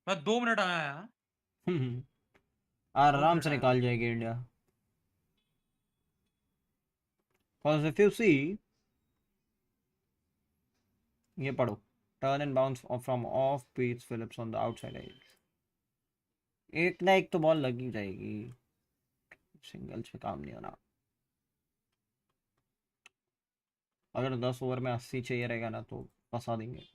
बस 2 मिनट आया। आराम से निकाल जाएगी India. Because if you see, ये पढ़ो, turn and bounce from off Pete Phillips on the outside edge. एक ना एक तो बॉल लगी जाएगी, सिंगल्स पे काम नहीं होना। अगर 10 ओवर में 80 चाहिए रहेगा ना तो फंसा देंगे।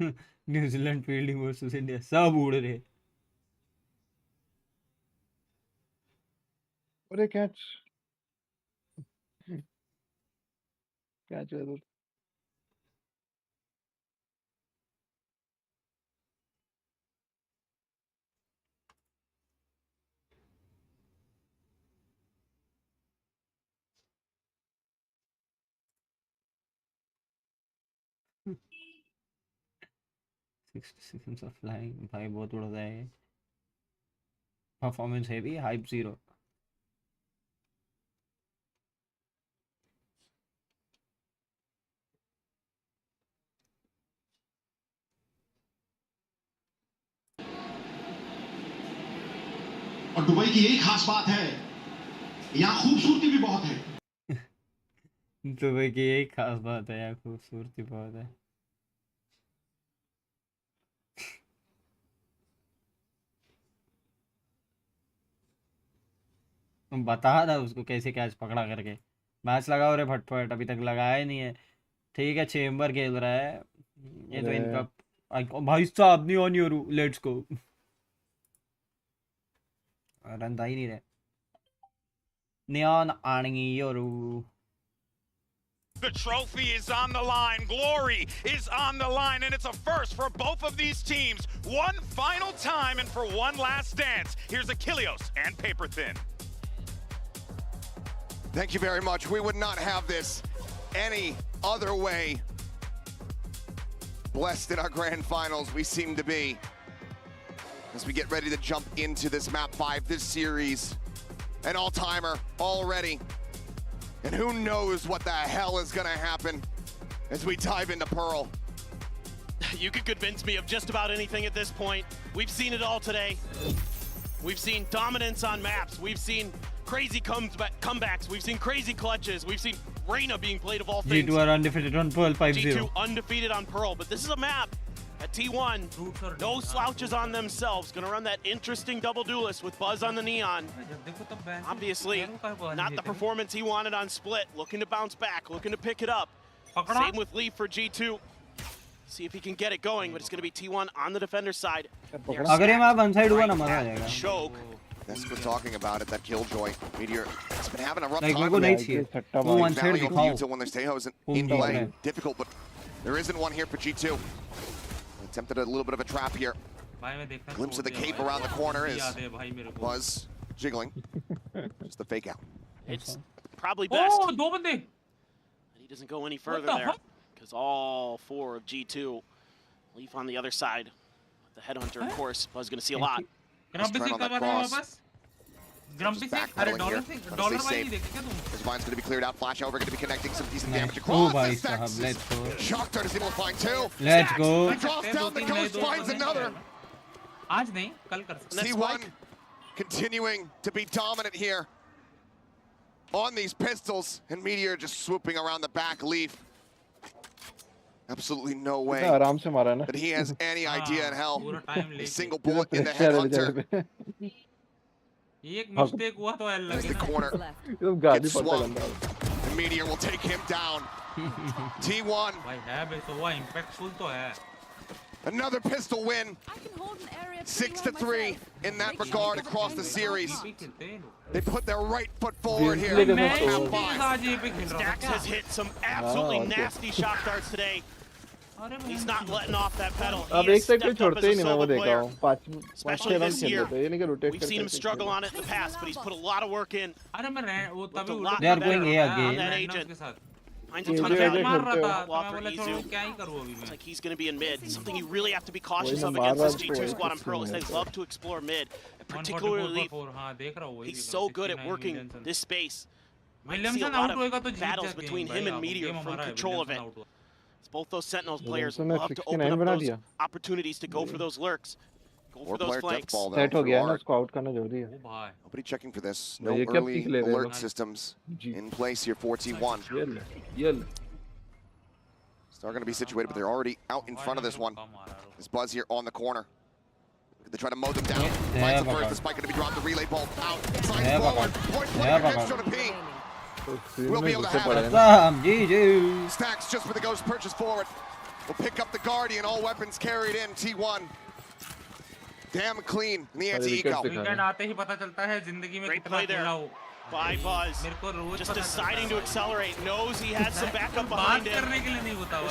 न्यूजीलैंड फील्डिंग वर्सेस इंडिया सब उड़ रहे। अरे कैच कैच है 60 seconds of flying भाई बहुत उड़ रहा है। Performance heavy hype 0। और दुबई की यही खास बात है, यहाँ खूबसूरती भी बहुत है। दुबई की यही खास बात है, यहाँ खूबसूरती बहुत है। तुम बता ना उसको कैसे कैच पकड़ा करके। मैच लगाओ रे फटफट, अभी तक लगाया ही नहीं है। ठीक है चेम्बर खेल रहा है, ये तो इनका भाई साहब नहीं on Yoru. Let's go. Run था ही नहीं रहे। नियॉन आनी Yoru. The trophy is on the line. Glory is on the line, and it's a first for both of these teams. One final time and for one last dance. Here's Achilles and Paper Thin. Thank you very much. We would not have this any other way. Blessed in our grand finals we seem to be. As we get ready to jump into this map 5, this series, an all-timer already. And who knows what the hell is gonna happen as we dive into Pearl. You could convince me of just about anything at this point. We've seen it all today. We've seen dominance on maps. We've seen crazy comebacks. We've seen crazy clutches. We've seen Reyna being played of all things. G2 are undefeated on Pearl 5-0. G2 undefeated on Pearl. But this is a map at T1. No slouches on themselves. Gonna run that interesting double duelist with Buzz on the Neon. Obviously, not the performance he wanted on Split. Looking to bounce back, looking to pick it up. Same with Leaf for G2. See if he can get it going, but it's gonna be T1 on the defender's side. अगर ये map one side हुआ ना मजा आ जाएगा। Choke. That's what we're talking about it, that Killjoy. Meteor has been having a rough Like, time. उनको नहीं चाहिए। वो वन साइड दिखाओ। Until when there's Tejo isn't in play. Difficult, but there isn't one here for G2. Attempted a little bit of a trap here. Glimpse of the cape around the corner is Buzz jiggling. Just the fake out. It's probably best. Oh, दो बंदे। He doesn't go any further there because all 4 of G2 Leaf on the other side. The headhunter, of course, Buzz going to see a lot. Grumpy से कब आ रहा है वापस? Grumpy से अरे dollar वाली देखी क्या तुम? His line's going to be cleared out. Flash over, going to be connecting some decent damage across. Oh, भाई साहब, let's go. Shock Dart is able to find 2. Let's go. Drops down the ghost, finds another. आज नहीं, कल कर सकते हैं. T1 continuing to be dominant here on these pistols, and Meteor just swooping around the back. Leaf. Absolutely no way that he has any idea in hell. A single bullet in the headhunter. एक mistake हुआ तो L As the corner gets swung, and Meteor will take him down. T1. भाई है बे तो वो impactful तो है. Another pistol win. 6-3 in that regard across the series. They put their right foot forward here. Stax has hit some absolutely nasty shock darts today. He's not letting off that pedal. अब He एक has side पे stepped up छोड़ते as he a नहीं मैं वो solo देखा player. हूँ 5 Especially 6 run this खेल year. लेते हैं ये नहीं कि rotate We've seen him struggle on it in the past, but he's put a lot of work in. अरे मैं वो तभी They are going A again. That agent. Finds a ये ton of जो value. मार रहा था, Well, मैं for बोला छोड़ो Izu. क्या ही करूँ अभी मैं. Looks like he's going to be in mid. Something you really have to be cautious of वही against this मार रहा G2 है, squad on कुछ Pearl is नहीं they है। love to explore mid, and particularly 144 हाँ देख रहा हूँ वही. he's so good at working this space. Might see a Williamson lot out होएगा तो of जीत battles जाते हैं between भाई. him and अब Meteor गेम from हमारा है, control of it. Williamson out हुआ. Both those Sentinels players Williamson ने love to 69 open up बना those दिया. opportunities to go for those lurks, go for 4 those player death flanks. ball though. Set हो for गया है ना Art. उसको out करना जरूरी है. ओ भाई. Nobody checking for this. भाई No ये क्या early पीक ले रहे हैं alert भाई? systems ji. in place here for T1. ये They're going to be situated, but they're already out in front of this one. This Buzz here on the corner. They try to mow them down. Finds the first. The spike going to be dropped. The relay ball out. Slides forward. Point blank against Jonah P. We'll be able to have it. Stacks just for the ghost purchase forward. will pick up the Guardian. All weapons carried in. T1. Damn clean in the anti-eco. Weekend आते ही पता चलता है जिंदगी में कितना खेला हो. By Buzz, just deciding to accelerate, knows he had some backup behind him.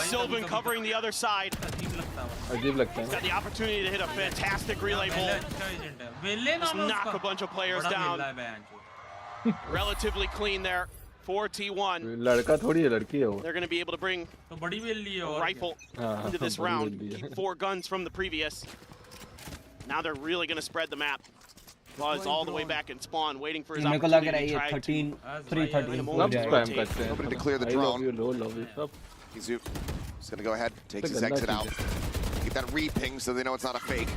Sylvan covering the other side. अजीब लगता है. He's got the opportunity to hit a fantastic relay bolt. Just knock a bunch of players down. Relatively clean there for T1. लड़का थोड़ी है, लड़की है वो. They're going to be able to bring a rifle into this round. Keep 4 guns from the previous. Now they're really going to spread the map. Buzz all the way back in spawn, waiting for his opportunity to try 13 313 Nobody to clear the drone. Izu is going to go ahead, takes his exit out. Get that re-ping so they know it's not a fake.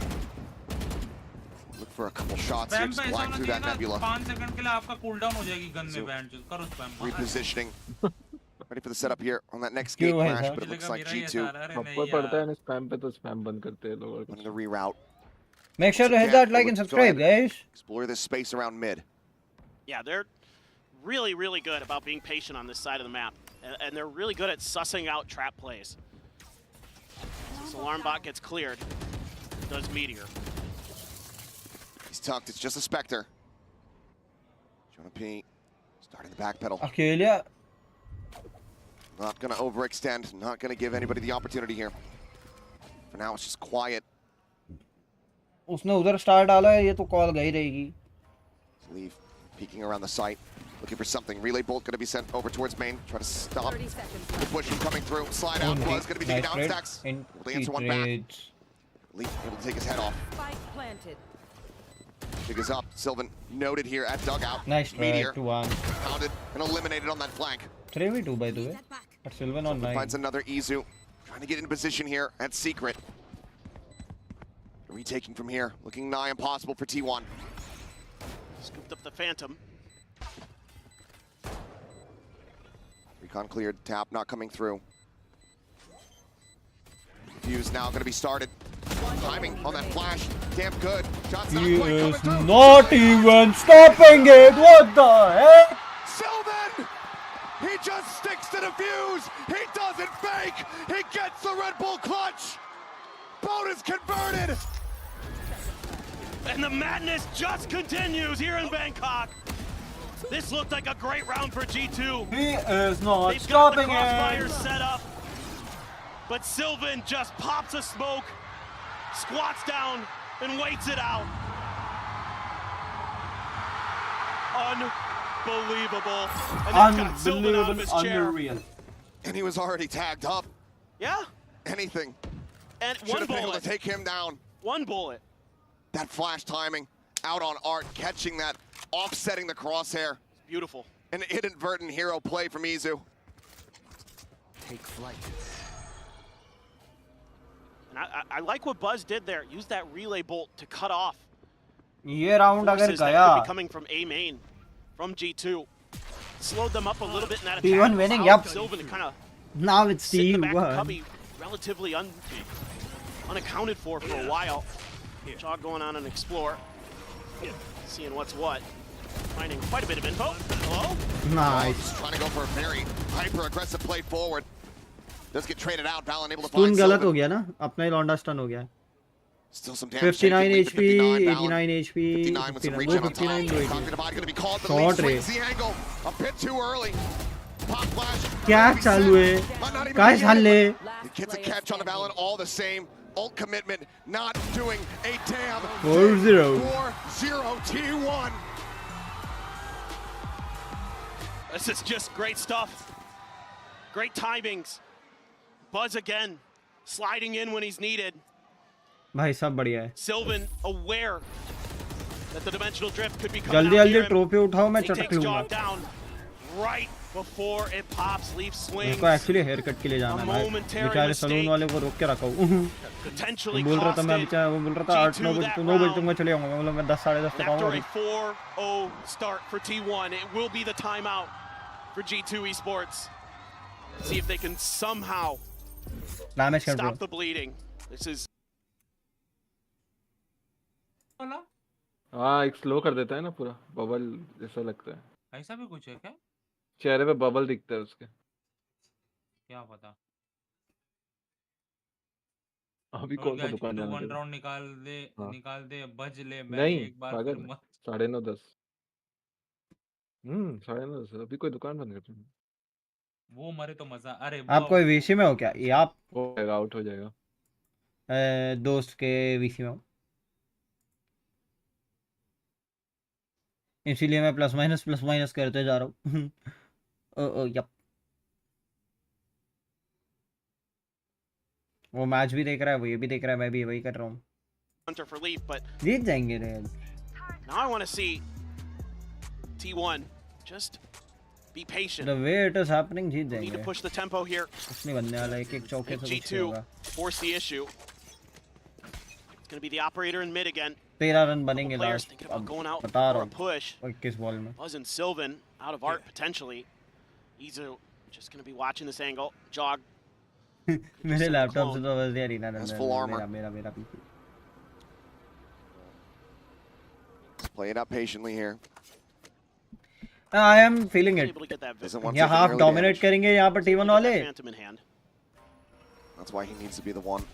Look for a couple shots here, just flying through that nebula. 5 second के लिए आपका cooldown हो जाएगी gun में band जो करो spam. Repositioning. Ready for the setup here on that next gate crash, but it looks like G2. ऊपर पड़ता है ना स्पैम पे तो स्पैम बंद करते हैं लोग. On the reroute. Make sure to hit that like and subscribe, guys. Explore this space around mid. Yeah, they're really, really good about being patient on this side of the map. And they're really good at sussing out trap plays. This alarm bot gets cleared. Does Meteor. He's tucked, it's just a Spectre. Jonah P. starting the back pedal. Akelia. Not gonna overextend, not gonna give anybody the opportunity here. For now, it's just quiet. उसने उधर star डाला है, ये तो call गई रहेगी. Leave, peeking around the site, looking for something. Relay bolt gonna be sent over towards main. Try to stop the push from coming through. Slide out. Buzz gonna be taking down stacks. Able to answer one back. Leaf able to take his head off. Pick is up. Sylvan noted here at dugout. Nice try. Meteor 2-1. pounded and eliminated on that flank. 3v2 by the way. But Sylvan on 9. Finds another Izu. Trying to get in position here at secret. Retaking from here, looking nigh impossible for T1. Scooped up the Phantom. Recon cleared, tap not coming through. Fuse now going to be started. Timing on that flash, damn good. Shots not He quite coming is through. not even stopping it. What the heck? Sylvan! He just sticks to the fuse. He doesn't fake. He gets the Red Bull clutch. Bonus converted. And the madness just continues here in Bangkok. This looked like a great round for G2. He is not They've got the stopping crossfires it. set up. But Sylvan just pops a smoke, squats down, and waits it out. Unbelievable. And that got Sylvan out of his chair. Unreal. And he was already tagged up. Yeah. Anything. And Should one have been able bullet. to take him down. One bullet. That flash timing out on Art, catching that, offsetting the crosshair. Beautiful. An inadvertent hero play from Izu. Take flight. And I like what Buzz did there. Use that relay bolt to cut off ये round अगर forces that गया. could be coming from A main, from G2. Slowed them up a little bit in that attack. T1 winning, Allowed yep. Sylvan to kind of Now it's sit in the back of T1. Cubby relatively unaccounted for a while. Jog going on and explore. Seeing what's what. Finding quite a bit of info. Hello? Nice. Trying to go for a very hyper-aggressive play forward. Does get traded out. Val unable to Stun find गलत Sylvan. हो गया ना, अपना ही लौंडा stun हो गया. Still some damage. 59 taken. HP, 59 Val. 89 HP, 59 with some 59 regen on 59 top. do Conquer divide going to be called. The Short lead ray. swings the angle. A bit too early. Pop flash. क्या चालू है? Not even काश beginning. हल्ले. It gets a catch on the Valen all the same. Ult commitment, not doing a damn 4-0. 4-0 T1. This is just great stuff. Great timings. Buzz again, sliding in when he's needed. भाई सब बढ़िया है. Sylvan aware that the dimensional drift could be coming जल्दी out जल्दी near him. Trophy उठाओ, मैं He चटक takes लूंगा. Jog down right before it pops. Leaf मेरे swings. को एक्चुअली हेयर कट के लिए जाना है भाई. momentary बेचारे सलून mistake. वाले को रोक के रखा हूँ. Potentially बोल रहा था मैं costed बेचारा, वो बोल रहा था 8 9 बजे 9 बजे तक मैं चले जाऊंगा. मतलब मैं 10 10:30 तक After आऊंगा. a 4-0 start for T1, it will be the timeout for G2 Esports. See if they can somehow damage stop control. the bleeding. This is हाँ एक स्लो कर देता है ना पूरा बबल जैसा लगता है. ऐसा भी कुछ है क्या? चेहरे पे बबल दिखता है उसके. क्या पता. अभी और कौन सा क्या दुकान तू जाना 1 तेरे? राउंड हाँ। निकाल दे बज ले मैं नहीं एक बार फिर पागल, मत 9:30 10। 9:30 अभी कोई दुकान बंद कर रही वो मरे तो मजा अरे आप कोई वीसी में हो क्या? ये आप हो जाएगा, आउट हो जाएगा। दोस्त के वीसी में हो, इसीलिए मैं प्लस माइनस करते जा रहा हूँ। ओ यप, वो मैच भी देख रहा है, वो ये भी देख रहा है, मैं भी वही कर रहा हूँ। Hunter for Leaf, but जीत जाएंगे रे। now I want to see T1 just be patient. The way it is happening, Jeet We need to जाएंगे। push the tempo here. कुछ नहीं बनने वाला, एक चौके Make से कुछ नहीं G2 होगा। force the issue. It's going to be the operator in mid again. 13 run बनेंगे Players last. thinking about going out बता for रहा a हूँ, push. 21 बॉल में। Buzz and Sylvan out of art potentially. Izu just going to be watching this angle. Jog. मेरे laptop से तो बस यार इना मेरा PC. Play it up patiently here. I am feeling it. Doesn't want यहाँ taking half early dominate damage. करेंगे यहाँ पर T1 वाले। Phantom in hand. That's why he needs to be the one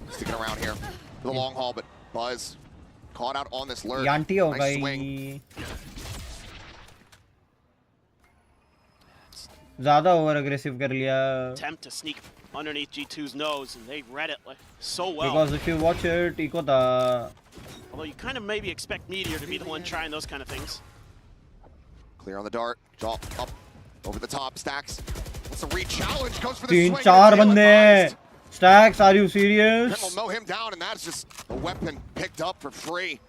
sticking around here for the long haul. But Buzz caught out on this lurk. यांटी होगा Nice swing. ही। ज़्यादा over aggressive कर लिया। Attempt to sneak underneath G2's nose, and they read it so well. Because if you watch it, eco था। Although you kind of maybe expect Meteor to be the one trying those kind of things. Clear on the dart. Drop up over the top. Stacks. What's the re-challenge? Goes for the swing. 3-4 बंदे हैं। Stacks, are you serious? Will mow him down, and that's just a weapon picked up for free.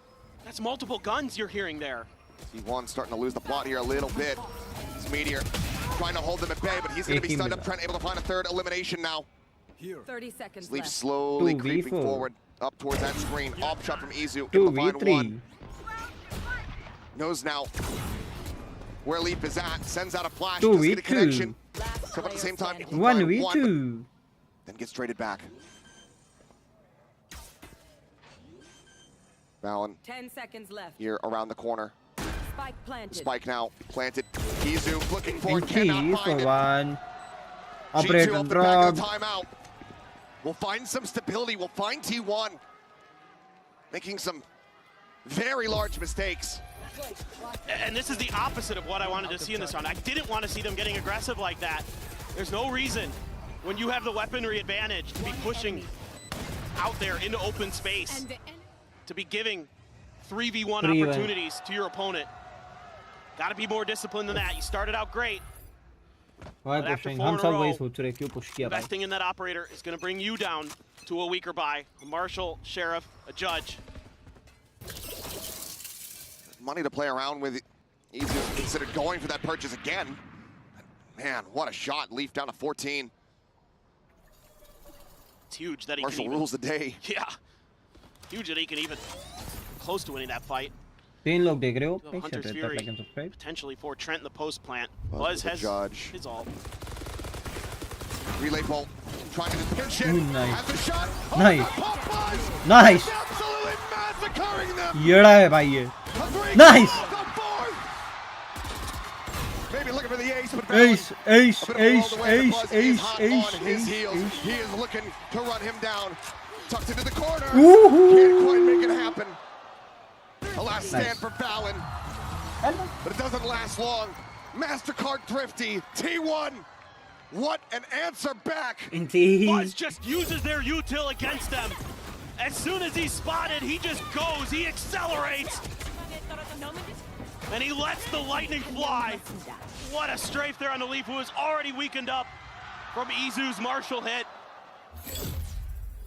That's multiple guns you're hearing there. T1 starting to lose the plot here a little bit. It's Meteor trying to hold them at bay, but he's going to be stunned up. Trent able to find a third elimination now. 30 seconds Leaf left. slowly 2v4. creeping forward up towards that screen. Op shot from Izu. Able to find 2v3. one. Knows now where Leaf is at. Sends out a flash. Doesn't get a 2v2. connection. So at the same time, able to find 1v2. one, then gets traded back. Valen 10 seconds left. here around the corner. Spike planted. Spike now planted. Izu looking for it. And Cannot keys for find it. one. G2 Operator off the back of the drop. timeout. We'll find some stability. We'll find T1 making some very large mistakes. And this is the opposite of what I wanted to see in this round. I didn't want to see them getting aggressive like that. There's no reason when you have the weaponry advantage to be pushing out there into open space, to be giving 3v1 opportunities to your opponent. Got to be more disciplined than that. You started out great. Why But after pushing? 4 हम in a सब row, वही सोच रहे क्यों push किया भाई? investing in that operator is going to bring you down to a weaker buy. A marshal, sheriff, a judge. Money to play around with. Izu considered going for that purchase again. Man, what a shot. Leaf down to 14. It's huge that he Marshall can even, rules the day. Yeah. Huge that he can even close to winning that fight. 3 लोग देख रहे हो? So Make sure Hunter's to hit that Fury like and subscribe. potentially for Trent in the post plant. Buzz Buzz with the has judge. his all. Relay bolt. Trying to just pinch it. Ooh, nice. Has a shot. Nice. Pop Buzz. Nice. Absolutely massacring them. येड़ा है भाई ये. A three. Nice. The fourth. Maybe looking for the ace, but Ace, ace, a bit of a roll ace, away, ace, but Buzz is ace, hot ace, on his ace, heels. ace. He is looking to run him down. Tucked into the corner. Woohoo. Can't quite make it happen. A last stand Nice. for Fallon. But it doesn't last long. MasterCard Thrifty, T1. What an answer back. Indeed. Buzz just uses their util against them. As soon as he's spotted, he just goes, he accelerates. And he lets the lightning fly. What a strafe there on the Leaf, who is already weakened up from Izu's Marshall hit.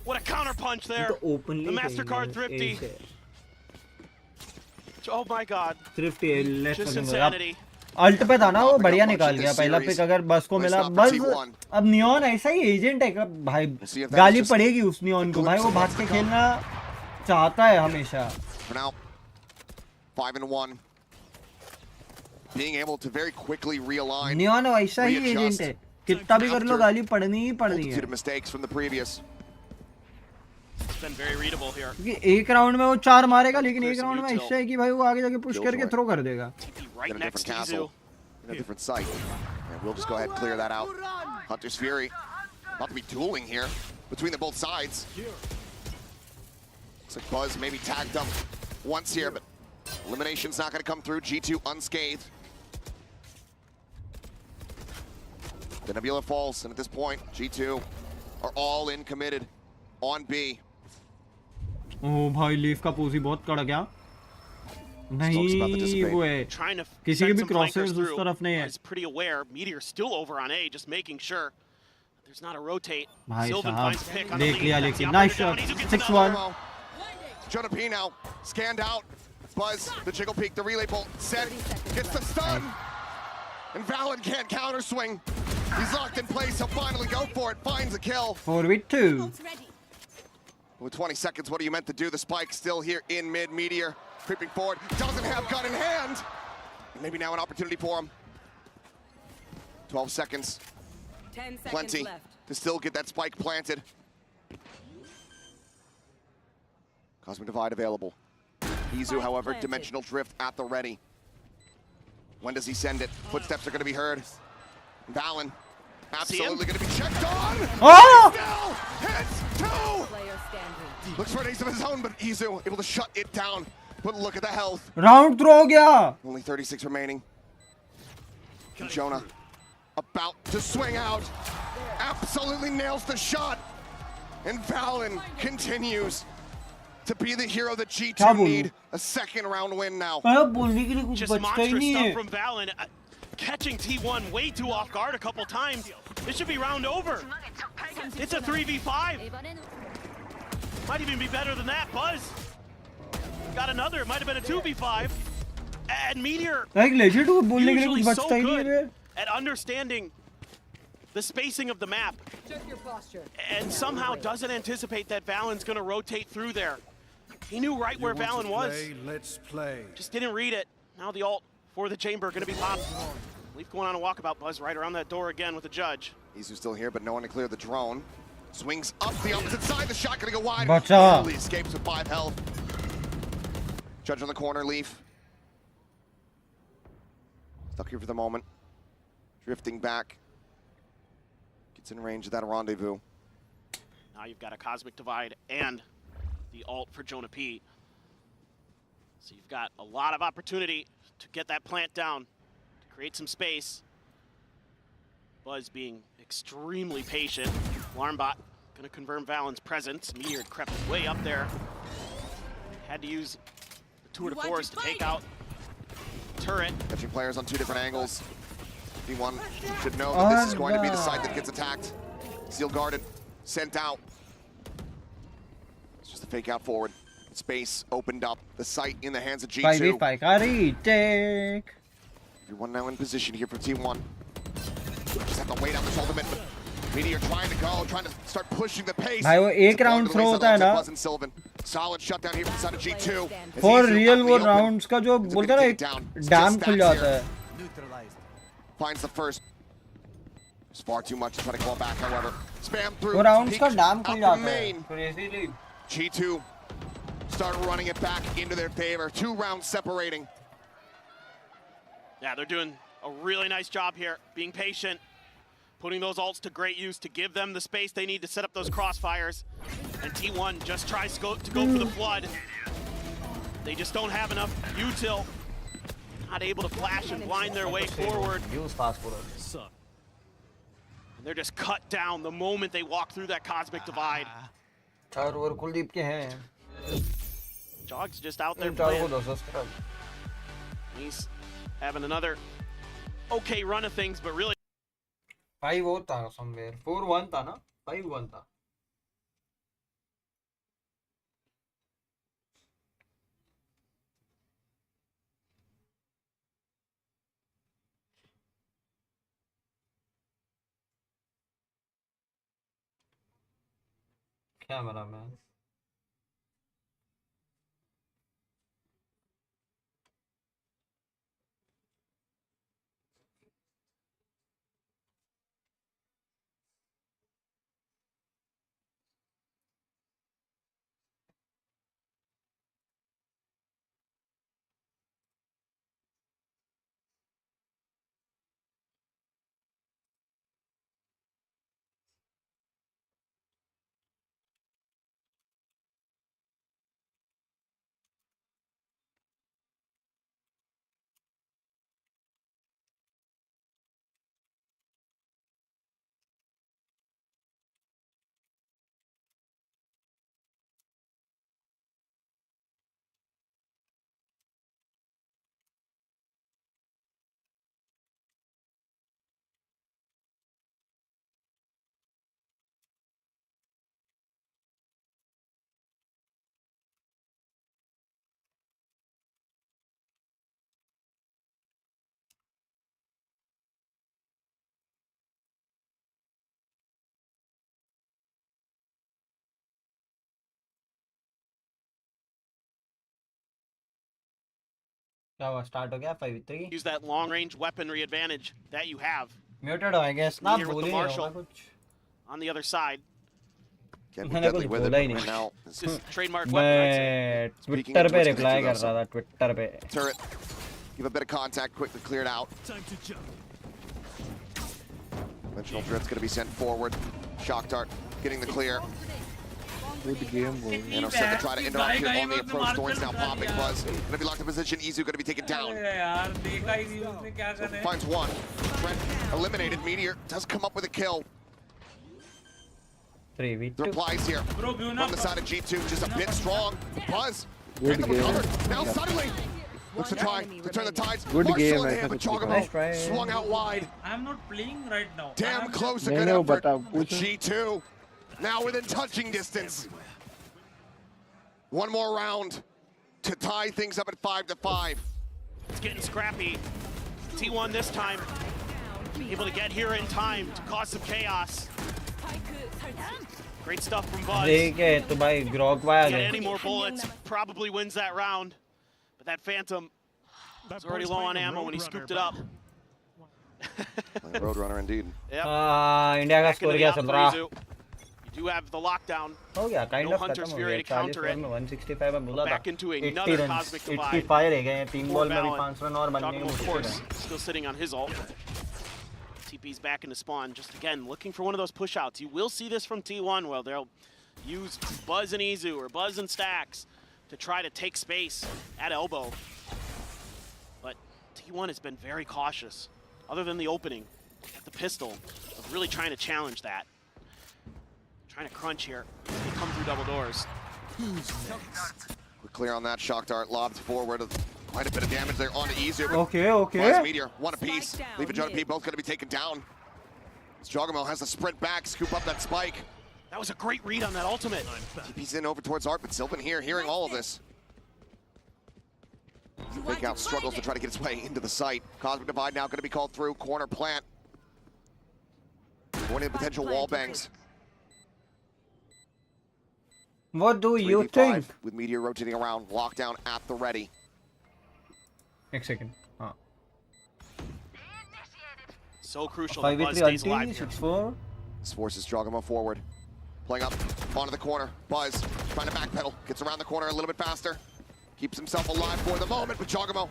What a counterpunch there. The MasterCard Thrifty. Oh my God. Thrifty let's Just fucking go. insanity. Alt पे था ना वो बढ़िया निकाल गया पहला pick अगर बस को मिला बस अब नियॉन ऐसा ही एजेंट है कि भाई गाली पड़ेगी उस नियॉन को भाई वो भाग के खेलना चाहता है हमेशा. For now, 5-1. Being able to very quickly realign. Neon ऐसा ही एजेंट है कितना भी कर लो गाली पड़नी ही पड़नी है. Multitude of mistakes from the previous. It's been very readable here. क्योंकि एक राउंड में वो 4 मारेगा लेकिन एक राउंड में ऐसा है कि भाई वो आगे जाके पुश करके थ्रो कर देगा. Right next to Izu. In a different site. And we'll just go ahead and clear that out. Hunter's Fury about to be dueling here between the both sides. Looks like Buzz maybe tagged up once here, but elimination's not going to come through. G2 unscathed. The Nebula falls, and at this point, G2 are all in committed on B. ओ भाई leaf का पोजी बहुत कड़ा गया नहीं वो है किसी के भी क्रॉसर्स उस तरफ नहीं है He's pretty aware. Meteor's still over on A, just making sure there's not a rotate. भाई Sylvan finds a pick साहब on the देख lead. लिया That's the लेकिन operator nice down. Shot Izu gets 6-1 another. Jonah P now scanned out. Buzz, the jiggle peek, the relay bolt set, gets the stun. And Valen can't counter swing. He's locked in place. He'll finally go for it. Finds a kill. 4v2. With 20 seconds, what are you meant to do? The spike still here in mid. Meteor creeping forward. Doesn't have gun in hand. Maybe now an opportunity for him. 12 seconds. 10 seconds Plenty left. to still get that spike planted. Cosmic Divide available. Izu, however, planted. Dimensional Drift at the ready. When does he send it? Footsteps are going to be heard. Valen, absolutely going to be checked on. Oh! Still hits two. Player standing. Looks for an ace of his own, but Izu able to shut it down. But look at the health. Round throw हो गया Only 36 remaining. And Jonah about to swing out. Absolutely nails the shot. And Valen continues to be the hero that G2 need. A second round win now. बोलने के लिए कुछ Just बचता ही monstrous नहीं stuff है from Valen. Catching T1 way too off guard a couple times. This should be round over. It's a 3v5. Might even be better than that. Buzz got another. It might have been a 2v5. And Meteor like legend को बोलने के लिए कुछ usually so बचता ही नहीं है good at understanding the spacing of the map. Check your posture. And somehow doesn't anticipate that Valen's going to rotate through there. He knew right where Valen was. Let's play. Just didn't read it. Now the ult for the chamber going to be popped. Leaf going on a walkabout. Buzz right around that door again with the judge. Izu's still here, but no one to clear the drone. Swings up the opposite side. The shot going to go wide. Bacha. Barely escapes with 5 health. Judge on the corner. Leaf. Stuck here for the moment. Drifting back. Gets in range of that rendezvous. Now you've got a Cosmic Divide and the ult for Jonah P. So you've got a lot of opportunity to get that plant down, to create some space. Buzz being extremely patient. Alarmbot going to confirm Valen's presence. Meteor crept way up there. Had to use the tour de force to take out turret. Catching players on 2 different angles. P1 should know that this is going to be the side that gets attacked. Seal guarded, sent out. It's just a fake out forward. Space opened up. The site in the hands of G2. 5v5 का retake Everyone now in position here for T1. Just have to wait out this ultimate. Meteor trying to go, trying to start pushing the pace. भाई वो एक round throw होता है ना Sylvan. Solid shutdown here from the side of G2. For real वो rounds का जो बोलते हैं ना एक डैम खुल जाता है Finds the first. It's far too much to try to claw back, however. Spam through. वो राउंड्स का peek डैम up खुल the जाता है main. Crazily G2 start running it back into their favor. 2 rounds separating. Yeah, they're doing a really nice job here, being patient, putting those ults to great use to give them the space they need to set up those crossfires. And T1 just tries to go for the flood. They just don't have enough util. Not able to flash and blind their way forward. Use fast forward And they're just cut down the moment they walk through that Cosmic Divide. 4 over Kuldeep के हैं Jog's just out there 4 को playing. 10 कर He's having another okay run of things, but really 5 वो था somewhere 4-1 था ना 5-1 था cameraman क्या हुआ स्टार्ट हो गया 5-3 Use that long range weaponry advantage that you have. Muted हो आई गेस ना Meteor with भूल the ही नहीं Marshall होगा कुछ on the other side. मैंने कुछ बोला ही नहीं now. It's just trademark weapon, I'd say. मैं ट्विटर पे रिप्लाई कर रहा था ट्विटर पे Turret. Give a bit of contact, quickly cleared out. Time to jump. Dimensional drift's going to be sent forward. Shock dart getting the clear. Good game, bro. Nano set to try to interrupt here on the approach. Thorns now popping. Buzz going to be locked in position. Izu going to be taken down. यार देखा ही नहीं उसने क्या करे Finds one. Trent eliminated. Meteor does come up with a kill. 3v2 The replies here Bro, from the side of G2, just a bit strong. Buzz, Good and the game. recover. Now suddenly looks to try to turn the tides. Good Marshall game, in I hand, but think. Chocobo Nice try. swung out wide. I'm not playing right now. Damn close, a No, good no, effort. but, But G2 now within touching distance. One more round to tie things up at 5-5. It's getting scrappy. T1 this time able to get here in time to cause some chaos. Great stuff from Buzz. ठीक है तो भाई Grok via Get गया any more bullets, probably wins that round. But that Phantom was already low on ammo when he scooped it up. Roadrunner indeed. Yep. India का Back into score the क्या op चल for रहा Izu. You do have the lockdown. हो गया kind No of Hunter's खत्म हो Fury गया to 40 counter over it. में 165 में बोला था Back into 80 another run cosmic divide. 85 रह गए हैं तीन Poor बॉल में भी Valen. 5 रन और बनने Chocobo, of मुश्किल course, है still sitting on his ult. TP's back into spawn, just again looking for one of those push-outs. You will see this from T1, where they'll use Buzz and Izu or Buzz and Stacks to try to take space at elbow. But T1 has been very cautious, other than the opening at the pistol, of really trying to challenge that. Trying to crunch here. They come through double doors. Quick clear on that. Shock dart lobbed forward. Quite a bit of damage there onto Izu. Okay. Buzz, Meteor, one apiece. Leaf and Jonah P both going to be taken down. Jogamo has to sprint back, scoop up that spike. That was a great read on that ultimate. TP's in over towards Art, but Sylvan here hearing all of this. Fake out struggles to try to get its way into the site. Cosmic Divide now going to be called through. Corner plant. One in potential wall bangs. What do you 3v5 think? with Meteor rotating around. Lockdown at the ready. एक second हां So crucial that Buzz 5v3 stays alive anti here. 6-4 This forces Jogamo forward. Playing up onto the corner. Buzz trying to backpedal. Gets around the corner a little bit faster. Keeps himself alive for the moment, but Jogamo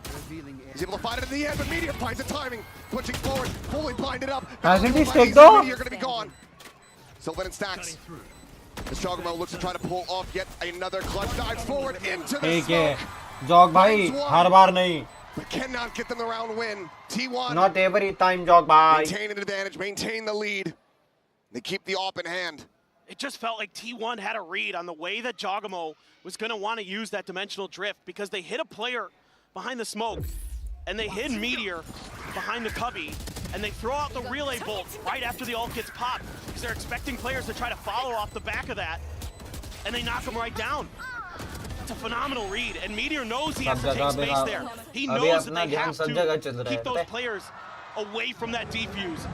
is able to find it in the end, but Meteor finds the timing. Pushing forward, fully blinded up. Hasn't he Meteor staked though? going to be gone. Sylvan and Stacks. As Jogamo looks to try to pull off yet another clutch dive forward into the ठीक है smoke. Jog भाई हर बार नहीं But cannot get them the round win. T1 not every time jog भाई maintain an advantage, maintain the lead. They keep the op in hand. It just felt like T1 had a read on the way that Jogamo was going to want to use that dimensional drift, because they hit a player behind the smoke, and they hid Meteor behind the cubby, and they throw out the relay bolt right after the ult gets popped, because they're expecting players to try to follow off the back of that, and they knock him right down. It's a phenomenal read, and Meteor knows he has to take space there. He knows that they have to keep those players away from that defuse.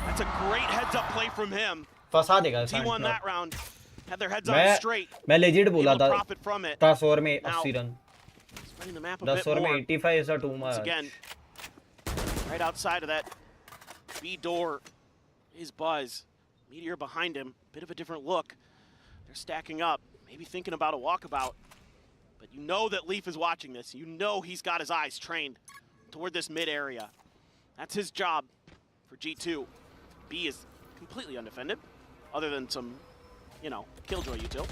That's a great heads-up play from him. फंसा देगा T1 that round had their heads on straight. मैं legit बोला able to था profit from it. 10 over में Now, 80 run spreading the map a 10 bit over में more. 85 is a too Once much again, right outside of that B door is Buzz. Meteor behind him, bit of a different look. They're stacking up, maybe thinking about a walkabout. But you know that Leaf is watching this. You know he's got his eyes trained toward this mid area. That's his job for G2. B is completely undefended, other than some, killjoy util.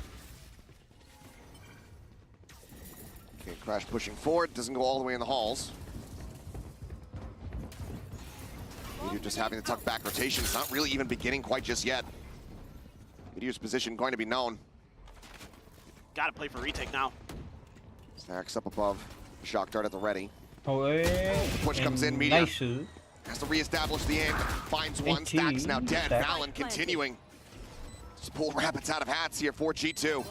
Okay, Crash pushing forward, doesn't go all the way in the halls. Meteor just having to tuck back rotation. It's not really even beginning quite just yet. Meteor's position going to be known. Gotta play for retake now. Stacks up above. Shock dart at the ready. Push comes in, Meteor. nice Has to reestablish the aim. Finds one. Stacks now dead. Stacks. Valen continuing. Just pull rabbits out of hats here for G2.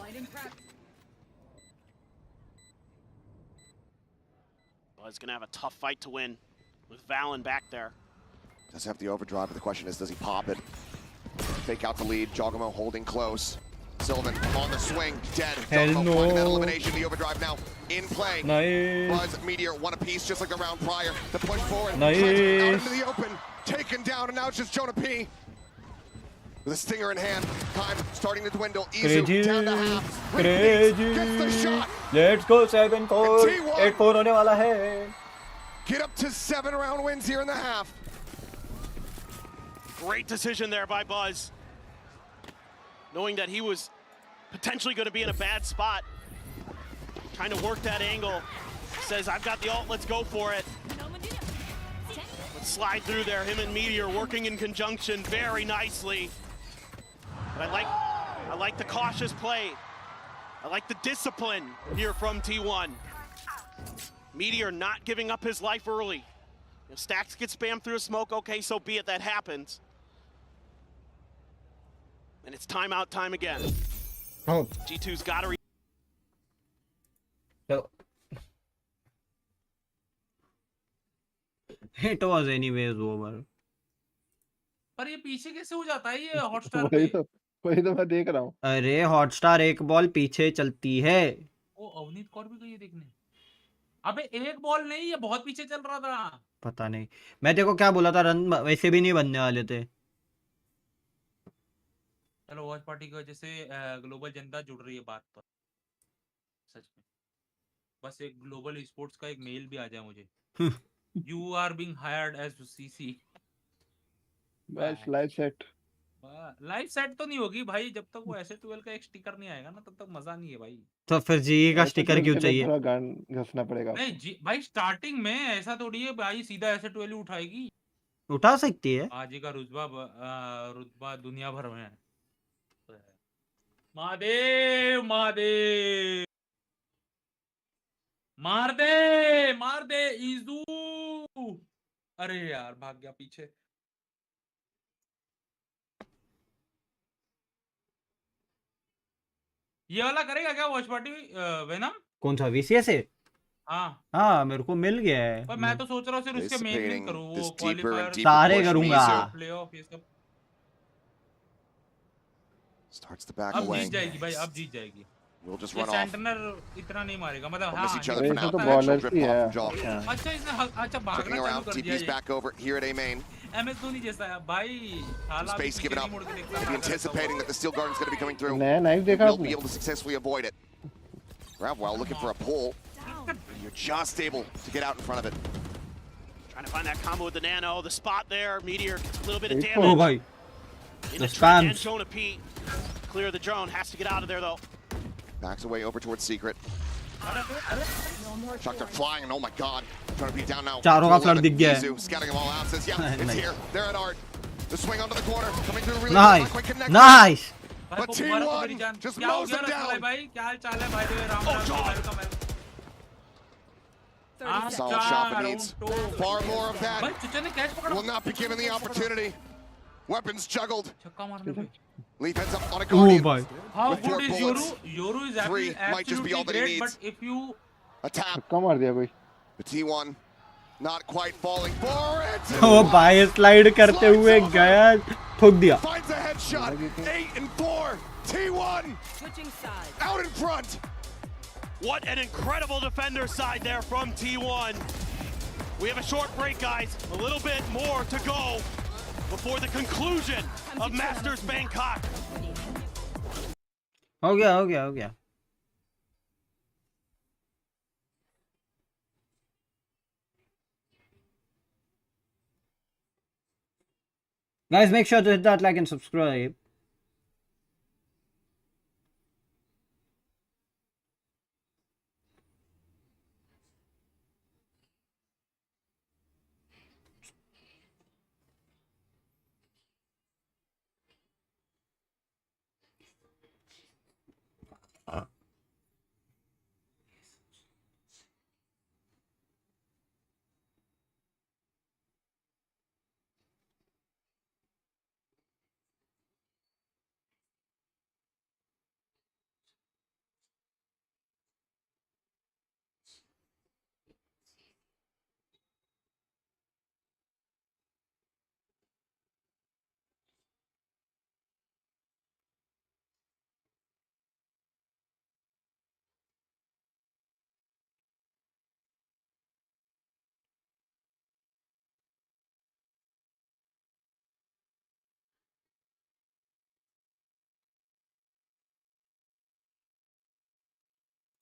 Buzz gonna have a tough fight to win with Valen back there. Does have the overdrive, but the question is, does he pop it? Fake out the lead. Jogamo holding close. Sylvan on the swing, dead. Hell Domo no. finding that elimination. The overdrive now in play. Nice. Buzz, Meteor, one apiece, just like the round prior. The push forward. Nice. Trent out into the open, taken down, and now it's just Jonah P. With a stinger in hand, time starting to dwindle. Izu Crazy. down to half. Crazy. Gets the shot. Let's go 7-4. T1. 8-4 होने वाला है. Get up to 7 round wins here in the half. Great decision there by Buzz. Knowing that he was potentially going to be in a bad spot. Trying to work that angle. Says, I've got the ult, let's go for it. Let's slide through there. Him and Meteor working in conjunction very nicely. But I like the cautious play. I like the discipline here from T1. Meteor not giving up his life early. If Stacks get spammed through a smoke, okay, so be it, that happens. And it's timeout time again. Oh. G2's got to So it was anyways over. पर ये पीछे कैसे हो जाता है ये Hotstar पे? वही तो मैं देख रहा हूँ। अरे हॉटस्टार एक बॉल पीछे चलती है। वो अवनीत कौर भी गई है देखने। अबे एक बॉल नहीं, ये बहुत पीछे चल रहा था। पता नहीं, मैं देखो क्या बोला था, रन वैसे भी नहीं बनने वाले थे। चलो वॉच पार्टी की वजह से ग्लोबल जनता जुड़ रही है बात पर, सच में। बस एक ग्लोबल स्पोर्ट्स का एक मेल भी आ जाए मुझे। You are being hired as CC. बस लाइव सेट। लाइव सेट तो नहीं होगी भाई, जब तक वो SA12 का एक स्टिकर नहीं आएगा ना तब तक मजा नहीं है भाई। तो फिर जी का स्टिकर क्यों चाहिए? थोड़ा गान घसना पड़ेगा। नहीं जी भाई, स्टार्टिंग में ऐसा थोड़ी है भाई सीधा SA12 ही उठाएगी। उठा सकती है। आजी का रुतबा दुनिया भर में है। महादेव महादेव, मार दे इजू। अरे यार भाग गया पीछे। ये वाला करेगा क्या वॉच पार्टी वेनम? कौन सा VCS है? हाँ मेरे को मिल गया है। पर मैं तो सोच रहा हूँ सिर्फ उसके मेन नहीं करूँ, वो क्वालिफायर सारे करूंगा। प्लेऑफ ये सब। Starts to back अब away. जीत जाएगी भाई, अब जीत जाएगी। We'll just ये run off. सेंटनर इतना नहीं मारेगा, मतलब Miss हाँ। each other for now. तो The bowler actual he drip है। off from Jaw. अच्छा इसने अच्छा भागना Checking चालू around, कर दिया TP's ये। back over here at A main. MS Dhoni जैसा है भाई। हाला Space पीछे given नहीं up. मुड़ के देखता Maybe है। anticipating that the Steel Guardian's going to be coming through. नया नाइफ देखा Will आपने? be able to successfully avoid it. Ravwell looking for a pull. You're just able to get out in front of it. Trying to find that combo with the nano, the spot there. Meteor gets a little bit of Oh damage. भाई, In the the Trent and spams. Jonah P. Clear the drone, has to get out of there though. Backs away over towards Secret. Chucked are flying, and oh my god. Trying to be down now. चारों का flood दिख गया है। Izu scouting them all out. Says, yeah, it's Nice. here. They're at art. The swing onto the corner. Coming through really Nice. not quite connected. Nice. But T1 just mows them down. भाई क्या हाल चाल है भाई? Ram welcome. Solid shot, but needs far more of that. भाई चुचा ने catch पकड़ा। Will not be given the opportunity. Weapons juggled. छक्का मारने भाई। Leaf heads up on a Oh Guardian. भाई, How With 4 good is bullets. Yoru is Three might just be all that he great, needs. but if you A tap. धक्का मार दिया कोई। The T1 not quite falling for it. वो भाई slide करते हुए गया, ठोक दिया। Finds a headshot. 8 and 4. T1 Switching sides. out in front. What an incredible defender side there from T1. We have a short break, guys. A little bit more to go before the conclusion of Masters Bangkok. हो गया। Guys, make sure to hit that like and subscribe.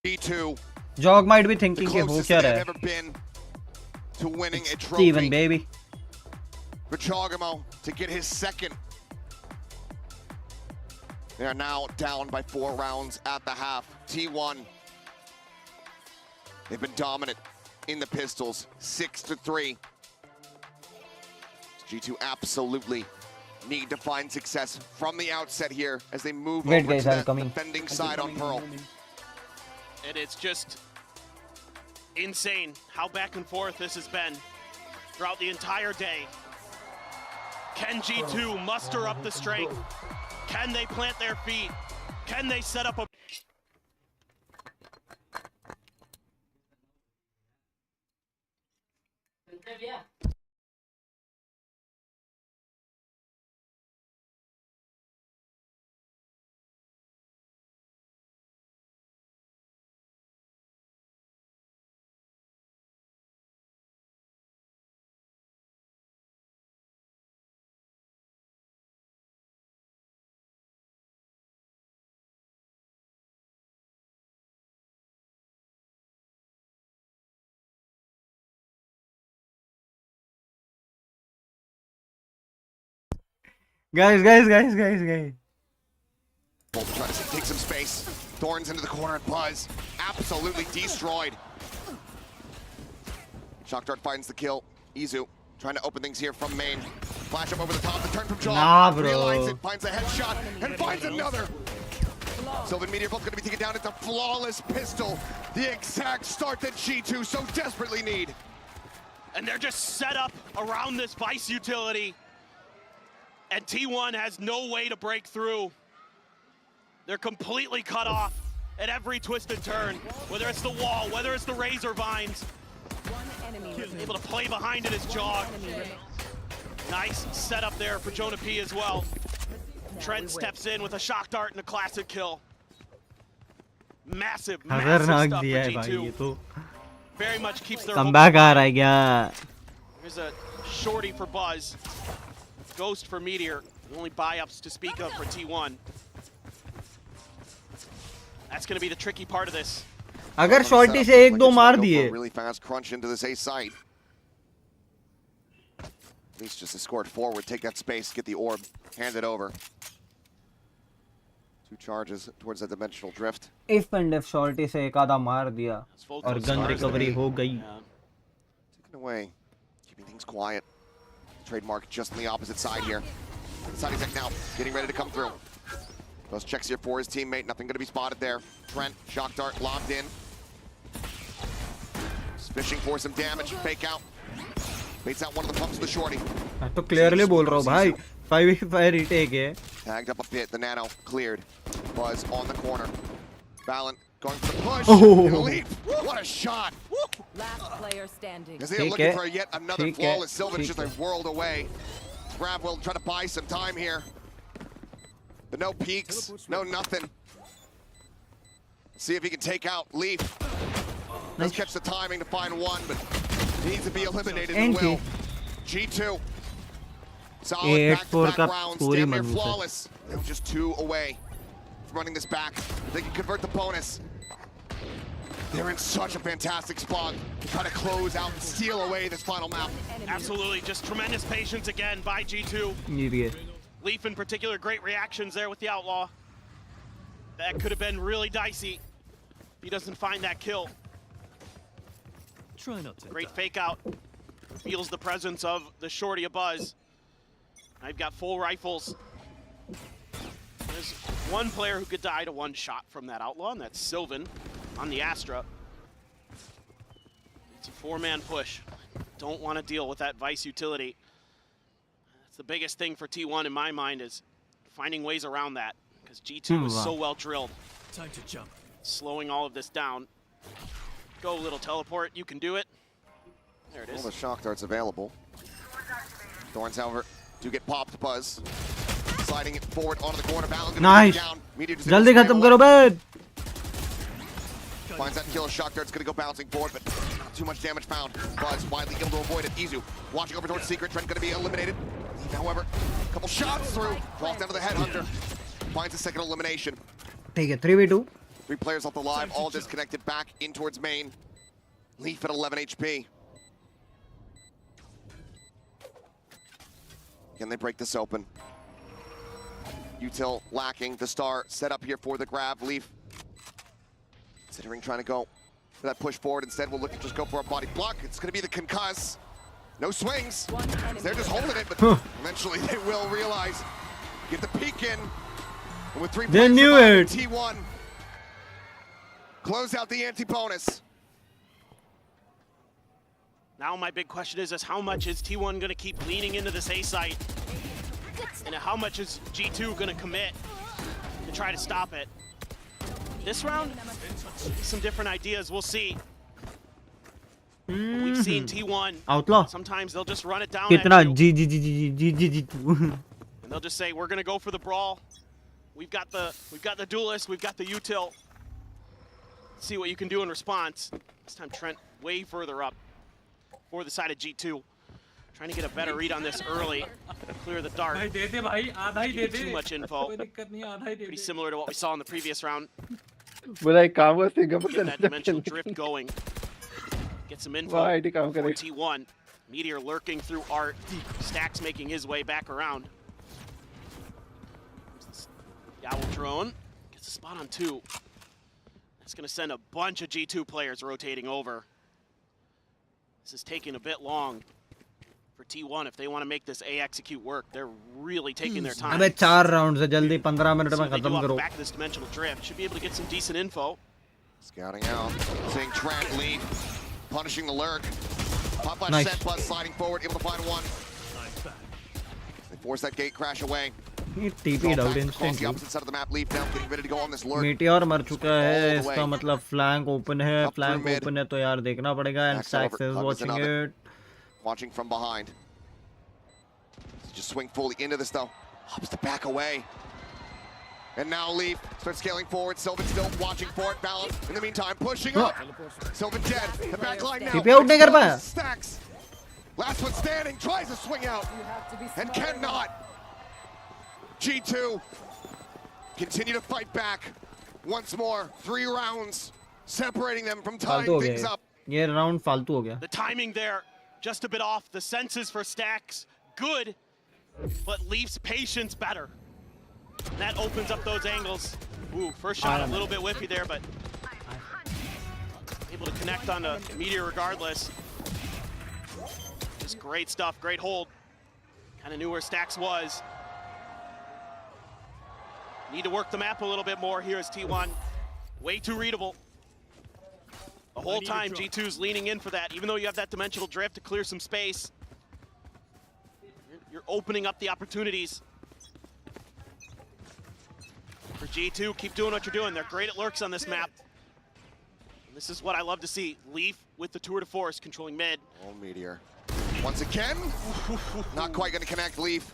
G2. Jog might be The thinking कि हो closest क्या they've रहा है. ever been to winning a Steven trophy. baby. For Chogamo to get his second. They are now down by 4 rounds at the half. T1. They've been dominant in the pistols, 6-3. G2 absolutely need to find success from the outset here as they move Wait, over guys, to I'm the coming. defending side on Pearl. And it's just insane how back and forth this has been throughout the entire day. Can G2 muster up the strength? Can they plant their feet? Can they set up a... Guys. Bolt trying to take some space. Thorns into the corner and Buzz absolutely destroyed. Shock Dart finds the kill. Izu trying to open things here from main. Flash up over the top, the turn from Jaw. Nah, bro. Realizes it, finds a headshot, and finds another. Sylvan Meteor Bolt going to be taken down. It's a flawless pistol. The exact start that G2 so desperately need. And they're just set up around this Vice utility. And T1 has no way to break through. They're completely cut off at every twist and turn, whether it's the wall, whether it's the razor vines. Able to play behind it is Jog. Nice setup there for Jonah P as well. Trent steps in with a shock dart and a classic kill. Massive stuff for G2. Very much keeps their Comeback आ रहा है क्या? Here's a shorty for Buzz. Ghost for Meteor. The only buy-ups to speak of for T1. That's going to be the tricky part of this. अगर shorty से एक दो मार दिए. Really fast crunch into this A site. At least just escort forward, take that space, get the orb, hand it over. 2 charges towards that dimensional drift. If and if Shorty से एक आधा मार दिया और गन रिकवरी हो गई. Taken away, keeping things quiet. Trademark just on the opposite side here. Side exec now, getting ready to come through. Goes checks here for his teammate, nothing gonna be spotted there. Trent, shock dart, locked in. Just fishing for some damage, fake out. Baits out one of the pumps of the shorty. मैं तो clearly बोल रहा हूँ भाई. 5v5 retake है. Tagged up a bit, the nano cleared. Buzz on the corner. Valen going for the push. Oh. And a leap. What a shot. Last player standing. As they are looking for yet another flawless Sylvan's just a world away. Grab will try to buy some time here. But no peaks, no nothing. See if he can take out Leaf. Let's catch the timing to find one, but he needs to be eliminated as well. G2. Solid back-to-back rounds, damn near flawless. They're just 2 away from running this back. If they can convert the bonus, they're in such a fantastic spot to try to close out and steal away this final map. Absolutely, just tremendous patience again by G2. Leaf in particular, great reactions there with the Outlaw. That could have been really dicey if he doesn't find that kill. Try not to. Great fake out. Feels the presence of the shorty of Buzz. I've got full rifles. There's one player who could die to 1 shot from that Outlaw, and that's Sylvan on the Astra. It's a 4-man push. Don't want to deal with that Vice utility. That's the biggest thing for T1 in my mind, is finding ways around that, because G2 is so well drilled. Time to jump. Slowing all of this down. Go, little teleport, you can do it. There it is. All the shock darts available. Thorns, however, do get popped. Buzz sliding it forward onto the corner. Valen Nice. down. जल्दी खत्म करो बे. Finds that killer. Shock dart's gonna go bouncing forward, but not too much damage found. Buzz widely able to avoid it. Izu watching over towards Secret. Trent gonna be eliminated. However, a couple shots through. Falls down to the headhunter. Finds a second elimination. ठीक है 3v2. 3 players off the live, all disconnected back in towards main. Leaf at 11 HP. Can they break this open? Util lacking. The star set up here for the grab. Leaf considering trying to go for that push forward. Instead, we'll look at just go for a body block. It's going to be the concuss. No swings. They're just holding it, but eventually they will realize. Get the peek in. And with 3 They players knew it. T1 close out the anti-bonus. Now my big question is how much is T1 going to keep leaning into this A site? And how much is G2 going to commit to try to stop it? This round, some different ideas, we'll see. We've seen T1. Outlaw. Sometimes they'll just run it down कितना at you, G2 and they'll just say, we're going to go for the brawl. We've got the duelist, we've got the util. See what you can do in response. This time Trent way further up for the side of G2. Trying to get a better read on this early. Clear the dart. Too much info. Pretty similar to what we saw in the previous round. Get Get that dimensional drift going. Get some info for T1. Meteor lurking through art. Stacks making his way back around. Owl drone gets a spot on 2. That's going to send a bunch of G2 players rotating over. This is taking a bit long for T1 if they want to make this A execute work. They're really taking their time. अबे 4 rounds है जल्दी 15 minute में So they खत्म go off the करो. back of this dimensional drift. Should be able to get some decent info. Scouting out, seeing Trent lead, punishing the lurk. Pop flash Nice. set, Buzz sliding forward, able to find one. They force that gate crash away. ये TP'd out Across the instantly. opposite side of the map, Leaf now getting ready to go on this lurk. Meteor मर चुका है, All the इसका way. मतलब flank open है, Up through flank mid. open है तो यार देखना पड़ेगा. And Backs Sax over, is cognizant watching of it. it. Watching from behind. Just swing fully into this though. Hops to back away. And now Leaf starts scaling forward. Sylvan still watching for it. Balance in the meantime, pushing up. Sylvan dead. The back line now. TP out नहीं कर पाया. Stacks. Last one standing. Tries a swing out. And cannot. G2 continue to fight back. Once more. 3 rounds separating them from फालतू tying हो things गया. up. ये round फालतू हो गया. The timing there, just a bit off. The senses for Stacks, good, but Leaf's patience better. That opens up those angles. Ooh, first shot a little bit whiffy there, but able to connect on a Meteor regardless. Just great stuff, great hold. Kind of knew where Stacks was. Need to work the map a little bit more here as T1. Way too readable. The whole time G2's leaning in for that, even though you have that dimensional drift to clear some space. You're opening up the opportunities. For G2, keep doing what you're doing. They're great at lurks on this map. And this is what I love to see. Leaf with the tour de force controlling mid. Oh, Meteor. Once again, not quite going to connect Leaf.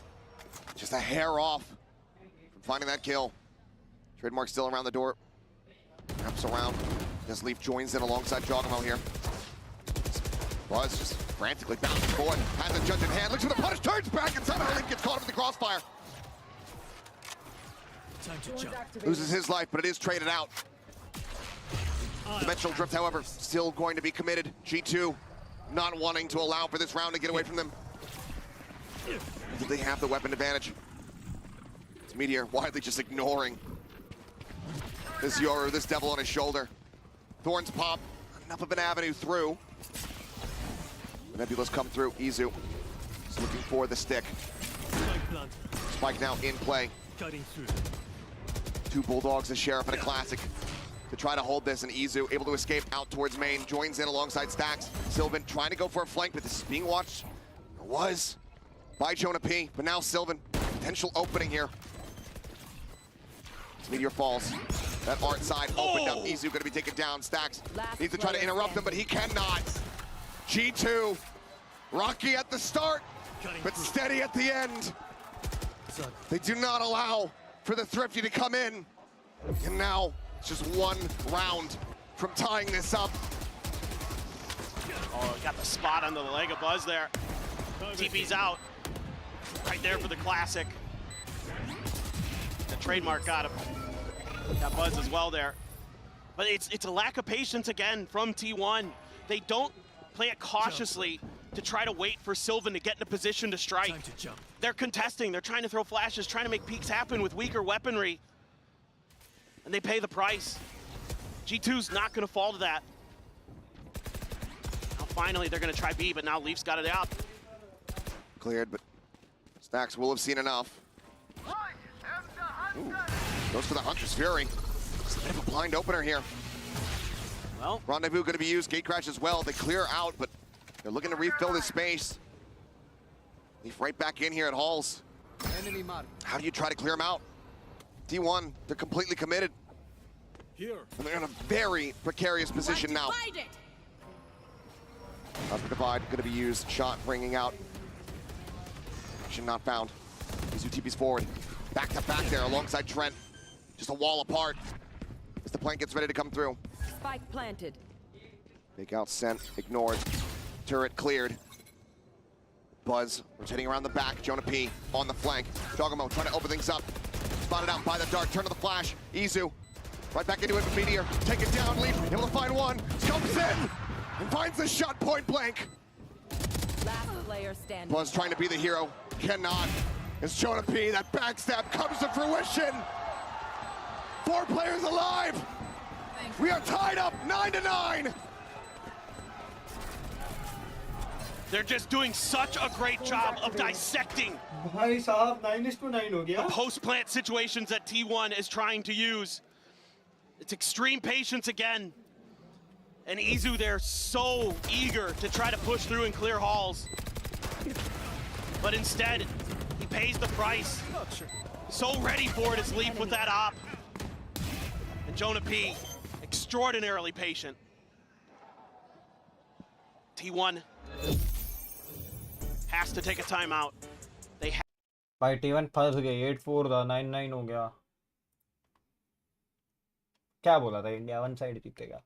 Just a hair off from finding that kill. Trademark still around the door. Wraps around. This Leaf joins in alongside Jogamo here. Buzz just frantically bouncing forward. Has the judge in hand. Looks for the punish. Turns back and somehow Leaf gets caught up in the crossfire. Loses his life, but it is traded out. Dimensional drift, however, still going to be committed. G2 not wanting to allow for this round to get away from them. Do they have the weapon advantage? It's Meteor widely just ignoring this devil on his shoulder. Thorns pop, enough of an avenue through. The Nebulas come through. Izu is looking for the stick. Spike now in play. 2 Bulldogs, a Sheriff, and a Classic to try to hold this, and Izu able to escape out towards main, joins in alongside Stacks. Sylvan trying to go for a flank, but this is being watched, or was, by Jonah P, but now Sylvan, potential opening here. Meteor falls. That art side opened up. Izu gonna be taken down. Stacks needs to try to interrupt him, but he cannot. G2, rocky at the start, but steady at the end. They do not allow for the Thrifty to come in. And now it's just 1 round from tying this up. Oh, got the spot on the leg of Buzz there. TP's out. Right there for the Classic. The Trademark got him. Got Buzz as well there. But it's a lack of patience again from T1. They don't play it cautiously to try to wait for Sylvan to get in a position to strike. They're contesting, they're trying to throw flashes, trying to make peeks happen with weaker weaponry. And they pay the price. G2's not gonna fall to that. Now finally they're gonna try B, but now Leaf's got it out. Cleared, but Stacks will have seen enough. Ooh. Goes for the Hunter's Fury. It's a bit of a blind opener here. Well, Rendezvous going to be used. Gate crash as well. They clear out, but they're looking to refill this space. Leaf right back in here at Halls. How do you try to clear them out? T1, they're completely committed. Here. And they're in a very precarious position now. Upper divide going to be used. Shot ringing out. Action not found. Izu TP's forward. Back to back there alongside Trent. Just a wall apart as the plant gets ready to come through. Spike planted. Fake out sent, ignored. Turret cleared. Buzz rotating around the back. Jonah P on the flank. Jogamo trying to open things up. Spotted out by the dart. Turn to the flash. Izu right back into it with Meteor. Take it down. Leaf able to find one. Scopes in and finds the shot point blank. Last player standing. Buzz trying to be the hero. Cannot. It's Jonah P. That backstab comes to fruition. 4 players alive. We are tied up 9-9. They're just doing such a great job of dissecting भाई साहब 9-9 हो the गया. post-plant situations that T1 is trying to use. It's extreme patience again. And Izu, they're so eager to try to push through and clear halls. But instead, he pays the price. So ready for it is Leaf with that op. And Jonah P, extraordinarily patient. T1 has to take a timeout. They have भाई T1 फंस गए. 8-4 था, 9-9 हो गया. क्या बोला था, India one side जीतेगा.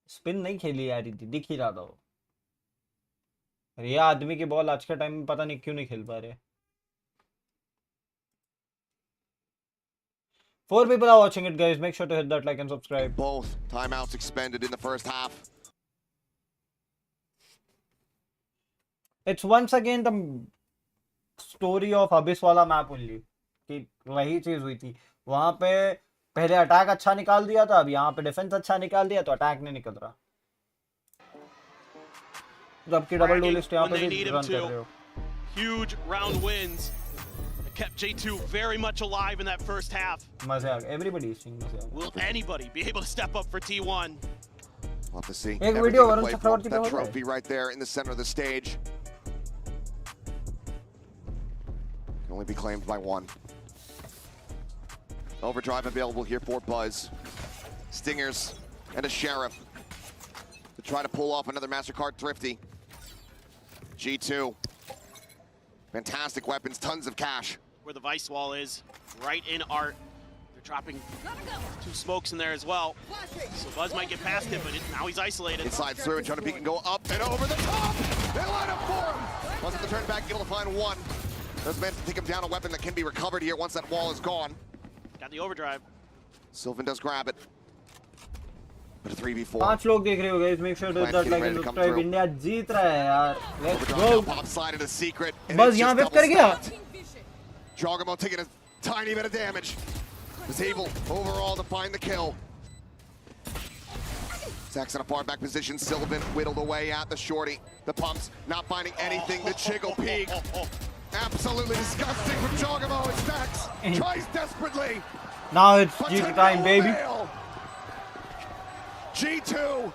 स्पिन नहीं खेली आ रही थी, दिख ही रहा था वो. ये आदमी की बॉल आज के टाइम में पता नहीं क्यों नहीं खेल पा रहे. 4 people are watching it, guys. Make sure to hit that like and subscribe. Both timeouts expended in the first half. It's once again the story of Abyss वाला मैप only. कि वही चीज हुई थी. वहां पे पहले अटैक अच्छा निकाल दिया था, अब यहाँ पे डिफेंस अच्छा निकाल दिया तो अटैक नहीं निकल रहा. जबकि डबल डुएलिस्ट यहाँ पे भी रन कर रहे हो. huge round wins. It kept J2 very much alive in that first half. मजे आ गए. Everybody is seeing मजे आ गए. Will anybody be able to step up for T1? We'll have to see. एक video Everything to Varun play for. चक्रवर्ती पे That हो रहा है. trophy right there in the center of the stage can only be claimed by one. Overdrive available here for Buzz. Stingers and a Sheriff to try to pull off another MasterCard Thrifty. G2. Fantastic weapons, tons of cash. Where the Vice Wall is, right in Art. They're dropping 2 smokes in there as well. So Buzz might get past it, but now he's isolated. It slides through and Jonah P can go up and over the top. They line up for him. Buzz at the turn back, able to find one. Does manage to take him down, a weapon that can be recovered here once that wall is gone. Got the overdrive. Sylvan does grab it. But a 3v4. 5 लोग देख रहे हो guys. Make sure to hit that like and subscribe. India जीत रहा है यार. Let's go. Pop slide into secret. बस यहाँ whip कर गया. Jogamo taking a tiny bit of damage. Was able overall to find the kill. Zack's in a far back position. Sylvan whittled away at the shorty. The pumps not finding anything. The jiggle peak. Absolutely disgusting from Jogamo and Stacks. Tries desperately. Now it's G2 time, baby. G2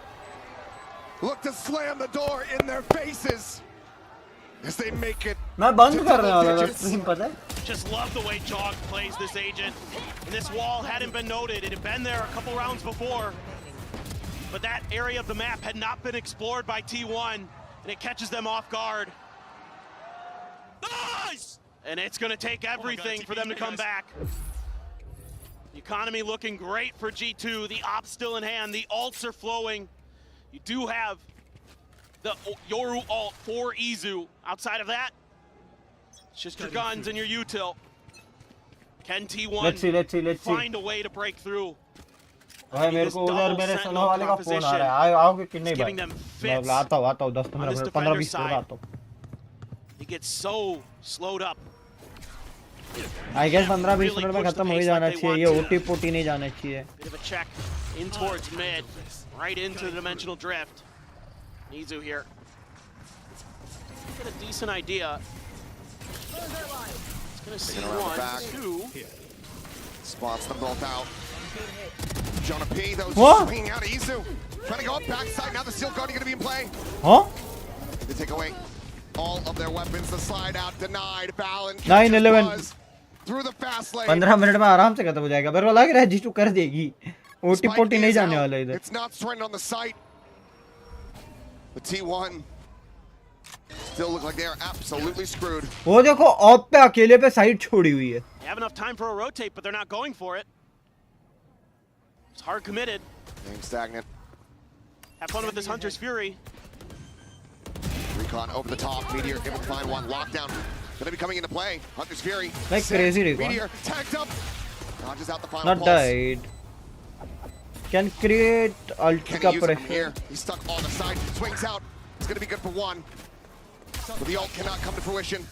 look to slam the door in their faces as they make it. मैं बंद करने वाला था stream, पता है? Just love the way Jog plays this agent. And this wall hadn't been noted. It had been there a couple rounds before. But that area of the map had not been explored by T1, and it catches them off guard. Nice! And it's going to take everything for them to come back. The economy looking great for G2. The op's still in hand. The ults are flowing. You do have the Yoru ult for Izu. Outside of that, it's just your guns and your util. Can T1 Let's see. find a way to break through? भाई मेरे को उधर मेरे सनो वाले का phone आ रहा है आओगे कि नहीं भाई मैं आता हूँ 10-15 मिनट 15-20 मिनट आता हूँ He gets so slowed up. I guess 15-20 minute में खत्म हो ही जाना चाहिए ये ओटी-पोटी नहीं जाना चाहिए Bit of a check in towards mid, right into the dimensional drift. Nizu here. Get a decent idea. It's gonna see one, two. Spots them both out. Jonah P, though, What? swinging out Izu. Trying to go up backside. Now the Steel Guardian going to be in play. Huh? They take away all of their weapons. The slide out denied. Balin 9-11 through the fast lane. 15 minute में आराम से खत्म हो जाएगा मेरे को लग रहा है G2 कर देगी ओटी-पोटी नहीं जाने वाला इधर It's not threatened on the site. The T1 still look like they are absolutely screwed. वो देखो ऑप पे अकेले पे साइड छोड़ी हुई है They have enough time for a rotate, but they're not going for it. It's hard committed. Game stagnant. Have fun with this Hunter's Fury. Recon over the top. Meteor able to find one. Lockdown going to be coming into play. Hunter's Fury. Like crazy Recon. Meteor tagged up. Dodges out the final not pulse. died can create ulti ka pressure here. He's stuck on the side. Swings out. It's going to be good for one. But the ult cannot come to fruition.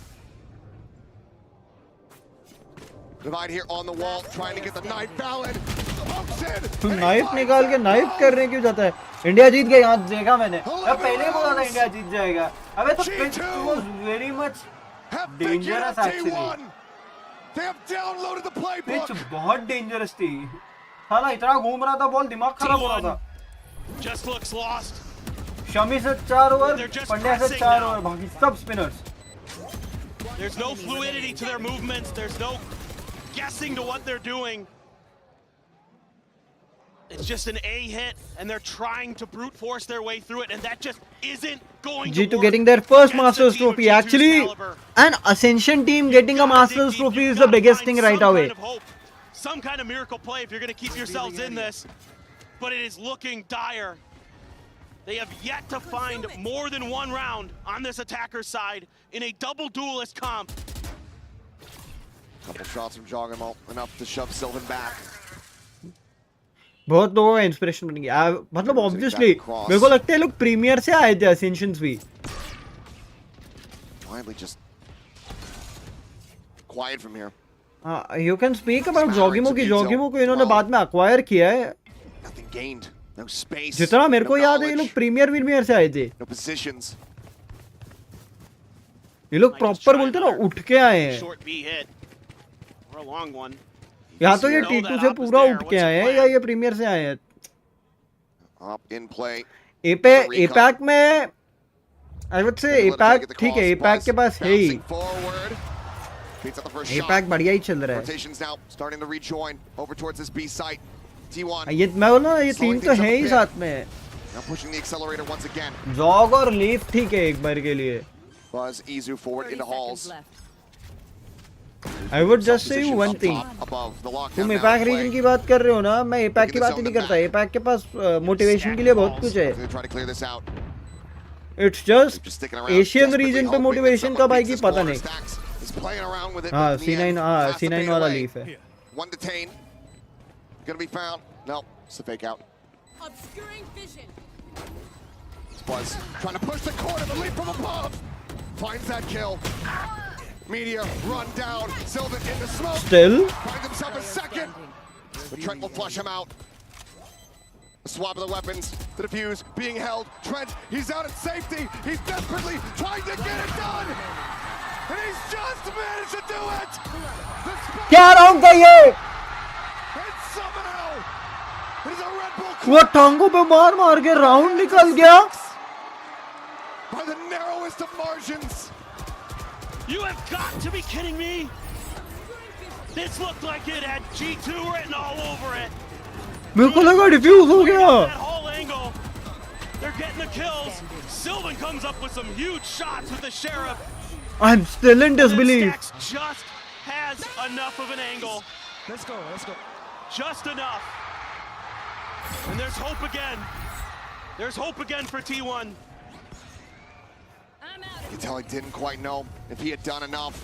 Divide here on the wall, trying to get the knife valid. तू knife निकाल के knife करने क्यों जाता है India जीत गया यहाँ देखा मैंने अब पहले ही बोला था इंडिया जीत जाएगा अबे तो pitch was very much dangerous actually They have downloaded the playbook. Pitch बहुत डेंजरस थी साला इतना घूम रहा था बॉल दिमाग खराब हो रहा था Just looks lost. शमी से 4 ओवर पंड्या से 4 ओवर बाकी सब spinners There's no fluidity to their movements. There's no guessing to what they're doing. It's just an A hit, and they're trying to brute force their way through it, and that just isn't going to G2 work. getting their first Masters trophy. Actually, an Ascension team getting a Masters trophy is the biggest thing right away. Some kind of miracle play if you're going to keep yourselves in this, but it is looking dire. They have yet to find more than one round on this attacker's side in a double duelist comp. Couple shots from Joggermo, enough to shove Sylvan back. बहुत लोगों का inspiration बन गया मतलब obviously मेरे को लगता है लोग प्रीमियर से आए थे असेंशंस भी Widely just quiet from here. हाँ यू कैन स्पीक अबाउट जॉगिमो को इन्होंने बाद में अक्वायर किया है Nothing gained, no space. जितना मेरे को याद है ये लोग प्रीमियर से आए थे No positions. ये लोग प्रॉपर बोलते ना उठ के आए हैं Short B hit or a long one. या तो ये T2 से पूरा उठ के आए हैं या ये प्रीमियर से आए हैं Up in play. एपैक में आई वुड से एपैक ठीक है एपैक के पास है ही एपैक बढ़िया ही चल रहा है Rotations now starting to rejoin over towards this B site. T1. ये मैं बोला ये टीम तो है ही साथ में Now pushing the accelerator once again. Jog और लीफ ठीक है एक बार के लिए Buzz Izu forward into halls. I would just say you one thing. तुम एपैक रीजन की बात कर रहे हो ना मैं एपैक की बात ही नहीं करता एपैक के पास मोटिवेशन के लिए बहुत कुछ है इट्स जस्ट एशियन रीजन पे मोटिवेशन कब आएगी पता नहीं हाँ C9 वाला लीफ है One detained. Gonna be found. No, it's a fake out. Obscuring vision. Buzz trying to push the corner, the leap from above. Finds that kill. Meteor run down. Sylvan in the smoke. Still. Finds himself a second. But Trent will flush him out. A swap of the weapons. The defuse being held. Trent, he's out at safety. He's desperately trying to get it done. And he's just managed to do it. क्या round था ये And somehow it is a Red Bull. वो टांगों पे मार के round निकल गया By the narrowest of margins. You have got to be kidding me! This looked like it had G2 written all over it. मेरे को लगा डिफ्यूज हो गया That whole angle. They're getting the kills. Sylvan comes up with some huge shots with the Sheriff. I'm still in disbelief. Stax just has enough of an angle. Let's go. Just enough. And there's hope again. There's hope again for T1. You can tell he didn't quite know if he had done enough.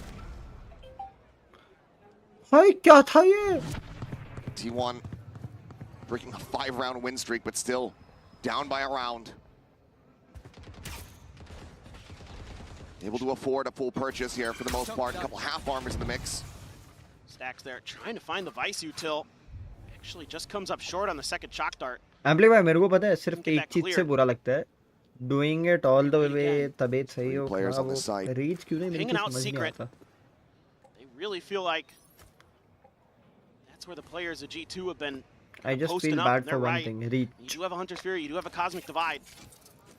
भाई क्या था ये? T1 breaking a 5-round win streak, but still down by a round. Able to afford a full purchase here for the most part. A couple half armors in the mix. Stacks there, trying to find the Vice util. Actually just comes up short on the second shock dart. Amply भाई मेरे को पता है सिर्फ एक चीज से बुरा लगता है, doing it all the way तबीयत सही हो खराब हो, रीच क्यों नहीं मिलती समझ नहीं आता. They really feel like that's where the players of G2 have been I just posting feel up, bad and for they're one right. thing, reach. You do have a Hunter's Fury, you do have a Cosmic Divide.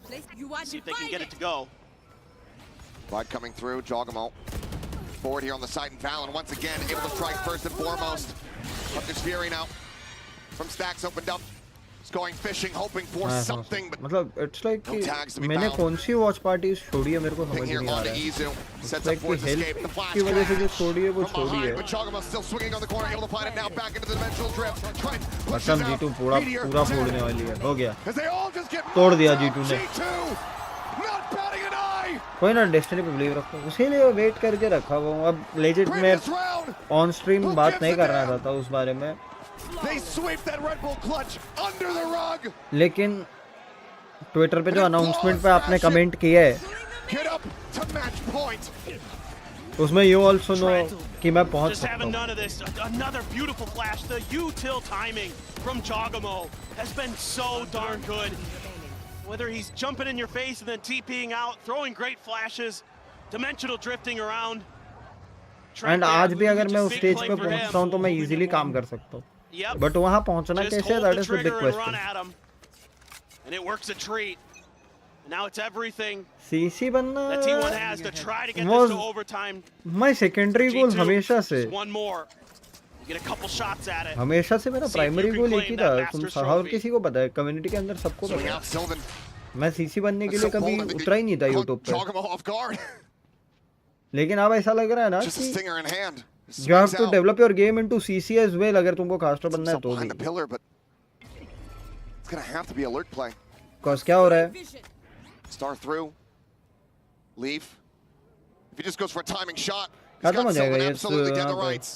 See if they can get it to go. Divide coming through, Jogamo forward here on the side, and Valen once again able to strike first and foremost. Hunter's Fury now from Stacks opened up. He's going fishing, hoping for something, but मतलब it's like no tags to be मैंने found. कौन सी watch party छोड़ी है मेरे को समझ Here नहीं आ onto रहा है. Izu, sets Like up for his कि escape. The हेल्थ flash की वजह से जो crash छोड़ी है वो from छोड़ी behind, है. but Jogamo still swinging on the corner, able to find it now back into the dimensional drift. Trent pushes मतलब out. G2 पूरा Meteor पूरा down. फोड़ने वाली है. हो गया, As they all just get तोड़ knocked दिया out. G2 ने. G2 not batting an eye. कोई ना डेस्टिनी पे बिलीव रखो, उसी लिए वेट करके रखा हुआ हूँ. अब लेजिट मैं ऑन स्ट्रीम बात नहीं करना चाहता उस बारे में, They sweep that Red Bull clutch under the rug. लेकिन ट्विटर पे जो अनाउंसमेंट पे आपने कमेंट किया है Get up to match point. उसमें यू ऑल्सो नो कि मैं पहुंच Just सकता having हूँ. none of this. Another beautiful flash. The util timing from Jogamo has been so darn good. Whether he's jumping in your face and then TPing out, throwing great flashes, dimensional drifting around. And आज भी अगर मैं उस stage पे पहुंचता हूँ तो मैं इजीली काम कर सकता हूँ, बट वहाँ पहुंचना Just कैसे, hold that the is the big trigger and run question. at him. And it works a treat. And now it's everything CC बनना that T1 has to try to get was this to overtime. My secondary goal. G2, हमेशा से just one more. You get a couple shots at it. हमेशा से मेरा See if primary you can गोल एक ही claim था. that तुम Masters हर trophy. किसी को पता है, कम्युनिटी के अंदर सबको Swing पता out है. Sylvan. मैं सीसी बनने के लिए कभी उतरा ही नहीं था यूट्यूब पे, Jogamo off guard. लेकिन अब ऐसा लग रहा है ना Just a कि stinger in hand. you have Swings to out. develop your game into CC as well. अगर तुमको कास्टर बनना है तो भी. Behind the pillar, but it's gonna have to be alert play. Cause क्या हो रहा है? Star through. Leaf. If he just goes for a timing shot, he's खत्म हो got जाएगा Sylvan ये. absolutely dead to rights.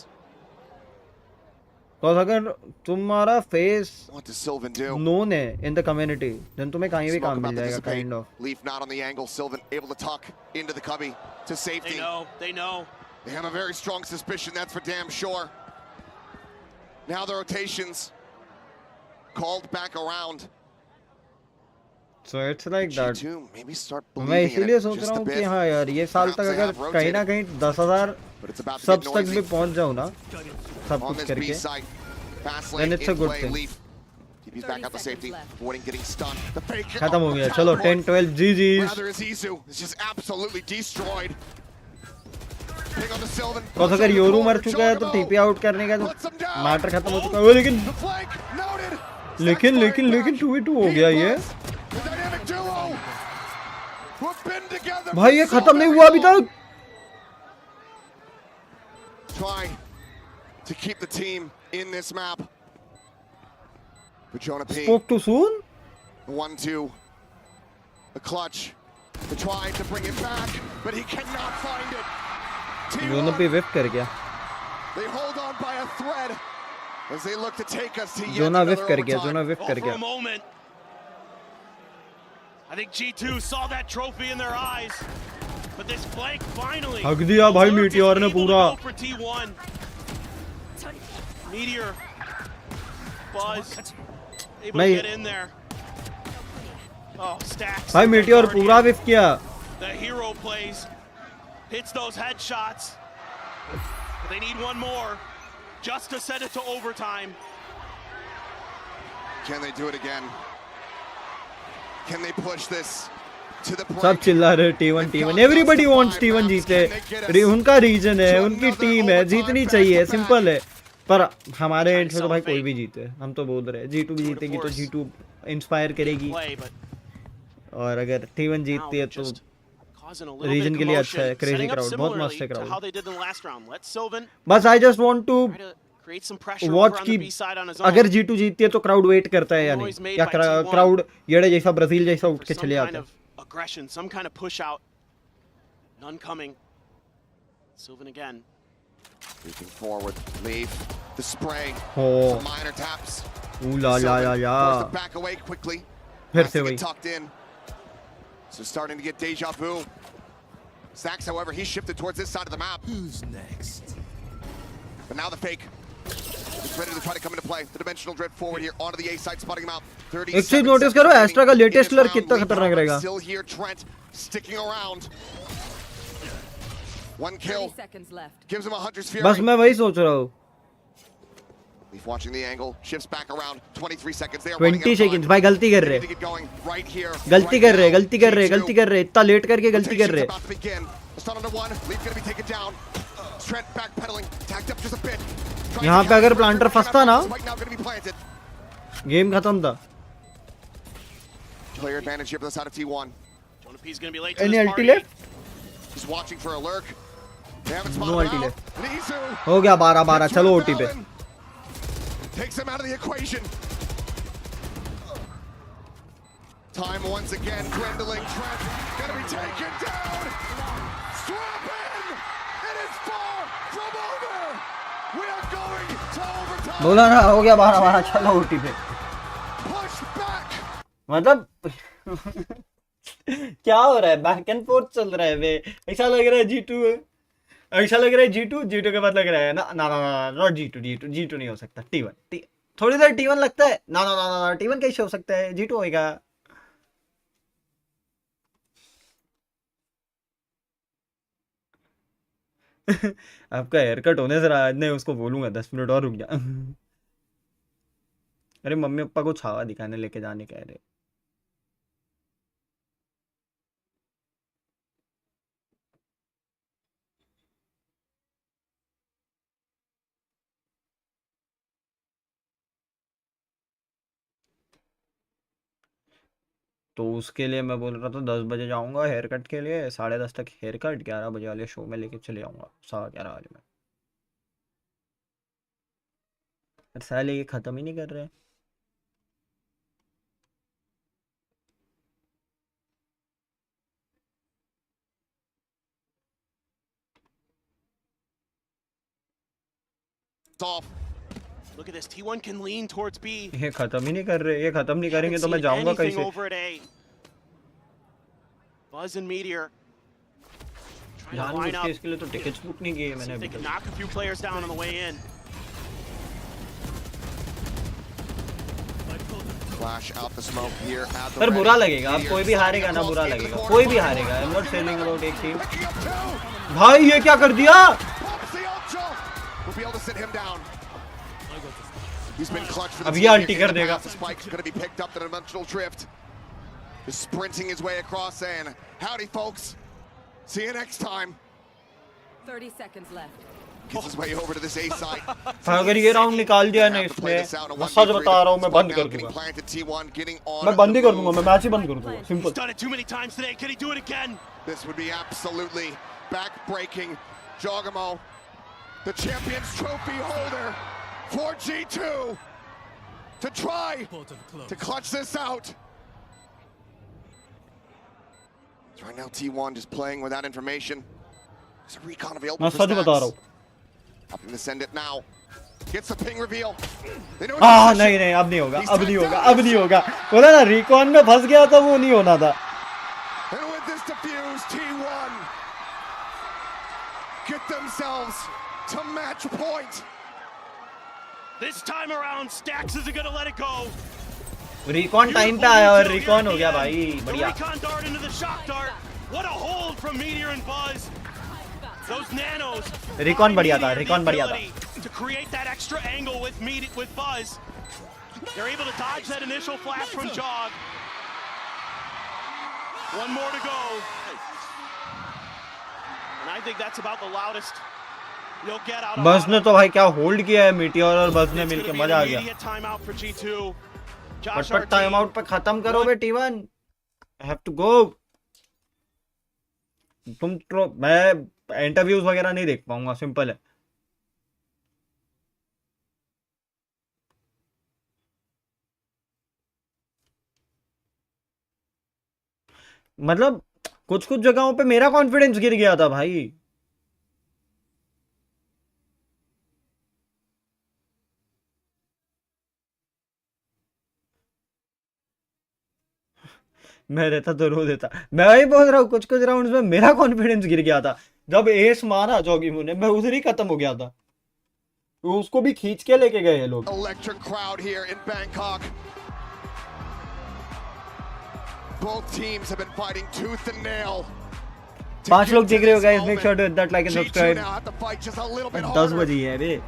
Cause अगर तुम्हारा face What does Sylvan do? Known है इन द कम्युनिटी, देन तुम्हें कहीं भी Smoke काम about मिल to जाएगा. dissipate. Kind of. Leaf not on the angle. Sylvan able to tuck into the cubby to safety. They know. They know. They have a very strong suspicion, that's for damn sure. Now the rotations called back around. So it's like that. G2 maybe start मैं believing in इसीलिए it सोच just रहा a हूँ कि bit. हाँ यार ये साल तक Perhaps they अगर have कहीं ना rotated, कहीं 10,000 but it's about to subs get तक भी noisy पहुँच जाऊँ ना सब on कुछ this B करके, site. Fast then lane it's a in good play. thing. Leaf. TP's back out to safety. Avoiding getting stunned. The fake. खत्म हो गया. चलो 10-12 GG's. Rather is Izu. It's just absolutely destroyed. Ping on the Sylvan. Cause अगर Yoru मर चुका है तो TP out करने का तो मैटर खत्म हो चुका है. लेकिन लेकिन लेकिन लेकिन 2v2 हो गया ये. भाई ये खत्म नहीं हुआ अभी तक. Try to keep the team in this map. But Jonah P. Spoke too soon. 1-2. The clutch. To try to bring it back, but he cannot find it. दोनों पे विफ कर गया. They hold on by a thread as they look to take us to yet zona another विफ कर गया. overtime. जोना विफ कर For a गया. moment, I think G2 saw that trophy in their eyes, but this flank finally. हक दिया भाई meteor ने पूरा. For T1, Meteor, Buzz, able to get in there. Oh, Stacks. भाई मीटियोर पूरा विफ किया. The hero plays, hits those headshots. But they need one more just to set it to overtime. Can they do it again? Can they push this to the सब चिल्ला रहे T1. Everybody wants T1 जीते. उनका reason है, उनकी team है, जीतनी चाहिए, simple है. पर हमारे एंड से तो भाई कोई भी जीते, हम तो बोल रहे हैं G2 भी जीतेगी तो G2 इंस्पायर करेगी, और अगर T1 जीतती है तो रीजन के लिए अच्छा है. क्रेजी क्राउड, बहुत मस्त है क्राउड. बस I just want to watch की अगर G2 जीतती है तो क्राउड वेट करता है या नहीं, या क्राउड येड़े जैसा ब्राजील जैसा उठ के चले जाता है. Aggression, some kind of push out. None coming. Sylvan again. Moving forward, leave the spray. Oh. Some minor taps. Ooh la la la la. Forced to back away quickly. फिर Has से to वही. get tucked in. So starting to get deja vu. Sax, however, he's shifted towards this side of the map. Who's next? But now the fake. He's ready to try to come into play. The dimensional drift forward here onto the A side, spotting him out. 30 एक चीज notice करो, extra का latest colour कितना खतरनाक रहेगा. Still here, Trent sticking around. One kill. 30 seconds left. Gives him a hunter's fury. बस मैं वही सोच रहा हूँ. Leaf watching the angle, shifts back around. 23 seconds there. 20 seconds भाई गलती कर रहे. गलती कर रहे, गलती कर रहे, गलती कर रहे. इतना लेट करके गलती कर रहे. यहाँ पे अगर प्लांटर फंसता ना, गेम खत्म था. Player advantage here for the side of T1. Jonah P's gonna be late to Any this ulti party. left? He's watching for a lurk. They haven't No spotted ulti him left. out. Nizu हो गया 12-12. चलो OT पे. takes him out of the equation. Time once again dwindling. Trent gonna be taken down. Strap in. It is far from over. We are going to overtime. बोला ना हो गया 12-12. चलो OT पे. Push back. मतलब क्या हो रहा है? बैक एंड फोर्थ चल रहा है वे. ऐसा लग रहा है G2 है. ऐसा लग रहा है G2 के बाद लग रहा है ना ना ना ना नॉट G2 नहीं हो सकता. T1 थोड़ी देर T1 लगता है ना ना ना ना T1 कैसे हो सकता है? G2 होएगा. आपका हेयर कट होने से रहा नहीं, उसको बोलूंगा 10 मिनट और रुक जा. अरे मम्मी पापा को छावा दिखाने लेके जाने कह रहे. तो उसके लिए मैं बोल रहा था 10 बजे जाऊंगा हेयर कट के लिए. 10:30 तक हेयर कट, 11 बजे वाले शो में लेके चले जाऊंगा. 11:15 वाले में. साले ये खत्म ही नहीं कर रहे. Look at this. T1 can lean towards B. ये खत्म ही नहीं कर रहे. ये खत्म नहीं करेंगे तो मैं जाऊंगा Anything कैसे? over at A. Buzz and Meteor. Trying to जानबूझ line के up. इसके लिए तो टिकट्स बुक नहीं किए मैंने See if अभी they can तक. knock a few players down on the way in. Flash out the smoke here at the पर ready. बुरा लगेगा. अब Meteor कोई भी हारेगा ना, बुरा into the लगेगा. corner. कोई भी हारेगा. I am not selling about एक टीम. भाई ये क्या कर दिया? Pops the ultra. We'll be able to sit him down. He's been clutch for the अब team ये here ulti in कर the देगा. past. The spike's going to be picked up. The dimensional drift is sprinting his way across, saying, "Howdy, folks. See you next time." 30 seconds left. Gets his way over to this A side. अगर ये round निकाल दिया ना इसने, मैं सच बता रहा हूँ मैं बंद कर दूंगा. Planted T1 getting on. मैं बंद ही कर दूंगा. मैं मैच ही बंद कर दूंगा. He's simple. done it too many times today. Can he do it again? This would be absolutely back-breaking. Jogamo, the Champions Trophy holder for G2, to try to clutch this out. So right now T1 just playing without information. There's a recon available मैं for सच बता रहा Stacks. हूँ. Helping to send it now. Gets the ping reveal. They know हाँ it's नहीं नहीं अब नहीं होगा. अब नहीं होगा. अब नहीं होगा. बोला ना रिकॉन में फंस गया था, वो नहीं होना था. And with this defuse, T1 get themselves to match point. This time around, Stacks isn't going to let it go. Recon time पे आया और रिकॉन हो गया भाई. The बढ़िया. recon dart into the shock dart. What a hold from Meteor and Buzz. Those nanos. Recon बढ़िया था. Meteor the recon बढ़िया था. ability to create that extra angle with Buzz. They're able to dodge that initial flash from Jog. One more to go. And I think that's about the loudest you'll get out of बस ने तो भाई क्या hold किया है meteor और बस ने It's मिलके gonna be मजा आ an गया. immediate timeout for G2. Josh फटफट टाइम आउट पे खत्म करो बे T1. I have to go. मैं इंटरव्यूज वगैरह नहीं देख पाऊंगा. सिंपल है. मतलब कुछ कुछ जगहों पे मेरा कॉन्फिडेंस गिर गया था भाई. मैं रहता तो रो देता। मैं वही बोल रहा हूँ, कुछ कुछ राउंड्स में मेरा कॉन्फिडेंस गिर गया था जब एस मारा जोगिमू ने, मैं उधर ही खत्म हो गया था। उसको भी खींच के लेके गए हैं लोग। Electric crowd here in Bangkok. Both teams have been fighting tooth and nail. 5 लोग देख रहे हो guys, make sure to hit that like and subscribe. 10 बजे है रे,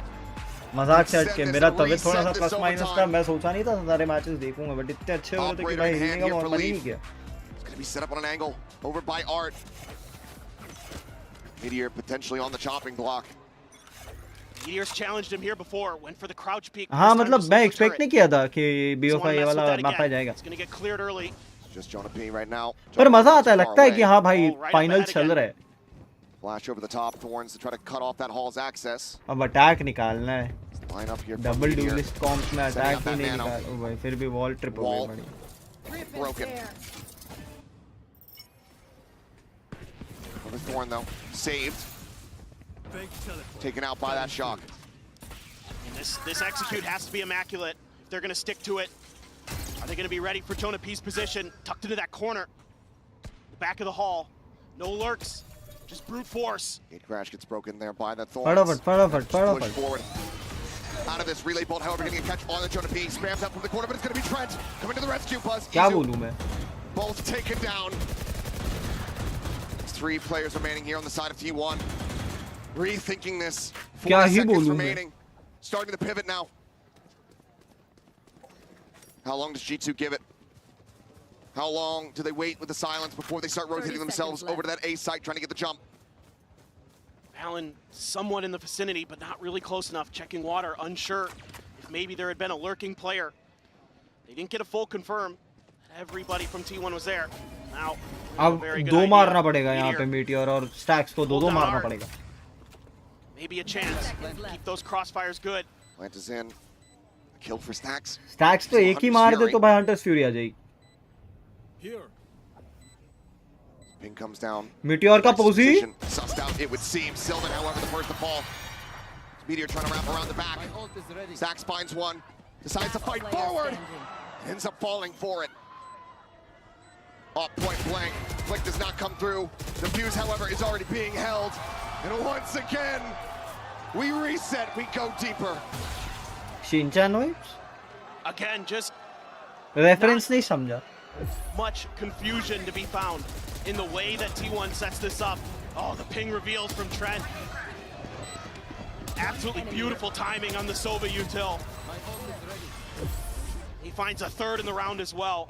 मजाक से हट के। मेरा तबीयत थोड़ा सा प्लस माइनस था, मैं सोचा नहीं था सारे मैचेस देखूंगा, बट इतने अच्छे हो रहे थे कि भाई हिलने का मन ही नहीं किया। Be set up on an angle over by Art. Meteor potentially on the chopping block. Meteor's challenged him here before, went for the crouch peek. हाँ मतलब मैं एक्सपेक्ट नहीं किया था कि BO5 ये वाला मैप आ जाएगा। It's going to get cleared early. Just Jonah P right now. पर मजा आता है, लगता है कि हाँ भाई फाइनल चल रहा है। Flash over the top, Thorns to try to cut off that Hall's access. अब अटैक निकालना है। Line up here. Double duelist comps में अटैक ही नहीं निकाल। ओ भाई फिर भी वॉल ट्रिप हो गई बड़ी। Broken. Another Thorn though, saved. Taken out by that shock. And this execute has to be immaculate if they're going to stick to it. Are they going to be ready for Jonah P's position? Tucked into that corner. The back of the hall. No lurks. Just brute force. Gate crash gets broken there by that Thorn. फटाफट Push forward. Out of this relay bolt, however, getting a catch on the Jonah P. Spams up from the corner, but it's going to be Trent. Coming to the rescue, Buzz. क्या बोलूं मैं? Both taken down. 3 players remaining here on the side of T1. Rethinking this. 4 seconds remaining. Starting to pivot now. How long does G2 give it? How long do they wait with the silence before they start rotating themselves over to that A site, trying to get the jump? Allen somewhat in the vicinity, but not really close enough. Checking water, unsure if maybe there had been a lurking player. They didn't get a full confirm. Everybody from T1 was there. Now, अब 2 मारना पड़ेगा यहाँ पे meteor और stacks को 2-2 मारना पड़ेगा। Maybe a chance. Keep those crossfires good. Plant is in. Kill for Stacks. Stacks तो एक ही मार दे तो भाई हंटर्स फ्यूरी आ जाएगी। Ping comes down. मीटियोर का पोजी। Sussed out, it would seem. Sylvan, however, the first to fall. Meteor trying to wrap around the back. Stacks finds one. Decides to fight forward. Ends up falling for it. Off point blank. Flick does not come through. The fuse, however, is already being held. And once again, we reset. We go deeper. Shinchan vibes? Again, just reference नहीं समझा। much confusion to be found in the way that T1 sets this up. Oh, the ping reveals from Trent. Absolutely beautiful timing on the Sova util. He finds a third in the round as well.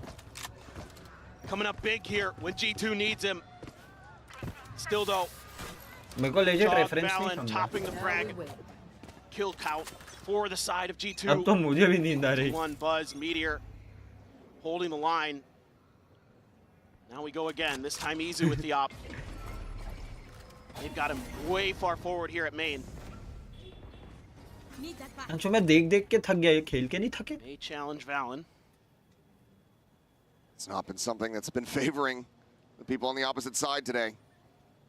Coming up big here when G2 needs him. Still though, मेरे को legit reference नहीं Valen समझा। topping the frag. Kill count for the side of G2. अब तो मुझे भी नींद आ रही। One Buzz, Meteor holding the line. Now we go again. This time Izu with the op. They've got him way far forward here at main. Anshu मैं देख के थक गया, ये खेल के नहीं थके? They challenge Valen. It's not been something that's been favoring the people on the opposite side today.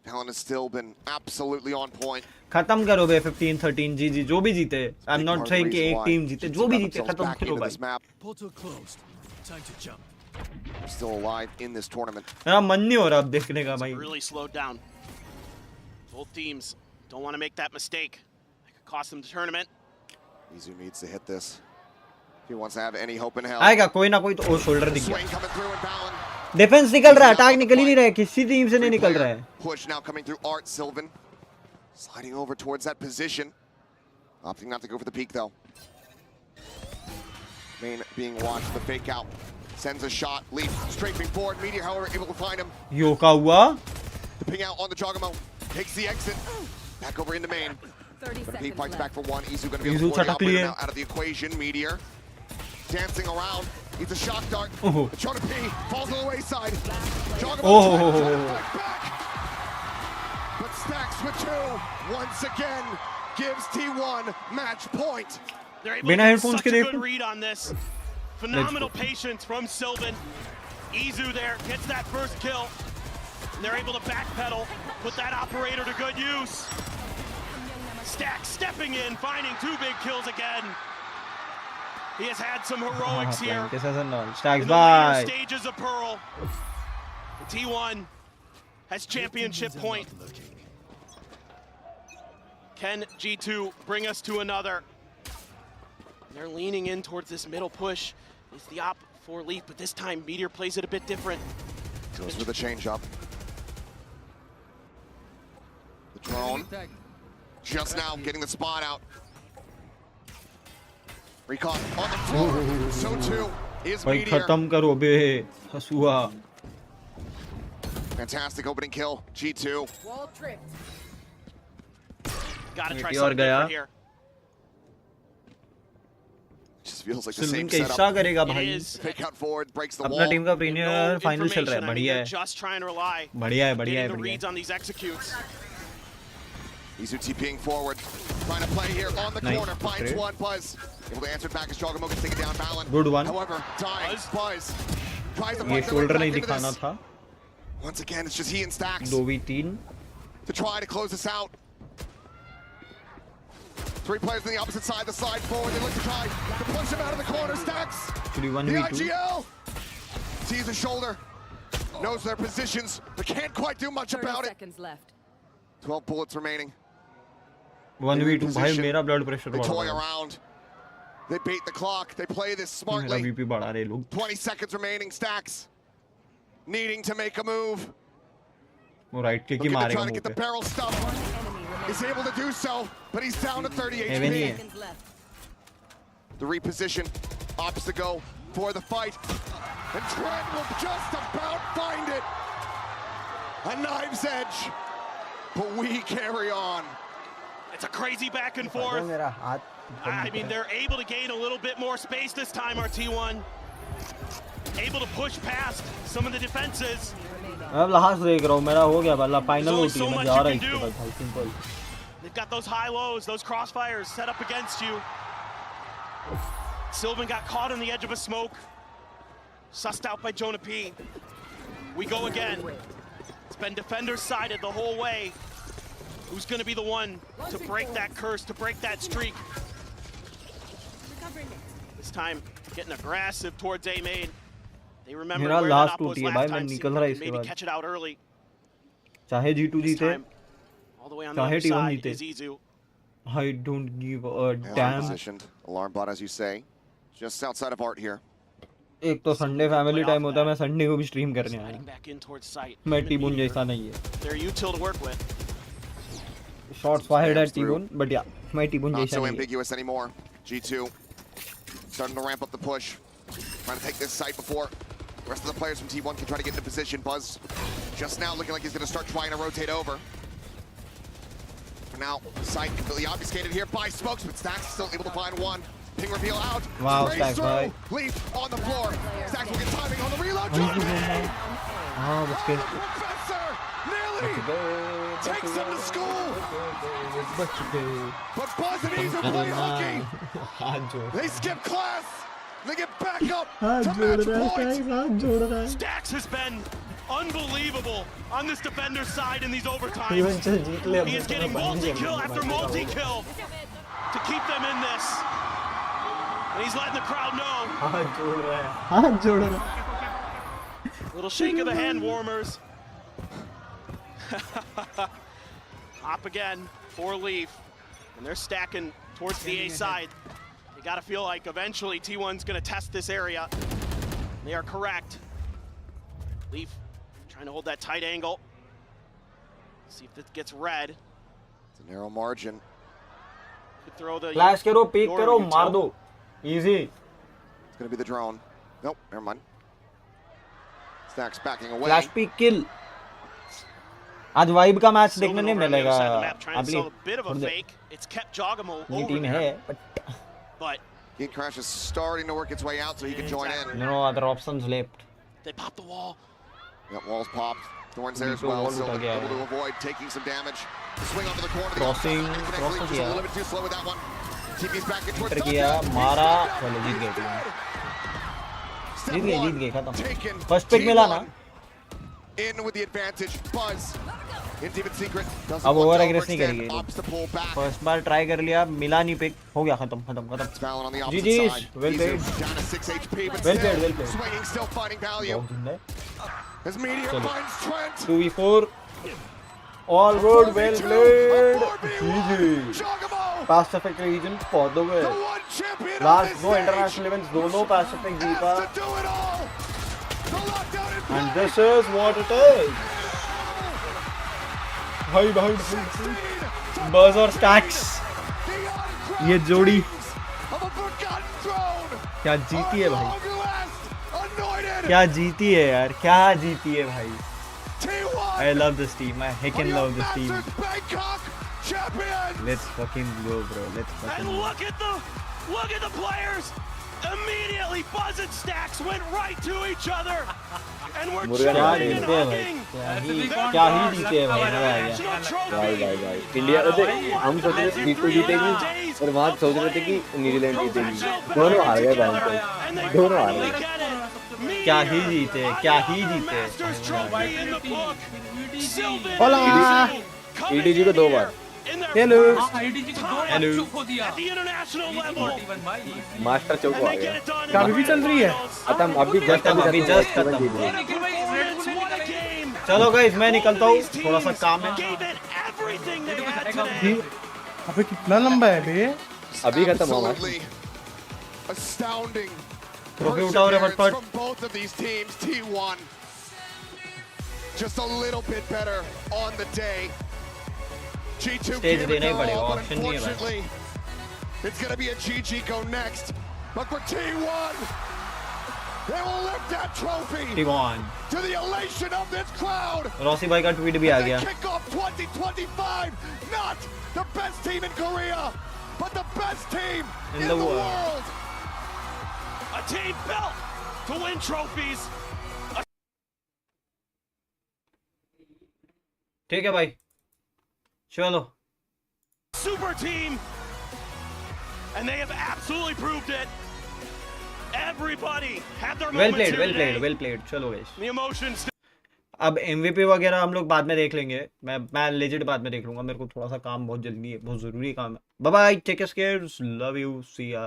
Valen has still been absolutely on point. खत्म करो बे 15-13 जी जो भी जीते। I'm not saying कि एक टीम जीते, जो भी जीते खत्म करो भाई। Portal closed. Time to jump. We're still alive in this tournament. मेरा मन नहीं हो रहा अब देखने का भाई। Really slowed down. Both teams don't want to make that mistake. It could cost them the tournament. Izu needs to hit this if he wants to have any hope in hell. आएगा कोई ना कोई तो ओ shoulder दिख Swing गया। coming through and Valen. Defence निकल रहा है, अटैक निकल ही नहीं रहा है, किसी टीम से नहीं निकल रहा है। Push now coming through Art Sylvan. Sliding over towards that position. Opting not to go for the peak though. Main being watched, the fake out. Sends a shot, leap, strafing forward. Meteor, however, able to find him. यो का हुआ? The ping out on the Jogamo. Takes the exit. Back over into main. But he fights back for one. Izu going to be able to pull the operator now out of the equation. Meteor dancing around. He's a shock dart. Jonah P falls on the wayside. Jogamo back. But Stacks with two once again gives T1 match point. They're able to get such a good read on this. Phenomenal patience from Sylvan. Izu there gets that first kill. And they're able to backpedal, put that operator to good use. Stacks stepping in, finding 2 big kills again. He has had some heroics here. Stacks in the bye. later stages of Pearl. T1 has championship point. Can G2 bring us to another? They're leaning in towards this middle push. It's the op for Leaf, but this time Meteor plays it a bit different. Goes for the change up. The drone just now getting the spot out. Recon on the floor. So too is भाई Meteor. खत्म करो बे हसुआ. Fantastic opening kill. G2. Wall tripped. Gotta try Meteor something गया. different here. Just feels like the सिल्विन same कैसा setup. करेगा It भाई? is Pick out forward, breaks the अपना wall. Team का प्रीमियर फाइनल चल रहा information. है. I mean, बढ़िया they're है. just trying to rely. बढ़िया है, बढ़िया है, Getting the बढ़िया reads है. on these executes. Izu TPing forward. Trying to play here on the Nice. corner. Finds Great. one. Buzz able to answer back as Jogamo gets taken down. Balin. Good one. However, dying. Buzz tries to ये fight their way shoulder back नहीं into दिखाना this. था. Once again, it's just he and Stacks 2v3. to try to close this out. 3 players on the opposite side, the slide forward. They look to try to push him out of the corner. Stacks. The 1v2. IGL sees the shoulder, knows their positions, but can't quite do much 30 about it. seconds left. 12 bullets remaining. 1v2 भाई मेरा blood pressure They बढ़ toy रहा है. around. They beat the clock. They play this मेरा smartly. BP बढ़ा रहे लोग. 20 seconds remaining. Stacks needing to make a move. वो right kick he Looking to मारेगा try to मुंह get the पे. barrel stuff. Is able to do so, but he's down to 30 Heaven he HP. है. The reposition opts to go for the fight. And Trent will just about find it. A knife's edge. But we carry on. It's a crazy back and forth. I mean, they're able to gain a little bit more space this time, our T1. Able to push past some of the defenses. अब last देख रहा हूँ मेरा हो गया वाला final There's only होती so है मैं much जा you रहा can इसके do. बाद भाई simple. They've got those high lows, those crossfires set up against you. Sylvan got caught on the edge of a smoke. Sussed out by Jonah P. We go again. It's been defenders sided the whole way. Who's going to be the one to break that curse, to break that streak? This time, getting aggressive towards A-Main. They remember मेरा where last that op was टूटी है last भाई मैं time, निकल so रहा they इसके can maybe बाद. catch it out early. चाहे G2 जीते All the way on the चाहे other T1 side जीते. is Izu. I don't give a Well damn. positioned. Alarm bot, as you say. Just outside of art here. एक तो Sunday family time होता है मैं Sunday को भी stream करने आया हूँ. Back in towards sight. मैं टीबून जैसा नहीं है. They're util to work with. Shots fired at टीबून but yeah मैं टीबून Not जैसा so नहीं है. ambiguous anymore. G2 starting to ramp up the push. Trying to take this site before the rest of the players from T1 can try to get into position. Buzz just now looking like he's going to start trying to rotate over. For now, site completely obfuscated here by smokes, but Stacks still able to find one. Ping reveal out. Wow, Sprays Stacks, through. bye. Leaf on the floor. Stacks will get timing on the reload. हाँ बस के. Professor nearly takes him to school. But Buzz and Izu play hooky. हाथ जोड़. They skip class. They get back up हाथ to जोड़ match रहा है point. Stacks, हाथ जोड़ रहा है. Stacks has been unbelievable on this defender's side in these Even overtimes. चल जीत ले अब He is तो getting मैं बंद ही multi-kill कर after दूंगा. multi-kill to keep them in this. And he's letting the crowd know. हाथ जोड़ रहा है. हाथ जोड़ रहा है. Little shake of the hand warmers. Hop again for Leaf. And they're stacking towards the A side. You gotta feel like eventually T1's gonna test this area. They are correct. Leaf trying to hold that tight angle. See if this gets red. It's a narrow margin. Could throw the Flash करो, peek door करो, util. मार दो. Easy. It's going to be the drone. Nope, never mind. Stacks backing away. Flash peek kill. आज vibe का match देखने Sylvan नहीं over on the मिलेगा. other side of the map, trying to अभी sell a bit of a fake. It's kept Jogamo ये over team there. है but But Game Crash is starting to work its way out so he can join in. no other options left. they pop the wall. Yep, walls popped. Thorns there as Dito well. wall Still उठा गया able है. to avoid taking some damage. Swing onto the corner. The Crossing, outside. cross Just a किया. little bit too slow with that one. TP's back in towards Enter Thunder. किया, मारा, चलो जीत गए team. Step जीत गए one, खत्म. taken. First pick मिला ना. In with the advantage. Buzz. In Demon Secret. Doesn't अब look ओवर to एग्रेस नहीं overextend. करेंगे. Opts to pull back. First bar try कर लिया, मिला नहीं पिक, हो गया खत्म. Balin on the opposite GG's, side. well Izu played. down to 6 HP, but Well still played, well played. swinging, still finding value. बहुत जिंदा है. As Meteor चलो finds Trent. 2v4 all road well played. GG. Pacific region for the win. Last no international events, दोनों Pacific जीता. And this is what it is. भाई Buzz और Stacks, ये जोड़ी क्या जीती है भाई, क्या जीती है यार, क्या जीती है भाई. I love this team. I heckin' love this team. Let's fucking go, bro. Let's fucking And go. look at the players. Immediately Buzz and Stacks went right to each other. And we're क्या jumping and जीते हैं भाई, hugging. क्या ही जीते हैं भाई, मजा आ गया. भाई इंडिया हम सोच रहे थे जीतो जीतेगी और वहाँ सोच रहे थे कि न्यूजीलैंड जीतेगी, दोनों हार गए भाई, दोनों हार गए. क्या ही जीते, क्या ही जीते. ईडीजी को 2 बार. हेलो हेलो मास्टर चौक आ गया. अभी भी चल रही है. खत्म अभी जस्ट खत्म. चलो गाइस मैं निकलता हूँ, थोड़ा सा काम है. अबे कितना लंबा है बे. अभी खत्म हुआ. Astounding. ट्रॉफी उठाओ रे फटफट. From both of these teams, T1 just a little bit better on the day. G2 stage gave it देना ही their पड़ेगा, all, but ऑप्शन नहीं है भाई. unfortunately, it's gonna be a GG go next. But for T1, they will lift that trophy T1 to the elation of this crowd. Rossi भाई का tweet भी आ गया. They kick off 2025, not the best team in Korea, but the best team in the world. A team built to win trophies. ठीक है भाई, चलो. Super team, and they have absolutely proved it. Everybody had their Well moments played, here well today. played, well played. चलो guys. The emotions. अब MVP वगैरह हम लोग बाद में देख लेंगे. मैं लेजिट बाद में देख लूंगा. मेरे को थोड़ा सा काम बहुत जल्दी है, बहुत जरूरी काम है. Bye bye, take care, love you, see या.